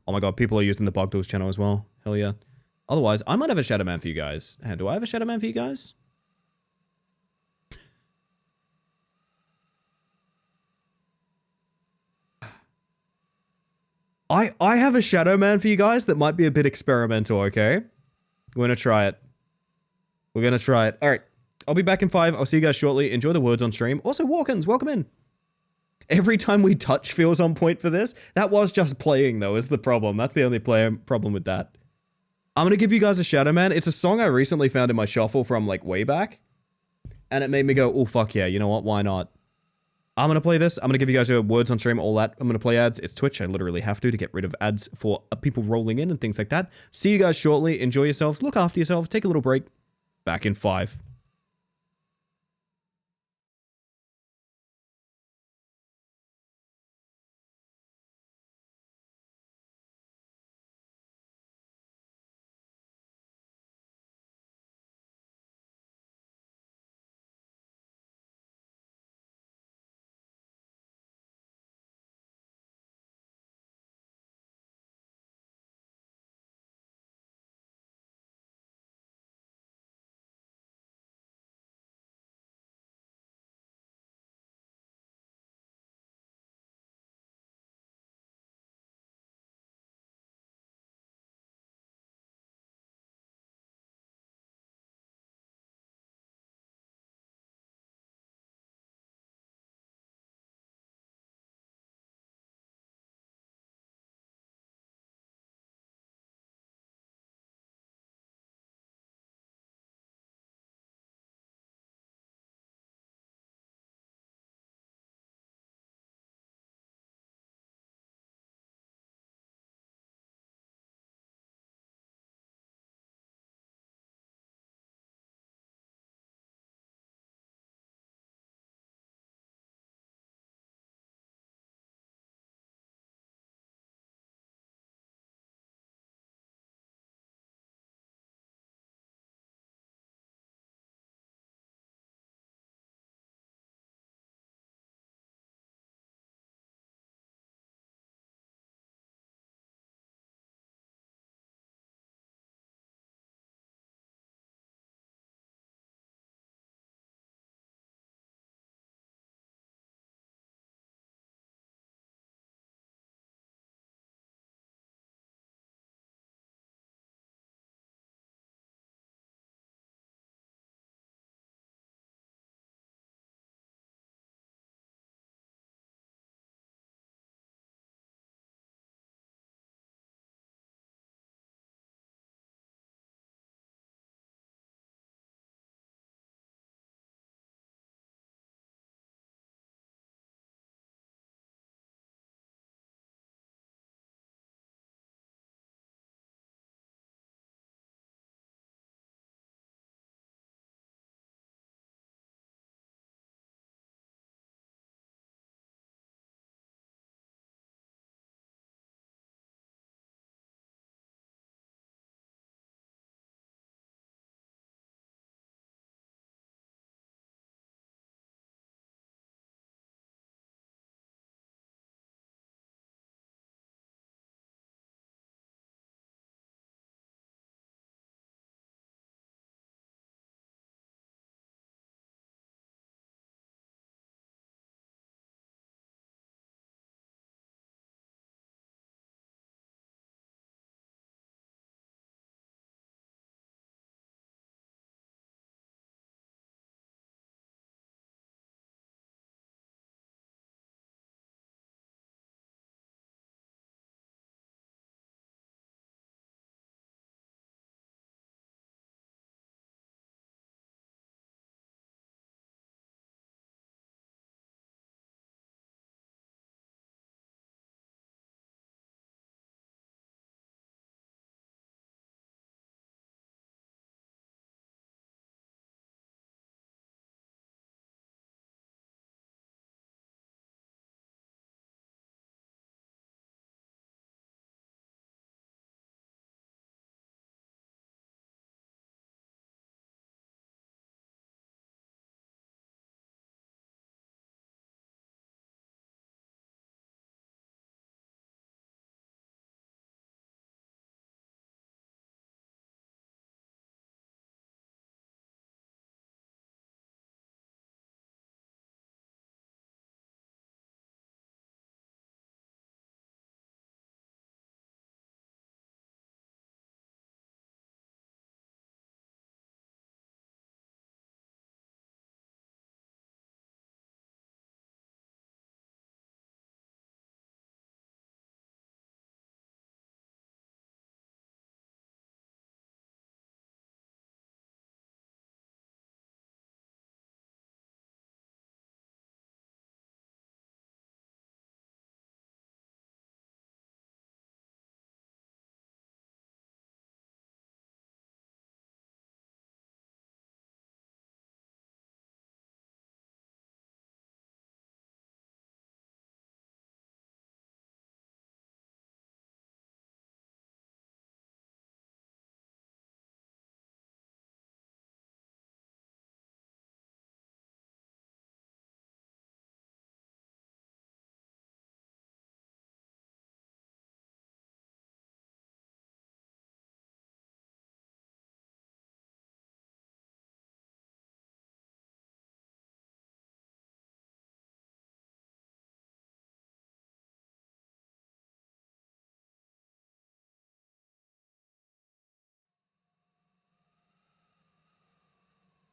Oh my god, people are using the Bogdoors channel as well. Hell yeah. Otherwise, I might have a Shadow Man for you guys. And do I have a Shadow Man for you guys? I have a Shadow Man for you guys that might be a bit experimental, okay? We're gonna try it. We're gonna try it. Alright. I'll be back in 5. I'll see you guys shortly. Enjoy the words on stream. Also, Walkins, welcome in. Every time we touch feels on point for this. That was just playing, though, is the problem. That's the only problem with that. I'm gonna give you guys a Shadow Man. It's a song I recently found in my shuffle from, like, way back. And it made me go, oh, fuck yeah, you know what? Why not? I'm gonna play this. I'm gonna give you guys your words on stream, all that. I'm gonna play ads. It's Twitch. I literally have to get rid of ads for people rolling in and things like that. See you guys shortly. Enjoy yourselves. Look after yourselves. Take a little break. Back in 5.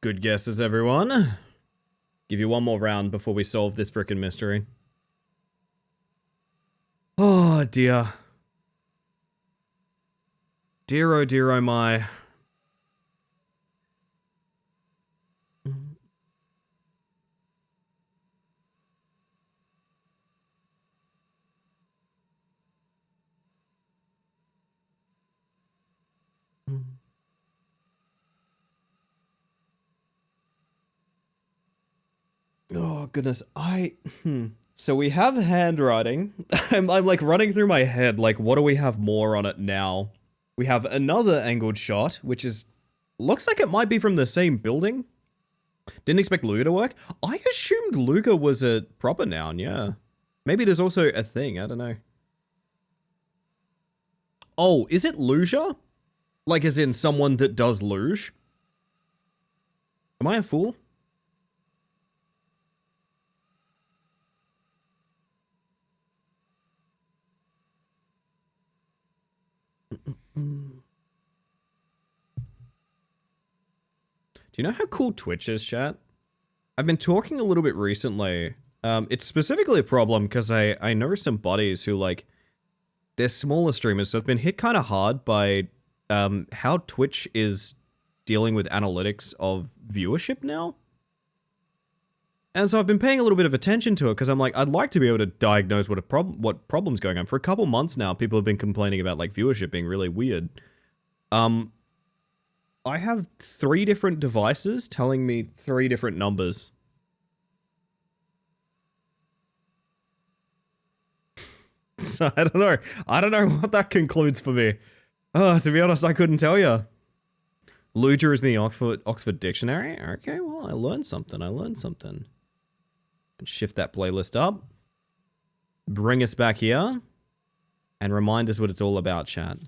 Good guesses, everyone. Give you one more round before we solve this frickin' mystery. Oh, dear. Dear, oh my. Oh, goodness. So we have handwriting. I'm like running through my head, like, what do we have more on it now? We have another angled shot, which is... looks like it might be from the same building. Didn't expect Luger to work. I assumed Luger was a proper noun, yeah. Maybe there's also a thing, I don't know. Oh, is it luger? Like as in someone that does luge? Am I a fool? Do you know how cool Twitch is, chat? I've been talking a little bit recently. It's specifically a problem because I know some buddies who, like, they're smaller streamers, so they've been hit kind of hard by how Twitch is dealing with analytics of viewership now. And so I've been paying a little bit of attention to it because I'm like, I'd like to be able to diagnose what problem's going on. For a couple months now, people have been complaining about, like, viewership being really weird. I have 3 different devices telling me 3 different numbers. So I don't know. I don't know what that concludes for me. To be honest, I couldn't tell you. Luger is in the Oxford Dictionary. Okay, well, I learned something. And shift that playlist up. Bring us back here. And remind us what it's all about, chat.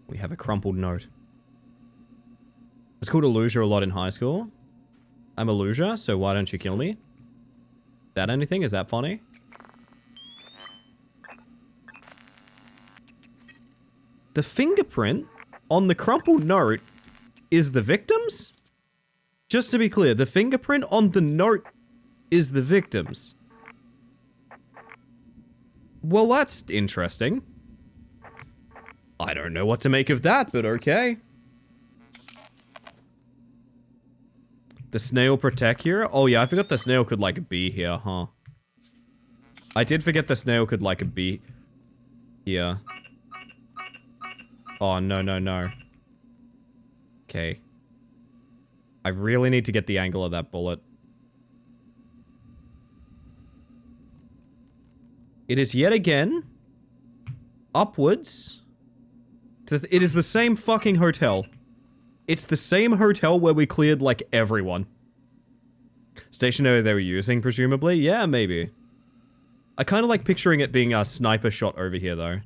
We have a crumpled note. I was called a loser a lot in high school. I'm a loser, so why don't you kill me? That anything? Is that funny? The fingerprint on the crumpled note is the victim's? Just to be clear, the fingerprint on the note is the victim's. Well, that's interesting. I don't know what to make of that, but okay. The snail protect here? Oh yeah, I forgot the snail could, like, be here, huh? I did forget the snail could, like, be here. Oh, no. Okay. I really need to get the angle of that bullet. It is yet again upwards. It is the same fucking hotel. It's the same hotel where we cleared, like, everyone. Stationary they were using, presumably? Yeah, maybe. I kind of like picturing it being a sniper shot over here, though.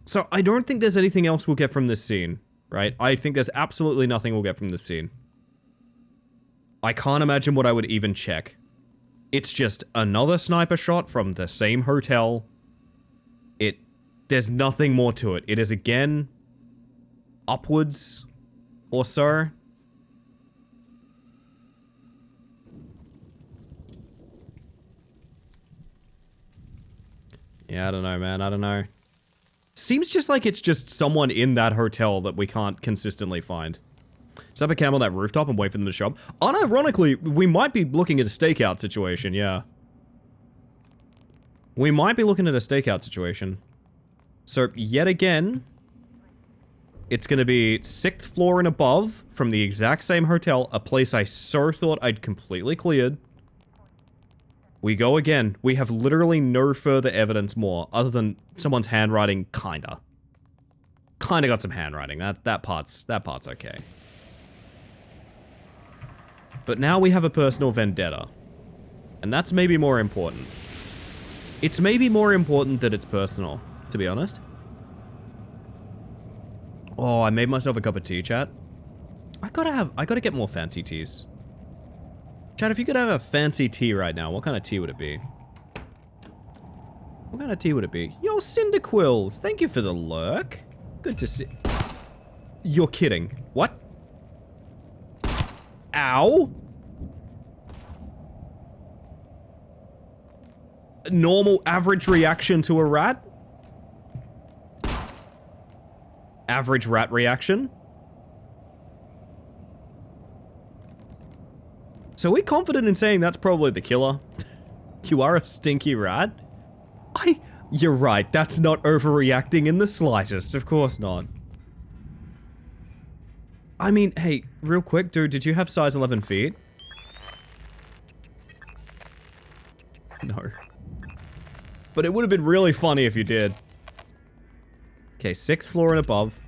So, I don't think there's anything else we'll get from this scene, right? I think there's absolutely nothing we'll get from this scene. I can't imagine what I would even check. It's just another sniper shot from the same hotel. There's nothing more to it. It is, again, upwards or so. Yeah, I don't know, man. I don't know. Seems just like it's just someone in that hotel that we can't consistently find. Set up a cam on that rooftop and wait for them to show up. Unironically, we might be looking at a stakeout situation, yeah. We might be looking at a stakeout situation. So, yet again, it's going to be 6th floor and above from the exact same hotel, a place I so thought I'd completely cleared. We go again. We have literally no further evidence more, other than someone's handwriting, kinda. Kinda got some handwriting. That part's okay. But now we have a personal vendetta. And that's maybe more important. It's maybe more important that it's personal, to be honest. Oh, I made myself a cup of tea, chat. I gotta get more fancy teas. Chad, if you could have a fancy tea right now, what kind of tea would it be? What kind of tea would it be? Yo, Cyndaquils, thank you for the lurk. Good to see. You're kidding. What? Ow. Normal average reaction to a rat? Average rat reaction? So we're confident in saying that's probably the killer? You are a stinky rat? You're right, that's not overreacting in the slightest, of course not. I mean, hey, real quick, dude, did you have size 11 feet? No. But it would have been really funny if you did. Okay, 6th floor and above.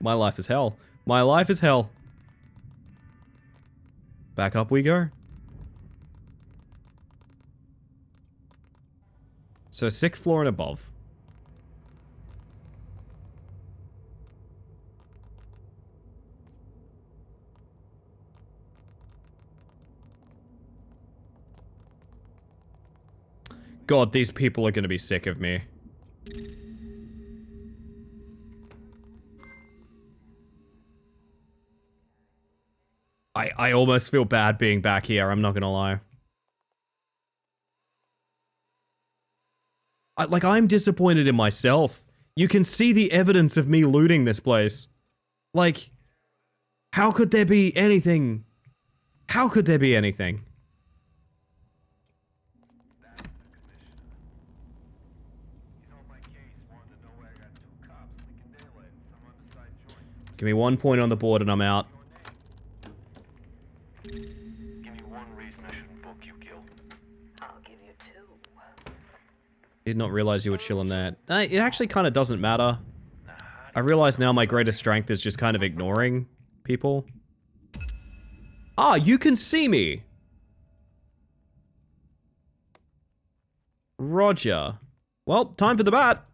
My life is hell. My life is hell. Back up we go. So 6th floor and above. God, these people are gonna be sick of me. I almost feel bad being back here, I'm not gonna lie. I'm disappointed in myself. You can see the evidence of me looting this place. Like, how could there be anything? How could there be anything? Give me 1 point on the board and I'm out. Give me one reason I shouldn't book you, Gil. I'll give you 2. Did not realize you were chilling there. It actually kind of doesn't matter. I realize now my greatest strength is just kind of ignoring people. Ah, you can see me! Roger. Well, time for the bat.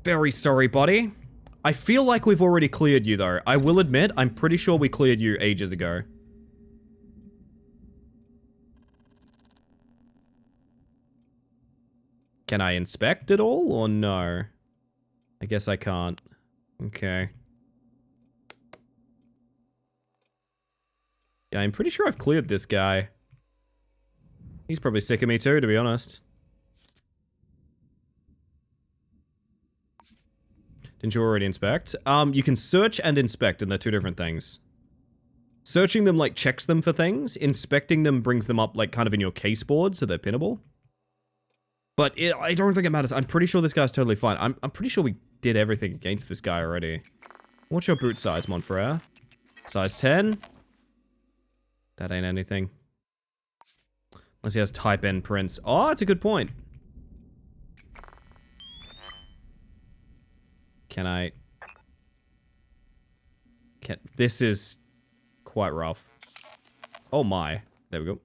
Very sorry, buddy. I feel like we've already cleared you, though. I will admit, I'm pretty sure we cleared you ages ago. Can I inspect it all, or no? I guess I can't. Okay. Yeah, I'm pretty sure I've cleared this guy. He's probably sick of me too, to be honest. Didn't you already inspect? You can search and inspect, and they're two different things. Searching them, like, checks them for things. Inspecting them brings them up, like, kind of in your case board, so they're pinnable. But I don't think it matters. I'm pretty sure this guy's totally fine. I'm pretty sure we did everything against this guy already. What's your boot size, Montferrer? Size 10? That ain't anything. Unless he has type N prints. Oh, that's a good point. Can I... This is quite rough. Oh my. There we go.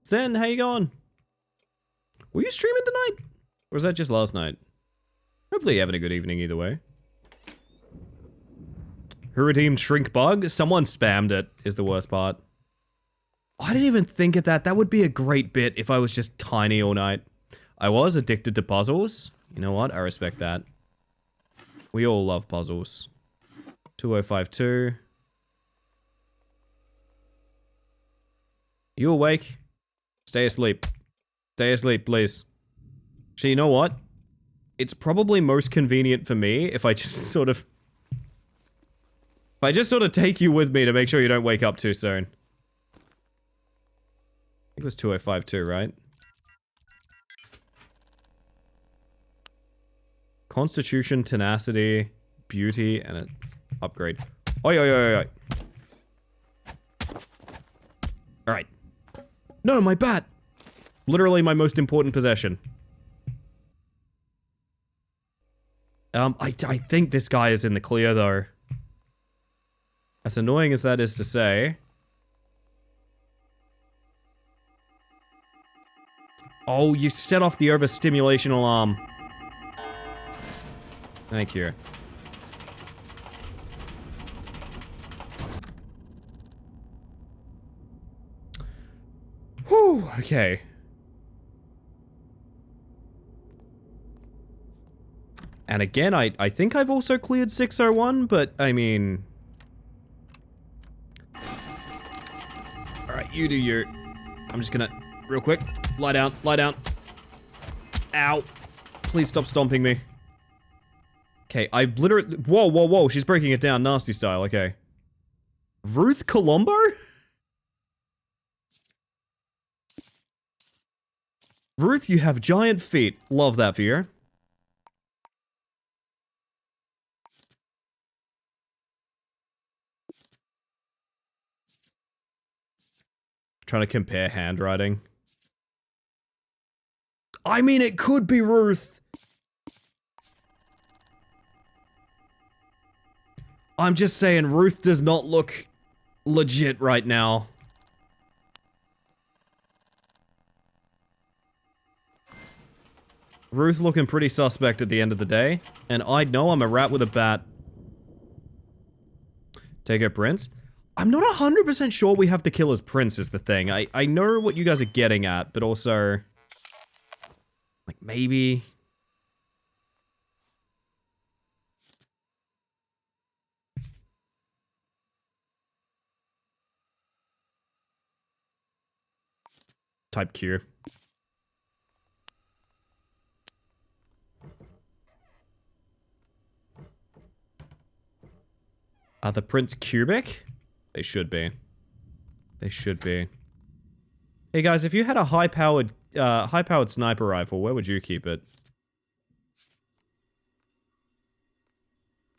Zen, how you going? Were you streaming tonight? Or was that just last night? Hopefully you're having a good evening either way. Who redeemed Shrink Bug? Someone spammed it, is the worst part. I didn't even think of that. That would be a great bit if I was just tiny all night. I was addicted to puzzles. You know what? I respect that. We all love puzzles. 2052. You awake? Stay asleep. Stay asleep, please. So you know what? It's probably most convenient for me if I just sort of... If I just sort of take you with me to make sure you don't wake up too soon. I think it was 2052, right? Constitution, tenacity, beauty, and an upgrade. Oi, oi, oi, oi. Alright. No, my bat! Literally my most important possession. I think this guy is in the clear, though. As annoying as that is to say... Oh, you set off the overstimulation alarm. Thank you. Whew, okay. And again, I think I've also cleared 601, but I mean... Alright, you do your... I'm just gonna, real quick, lie down, lie down. Ow. Please stop stomping me. Okay, I literally... Whoa, whoa, whoa, she's breaking it down nasty style, okay. Ruth Colombo? Ruth, you have giant feet. Love that for you. Trying to compare handwriting. I mean, it could be Ruth. I'm just saying, Ruth does not look legit right now. Ruth looking pretty suspect at the end of the day. And I know I'm a rat with a bat. Take her prince. I'm not 100% sure we have the killer's prince is the thing. I know what you guys are getting at, but also... Like, maybe... Type Q. Are the prints cubic? They should be. They should be. Hey guys, if you had a high-powered sniper rifle, where would you keep it?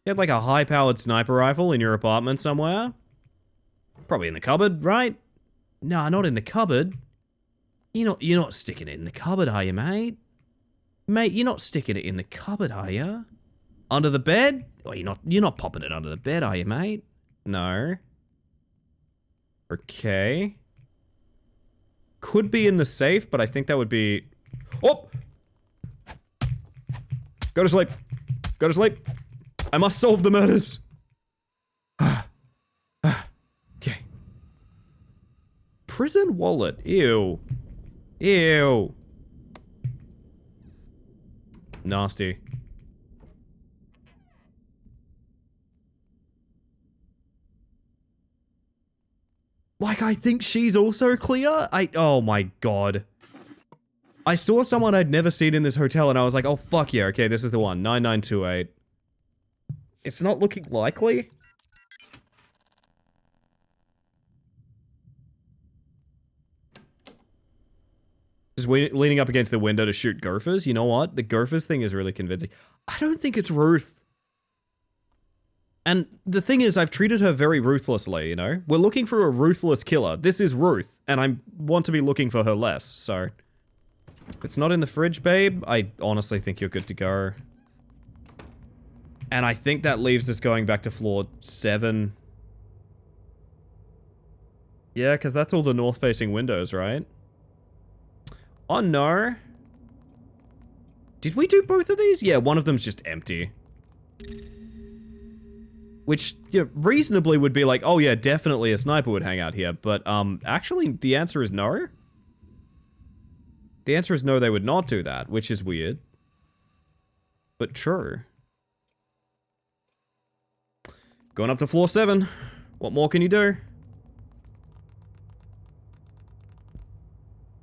You had like a high-powered sniper rifle in your apartment somewhere? Probably in the cupboard, right? Nah, not in the cupboard. You're not sticking it in the cupboard, are you, mate? Mate, you're not sticking it in the cupboard, are you? Under the bed? Oh, you're not popping it under the bed, are you, mate? No. Okay. Could be in the safe, but I think that would be... Oh! Go to sleep. Go to sleep. I must solve the murders. Okay. Prison wallet. Ew. Ew. Nasty. Like, I think she's also clear? Oh my god. I saw someone I'd never seen in this hotel and I was like, oh fuck yeah, okay, this is the one. 9928. It's not looking likely. Just leaning up against the window to shoot gophers. You know what? The gophers thing is really convincing. I don't think it's Ruth. And the thing is, I've treated her very ruthlessly, you know? We're looking for a ruthless killer. This is Ruth, and I want to be looking for her less, so... If it's not in the fridge, babe, I honestly think you're good to go. And I think that leaves us going back to floor 7. Yeah, because that's all the north-facing windows, right? Oh, no. Did we do both of these? Yeah, one of them's just empty. Which, you know, reasonably would be like, oh yeah, definitely a sniper would hang out here. But, actually, the answer is no. The answer is no, they would not do that, which is weird. But true. Going up to floor 7. What more can you do?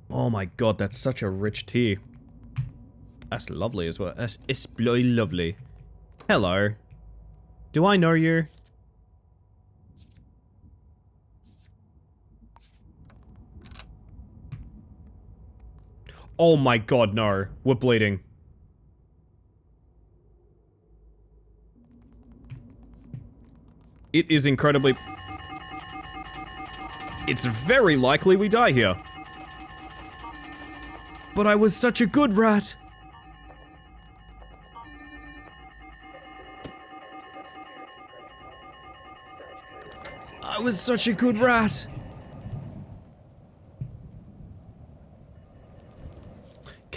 Oh my god, that's such a rich tea. That's lovely as well. It's bloody lovely. Hello. Do I know you? Oh my god, no. We're bleeding. It is incredibly... It's very likely we die here. But I was such a good rat. I was such a good rat.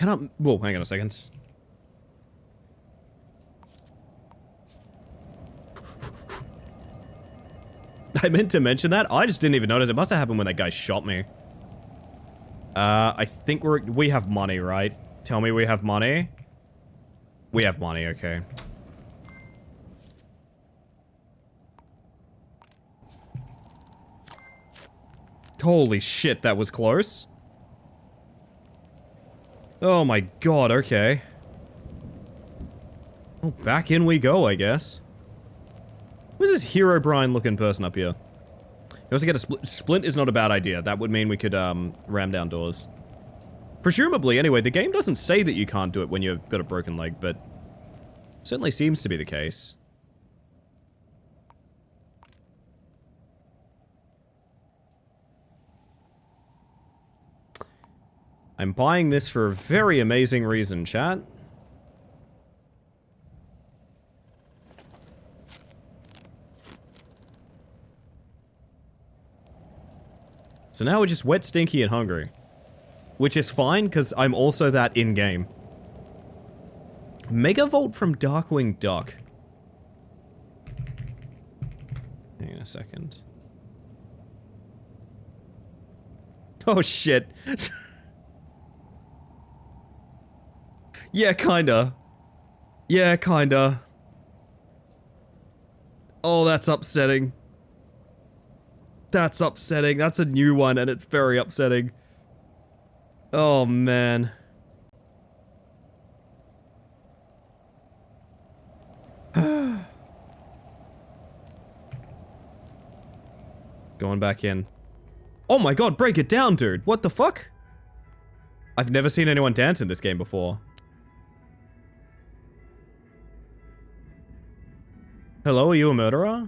cannot... Whoa, hang on a second. I meant to mention that. I just didn't even notice. It must have happened when that guy shot me. I think we have money, right? Tell me we have money. We have money, okay. Holy shit, that was close. Oh my god, okay. Well, back in we go, I guess. Who's this Hero Brian looking person up here? You also get a splint is not a bad idea. That would mean we could, ram down doors. Presumably, anyway, the game doesn't say that you can't do it when you've got a broken leg, but... certainly seems to be the case. I'm buying this for a very amazing reason, chat. So now we're just wet, stinky, and hungry. Which is fine, because I'm also that in-game. Megavolt from Darkwing Duck. Hang on a second. Oh shit. Yeah, kinda. Yeah, kinda. Oh, that's upsetting. That's upsetting. That's a new one, and it's very upsetting. Oh, man. Going back in. Oh my god, break it down, dude. What the fuck? I've never seen anyone dance in this game before. Hello, are you a murderer?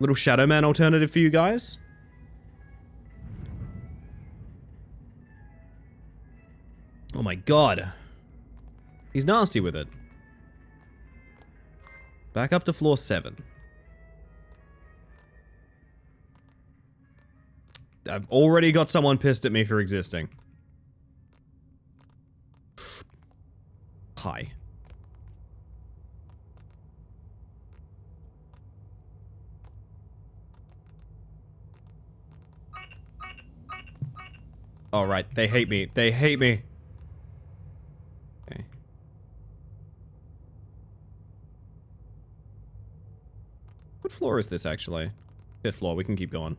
Little Shadow Man alternative for you guys? Oh my god. He's nasty with it. Back up to floor 7. I've already got someone pissed at me for existing. Hi. Alright, they hate me. They hate me. Okay. What floor is this, actually? 5th floor, we can keep going.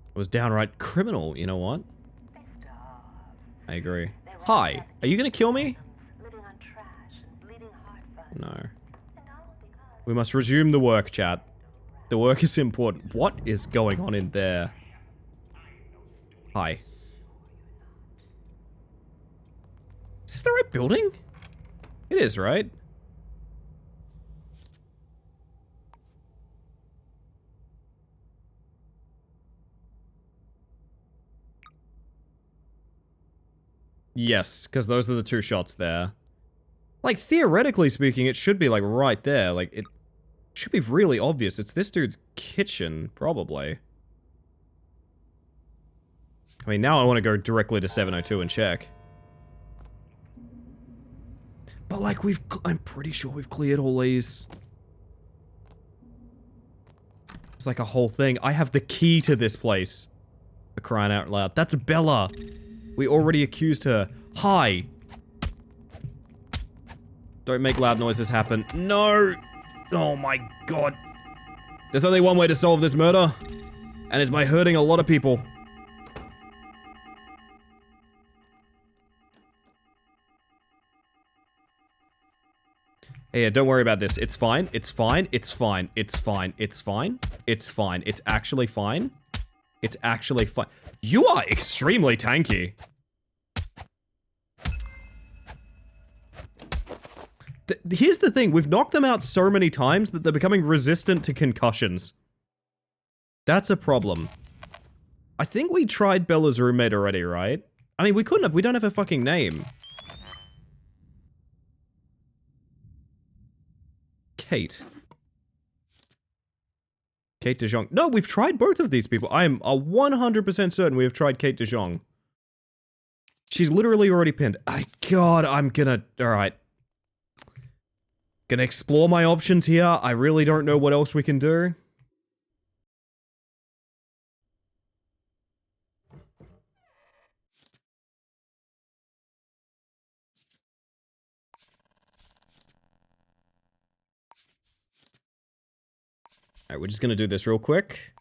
It was downright criminal, you know what? I agree. Hi, are you gonna kill me? No. We must resume the work, chat. The work is important. What is going on in there? Hi. Is this the right building? It is, right? Yes, because those are the 2 shots there. Like, theoretically speaking, it should be, like, right there. Like, it should be really obvious. It's this dude's kitchen, probably. I mean, now I want to go directly to 702 and check. But, like, I'm pretty sure we've cleared all these. It's like a whole thing. I have the key to this place. For crying out loud. That's Bella. We already accused her. Hi. Don't make loud noises happen. No. Oh my god. There's only one way to solve this murder. And it's by hurting a lot of people. Hey, don't worry about this. It's fine. It's fine. It's fine. It's fine. It's fine. It's fine. It's actually fine. It's actually fine. You are extremely tanky. Here's the thing. We've knocked them out so many times that they're becoming resistant to concussions. That's a problem. I think we tried Bella's roommate already, right? I mean, we couldn't have. We don't have a fucking name. Kate. Kate de Jong. No, we've tried both of these people. I am 100% certain we have tried Kate de Jong. She's literally already pinned. God, I'm gonna... Alright. Gonna explore my options here. I really don't know what else we can do. Alright, we're just gonna do this real quick.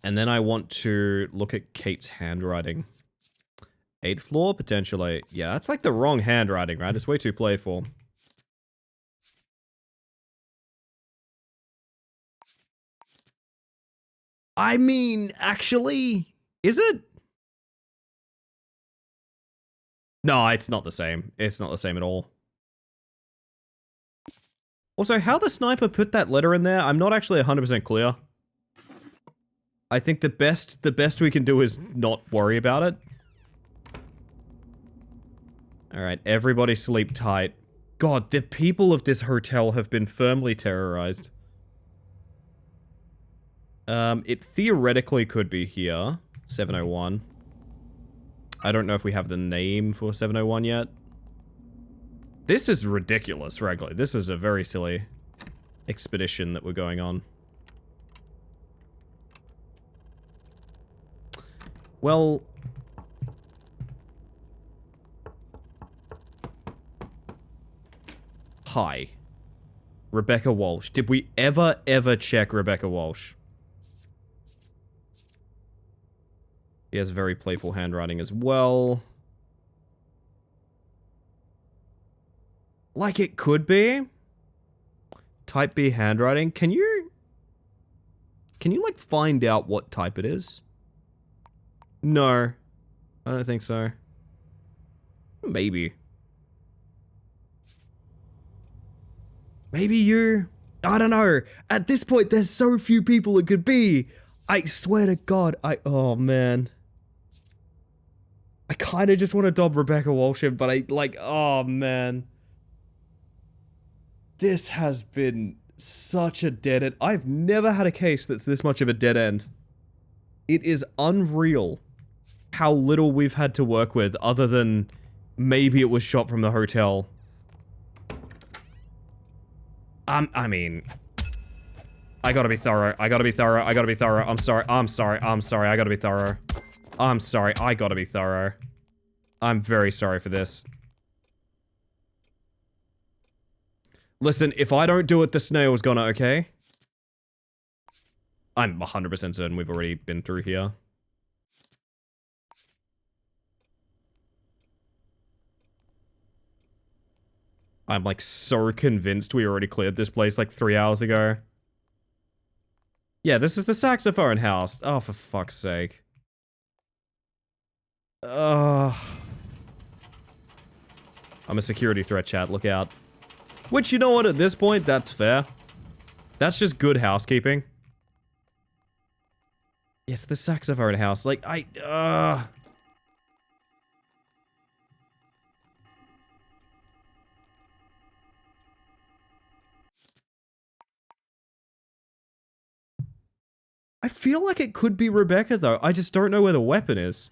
And then I want to look at Kate's handwriting. 8th floor, potentially. Yeah, that's like the wrong handwriting, right? It's way too playful. I mean, actually, is it? No, it's not the same. It's not the same at all. Also, how the sniper put that letter in there, I'm not actually 100% clear. I think the best we can do is not worry about it. Alright, everybody sleep tight. God, the people of this hotel have been firmly terrorized. It theoretically could be here. 701. I don't know if we have the name for 701 yet. This is ridiculous, frankly. This is a very silly expedition that we're going on. Well... Hi. Rebecca Walsh. Did we ever check Rebecca Walsh? He has very playful handwriting as well. Like it could be. Type B handwriting. Can you like find out what type it is? No. I don't think so. Maybe. Maybe you're... I don't know. At this point, there's so few people it could be. I swear to God, oh man. I kind of just want to dob Rebecca Walsh in, but oh man. This has been such a dead end. I've never had a case that's this much of a dead end. It is unreal how little we've had to work with, other than maybe it was shot from the hotel. I mean... I gotta be thorough. I gotta be thorough. I gotta be thorough. I'm sorry. I'm sorry. I'm sorry. I gotta be thorough. I'm sorry. I gotta be thorough. I'm very sorry for this. Listen, if I don't do it, the snail's gonna, okay? I'm 100% certain we've already been through here. I'm like so convinced we already cleared this place like 3 hours ago. Yeah, this is the saxophone house. Oh, for fuck's sake. I'm a security threat, chat. Look out. Which, you know what, at this point, that's fair. That's just good housekeeping. Yeah, it's the saxophone house. Like, I feel like it could be Rebecca, though. I just don't know where the weapon is.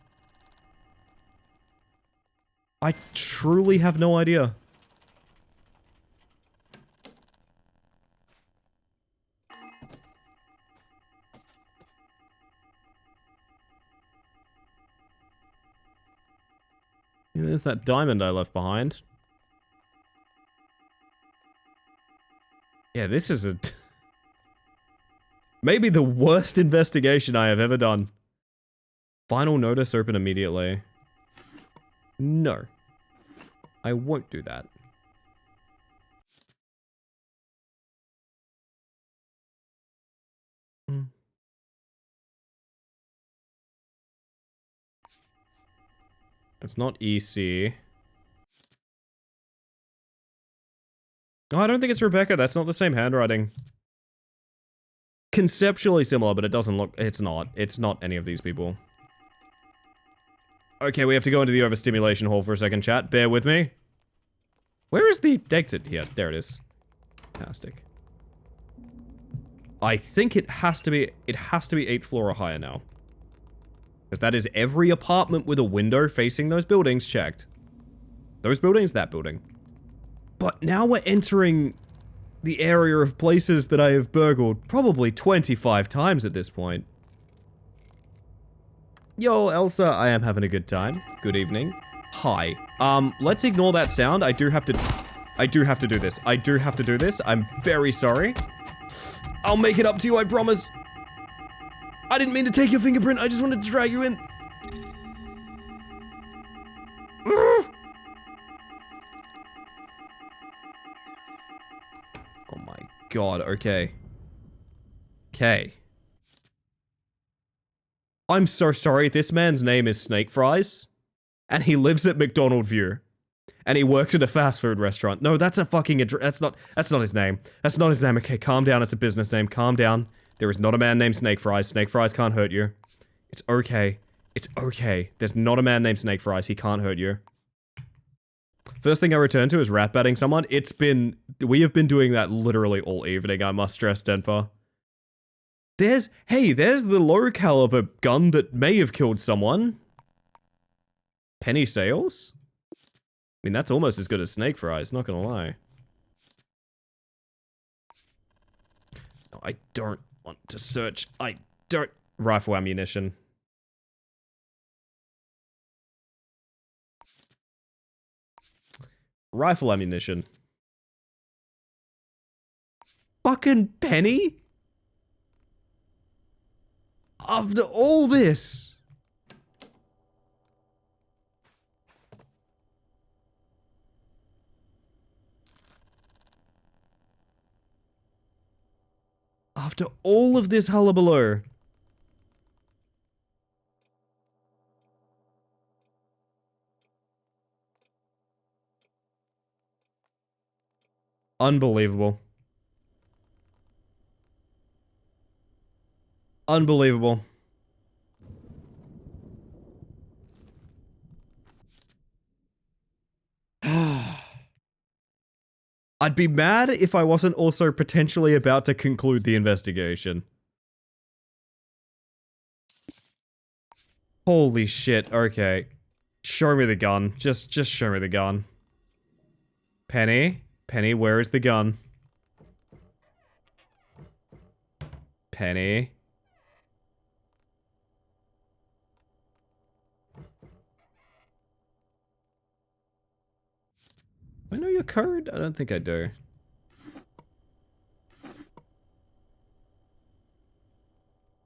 I truly have no idea. Yeah, there's that diamond I left behind. Yeah, this is a... maybe the worst investigation I have ever done. Final notice open immediately. No. I won't do that. It's not EC. Oh, I don't think it's Rebecca. That's not the same handwriting. Conceptually similar, but it doesn't look... It's not. It's not any of these people. Okay, we have to go into the overstimulation hall for a second, chat. Bear with me. Where is the exit here? There it is. Fantastic. I think it has to be 8th floor or higher now. Because that is every apartment with a window facing those buildings checked. Those buildings, that building. But now we're entering the area of places that I have burgled probably 25 times at this point. Yo, Elsa, I am having a good time. Good evening. Hi. Let's ignore that sound. I do have to do this. I do have to do this. I'm very sorry. I'll make it up to you, I promise. I didn't mean to take your fingerprint. I just wanted to drag you in. Oh my god, okay. Okay. I'm so sorry, this man's name is Snake Fries, and he lives at McDonald View, and he works at a fast food restaurant. No, that's a fucking address. That's not his name. That's not his name. Okay, calm down. It's a business name. Calm down. There is not a man named Snake Fries. Snake Fries can't hurt you. It's okay. It's okay. There's not a man named Snake Fries. He can't hurt you. First thing I return to is rat batting someone. We have been doing that literally all evening, I must stress, Denver. There's the low caliber gun that may have killed someone. Penny sales? I mean, that's almost as good as Snake Fries, not gonna lie. No, I don't want to search. Rifle ammunition. Rifle ammunition. Fucking Penny? After all this. After all of this hullabaloo. Unbelievable. Unbelievable. I'd be mad if I wasn't also potentially about to conclude the investigation. Holy shit, okay. Show me the gun. Just show me the gun. Penny? Penny, where is the gun? Penny? Do I know your code? I don't think I do.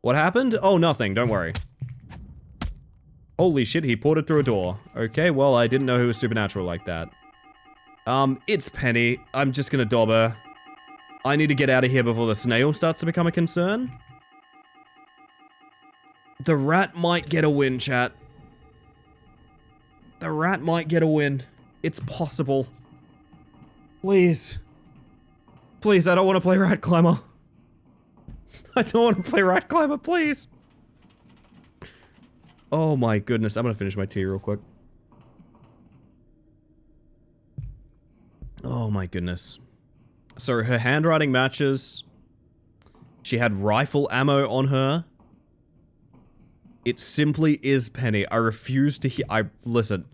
What happened? Oh, nothing. Don't worry. Holy shit, he poured it through a door. Okay, well, I didn't know he was supernatural like that. It's Penny. I'm just gonna dob her. I need to get out of here before the snail starts to become a concern. The rat might get a win, chat. The rat might get a win. It's possible. Please. Please, I don't want to play Rat Climber. I don't want to play Rat Climber, please. Oh my goodness, I'm gonna finish my tea real quick. Oh my goodness. So her handwriting matches. She had rifle ammo on her. It simply is Penny. I refuse to hear. Listen.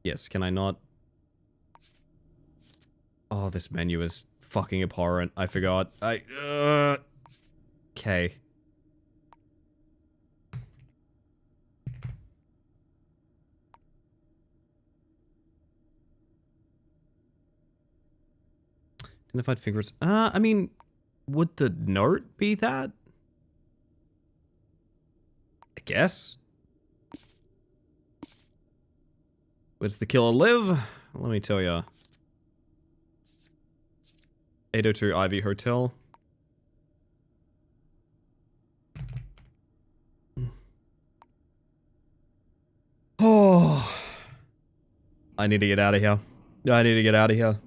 Yes, can I not? Oh, this menu is fucking abhorrent. I forgot. Okay. Identified fingers. I mean, would the note be that? I guess. Where's the killer live? Let me tell ya. 802 Ivy Hotel. Oh. I need to get out of here. I need to get out of here.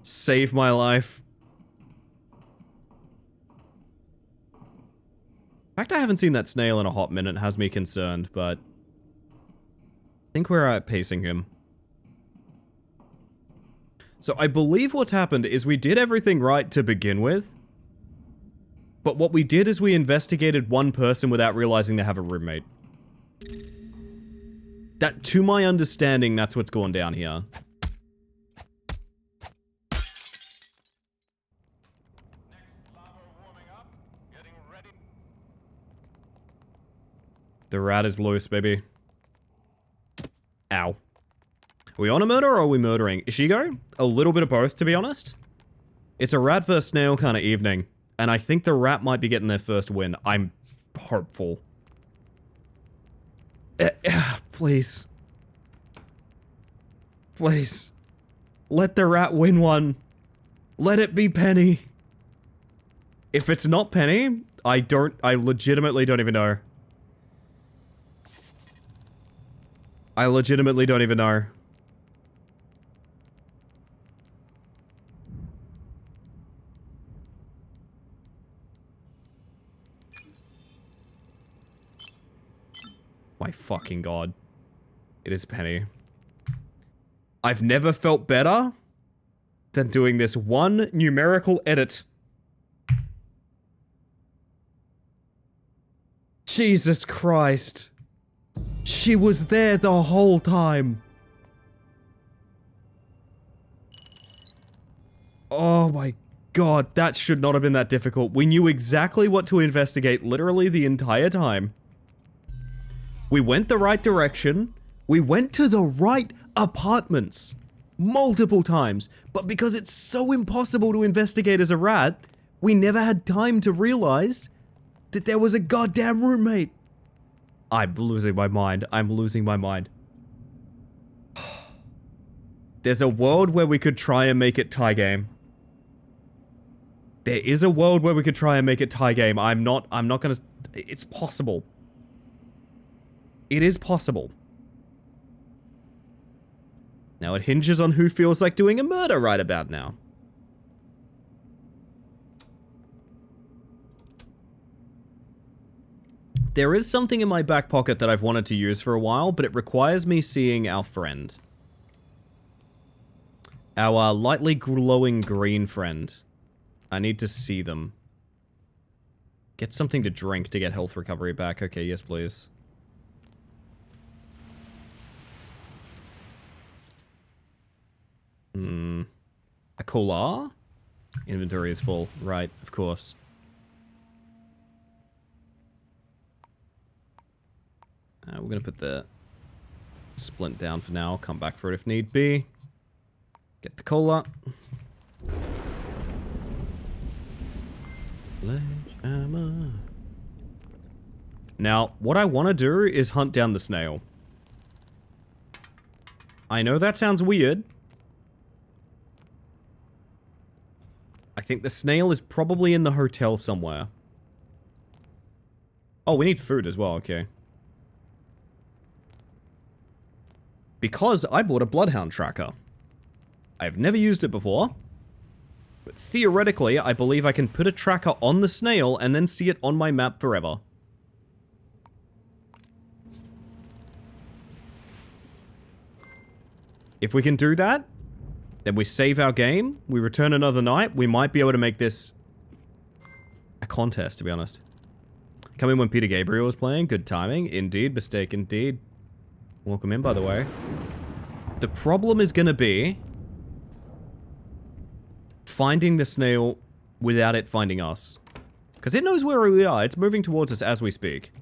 Save my life. The fact I haven't seen that snail in a hot minute has me concerned, but I think we're pacing him. So I believe what's happened is we did everything right to begin with. But what we did is we investigated one person without realizing they have a roommate. That, to my understanding, that's what's going down here. The rat is loose, baby. Ow. Are we on a murder or are we murdering? Ishigo? A little bit of both, to be honest. It's a rat versus snail kind of evening. And I think the rat might be getting their first win. I'm hopeful. Please. Please. Let the rat win one. Let it be Penny. If it's not Penny, I legitimately don't even know. I legitimately don't even know. My fucking god. It is Penny. I've never felt better than doing this one numerical edit. Jesus Christ. She was there the whole time. Oh my god, that should not have been that difficult. We knew exactly what to investigate literally the entire time. We went the right direction. We went to the right apartments. Multiple times. But because it's so impossible to investigate as a rat, we never had time to realize that there was a goddamn roommate. I'm losing my mind. I'm losing my mind. There's a world where we could try and make it tie game. There is a world where we could try and make it tie game. I'm not gonna... It's possible. It is possible. Now it hinges on who feels like doing a murder right about now. There is something in my back pocket that I've wanted to use for a while, but it requires me seeing our friend. Our lightly glowing green friend. I need to see them. Get something to drink to get health recovery back. Okay, yes please. A cola? Inventory is full. Right, of course. We're gonna put the splint down for now. Come back for it if need be. Get the cola. Sledgehammer. Now, what I want to do is hunt down the snail. I know that sounds weird. I think the snail is probably in the hotel somewhere. Oh, we need food as well, okay. Because I bought a bloodhound tracker. I've never used it before. But theoretically, I believe I can put a tracker on the snail and then see it on my map forever. If we can do that, then we save our game, we return another night, we might be able to make this a contest, to be honest. Come in when Peter Gabriel was playing, good timing. Indeed, mistake indeed. Welcome in, by the way. The problem is gonna be finding the snail without it finding us. Because it knows where we are, it's moving towards us as we speak.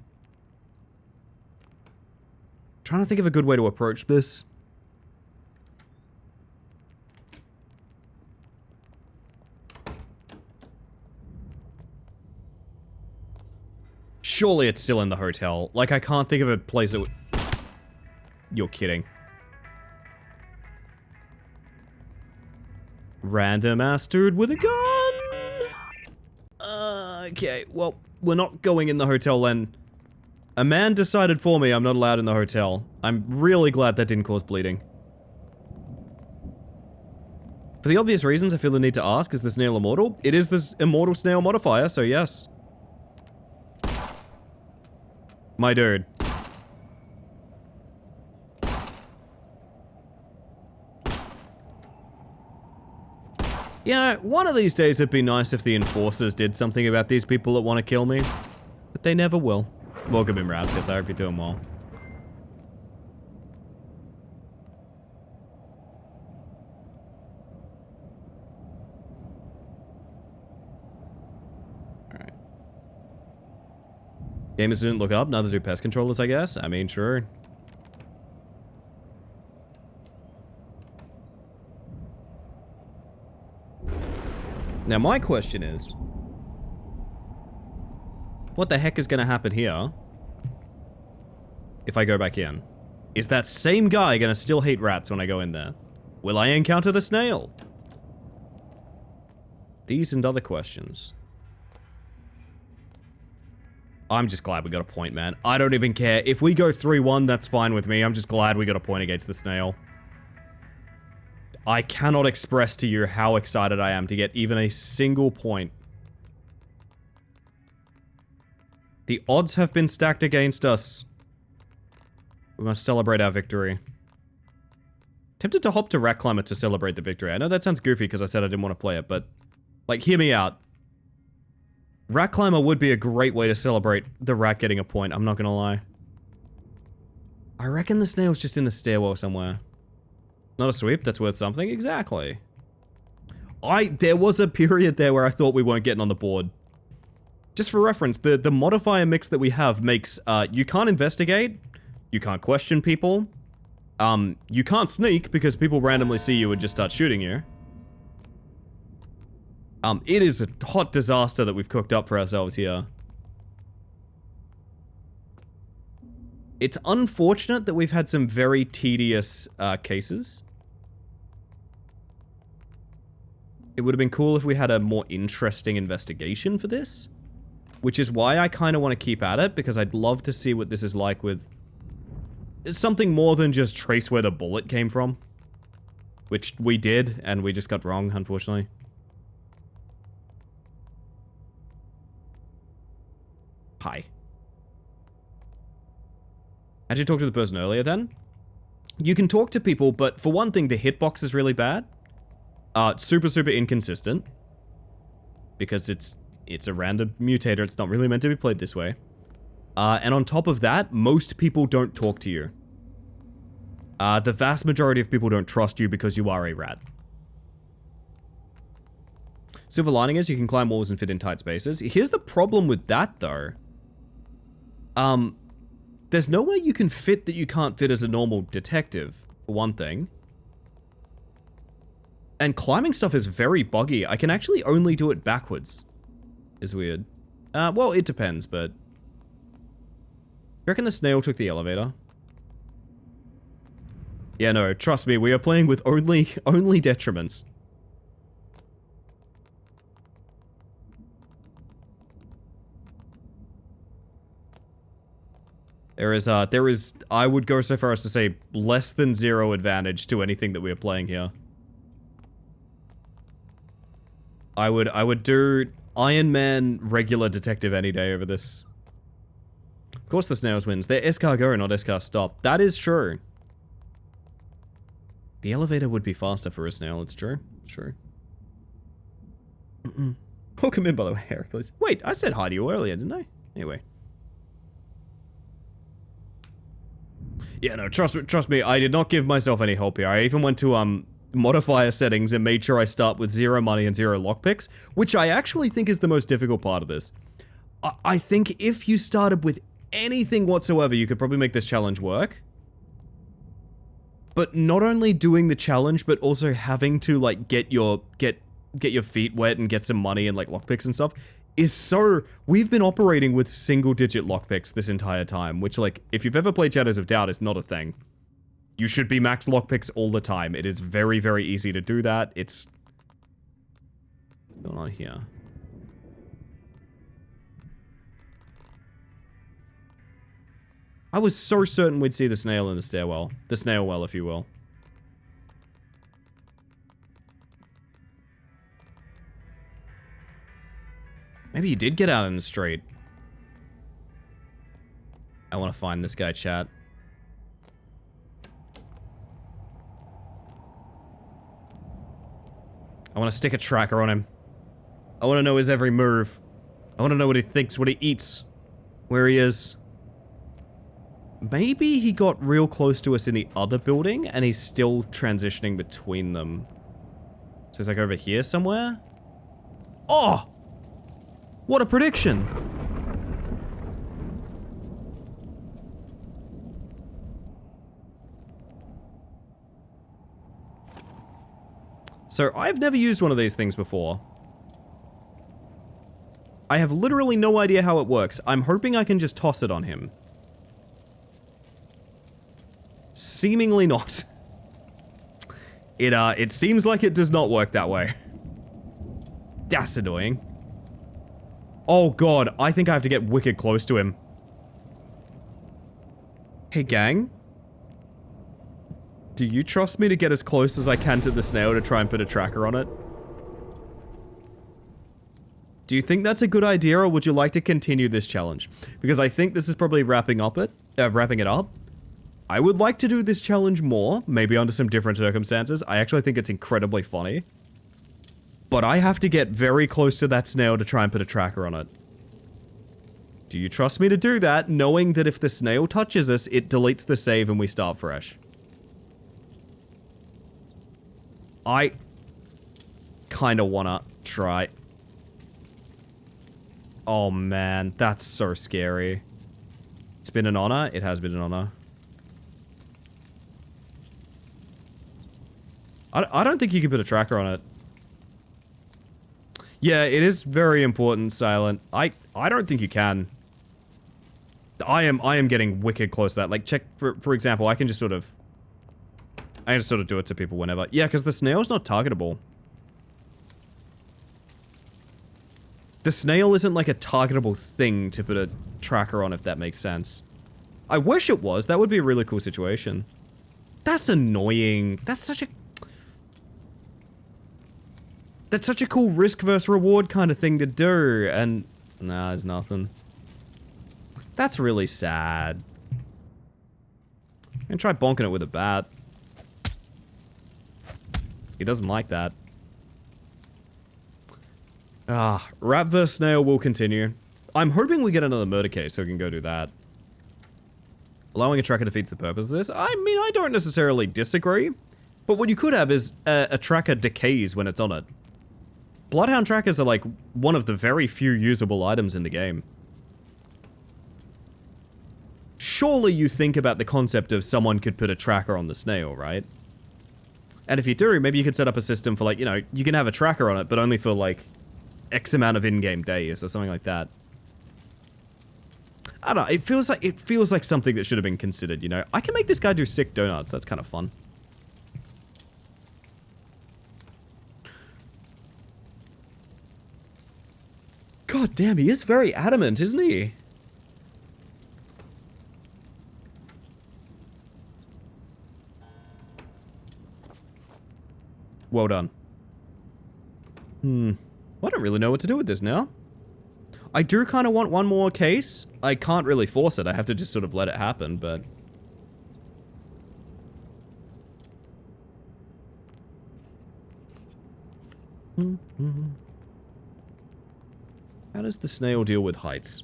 Trying to think of a good way to approach this. Surely it's still in the hotel. Like, I can't think of a place that would... You're kidding. Random ass dude with a gun! Okay, well, we're not going in the hotel then. A man decided for me I'm not allowed in the hotel. I'm really glad that didn't cause bleeding. For the obvious reasons, I feel the need to ask, is the snail immortal? It is this immortal snail modifier, so yes. My dude. Yeah, one of these days it'd be nice if the enforcers did something about these people that want to kill me. But they never will. Welcome in, Raskus. I hope you're doing well. Alright. Gamers didn't look up, neither do pest controllers, I guess. I mean, sure. Now, my question is, what the heck is going to happen here if I go back in? Is that same guy going to still hate rats when I go in there? Will I encounter the snail? These and other questions. I'm just glad we got a point, man. I don't even care. If we go 3-1, that's fine with me. I'm just glad we got a point against the snail. I cannot express to you how excited I am to get even a single point. The odds have been stacked against us. We must celebrate our victory. Tempted to hop to Rat Climber to celebrate the victory. I know that sounds goofy because I said I didn't want to play it, but... like, hear me out. Rat Climber would be a great way to celebrate the rat getting a point, I'm not gonna lie. I reckon the snail's just in the stairwell somewhere. Not a sweep, that's worth something? Exactly. There was a period there where I thought we weren't getting on the board. Just for reference, the modifier mix that we have makes, you can't investigate, you can't question people, you can't sneak because people randomly see you and just start shooting you. It is a hot disaster that we've cooked up for ourselves here. It's unfortunate that we've had some very tedious, cases. It would have been cool if we had a more interesting investigation for this. Which is why I kind of want to keep at it, because I'd love to see what this is like with... something more than just trace where the bullet came from. Which we did, and we just got wrong, unfortunately. Hi. How'd you talk to the person earlier then? You can talk to people, but for one thing, the hitbox is really bad. Super inconsistent. Because it's a random mutator, it's not really meant to be played this way. And on top of that, most people don't talk to you. The vast majority of people don't trust you because you are a rat. Silver lining is you can climb walls and fit in tight spaces. Here's the problem with that, though. There's nowhere you can fit that you can't fit as a normal detective, for one thing. And climbing stuff is very buggy. I can actually only do it backwards. Is weird. Well, it depends, but... you reckon the snail took the elevator? Yeah, no, trust me, we are playing with only detriments. There is, I would go so far as to say, less than 0 advantage to anything that we are playing here. I would do Iron Man regular detective any day over this. Of course the snails wins. They're escargot, not escar-stop. That is true. The elevator would be faster for a snail, it's true. It's true. Welcome in, by the way, Heracles. Wait, I said hi to you earlier, didn't I? Anyway. Yeah, no, trust me, I did not give myself any help here. I even went to, modifier settings and made sure I start with 0 money and 0 lockpicks, which I actually think is the most difficult part of this. I think if you started with anything whatsoever, you could probably make this challenge work. But not only doing the challenge, but also having to, like, get your feet wet and get some money and, like, lockpicks and stuff is so... we've been operating with single-digit lockpicks this entire time, which, like, if you've ever played Shadows of Doubt, is not a thing. You should be max lockpicks all the time. It is very, very easy to do that. It's... what's going on here? I was so certain we'd see the snail in the stairwell. The snail well, if you will. Maybe you did get out in the street. I want to find this guy, chat. I want to stick a tracker on him. I want to know his every move. I want to know what he thinks, what he eats, where he is. Maybe he got real close to us in the other building, and he's still transitioning between them. So he's like over here somewhere? Oh! What a prediction! So, I've never used one of these things before. I have literally no idea how it works. I'm hoping I can just toss it on him. Seemingly not. It seems like it does not work that way. That's annoying. Oh god, I think I have to get wicked close to him. Hey gang. Do you trust me to get as close as I can to the snail to try and put a tracker on it? Do you think that's a good idea, or would you like to continue this challenge? Because I think this is probably wrapping it up. I would like to do this challenge more, maybe under some different circumstances. I actually think it's incredibly funny. But I have to get very close to that snail to try and put a tracker on it. Do you trust me to do that, knowing that if the snail touches us, it deletes the save and we start fresh? I kind of want to try. Oh man, that's so scary. It's been an honor. It has been an honor. I don't think you can put a tracker on it. Yeah, it is very important, Silent. I don't think you can. I am getting wicked close to that. Like, check, for example, I can just sort of do it to people whenever. Yeah, because the snail's not targetable. The snail isn't like a targetable thing to put a tracker on, if that makes sense. I wish it was. That would be a really cool situation. That's annoying. That's such a cool risk versus reward kind of thing to do, and nah, there's nothing. That's really sad. I'm gonna try bonking it with a bat. He doesn't like that. Ah, rat vs. snail will continue. I'm hoping we get another murder case so we can go do that. Allowing a tracker defeats the purpose of this. I mean, I don't necessarily disagree. But what you could have is a tracker decays when it's on it. Bloodhound trackers are like one of the very few usable items in the game. Surely you think about the concept of someone could put a tracker on the snail, right? And if you do, maybe you could set up a system for like, you know, you can have a tracker on it, but only for like X amount of in-game days or something like that. I don't know, it feels like something that should have been considered, you know? I can make this guy do sick donuts, that's kind of fun. God damn, he is very adamant, isn't he? Well done. Well, I don't really know what to do with this now. I do kind of want one more case. I can't really force it. I have to just sort of let it happen, but... How does the snail deal with heights?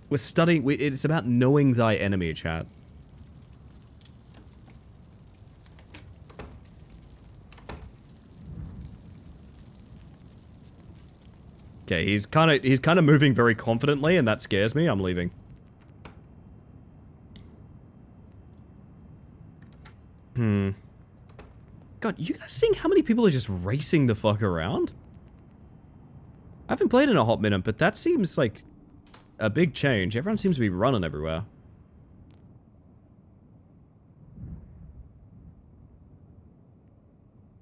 We're studying... It's about knowing thy enemy, chat. Okay, he's kind of moving very confidently, and that scares me. I'm leaving. God, you guys seeing how many people are just racing the fuck around? I haven't played in a hot minute, but that seems like a big change. Everyone seems to be running everywhere.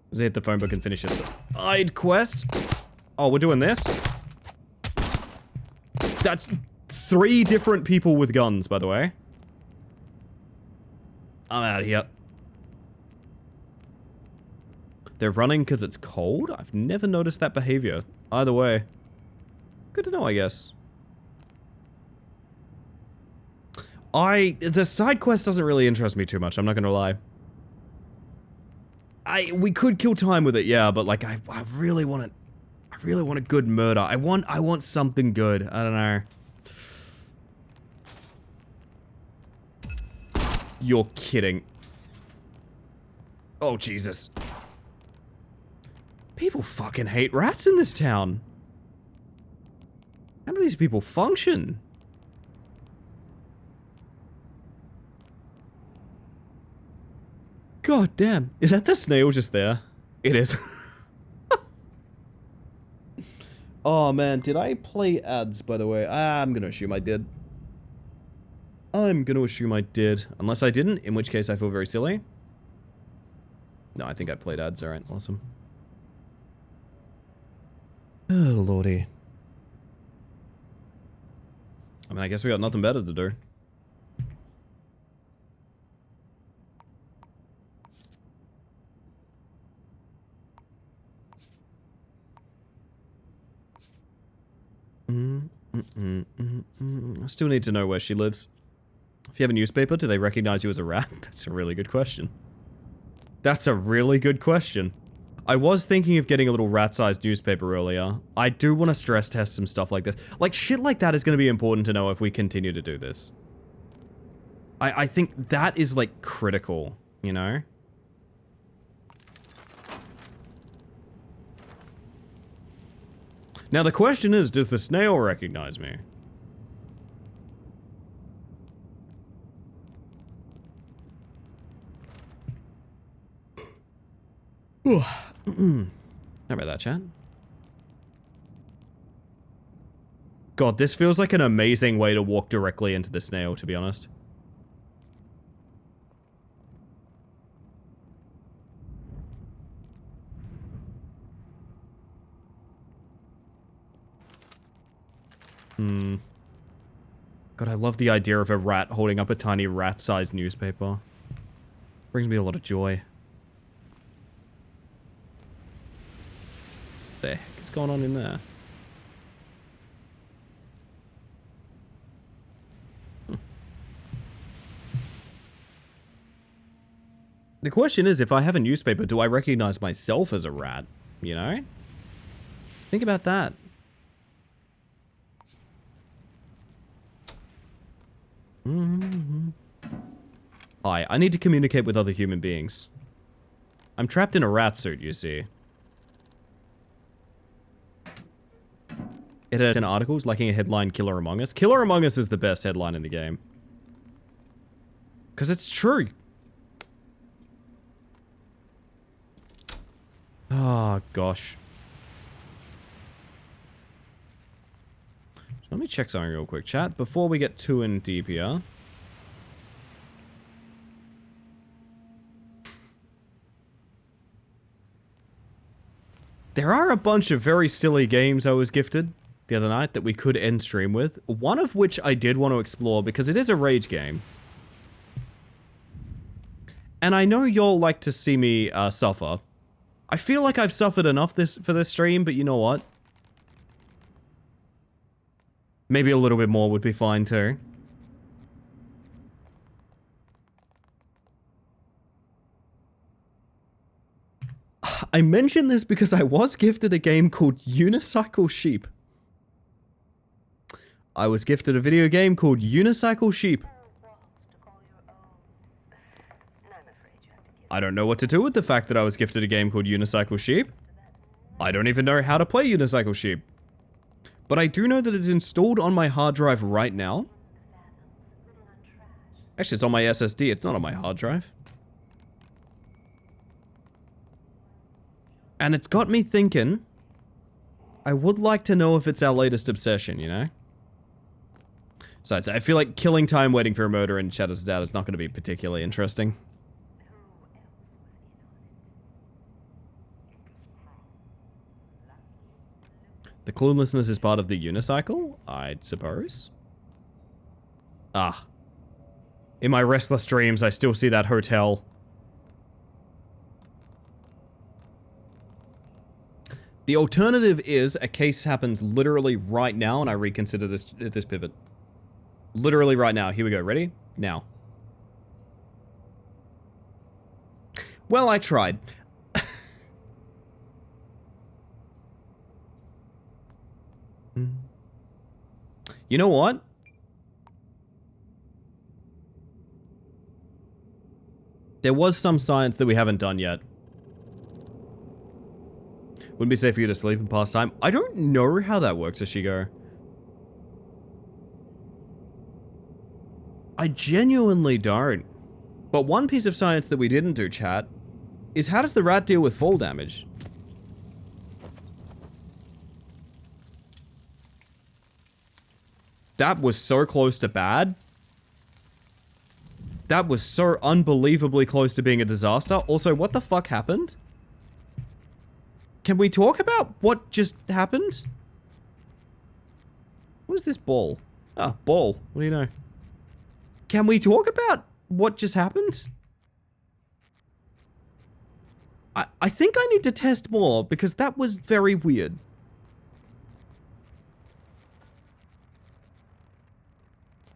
Let's hit the phone book and finish a side quest. Oh, we're doing this? That's 3 different people with guns, by the way. I'm out of here. They're running because it's cold? I've never noticed that behavior. Either way. Good to know, I guess. The side quest doesn't really interest me too much, I'm not gonna lie. we could kill time with it, yeah, but like I really want a good murder. I want something good. I don't know. You're kidding. Oh, Jesus. People fucking hate rats in this town. How do these people function? God damn. Is that the snail just there? It is. Oh man, did I play ads, by the way? I'm gonna assume I did. Unless I didn't, in which case I feel very silly. No, I think I played ads. Alright, awesome. Oh, lordy. I mean, I guess we got nothing better to do. I still need to know where she lives. If you have a newspaper, do they recognize you as a rat? That's a really good question. That's a really good question. I was thinking of getting a little rat-sized newspaper earlier. I do want to stress test some stuff like this. Like, shit like that is going to be important to know if we continue to do this. I think that is, like, critical, you know? Now, the question is, does the snail recognize me? How about that, chat? God, this feels like an amazing way to walk directly into the snail, to be honest. God, I love the idea of a rat holding up a tiny rat-sized newspaper. Brings me a lot of joy. What the heck is going on in there? The question is, if I have a newspaper, do I recognize myself as a rat? You know? Think about that. Hi, I need to communicate with other human beings. I'm trapped in a rat suit, you see. It had 10 articles lacking a headline, Killer Among Us. Killer Among Us is the best headline in the game. Because it's true. Oh, gosh. Let me check something real quick, chat, before we get too in deep here. There are a bunch of very silly games I was gifted the other night that we could end stream with. One of which I did want to explore because it is a rage game. And I know y'all like to see me suffer. I feel like I've suffered enough for this stream, but you know what? Maybe a little bit more would be fine too. I mention this because I was gifted a game called Unicycle Sheep. I was gifted a video game called Unicycle Sheep. I don't know what to do with the fact that I was gifted a game called Unicycle Sheep. I don't even know how to play Unicycle Sheep. But I do know that it's installed on my hard drive right now. Actually, it's on my SSD. It's not on my hard drive. And it's got me thinking, I would like to know if it's our latest obsession, you know? Besides, I feel like killing time waiting for a murder in Shadow's Dad is not going to be particularly interesting. The cluelessness is part of the unicycle, I suppose. Ah. In my restless dreams, I still see that hotel. The alternative is a case happens literally right now and I reconsider this pivot. Literally right now. Here we go. Ready? Now. Well, I tried. You know what? There was some science that we haven't done yet. Wouldn't be safe for you to sleep and pass time. I don't know how that works, Ashigo. I genuinely don't. But one piece of science that we didn't do, chat, is how does the rat deal with fall damage? That was so close to bad. That was so unbelievably close to being a disaster. Also, what the fuck happened? Can we talk about what just happened? What is this ball? Ah, ball. What do you know? Can we talk about what just happened? I think I need to test more because that was very weird.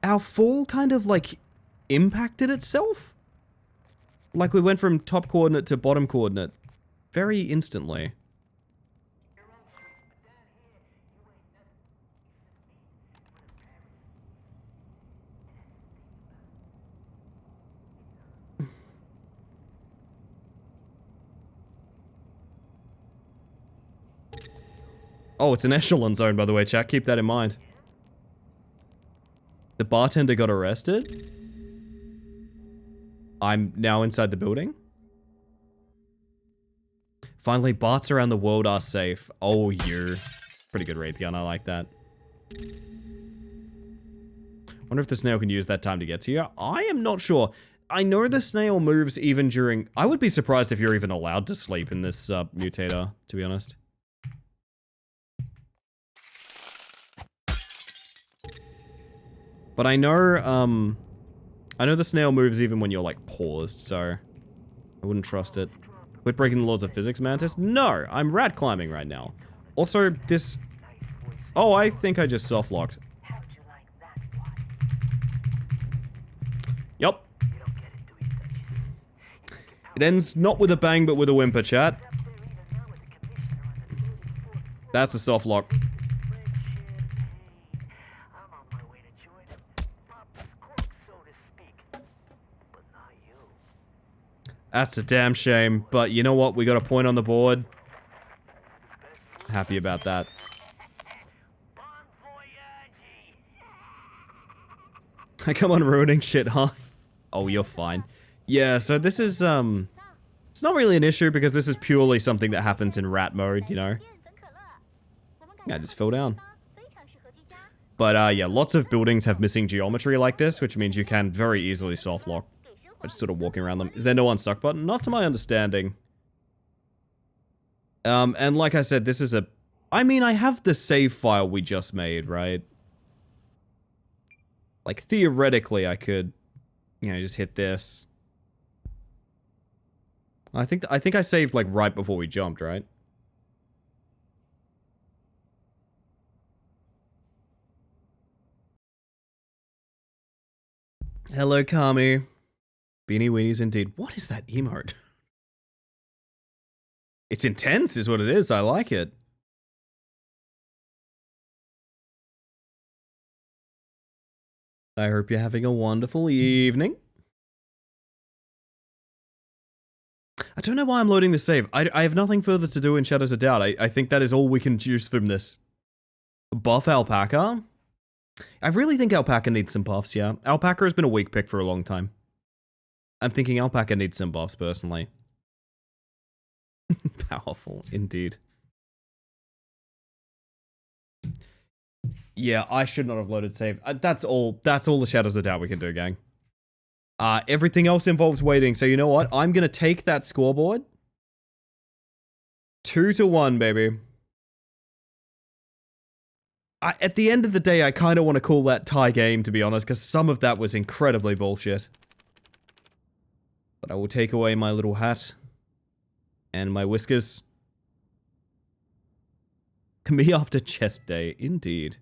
Our fall kind of like impacted itself? Like we went from top coordinate to bottom coordinate very instantly. Oh, it's an echelon zone, by the way, chat. Keep that in mind. The bartender got arrested? I'm now inside the building? Finally, Barts around the world are safe. Oh, you. Pretty good Raytheon, I like that. Wonder if the snail can use that time to get to you. I am not sure. I know the snail moves even during... I would be surprised if you're even allowed to sleep in this mutator, to be honest. But I know the snail moves even when you're, like, paused, so... I wouldn't trust it. Quit breaking the laws of physics, Mantis? No! I'm rat climbing right now. Also, this... Oh, I think I just soft-locked. Yup. It ends not with a bang, but with a whimper, chat. That's a soft lock. That's a damn shame, but you know what? We got a point on the board. Happy about that. I come on ruining shit, huh? Oh, you're fine. Yeah, so this is, it's not really an issue because this is purely something that happens in rat mode, you know? Yeah, I just fell down. But, yeah, lots of buildings have missing geometry like this, which means you can very easily soft lock. By just sort of walking around them. Is there no unstuck button? Not to my understanding. And like I said, this is a... I mean, I have the save file we just made, right? Like, theoretically, I could, you know, just hit this. I think I saved, like, right before we jumped, right? Hello, Kami. Beanie weenies indeed. What is that emote? It's intense is what it is. I like it. I hope you're having a wonderful evening. I don't know why I'm loading the save. I have nothing further to do in Shadows of Doubt. I think that is all we can juice from this. Buff Alpaca? I really think Alpaca needs some buffs, yeah. Alpaca has been a weak pick for a long time. I'm thinking Alpaca needs some buffs, personally. Powerful, indeed. Yeah, I should not have loaded save. That's all the Shadows of Doubt we can do, gang. Everything else involves waiting, so you know what? I'm gonna take that scoreboard. 2-1, baby. At the end of the day, I kind of want to call that tie game, to be honest, because some of that was incredibly bullshit. But I will take away my little hat. And my whiskers. Me after chest day, indeed.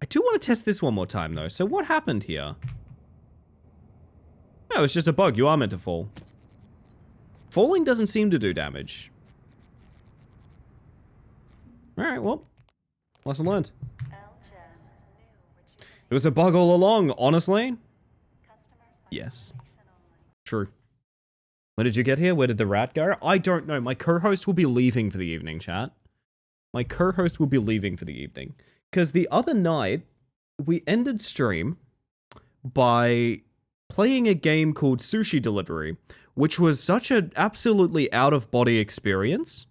I do want to test this one more time, though. So what happened here? No, it's just a bug. You are meant to fall. Falling doesn't seem to do damage. Alright, well. Lesson learned. It was a bug all along, honestly. Yes. True. When did you get here? Where did the rat go? I don't know. My co-host will be leaving for the evening, chat. My co-host will be leaving for the evening. Because the other night, we ended stream by playing a game called Sushi Delivery, which was such an absolutely out-of-body experience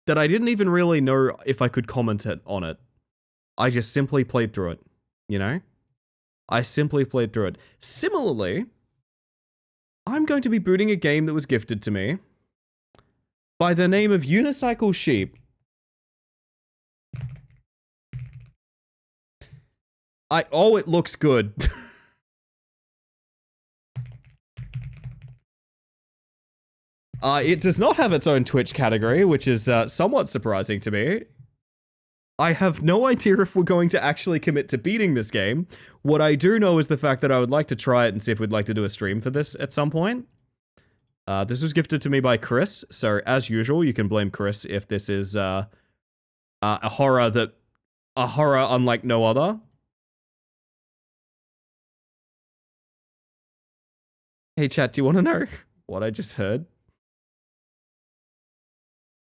that I didn't even really know if I could comment on it. I just simply played through it, you know? I simply played through it. Similarly, I'm going to be booting a game that was gifted to me by the name of Unicycle Sheep. Oh, it looks good. It does not have its own Twitch category, which is somewhat surprising to me. I have no idea if we're going to actually commit to beating this game. What I do know is the fact that I would like to try it and see if we'd like to do a stream for this at some point. This was gifted to me by Chris, so as usual, you can blame Chris if this is a horror unlike no other. Hey chat, do you want to know what I just heard?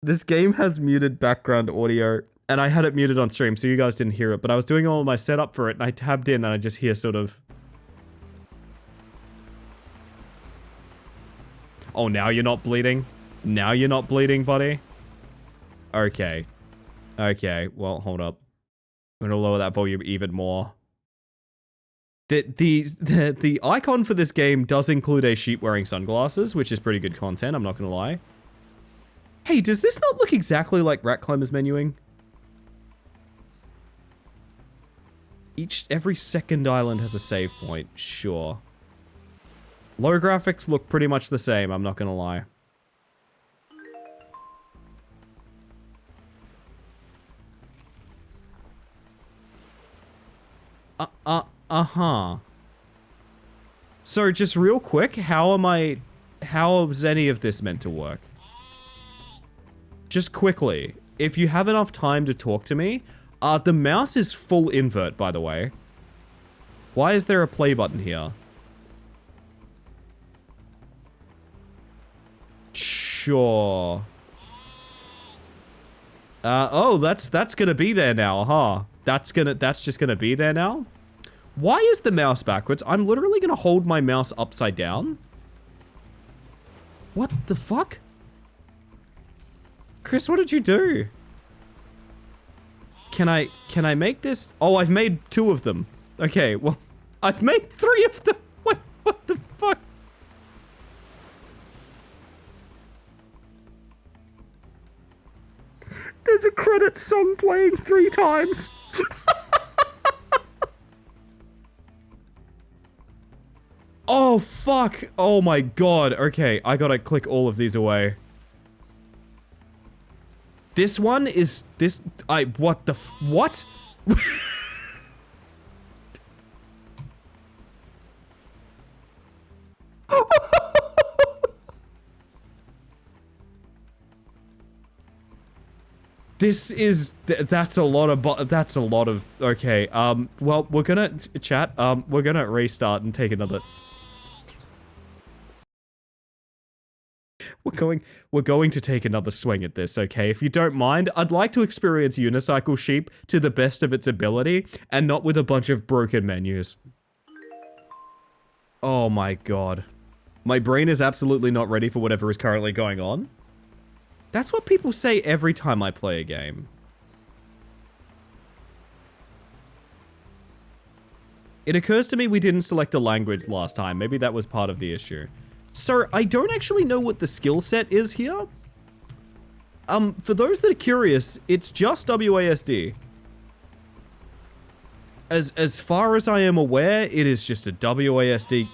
This game has muted background audio, and I had it muted on stream, so you guys didn't hear it, but I was doing all my setup for it, and I tabbed in, and I just hear sort of... Oh, now you're not bleeding? Now you're not bleeding, buddy? Okay. Okay, well, hold up. I'm gonna lower that volume even more. The icon for this game does include a sheep wearing sunglasses, which is pretty good content, I'm not gonna lie. Hey, does this not look exactly like Rat Climber's menuing? Every second island has a save point, sure. Low graphics look pretty much the same, I'm not gonna lie. Uh-huh. So just real quick, how is any of this meant to work? Just quickly, if you have enough time to talk to me, the mouse is full invert, by the way. Why is there a play button here? Sure. Oh, that's gonna be there now, huh? That's just gonna be there now? Why is the mouse backwards? I'm literally gonna hold my mouse upside down. What the fuck? Chris, what did you do? Can I make this? Oh, I've made 2 of them. Okay, well, I've made 3 of them. Wait, what the fuck? There's a credit song playing 3 times. Oh, fuck. Oh my god. Okay, I gotta click all of these away. This one is... what the... what? This is... that's a lot of... that's a lot of... okay, well, we're gonna... chat, we're gonna restart and take another... We're going to take another swing at this, okay? If you don't mind, I'd like to experience Unicycle Sheep to the best of its ability, and not with a bunch of broken menus. Oh my god. My brain is absolutely not ready for whatever is currently going on. That's what people say every time I play a game. It occurs to me we didn't select a language last time. Maybe that was part of the issue. So, I don't actually know what the skill set is here. For those that are curious, it's just WASD. As far as I am aware, it is just a WASD.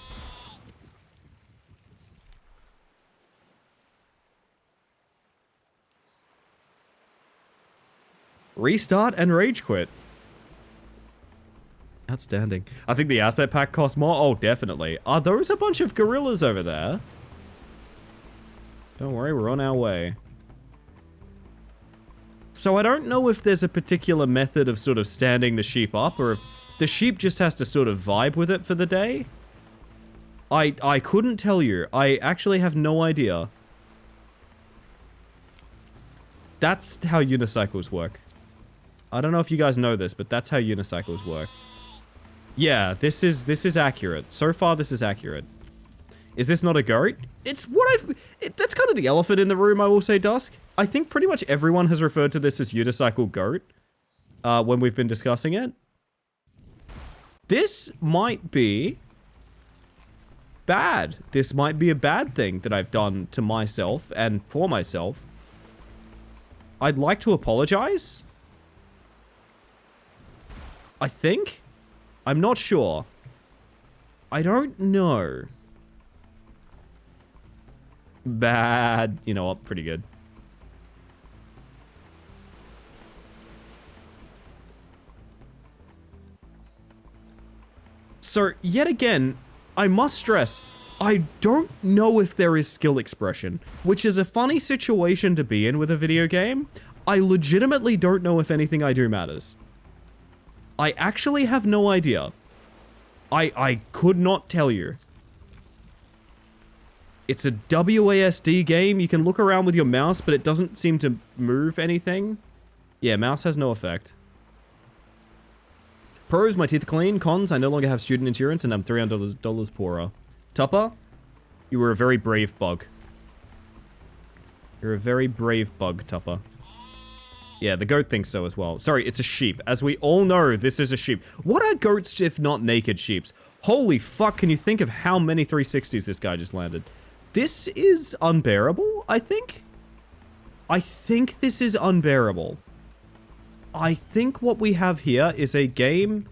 Restart and rage quit. Outstanding. I think the asset pack costs more. Oh, definitely. Are those a bunch of gorillas over there? Don't worry, we're on our way. So I don't know if there's a particular method of sort of standing the sheep up, or if the sheep just has to sort of vibe with it for the day. I couldn't tell you. I actually have no idea. That's how unicycles work. I don't know if you guys know this, but that's how unicycles work. Yeah, this is accurate. So far, this is accurate. Is this not a goat? It's what that's kind of the elephant in the room, I will say, Dusk. I think pretty much everyone has referred to this as unicycle goat when we've been discussing it. This might be bad. This might be a bad thing that I've done to myself and for myself. I'd like to apologize. I think? I'm not sure. I don't know. Bad. You know what? Pretty good. So, yet again, I must stress, I don't know if there is skill expression, which is a funny situation to be in with a video game. I legitimately don't know if anything I do matters. I actually have no idea. I could not tell you. It's a WASD game. You can look around with your mouse, but it doesn't seem to move anything. Yeah, mouse has no effect. Pros, my teeth are clean. Cons, I no longer have student insurance and I'm $300 poorer. Tupper, you were a very brave bug. You're a very brave bug, Tupper. Yeah, the goat thinks so as well. Sorry, it's a sheep. As we all know, this is a sheep. What are goats if not naked sheeps? Holy fuck, can you think of how many 360s this guy just landed? This is unbearable, I think. I think this is unbearable. I think what we have here is a game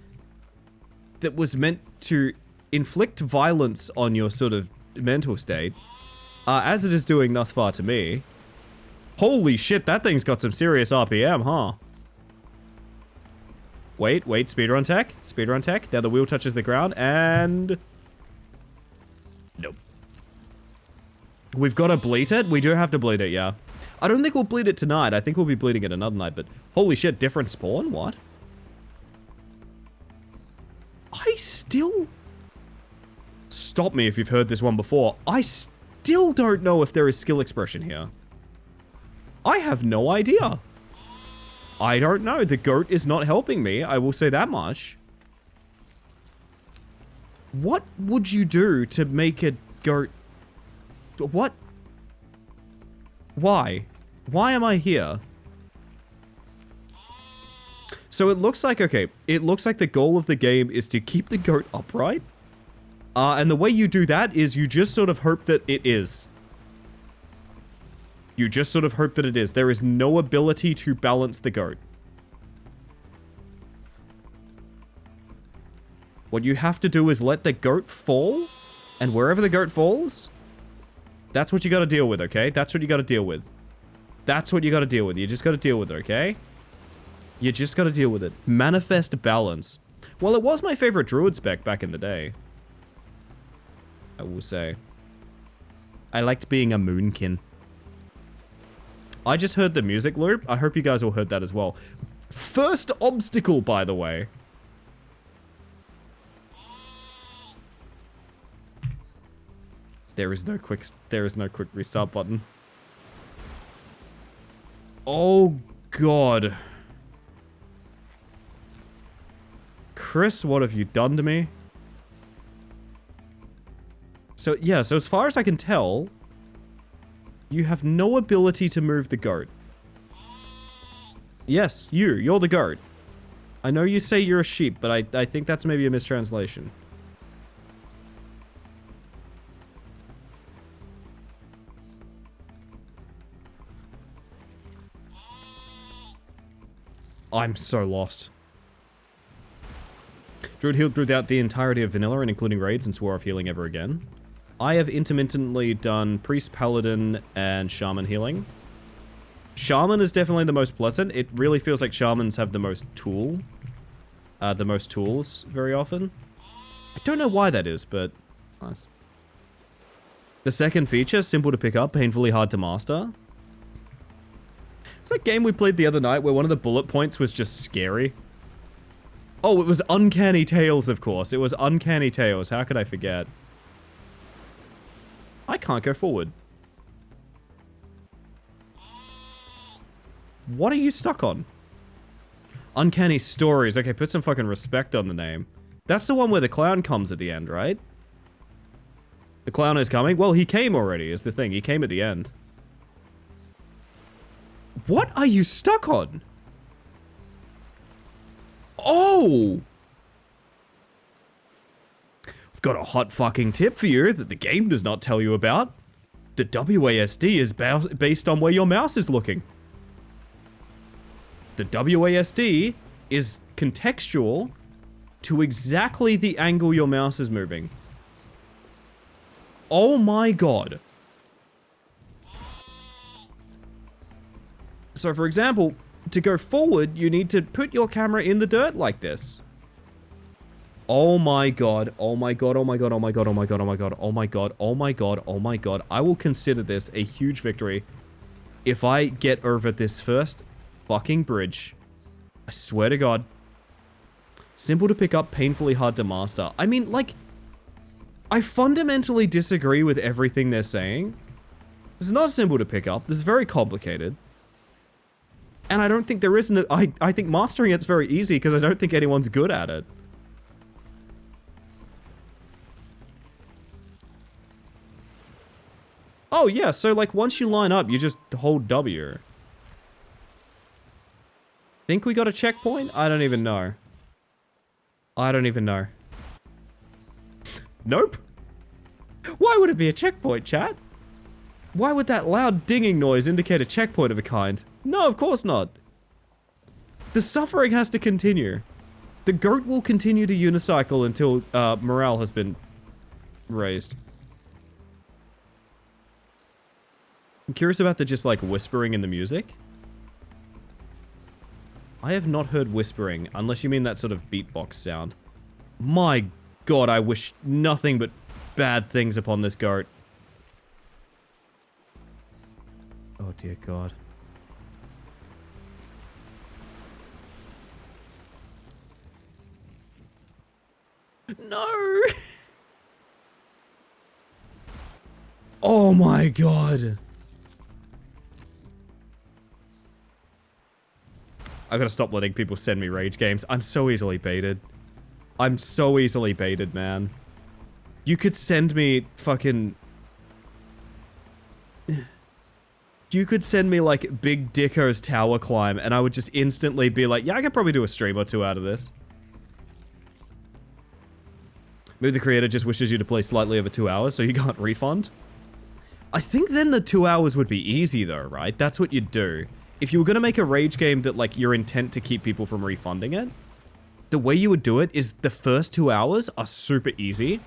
that was meant to inflict violence on your sort of mental state, as it is doing thus far to me. Holy shit, that thing's got some serious RPM, huh? Wait, speedrun tech? Speedrun tech. Now the wheel touches the ground, and... Nope. We've got to bleed it? We do have to bleed it, yeah. I don't think we'll bleed it tonight. I think we'll be bleeding it another night, but... Holy shit, different spawn? What? I still... Stop me if you've heard this one before. I still don't know if there is skill expression here. I have no idea. I don't know. The goat is not helping me. I will say that much. What would you do to make a goat... What? Why? Why am I here? So it looks like, okay, it looks like the goal of the game is to keep the goat upright. And the way you do that is you just sort of hope that it is. You just sort of hope that it is. There is no ability to balance the goat. What you have to do is let the goat fall, and wherever the goat falls, that's what you gotta deal with, okay? That's what you gotta deal with. That's what you gotta deal with. You just gotta deal with it, okay? You just gotta deal with it. Manifest balance. Well, it was my favorite druid spec back in the day. I will say. I liked being a moonkin. I just heard the music loop. I hope you guys all heard that as well. First obstacle, by the way. There is no quick restart button. Oh god. Chris, what have you done to me? So yeah, so as far as I can tell, you have no ability to move the goat. Yes, you're the goat. I know you say you're a sheep, but I think that's maybe a mistranslation. I'm so lost. Druid healed throughout the entirety of vanilla and including raids and swore off healing ever again. I have intermittently done Priest, Paladin, and Shaman healing. Shaman is definitely the most pleasant. It really feels like Shamans have the most tools very often. I don't know why that is, but nice. The second feature, simple to pick up, painfully hard to master. It's that game we played the other night where one of the bullet points was just scary. Oh, it was Uncanny Tales, of course. It was Uncanny Tales. How could I forget? I can't go forward. What are you stuck on? Uncanny Stories. Okay, put some fucking respect on the name. That's the one where the clown comes at the end, right? The clown is coming? Well, he came already, is the thing. He came at the end. What are you stuck on? Oh! I've got a hot fucking tip for you that the game does not tell you about. The WASD is based on where your mouse is looking. The WASD is contextual to exactly the angle your mouse is moving. Oh my god. So for example, to go forward, you need to put your camera in the dirt like this. Oh my god, oh my god, oh my god, oh my god, oh my god, oh my god, oh my god, oh my god, oh my god. I will consider this a huge victory if I get over this first fucking bridge. I swear to god. Simple to pick up, painfully hard to master. I mean, like, I fundamentally disagree with everything they're saying. This is not simple to pick up. This is very complicated. And I don't think there isn't I think mastering it's very easy because I don't think anyone's good at it. Oh yeah, so like once you line up, you just hold W. Think we got a checkpoint? I don't even know. I don't even know. Nope. Why would it be a checkpoint, chat? Why would that loud dinging noise indicate a checkpoint of a kind? No, of course not. The suffering has to continue. The goat will continue to unicycle until morale has been raised. I'm curious about the just like whispering in the music. I have not heard whispering, unless you mean that sort of beatbox sound. My god, I wish nothing but bad things upon this goat. Oh dear god. No! Oh my god. I gotta stop letting people send me rage games. I'm so easily baited. I'm so easily baited, man. You could send me fucking... You could send me, like, Big Dicko's tower climb, and I would just instantly be like, yeah, I could probably do a stream or two out of this. Maybe the creator just wishes you to play slightly over 2 hours, so you can't refund. I think then the 2 hours would be easy, though, right? That's what you'd do. If you were gonna make a rage game that, like, your intent to keep people from refunding it, the way you would do it is the first 2 hours are super easy,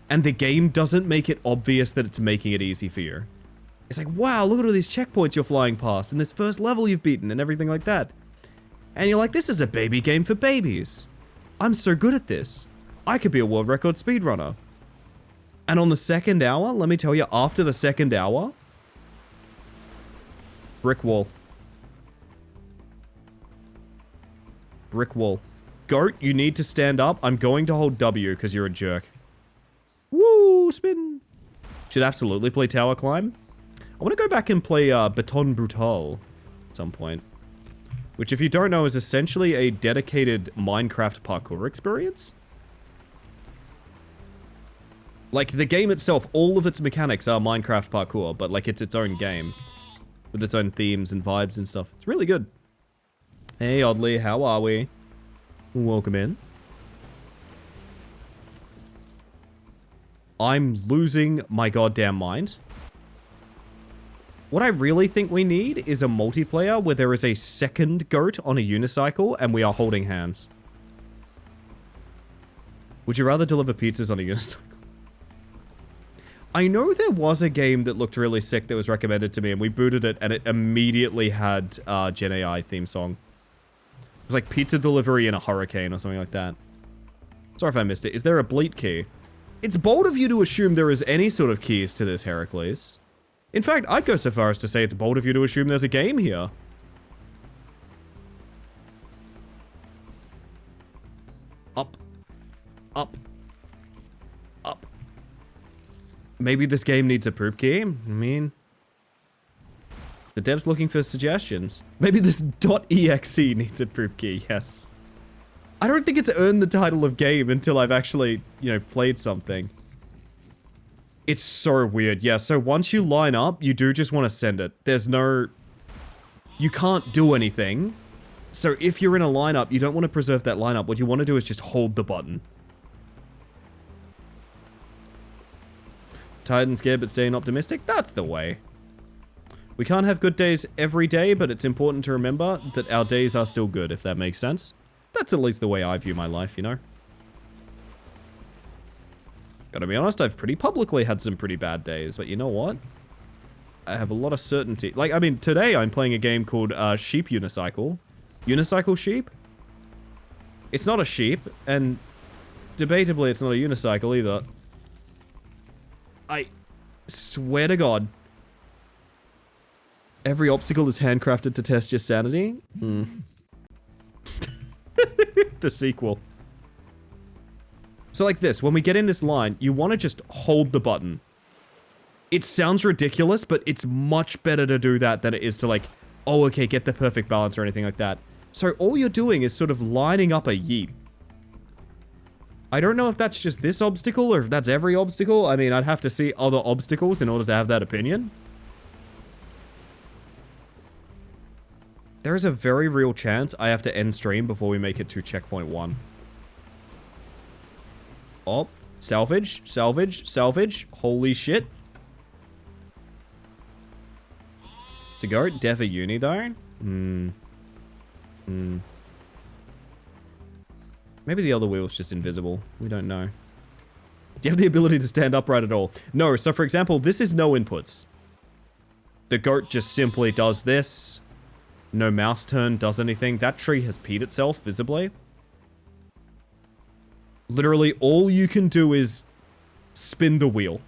and the game doesn't make it obvious that it's making it easy for you. It's like, wow, look at all these checkpoints you're flying past, and this first level you've beaten, and everything like that. And you're like, this is a baby game for babies. I'm so good at this. I could be a world record speedrunner. And on the second hour, let me tell you, after the second hour, brick wall. Brick wall. Goat, you need to stand up. I'm going to hold W because you're a jerk. Woo, spin. Should absolutely play Tower Climb. I want to go back and play Baton Brutal at some point. Which, if you don't know, is essentially a dedicated Minecraft parkour experience. Like, the game itself, all of its mechanics are Minecraft parkour, but, like, it's its own game. With its own themes and vibes and stuff. It's really good. Hey, Oddly, how are we? Welcome in. I'm losing my goddamn mind. What I really think we need is a multiplayer where there is a second goat on a unicycle and we are holding hands. Would you rather deliver pizzas on a unicycle? I know there was a game that looked really sick that was recommended to me and we booted it and it immediately had Gen AI theme song. It was like pizza delivery in a hurricane or something like that. Sorry if I missed it. Is there a bleat key? It's bold of you to assume there is any sort of keys to this, Heracles. In fact, I'd go so far as to say it's bold of you to assume there's a game here. Up. Up. Up. Maybe this game needs a poop key? I mean... The dev's looking for suggestions. Maybe this .exe needs a poop key, yes. I don't think it's earned the title of game until I've actually, you know, played something. It's so weird. Yeah, so once you line up, you do just want to send it. There's no... You can't do anything. So if you're in a lineup, you don't want to preserve that lineup. What you want to do is just hold the button. Tired and scared but staying optimistic? That's the way. We can't have good days every day, but it's important to remember that our days are still good, if that makes sense. That's at least the way I view my life, you know? Gotta be honest, I've pretty publicly had some pretty bad days, but you know what? I have a lot of certainty. Like, I mean, today I'm playing a game called Sheep Unicycle. Unicycle Sheep? It's not a sheep, and debatably it's not a unicycle either. I swear to God. Every obstacle is handcrafted to test your sanity? The sequel. So like this, when we get in this line, you want to just hold the button. It sounds ridiculous, but it's much better to do that than it is to like, oh, okay, get the perfect balance or anything like that. So all you're doing is sort of lining up a yeet. I don't know if that's just this obstacle or if that's every obstacle. I mean, I'd have to see other obstacles in order to have that opinion. There is a very real chance I have to end stream before we make it to checkpoint 1. Oh, salvage, salvage, salvage. Holy shit. To go, Dev a uni though? Maybe the other wheel's just invisible. We don't know. Do you have the ability to stand upright at all? No, so for example, this is no inputs. The goat just simply does this. No mouse turn does anything. That tree has peed itself visibly. Literally, all you can do is spin the wheel.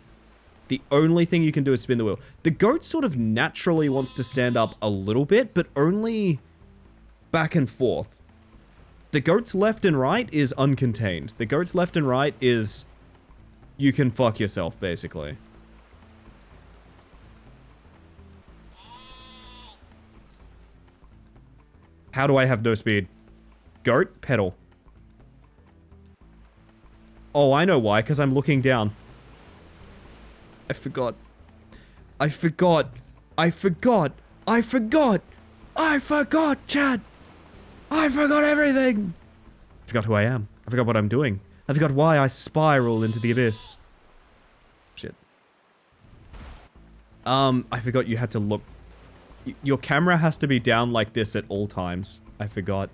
The only thing you can do is spin the wheel. The goat sort of naturally wants to stand up a little bit, but only back and forth. The goat's left and right is uncontained. The goat's left and right is... You can fuck yourself, basically. How do I have no speed? Goat, pedal. Oh, I know why, because I'm looking down. I forgot. I forgot. I forgot. I forgot. I forgot, Chad. I forgot everything. I forgot who I am. I forgot what I'm doing. I forgot why I spiral into the abyss. Shit. I forgot you had to look. Your camera has to be down like this at all times. I forgot.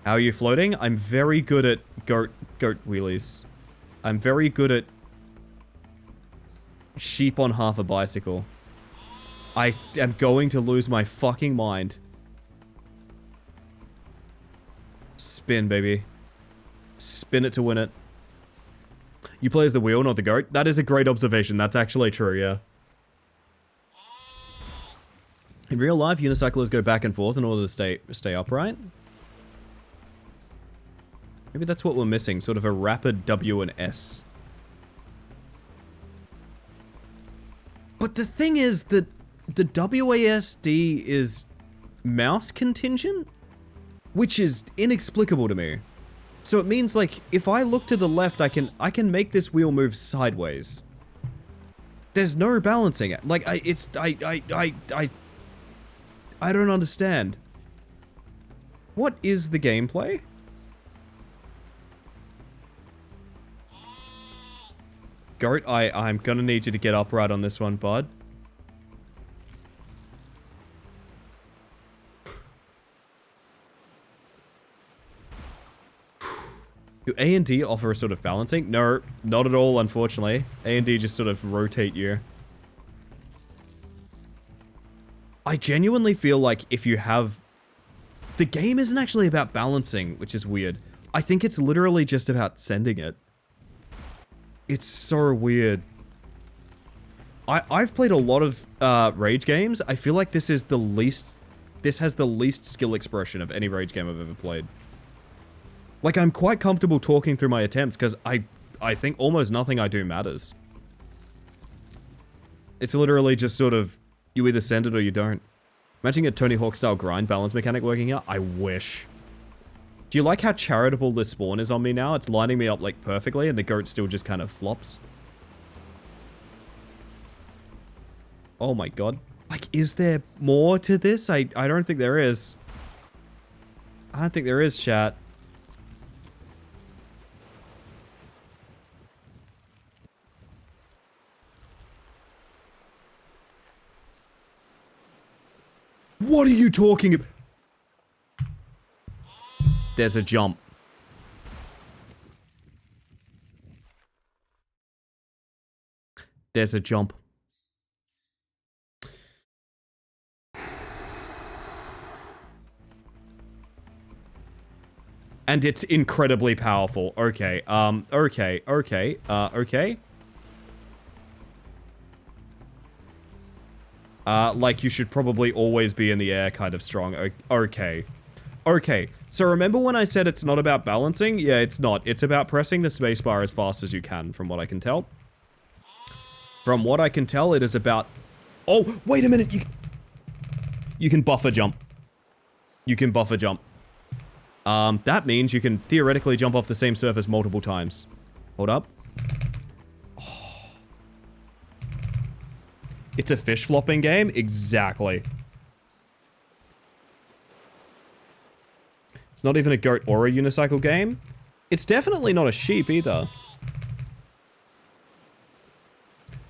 How are you floating? I'm very good at goat wheelies. I'm very good at sheep on half a bicycle. I am going to lose my fucking mind. Spin, baby. Spin it to win it. You play as the wheel, not the goat. That is a great observation. That's actually true, yeah. In real life, unicyclers go back and forth in order to stay upright. Maybe that's what we're missing, sort of a rapid W and S. But the thing is that the WASD is mouse contingent, which is inexplicable to me. So it means like if I look to the left, I can make this wheel move sideways. There's no balancing it. Like I don't understand. What is the gameplay? Goat, I'm gonna need you to get upright on this one, bud. Do A and D offer a sort of balancing? No, not at all, unfortunately. A and D just sort of rotate you. I genuinely feel like if you have... The game isn't actually about balancing, which is weird. I think it's literally just about sending it. It's so weird. I've played a lot of Rage games. I feel like this is the least... This has the least skill expression of any Rage game I've ever played. Like, I'm quite comfortable talking through my attempts because I think almost nothing I do matters. It's literally just sort of, you either send it or you don't. Imagine a Tony Hawk style grind balance mechanic working here. I wish. Do you like how charitable this spawn is on me now? It's lining me up like perfectly and the goat still just kind of flops. Oh my god. Like, is there more to this? I don't think there is. I don't think there is, chat. What are you talking about? There's a jump. There's a jump. And it's incredibly powerful. Okay, okay. Like you should probably always be in the air kind of strong. Okay. Okay, so remember when I said it's not about balancing? Yeah, it's not. It's about pressing the spacebar as fast as you can, from what I can tell. From what I can tell, it is about... Oh, wait a minute! You can buffer jump. You can buffer jump. That means you can theoretically jump off the same surface multiple times. Hold up. Oh. It's a fish flopping game? Exactly. It's not even a goat or a unicycle game. It's definitely not a sheep either.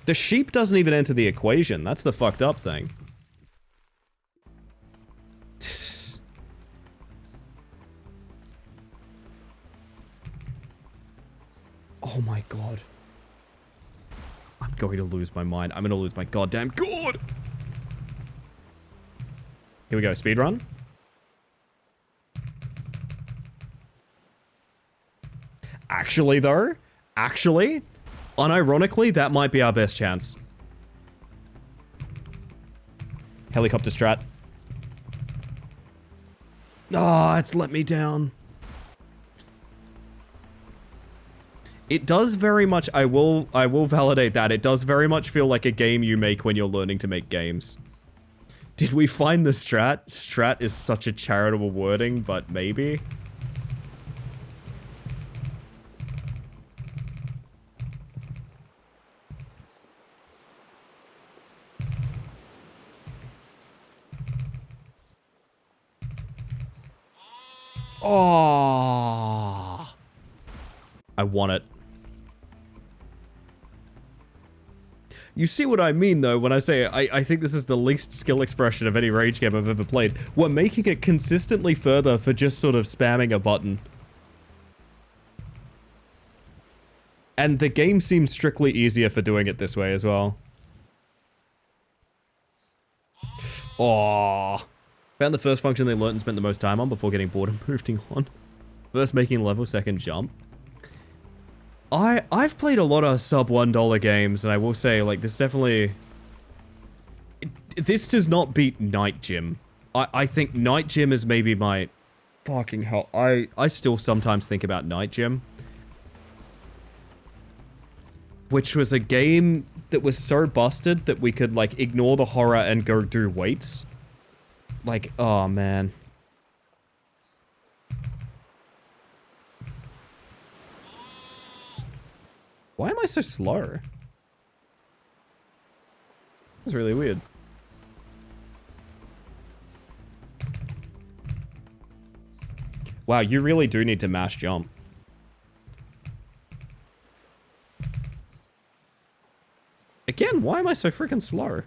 The sheep doesn't even enter the equation. That's the fucked up thing. Oh my god. I'm going to lose my mind. I'm going to lose my goddamn god. Here we go. Speedrun. Actually, though, unironically, that might be our best chance. Helicopter strat. Ah, it's let me down. It does very much, I will validate that. It does very much feel like a game you make when you're learning to make games. Did we find the strat? Strat is such a charitable wording, but maybe. Oh, I want it. You see what I mean, though, when I say I think this is the least skill expression of any rage game I've ever played. We're making it consistently further for just sort of spamming a button. And the game seems strictly easier for doing it this way as well. Oh. Found the first function they learned and spent the most time on before getting bored and moving on. First making level, second jump. I've played a lot of sub $1 games, and I will say, like, this definitely... This does not beat Night Gym. I think Night Gym is maybe my... Fucking hell. I still sometimes think about Night Gym. Which was a game that was so busted that we could, like, ignore the horror and go do weights. Like, oh, man. Why am I so slow? That's really weird. Wow, you really do need to mash jump. Again, why am I so freaking slow?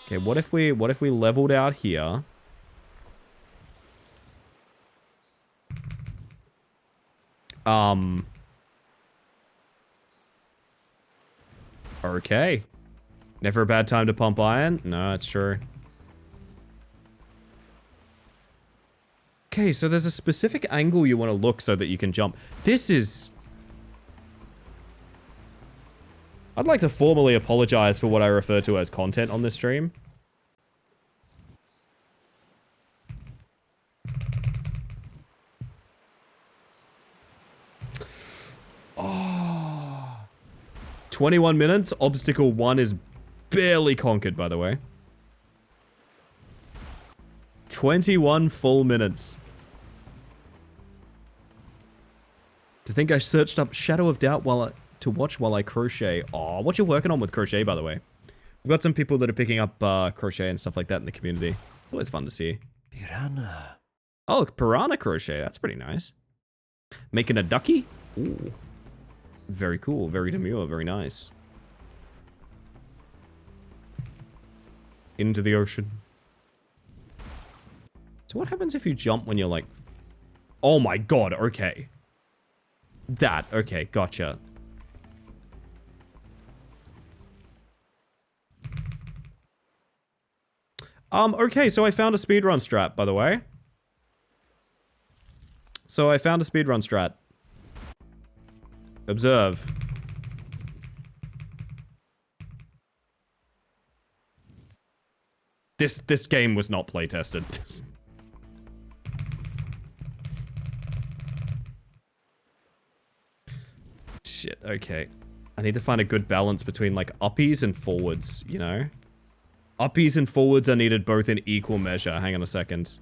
Okay, what if we leveled out here? Okay. Never a bad time to pump iron? No, that's true. Okay, so there's a specific angle you want to look so that you can jump. This is... I'd like to formally apologize for what I refer to as content on this stream. 21 minutes. Obstacle 1 is barely conquered, by the way. 21 full minutes. To think I searched up Shadow of Doubt to watch while I crochet. Oh, what you working on with crochet, by the way? We've got some people that are picking up crochet and stuff like that in the community. It's always fun to see. Piranha. Oh, piranha crochet. That's pretty nice. Making a ducky? Ooh. Very cool. Very demure. Very nice. Into the ocean. So what happens if you jump when you're like... Oh my god, okay. Okay, gotcha. Okay, so I found a speedrun strat, by the way. Observe. This game was not playtested. Shit, okay. I need to find a good balance between, like, uppies and forwards, you know? Uppies and forwards are needed both in equal measure. Hang on a second.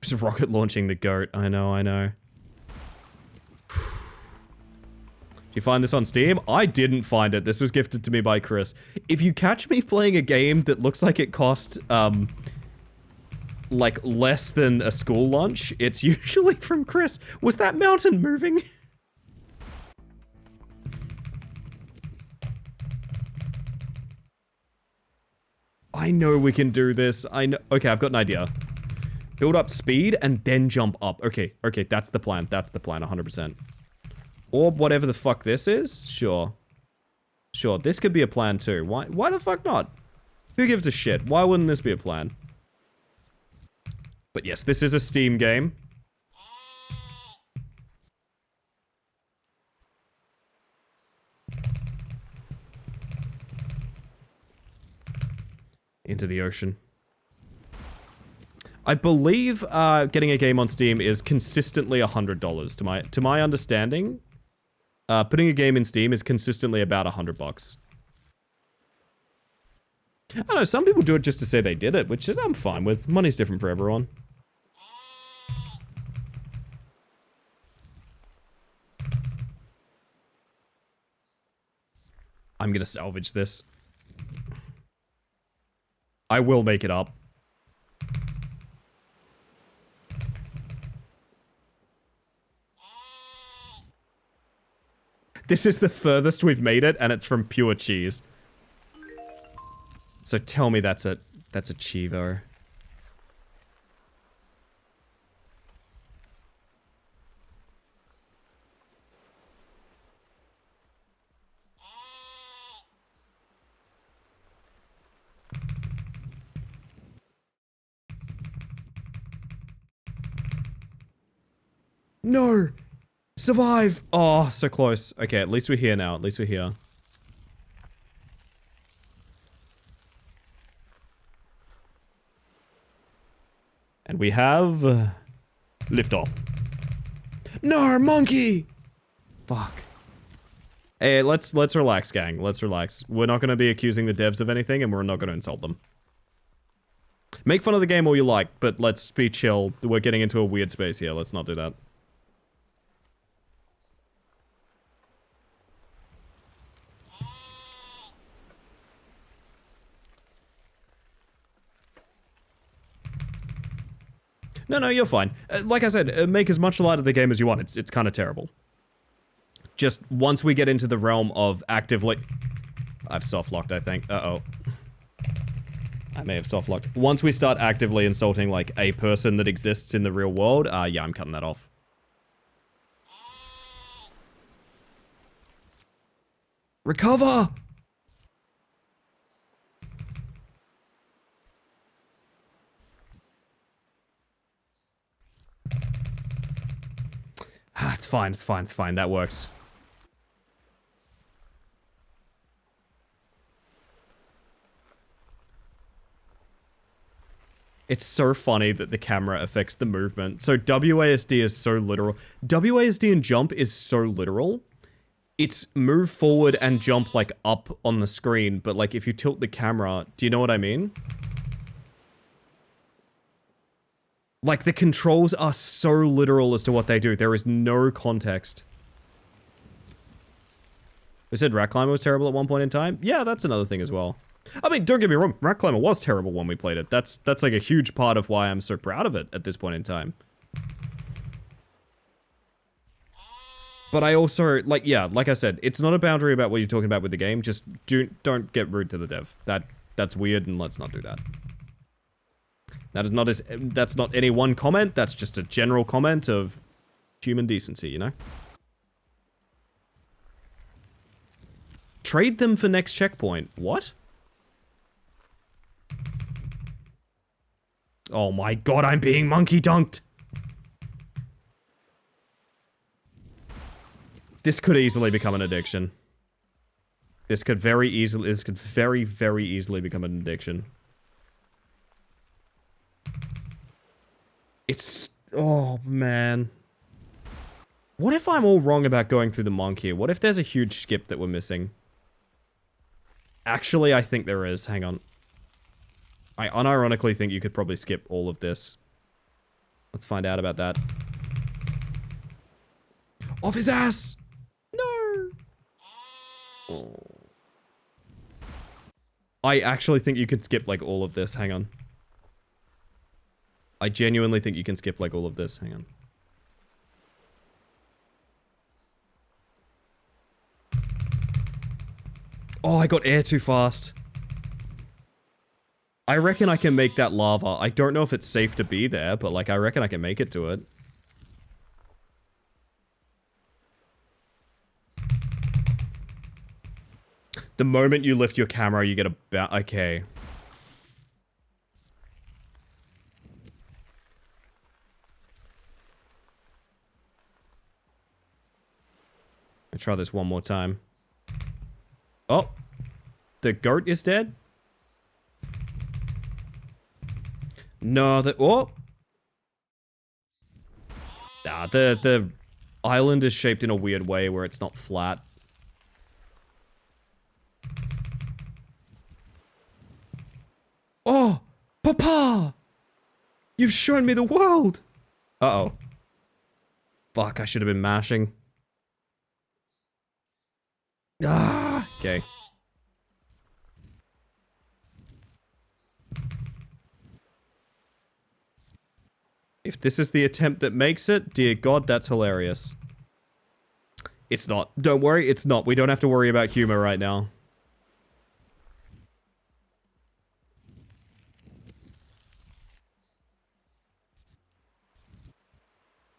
Just rocket launching the goat. I know. Did you find this on Steam? I didn't find it. This was gifted to me by Chris. If you catch me playing a game that looks like it cost, like, less than a school lunch, it's usually from Chris. Was that mountain moving? I know we can do this. I know. Okay, I've got an idea. Build up speed and then jump up. Okay, that's the plan. 100%. Or whatever the fuck this is. Sure, this could be a plan too. Why the fuck not? Who gives a shit? Why wouldn't this be a plan? But yes, this is a Steam game. Into the ocean. I believe getting a game on Steam is consistently $100 to my understanding. Putting a game in Steam is consistently about $100. I don't know, some people do it just to say they did it, which is I'm fine with. Money's different for everyone. I'm gonna salvage this. I will make it up. This is the furthest we've made it, and it's from pure cheese. So tell me that's a Chivo. No! Survive! Oh, so close. Okay, at least we're here now. At least we're here. And we have... liftoff. No, monkey! Fuck. Hey, let's relax, gang. Let's relax. We're not going to be accusing the devs of anything, and we're not going to insult them. Make fun of the game all you like, but let's be chill. We're getting into a weird space here. Let's not do that. No, you're fine. Like I said, make as much light of the game as you want. It's kind of terrible. Just once we get into the realm of actively... I've soft-locked, I think. Uh-oh. I may have soft-locked. Once we start actively insulting, like, a person that exists in the real world, yeah, I'm cutting that off. Recover! It's fine. That works. It's so funny that the camera affects the movement. So WASD is so literal. WASD and jump is so literal. It's move forward and jump like up on the screen, but like if you tilt the camera, do you know what I mean? Like the controls are so literal as to what they do. There is no context. We said Rat Climber was terrible at one point in time? Yeah, that's another thing as well. I mean, don't get me wrong, Rat Climber was terrible when we played it. That's like a huge part of why I'm so proud of it at this point in time. But I also, like, yeah, like I said, it's not a boundary about what you're talking about with the game. Just don't get rude to the dev. That's weird, and let's not do that. That's not any one comment. That's just a general comment of human decency, you know? Trade them for next checkpoint. What? Oh my god, I'm being monkey dunked. This could easily become an addiction. This could very, very easily become an addiction. It's... oh, man. What if I'm all wrong about going through the monk here? What if there's a huge skip that we're missing? Actually, I think there is. Hang on. I unironically think you could probably skip all of this. Let's find out about that. Off his ass! No! Oh. I actually think you can skip, like, all of this. Hang on. I genuinely think you can skip, like, all of this. Hang on. Oh, I got air too fast. I reckon I can make that lava. I don't know if it's safe to be there, but, like, I reckon I can make it to it. The moment you lift your camera, you get a okay. I'll try this one more time. Oh. The goat is dead? No, oh. Nah, the island is shaped in a weird way where it's not flat. Oh, Papa! You've shown me the world! Uh-oh. Fuck, I should have been mashing. Ah, okay. If this is the attempt that makes it, dear God, that's hilarious. It's not. Don't worry, it's not. We don't have to worry about humor right now.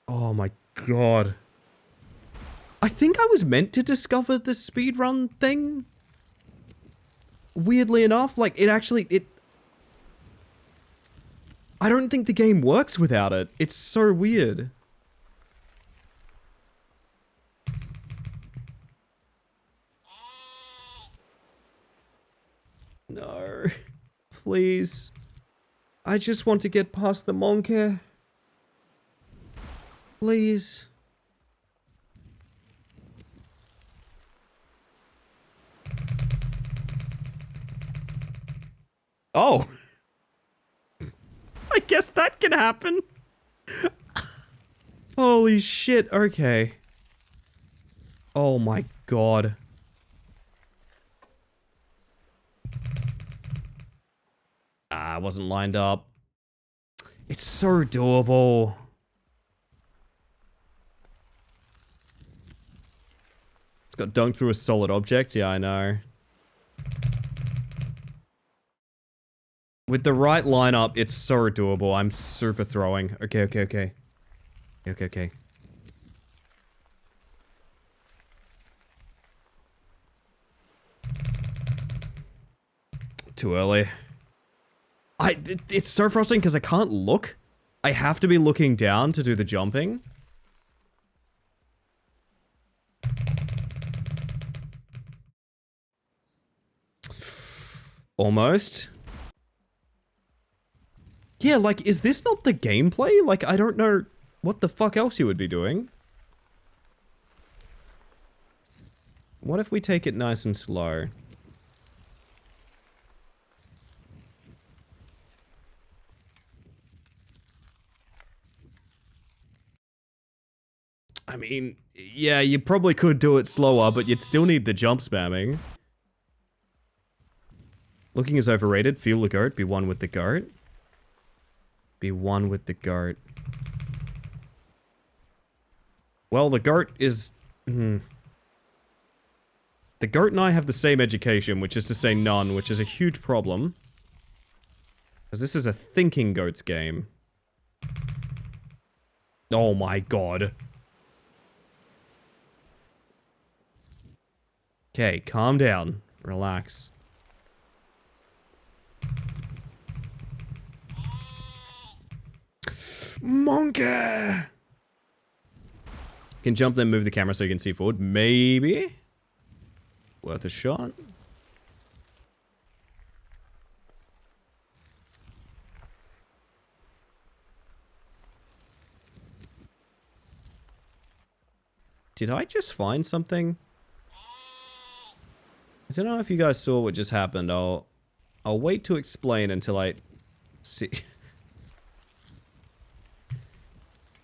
Oh my god. I think I was meant to discover the speedrun thing. Weirdly enough, like, I don't think the game works without it. It's so weird. No. Please. I just want to get past the monkey. Please. Oh. I guess that can happen. Holy shit, okay. Oh my god. Ah, I wasn't lined up. It's so doable. It's got dunked through a solid object. Yeah, I know. With the right lineup, it's so doable. I'm super throwing. Okay, okay, okay. Okay, okay. Too early. It's so frustrating because I can't look. I have to be looking down to do the jumping. Almost. Yeah, like, is this not the gameplay? Like, I don't know what the fuck else you would be doing. What if we take it nice and slow? I mean, yeah, you probably could do it slower, but you'd still need the jump spamming. Looking is overrated. Feel the goat. Be one with the goat. Be one with the goat. Well, the goat is... The goat and I have the same education, which is to say none, which is a huge problem. Because this is a thinking goats game. Oh my god. Okay, calm down. Relax. Monkey! Can jump then move the camera so you can see forward. Maybe. Worth a shot. Did I just find something? I don't know if you guys saw what just happened. I'll wait to explain until I see.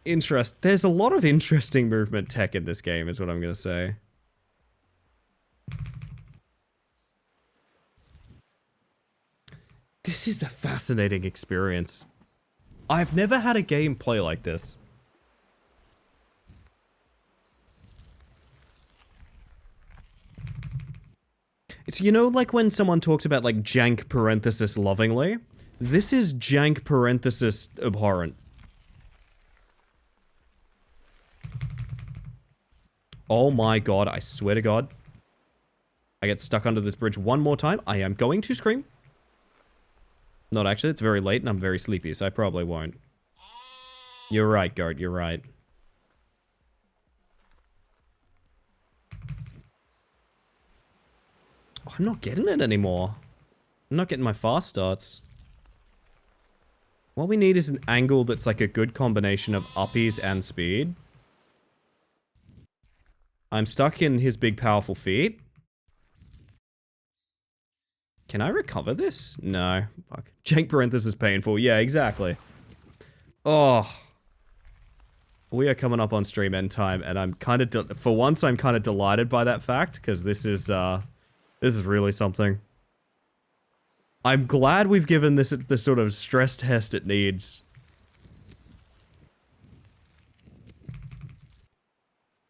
There's a lot of interesting movement tech in this game, is what I'm gonna say. This is a fascinating experience. I've never had a game play like this. It's, you know, like when someone talks about like jank parenthesis lovingly? This is jank parenthesis abhorrent. Oh my god, I swear to god. I get stuck under this bridge one more time. I am going to scream. Not actually, it's very late and I'm very sleepy, so I probably won't. You're right, Goat, you're right. Oh, I'm not getting it anymore. I'm not getting my fast starts. What we need is an angle that's like a good combination of uppies and speed. I'm stuck in his big powerful feet. Can I recover this? No. Fuck. Jank parenthesis painful. Yeah, exactly. Oh. We are coming up on stream end time, and I'm kind of... For once, I'm kind of delighted by that fact, because this is really something. I'm glad we've given this the sort of stress test it needs.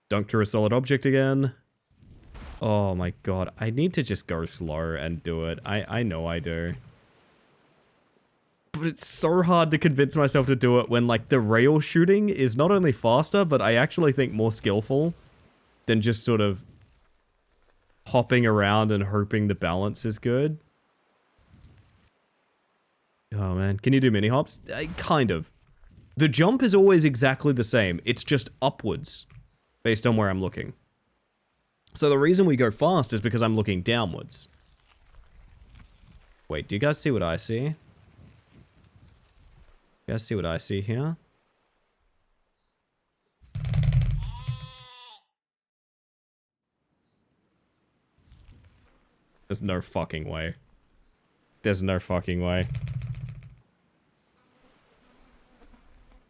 Dunk to a solid object again. Oh my god, I need to just go slow and do it. I know I do. But it's so hard to convince myself to do it when, like, the rail shooting is not only faster, but I actually think more skillful than just sort of hopping around and hoping the balance is good. Oh man, can you do mini hops? Kind of. The jump is always exactly the same. It's just upwards, based on where I'm looking. So the reason we go fast is because I'm looking downwards. Wait, do you guys see what I see? You guys see what I see here? There's no fucking way. There's no fucking way.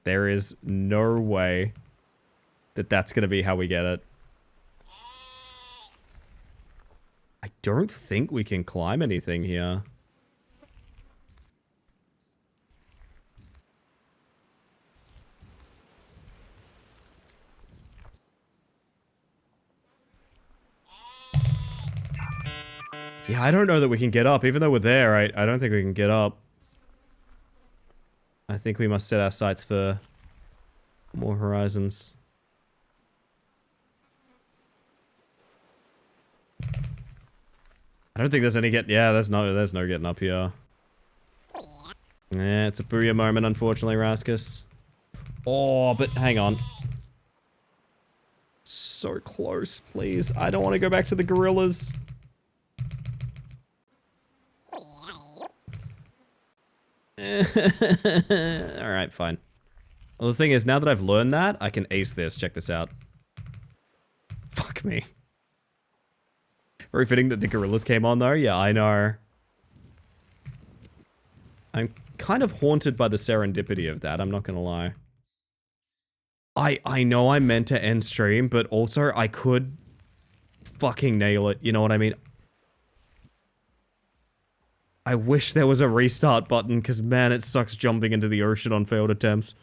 There is no way that that's gonna be how we get it. I don't think we can climb anything here. Yeah, I don't know that we can get up. Even though we're there, I don't think we can get up. I think we must set our sights for more horizons. I don't think there's any there's no getting up here. Yeah, it's a booyah moment, unfortunately, Raskus. Oh, but hang on. So close, please. I don't want to go back to the gorillas. Alright, fine. Well, the thing is, now that I've learned that, I can ace this. Check this out. Fuck me. Very fitting that the gorillas came on, though. Yeah, I know. I'm kind of haunted by the serendipity of that, I'm not gonna lie. I know I meant to end stream, but also I could fucking nail it, you know what I mean? I wish there was a restart button, because man, it sucks jumping into the ocean on failed attempts.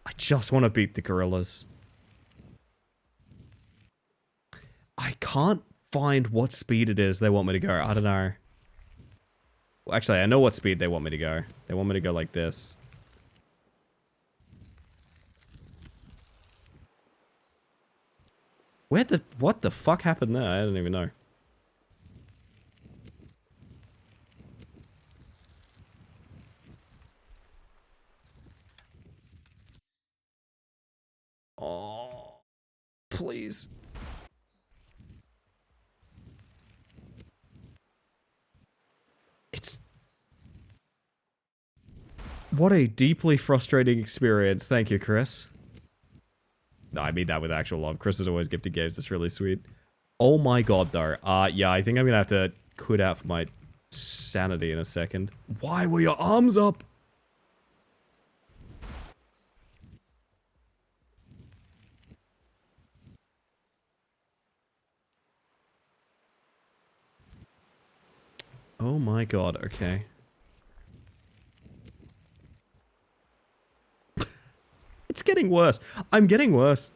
I just want to beat the gorillas. I can't find what speed it is they want me to go. I don't know. Well, actually, I know what speed they want me to go. They want me to go like this. What the fuck happened there? I don't even know. Oh, please. It's... What a deeply frustrating experience. Thank you, Chris. No, I mean that with actual love. Chris has always gifted games. That's really sweet. Oh my god, though. Yeah, I think I'm gonna have to quit out for my sanity in a second. Why were your arms up? Oh my god, okay. It's getting worse. I'm getting worse.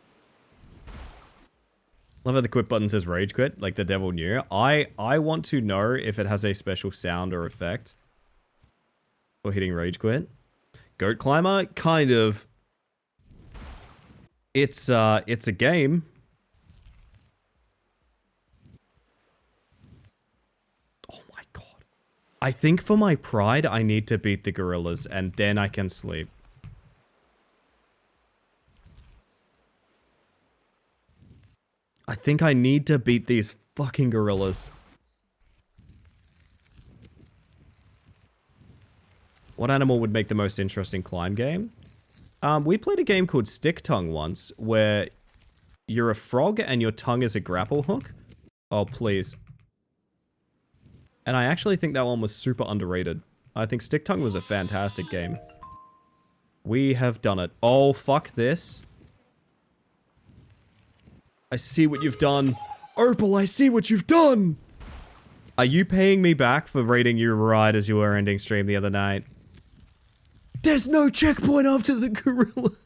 Love how the quit button says rage quit, like the devil knew. I want to know if it has a special sound or effect for hitting rage quit. Goat climber, kind of. It's a game. Oh my god. I think for my pride, I need to beat the gorillas, and then I can sleep. I think I need to beat these fucking gorillas. What animal would make the most interesting climb game? We played a game called Stick Tongue once, where you're a frog and your tongue is a grapple hook. Oh, please. And I actually think that one was super underrated. I think Stick Tongue was a fantastic game. We have done it. Oh, fuck this. I see what you've done. Opal, I see what you've done! Are you paying me back for raiding you right as you were ending stream the other night? There's no checkpoint after the gorillas!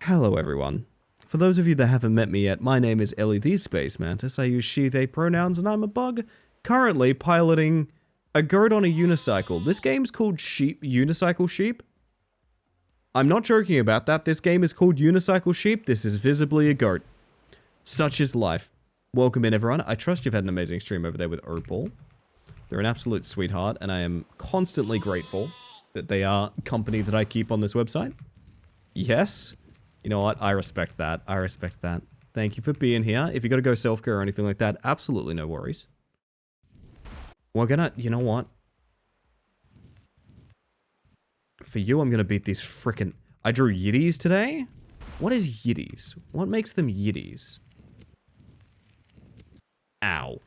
Hello, everyone. For those of you that haven't met me yet, my name is Ellie the Space Mantis. I use she, they pronouns, and I'm a bug, currently piloting a goat on a unicycle. This game's called Unicycle Sheep. I'm not joking about that. This game is called Unicycle Sheep. This is visibly a goat. Such is life. Welcome in, everyone. I trust you've had an amazing stream over there with Opal. They're an absolute sweetheart, and I am constantly grateful that they are company that I keep on this website. Yes. You know what? I respect that. I respect that. Thank you for being here. If you got to go self-care or anything like that, absolutely no worries. We're gonna... You know what? For you, I'm gonna beat these frickin'... I drew yiddies today? What is yiddies? What makes them yiddies? Ow.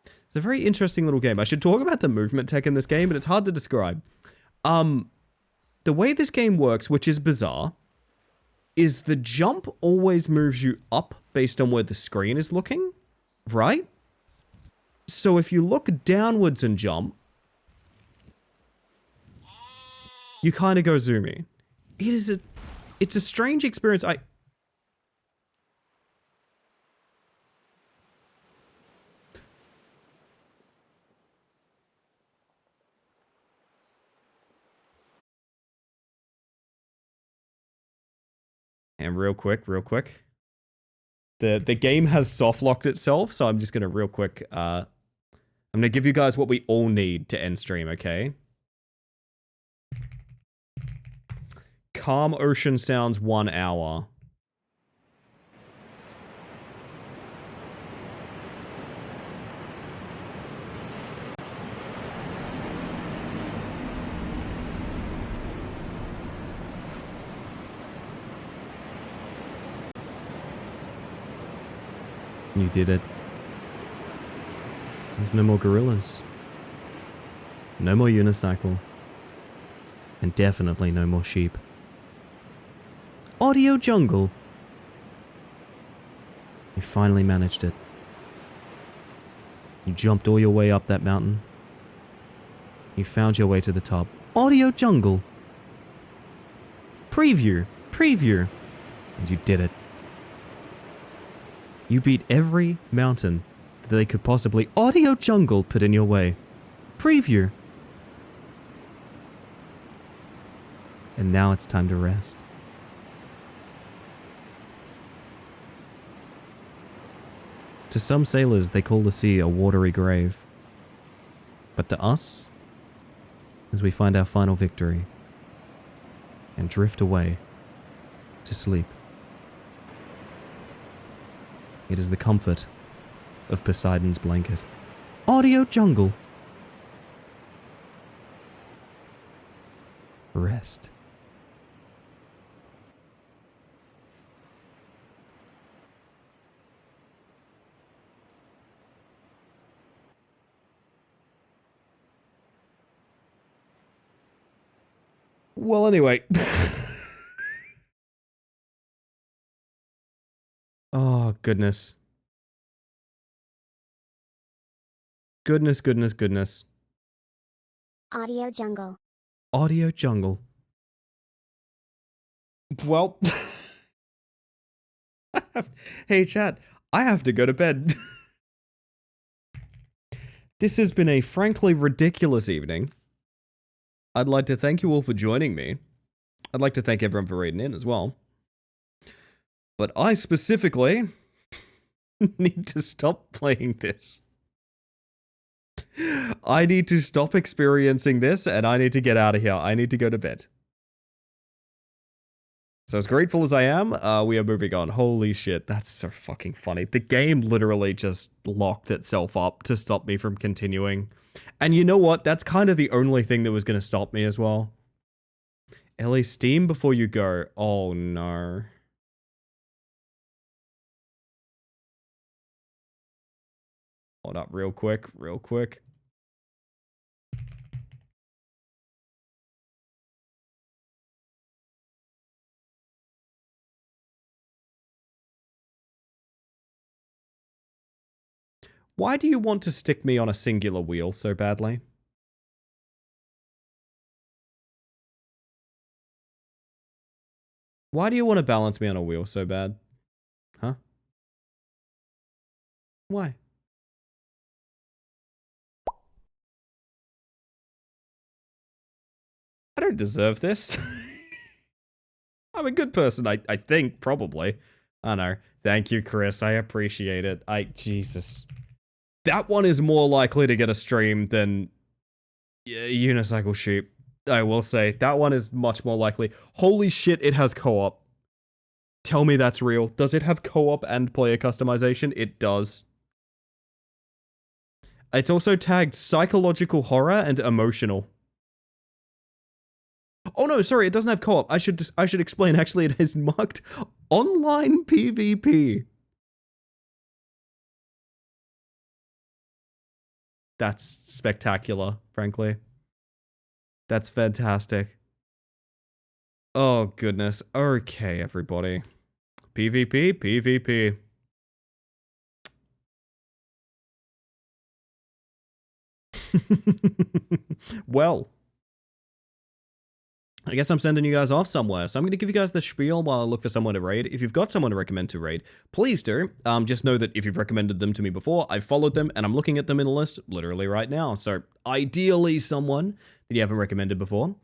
It's a very interesting little game. I should talk about the movement tech in this game, but it's hard to describe. The way this game works, which is bizarre, is the jump always moves you up based on where the screen is looking, right? So if you look downwards and jump, you kind of go zoomy. It's a strange experience. And real quick. The game has soft locked itself, so I'm just gonna real quick, I'm gonna give you guys what we all need to end stream, okay? Calm ocean sounds 1 hour. You did it. There's no more gorillas. No more unicycle. And definitely no more sheep. Audio jungle. You finally managed it. You jumped all your way up that mountain. You found your way to the top. Audio jungle. Preview. Preview. And you did it. You beat every mountain that they could possibly audio jungle put in your way. Preview. And now it's time to rest. To some sailors, they call the sea a watery grave. But to us, as we find our final victory and drift away to sleep, it is the comfort of Poseidon's blanket. Audio jungle. Rest. Well, anyway. Oh, goodness. Goodness, goodness, goodness. Audio jungle. Audio jungle. Well. Hey, chat. I have to go to bed. This has been a frankly ridiculous evening. I'd like to thank you all for joining me. I'd like to thank everyone for reading in as well. But I specifically need to stop playing this. I need to stop experiencing this, and I need to get out of here. I need to go to bed. So as grateful as I am, we are moving on. Holy shit, that's so fucking funny. The game literally just locked itself up to stop me from continuing. And you know what? That's kind of the only thing that was going to stop me as well. Ellie, Steam before you go. Oh no. Hold up real quick, real quick. Why do you want to stick me on a singular wheel so badly? Why do you want to balance me on a wheel so bad? Huh? Why? I don't deserve this. I'm a good person, I think, probably. I know. Thank you, Chris. I appreciate it. Jesus. That one is more likely to get a stream than Unicycle Sheep. I will say, that one is much more likely. Holy shit, it has co-op. Tell me that's real. Does it have co-op and player customization? It does. It's also tagged psychological horror and emotional. Oh no, sorry, it doesn't have co-op. I should explain. Actually, it is marked online PvP. That's spectacular, frankly. That's fantastic. Oh goodness. Okay, everybody. PvP, PvP. Well, I guess I'm sending you guys off somewhere, so I'm going to give you guys the spiel while I look for someone to raid. If you've got someone to recommend to raid, please do. Just know that if you've recommended them to me before, I've followed them, and I'm looking at them in a list literally right now. So ideally someone that you haven't recommended before.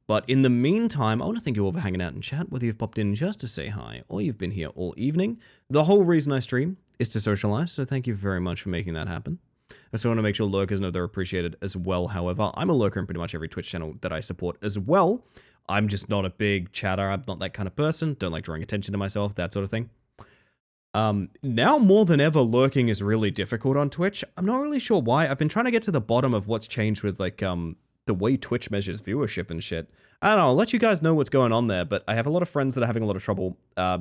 But in the meantime, I want to thank you all for hanging out in chat, whether you've popped in just to say hi, or you've been here all evening. The whole reason I stream is to socialize, so thank you very much for making that happen. I also want to make sure lurkers know they're appreciated as well, however. I'm a lurker in pretty much every Twitch channel that I support as well. I'm just not a big chatter. I'm not that kind of person. Don't like drawing attention to myself, that sort of thing. Now more than ever, lurking is really difficult on Twitch. I'm not really sure why. I've been trying to get to the bottom of what's changed with, like, the way Twitch measures viewership and shit. I don't know, I'll let you guys know what's going on there, but I have a lot of friends that are having a lot of trouble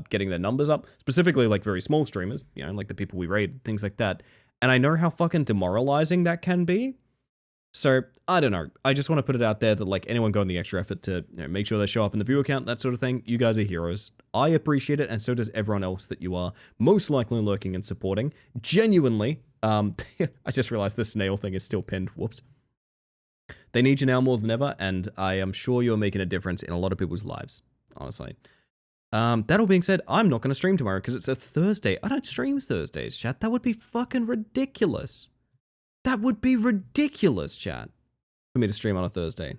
getting their numbers up, specifically like very small streamers, you know, like the people we raid, things like that. And I know how fucking demoralizing that can be. So, I don't know. I just want to put it out there that, like, anyone going the extra effort to make sure they show up in the viewer count, that sort of thing, you guys are heroes. I appreciate it, and so does everyone else that you are most likely lurking and supporting. Genuinely, I just realized the snail thing is still pinned. Whoops. They need you now more than ever, and I am sure you're making a difference in a lot of people's lives, honestly. That all being said, I'm not going to stream tomorrow because it's a Thursday. I don't stream Thursdays, chat. That would be fucking ridiculous. That would be ridiculous, chat, for me to stream on a Thursday.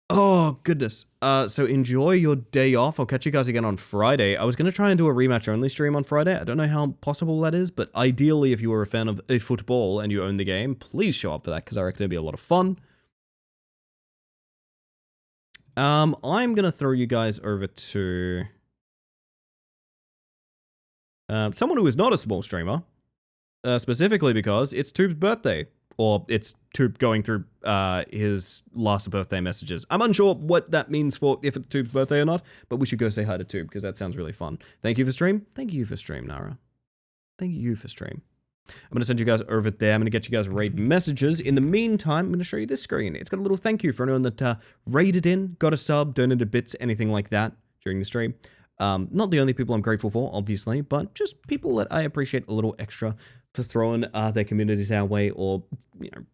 Oh, goodness. So enjoy your day off. I'll catch you guys again on Friday. I was going to try and do a rematch-only stream on Friday. I don't know how possible that is, but ideally, if you were a fan of football and you own the game, please show up for that, because I reckon it'd be a lot of fun. I'm going to throw you guys over to someone who is not a small streamer. Specifically because it's Tube's birthday, or it's Tube going through his last birthday messages. I'm unsure what that means for if it's Tube's birthday or not, but we should go say hi to Tube because that sounds really fun. Thank you for stream. Thank you for stream, Nara. Thank you for stream. I'm going to send you guys over there. I'm going to get you guys raid messages. In the meantime, I'm going to show you this screen. It's got a little thank you for anyone that raided in, got a sub, donated bits, anything like that during the stream. Not the only people I'm grateful for, obviously, but just people that I appreciate a little extra for throwing their communities our way, or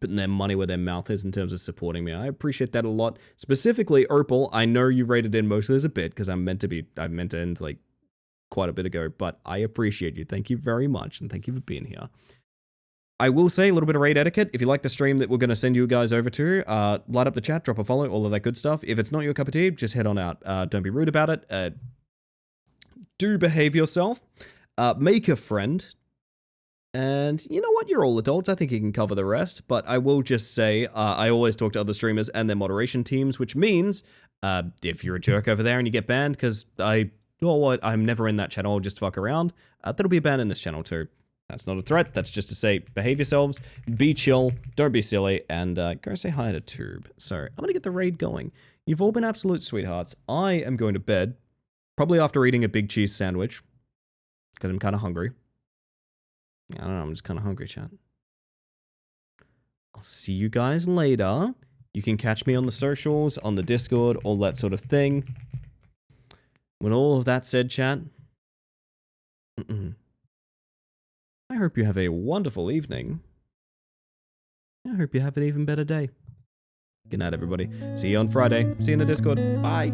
putting their money where their mouth is in terms of supporting me. I appreciate that a lot. Specifically, Opal, I know you rated in mostly as a bit because I meant to end like quite a bit ago, but I appreciate you. Thank you very much, and thank you for being here. I will say a little bit of raid etiquette. If you like the stream that we're going to send you guys over to, light up the chat, drop a follow, all of that good stuff. If it's not your cup of tea, just head on out. Don't be rude about it. Do behave yourself. Make a friend. And you know what? You're all adults. I think you can cover the rest. But I will just say, I always talk to other streamers and their moderation teams, which means if you're a jerk over there and you get banned, because I'm never in that channel, just fuck around, that'll be a ban in this channel too. That's not a threat. That's just to say, behave yourselves, be chill, don't be silly, and go say hi to Tube. So I'm going to get the raid going. You've all been absolute sweethearts. I am going to bed, probably after eating a big cheese sandwich, because I'm kind of hungry. I don't know, I'm just kind of hungry, chat. I'll see you guys later. You can catch me on the socials, on the Discord, all that sort of thing. With all of that said, chat, I hope you have a wonderful evening. I hope you have an even better day. Good night, everybody. See you on Friday. See you in the Discord. Bye.